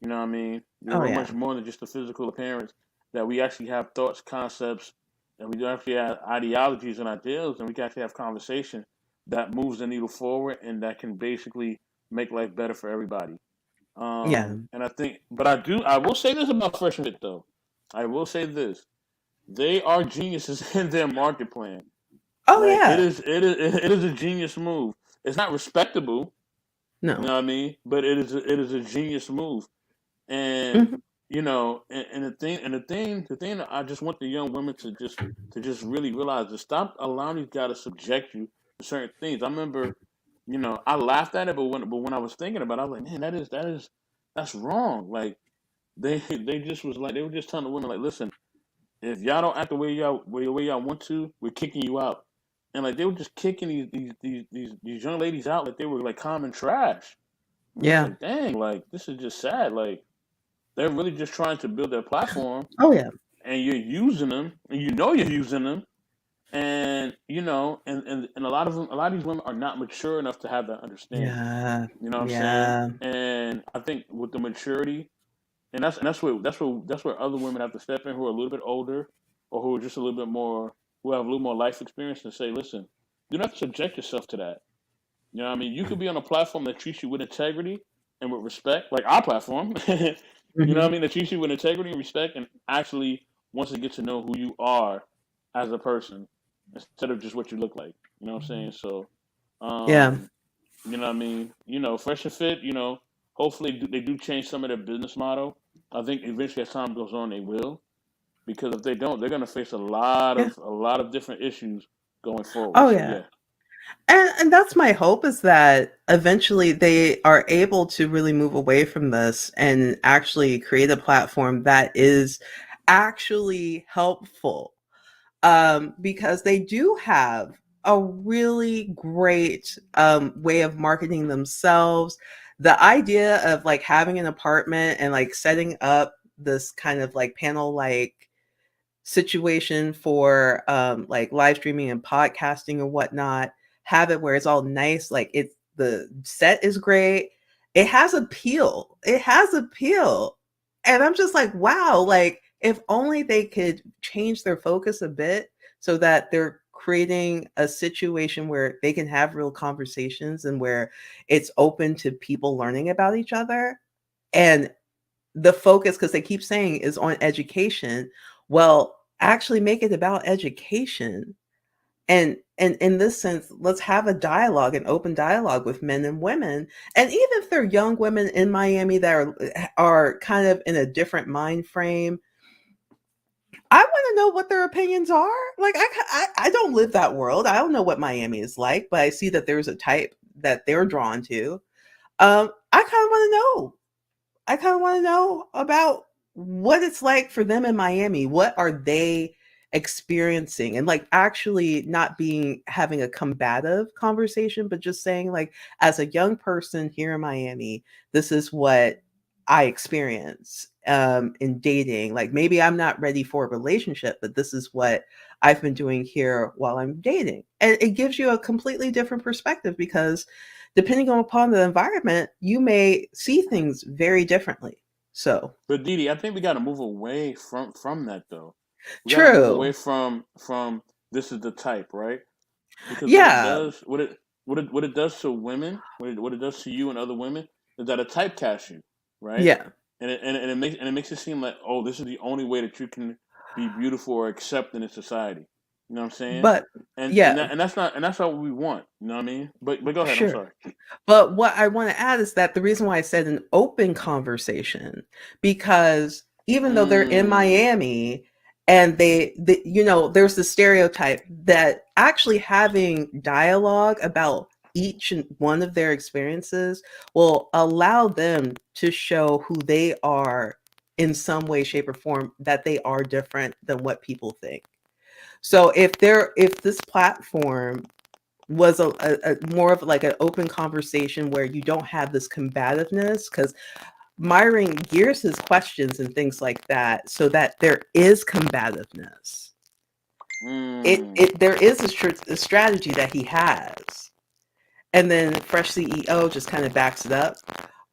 You know what I mean? Oh We're yeah. much more than just the physical appearance. That we actually have thoughts, concepts, and we do actually have ideologies and ideals, and we can actually have conversation that moves the needle forward and that can basically make life better for everybody. Yeah. And I think, but I will say this about Fresh and Fit though. I will say this: they are geniuses in their market plan. Oh Like yeah. it is a genius move. It's not respectable, you No. know what I mean? But it is a genius move. And Mhm. the thing that I just want the young women to just really realize is stop allowing these guys to subject you to certain things. I remember, I laughed at it, but when I was thinking about it, I was like, man, that's wrong. Like they just was like they were just telling the women like, listen, if y'all don't act the way y'all want to, we're kicking you out. And like they were just kicking these young ladies out like they were like common trash. And I was Yeah. like, dang, like this is just sad. Like they're really just trying to build their platform, Oh yeah. and you're using them, and you're using them, and and a lot of these women are not mature enough to have that understanding. Yeah. You know what I'm saying? Yeah. And I think with the maturity, and that's where other women have to step in who are a little bit older, or who are just a little bit more who have a little more life experience and say, listen, you don't have to subject yourself to that. You know what I mean? You could be on a platform that treats you with integrity and with respect, like our platform. You know what I Hmm. mean? That treats you with integrity and respect and actually wants to get to know who you are as a person instead of just what you look like. You know what I'm saying? So, Yeah. um, you know what I mean? Fresh and fit, hopefully they do change some of their business model. I think eventually as time goes on they will. Because if they don't, they're gonna face Yeah. a lot of different issues going forward. Oh So yeah. yeah. And that's my hope, is that eventually they are able to really move away from this and actually create a platform that is actually helpful. Because they do have a really great way of marketing themselves. The idea of like having an apartment and like setting up this kind of like panel like situation for like live streaming and podcasting and whatnot, have it where it's all nice, like it's the set is great, it has appeal, and I'm just like, wow, like if only they could change their focus a bit so that they're creating a situation where they can have real conversations and where it's open to people learning about each other. And the focus, because they keep saying, is on education. Well, actually make it about education. And in this sense, let's have a dialogue, an open dialogue with men and women. And even if they're young women in Miami that are kind of in a different mind frame, I want to know what their opinions are. Like I don't live that world. I don't know what Miami is like, but I see that there's a type that they're drawn to. I kind of want to know. I kind of want to know about what it's like for them in Miami. What are they experiencing? And like actually not being having a combative conversation, but just saying like, as a young person here in Miami, this is what I experience in dating. Like maybe I'm not ready for a relationship, but this is what I've been doing here while I'm dating. And it gives you a completely different perspective, because depending on upon the environment, you may see things very differently. So But Didi, I think we got to move away from that though. We got to move away true. from this is the type, right? Because Yeah. what it does to women, what it does to you and other women is that it typecasts you, right? Yeah. And it makes it seem like, oh, this is the only way that you can be beautiful or accepted in society. You know what I'm saying? But yeah, And that's not what we want. You know what I mean? But go ahead. I'm sure. sorry. But what I want to add is that the reason why I said an open conversation, because even though they're in Mm, Miami and there's the stereotype that actually having dialogue about each and one of their experiences will allow them to show who they are in some way, shape, or form, that they are different than what people think. So if this platform was a more of like an open conversation where you don't have this combativeness, because Myron gears his questions and things like that so that there is combativeness. There is a strategy that he has, and then Fresh CEO just kind of backs it up.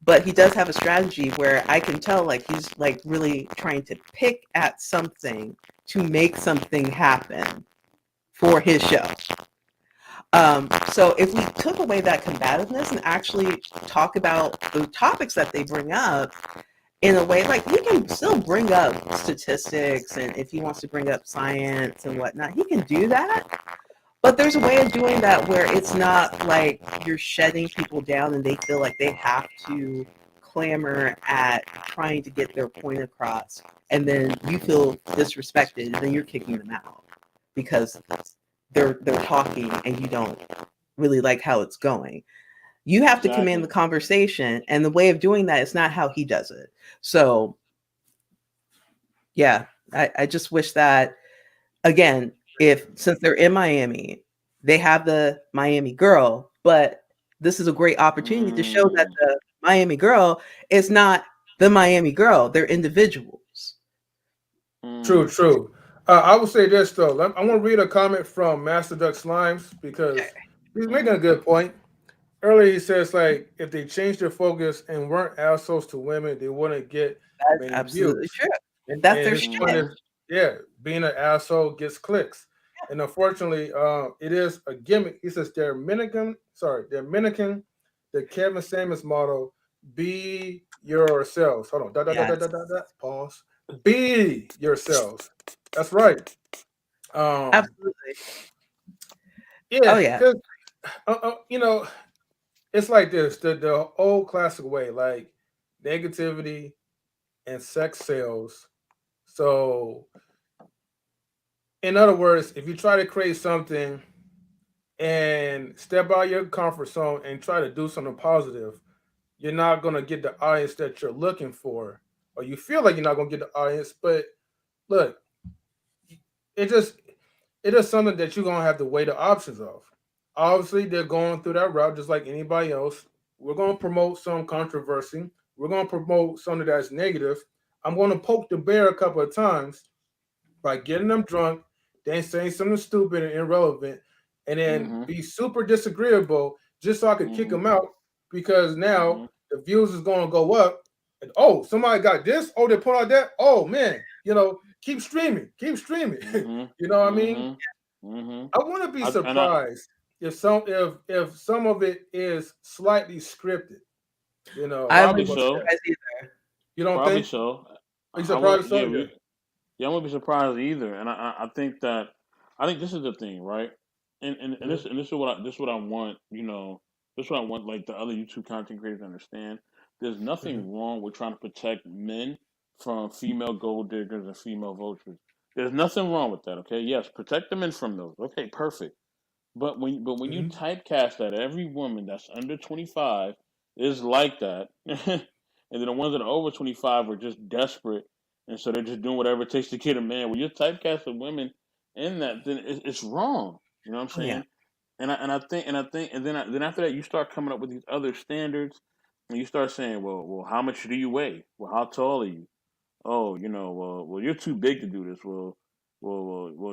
But he does have a strategy where I can tell, like, he's like really trying to pick at something to make something happen for his show. So if we took away that combativeness and actually talk about the topics that they bring up in a way, like, he can still bring up statistics, and if he wants to bring up science and whatnot, he can do that. But there's a way of doing that where it's not like you're shutting people down and they feel like they have to clamor at trying to get their point across, and then you feel disrespected, and then you're kicking them out because they're talking and you don't really like how it's going. You have to command the conversation, and the way of doing that is not how he does it. So yeah, I just wish that, again, since they're in Miami, they have the Miami girl, but this is a great opportunity to show that the Miami girl is not the Miami girl. They're individuals. True. I will say this though. I want to read a comment from Master Duck Slimes because he's making a good point. Earlier he says, like, if they changed their focus and weren't assholes to women, they wouldn't get That's many absolutely views. true. And That's their his point is, being an asshole gets clicks. And unfortunately, it is a gimmick. He says they're mimicking the Kevin Samuels motto, be yourselves. Hold on. Pause. Be yourselves. That's right. Absolutely. Yeah. Oh yeah. Because it's like this: the old classic way, like negativity and sex sales. So, in other words, if you try to create something and step out your comfort zone and try to do something positive, you're not gonna get the audience that you're looking for, or you feel like you're not gonna get the audience. But look, it just it is something that you're gonna have to weigh the options of. Obviously, they're going through that route just like anybody else. We're gonna promote some controversy. We're gonna promote something that's negative. I'm gonna poke the bear a couple of times by getting them drunk, then saying something stupid and irrelevant, and then be super disagreeable just so I could kick them out because now the views is gonna go up. And oh, somebody got this. Oh, they put out that. Oh man, keep streaming. You know what I mean? I want to be surprised if some of it is slightly scripted. I Probably wouldn't be so. surprised either. You don't Probably think? so. Are you I would. surprised? So? Yeah, I won't be surprised either. And I think this is the thing, right? And this is what I want. This is what I want. Like the other YouTube content creators to understand. There's nothing wrong with trying to protect men from female gold diggers and female vultures. There's nothing wrong with that. Okay, yes, protect the men from those. Okay, perfect. But when you typecast that every woman that's under 25 is like that, and then the ones that are over 25 are just desperate, and so they're just doing whatever it takes to get a man. When you're typecasting women in that, then it's wrong. You know what I'm Oh yeah. saying? And then after that, you start coming up with these other standards, and you start saying, well, how much do you weigh? Well, how tall are you? Oh, well, you're too big to do this. Well,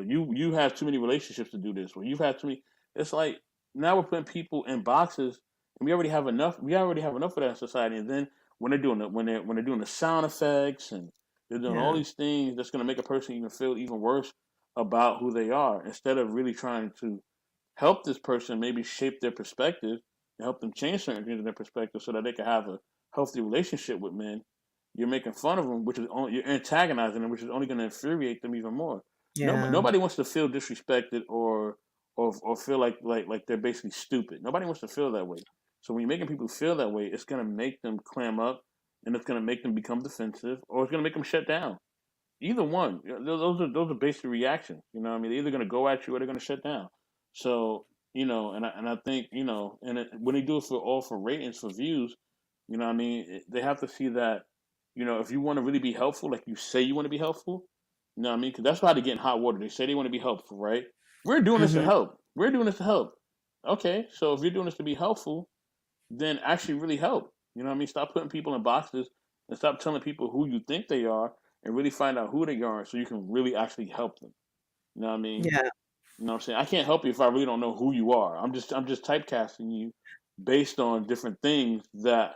you have too many relationships to do this. Well, you've had too many. It's like now we're putting people in boxes, and we already have enough. We already have enough of that in society. And then when they're doing when they're doing the sound effects and they're doing all these things that's going to make a person even feel even worse about who they are, instead of really trying to help this person maybe shape their perspective and help them change certain things in their perspective so that they can have a healthy relationship with men. You're making fun of them, which is only, you're antagonizing them, which is only going to infuriate them even more. Yeah. Nobody wants to feel disrespected or feel like they're basically stupid. Nobody wants to feel that way. So when you're making people feel that way, it's going to make them clam up, and it's going to make them become defensive, or it's going to make them shut down. Either one. Those are basic reactions. You know what I mean? They're either going to go at you or they're going to shut down. So and I think when they do it for ratings, for views, you know what I mean, they have to see that, if you want to really be helpful, like you say you want to be helpful, you know what I mean? Because that's why they get in hot water. They say they want to be helpful, right? We're doing this to help. We're doing this to help. Okay, so if you're doing this to be helpful, then actually really help. You know what I mean? Stop putting people in boxes and stop telling people who you think they are, and really find out who they are, so you can really actually help them. You know what I mean? Yeah. You know what I'm saying? I can't help you if I really don't know who you are. I'm just typecasting you based on different things that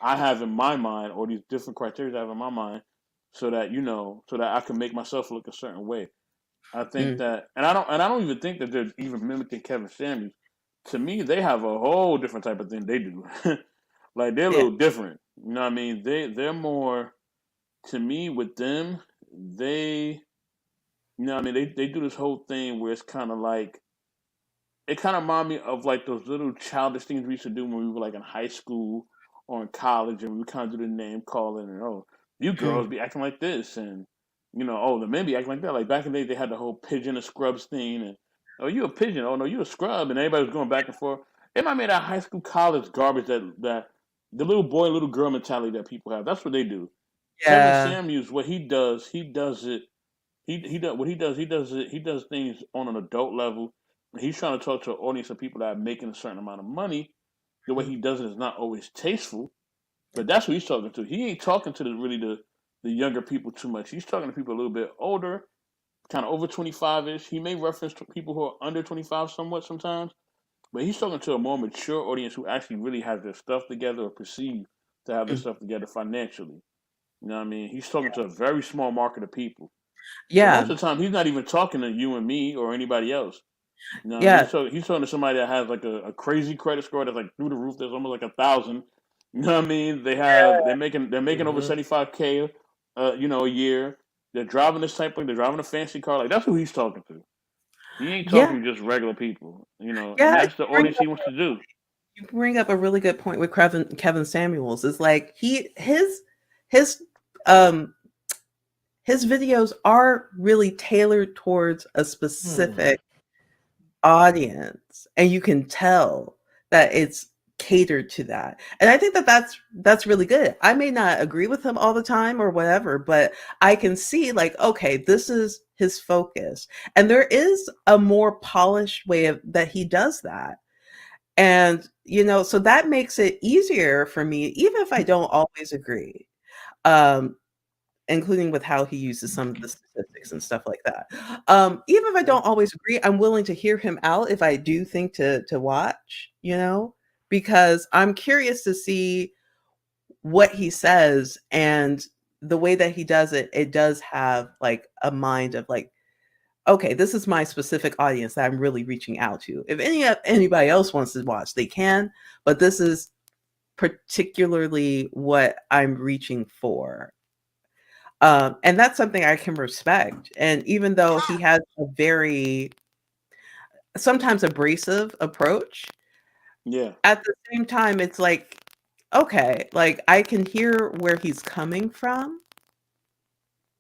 I have in my mind, or these different criteria I have in my mind, so that so that I can make myself look a certain way. I think Mm. that, and I don't even think that they're even mimicking Kevin Samuels. To me, they have a whole different type of thing they do. Like they're a Yeah. little different. You know what I mean? They're more, to me, with them. They, what I mean, they do this whole thing where it's kind of like, it kind of remind me of like those little childish things we used to do when we were like in high school or in college, and we kind of do the name calling, and oh, you Mm. girls be acting like this, and oh, the men be acting like that. Like back in the day, they had the whole pigeon and scrubs thing, and oh, you a pigeon, oh no, you a scrub, and everybody was going back and forth. It might be that high school, college garbage that the little boy, little girl mentality that people have. That's what they do. Kevin Yeah. Samuels, what he does it. He does what he does it. He does things on an adult level. He's trying to talk to an audience of people that are making a certain amount of money. The way he does it is not always tasteful, but that's who he's talking to. He ain't talking to the younger people too much. He's talking to people a little bit older, kind of over 25 ish. He may reference to people who are under 25 somewhat sometimes, but he's talking to a more mature audience who actually really has their stuff together, or perceive to have their Mm. stuff together financially. You know what I mean? He's talking to a very small market of people. So most Yeah. of the time, he's not even talking to you and me or anybody else. You know what I mean? Yeah. He's talking to somebody that has like a crazy credit score that's like through the roof. There's almost like 1,000. You know what I mean? They're making over Mm-hmm. 75K, a year. They're driving this type of, they're driving a fancy car. Like that's who he's talking to. He ain't Yeah. talking to just regular people. And Yeah. that's the audience he wants to do. You bring up a really good point with Kevin Samuels. Is like his um his videos are really tailored towards a Hmm. specific audience, and you can tell that it's catered to that. And I think that that's really good. I may not agree with him all the time or whatever, but I can see like, okay, this is his focus, and there is a more polished way of that he does that. And so that makes it easier for me, even if I don't always agree, um including with how he uses some of the statistics and stuff like that. Even if I Okay. don't always agree, I'm willing to hear him out if I do think to watch, because I'm curious to see what he says. And the way that he does it, it does have like a mind of like, okay, this is my specific audience that I'm really reaching out to. If anybody else wants to watch, they can, but this is particularly what I'm reaching for. And that's something I can respect. And even though he has a very sometimes abrasive approach, Yeah, at the same time, it's like, okay, like I can hear where he's coming from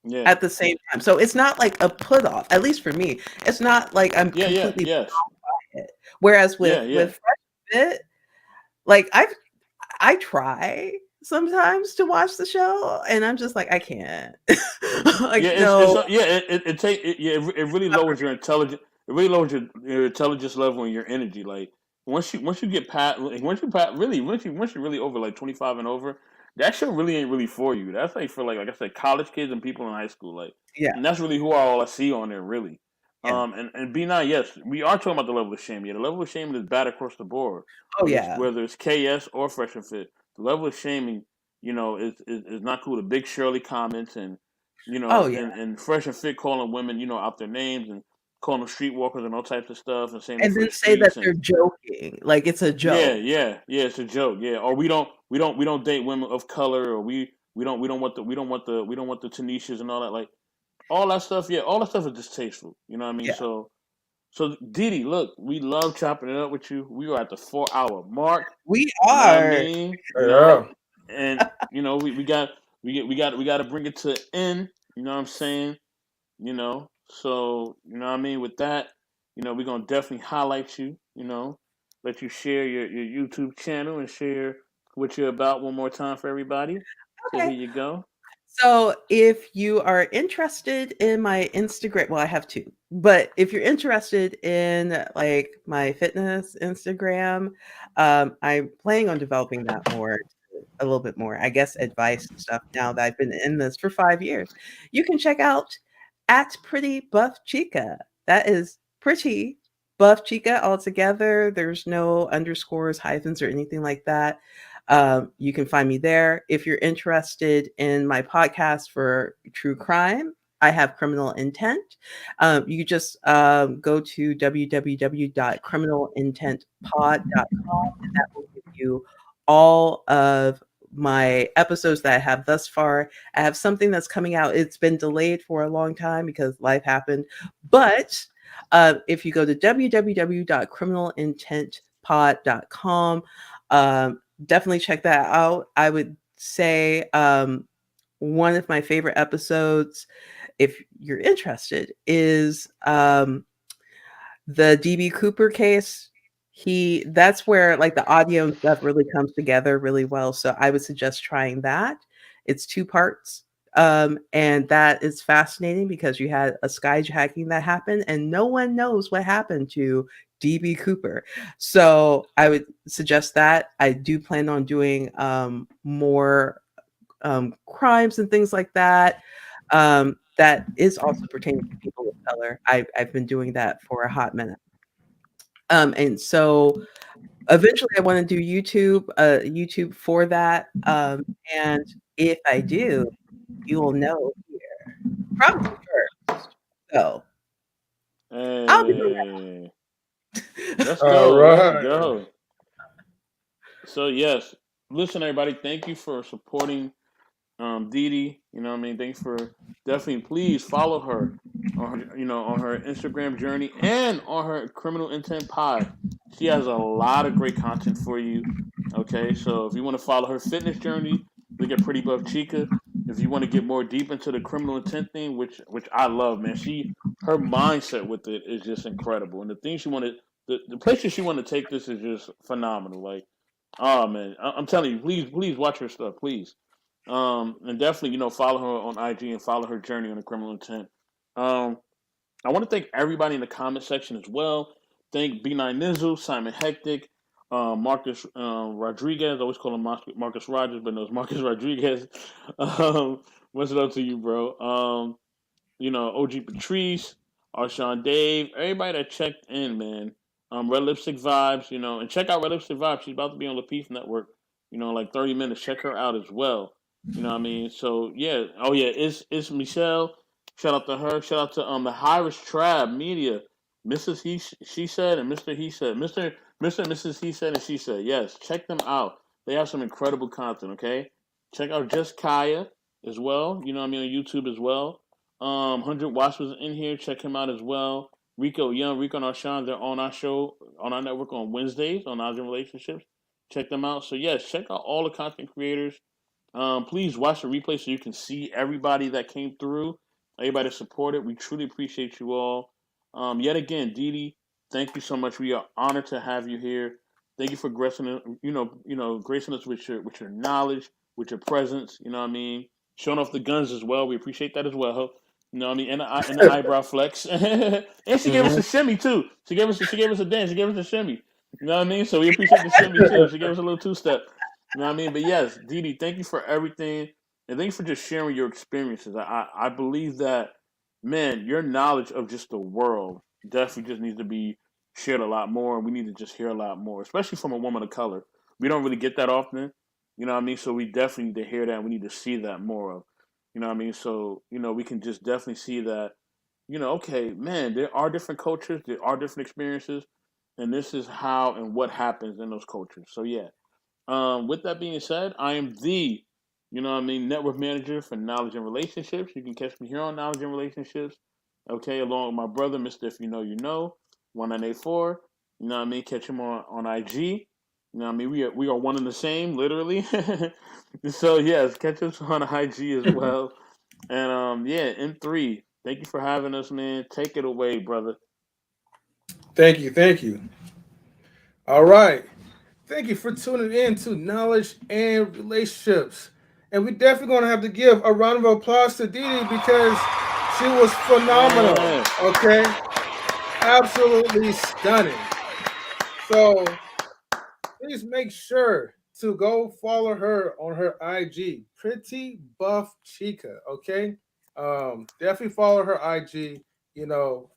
yeah, at the same time. So it's not like a put off, at least for me. It's not like I'm yeah, yeah, completely yes, it. Whereas yeah, yeah, with Fresh Fit, like I try sometimes to watch the show and I'm just like, I can't. yeah. Like, It's no. yeah. It take it, yeah. It really lowers your intelligence. It really lowers your intelligence level and your energy. Like once you get past, like, once you're really over like 25 and over, that show really ain't really for you. That's like for like I said, college kids and people in high school. Like, Yeah, and that's really who all I see on there really. yeah. And be not, yes, we are talking about the level of shame. Yeah, the level of shaming is bad across the board, Oh, yeah. whether it's KS or Fresh and Fit. The level of shaming, is not cool. The Big Shirley comments, and Oh, yeah. and Fresh and Fit calling women, out their names, and calling them streetwalkers and all types of stuff, and saying they And for then the say that streets. And they're joking, like it's a yeah, joke. yeah, yeah, it's a joke. Yeah, or we don't date women of color, or we don't want the Tanishas and all that. Like all that stuff. Yeah, all that stuff is distasteful. You know what I mean? Yeah. So Didi, look, we love chopping it up with you. We are at the 4 hour mark. We You know what I are. mean? Yeah. And we got to bring it to an end. You know what I'm saying? So you know what I mean. With that, we're gonna definitely highlight you. Let you share your YouTube channel and share what you're about one more time for everybody. So here Okay. you go. So if you are interested in my Instagram, well, I have two, but if you're interested in like my fitness Instagram, I'm planning on developing that more. a little bit more, I guess, advice and stuff now that I've been in this for 5 years. You can check out at Pretty Buff Chica. That is Pretty Buff Chica all together. There's no underscores, hyphens, or anything like that. You can find me there. If you're interested in my podcast for true crime, I have Criminal Intent. You just go to www.criminalintentpod.com, and that will give you all of my episodes that I have thus far. I have something that's coming out. It's been delayed for a long time because life happened. But if you go to www.criminalintentpod.com, definitely check that out. I would say one of my favorite episodes, if you're interested, is the DBCooper case. That's where like the audio and stuff really comes together really well. So I would suggest trying that. It's 2 parts. And that is fascinating because you had a skyjacking that happened and no one knows what happened to DBCooper. So I would suggest that. I do plan on doing more crimes and things like that. That is also pertaining to people of color. I've been doing that for a hot minute. And so eventually I want to do YouTube for that. And if I do, you will know here, probably first. So I'll be doing Hey, let's All go. Let's right. go. So yes, listen, everybody. Thank you for supporting Dee Dee. You know what I mean? Thanks for definitely. Please follow her on her, on her Instagram journey and on her Criminal Intent Pod. She has a lot of great content for you. Okay, so if you want to follow her fitness journey, look at Pretty Buff Chica. If you want to get more deep into the criminal intent thing, which I love, man, her mindset with it is just incredible, and the things she wanted, the places she wanted to take this is just phenomenal. Like, oh man, I'm telling you, please watch her stuff, please. And definitely, follow her on IG and follow her journey on the criminal intent. Um, I want to thank everybody in the comment section as well. Thank B9 Nizzle, Simon Hectic, Marcus Rodriguez. I always call him Marcus Rogers, but no, it's Marcus Rodriguez. What's it up to you, bro? OG Patrice, Arshawn Dave, everybody that checked in, man. Red Lipstick Vibes, and check out Red Lipstick Vibes. She's about to be on the Peace Network, like 30 minutes. Check her out as well. You know what I mean? So yeah. Oh yeah, it's Michelle. Shout out to her. Shout out to the Irish Trab Media. Mrs. She said and Mr. He said. Mr. and Mrs. He said and she said. Yes, check them out. They have some incredible content, okay? Check out Just Kaya as well. You know what I mean, on YouTube as well. 100 Watts was in here. Check him out as well. Rico Young, Rico and Arshawn, they're on our show, on our network on Wednesdays on Odds and Relationships. Check them out. So yes, check out all the content creators. Please watch the replay so you can see everybody that came through, everybody that supported. We truly appreciate you all. Yet again, Dee Dee, thank you so much. We are honored to have you here. Thank you for gracing, gracing us with your knowledge, with your presence. You know what I mean? Showing off the guns as well. We appreciate that as well. You know what I mean? And the eyebrow flex. And she gave us a shimmy too. She gave us a dance. She gave us a shimmy. You know what I mean? So we appreciate the shimmy too. She gave us a little 2-step. You know what I mean? But yes, Dee Dee, thank you for everything. And thank you for just sharing your experiences. I believe that, man, your knowledge of just the world definitely just needs to be shared a lot more. And we need to just hear a lot more, especially from a woman of color. We don't really get that often. You know what I mean? So we definitely need to hear that. We need to see that more of. You know what I mean? So, we can just definitely see that, okay, man, there are different cultures, there are different experiences, and this is how and what happens in those cultures. So, yeah. With that being said, I am the, network manager for Knowledge and Relationships. You can catch me here on Knowledge and Relationships, okay, along with my brother, Mr. If You Know, You Know, 1984. You know what I mean? Catch him on IG. You know what I mean? We are one and the same, literally. So yes, catch us on IG as well. And M3, thank you for having us, man. Take it away, brother. Thank you. All right. Thank you for tuning in to Knowledge and Relationships. And we're definitely going to have to give a round of applause to Dee Dee because she was phenomenal. Yeah. Okay? Absolutely stunning. So please make sure to go follow her on her IG, Pretty Buff Chica. Okay, definitely follow her IG. You know,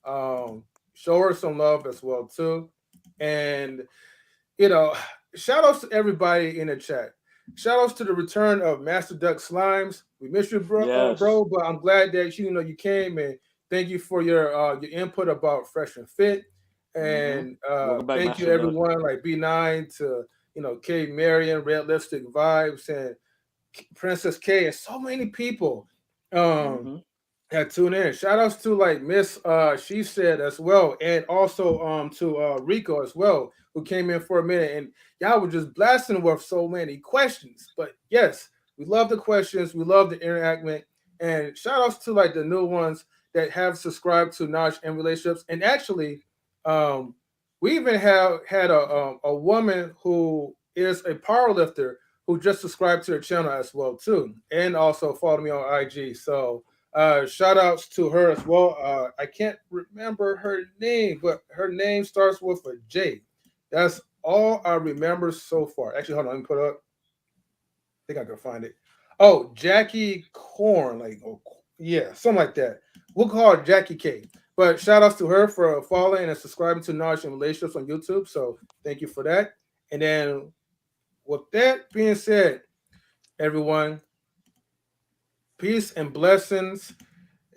show her some love as well too, and you know, shout outs to everybody in the chat. Shout outs to the return of Master Duck Slimes. We miss you, Yes. bro, but I'm glad that you came, and thank you for your input about Fresh and Fit. Mm-hmm. And Welcome back, thank you Master Duck. everyone like B9 to K Marion, Red Lipstick Vibes, and Princess K, and so many people. Um, Mm-hmm. yeah, tune in. Shout outs to like Miss She Said as well, and also to Rico as well, who came in for a minute, and y'all were just blasting with so many questions. But yes, we love the questions, we love the interaction, and shout outs to like the new ones that have subscribed to Notch and Relationships. And actually, we even have had a woman who is a power lifter who just subscribed to the channel as well too, and also follow me on IG. So shout outs to her as well. I can't remember her name, but her name starts with a J. That's all I remember so far. Actually, hold on, let me put it up. I think I can find it. Oh, Jackie Corn, like yeah, something like that. We'll call her Jackie K. But shout outs to her for following and subscribing to Knowledge and Relationships on YouTube. So thank you for that. And then with that being said, everyone, peace and blessings.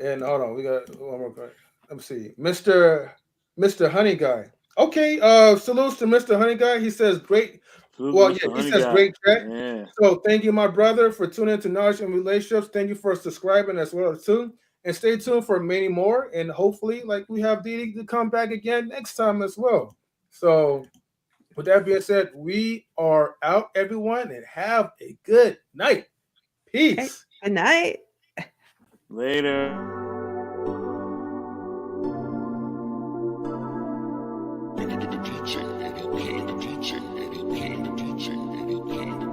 And hold on, we got one more question. Let me see. Mr. Honey Guy. Okay, salutes to Mr. Honey Guy. He says great. Salute to Well, yeah, Mr. he Honey says Guy. great chat. Yeah. So thank you, my brother, for tuning into Knowledge and Relationships. Thank you for subscribing as well too. And stay tuned for many more. And hopefully, like we have Dee to come back again next time as well. So with that being said, we are out, everyone, and have a good night. Okay. Peace. Good night. Later. The DJ, Eddie King, the DJ, Eddie King, the DJ, Eddie King.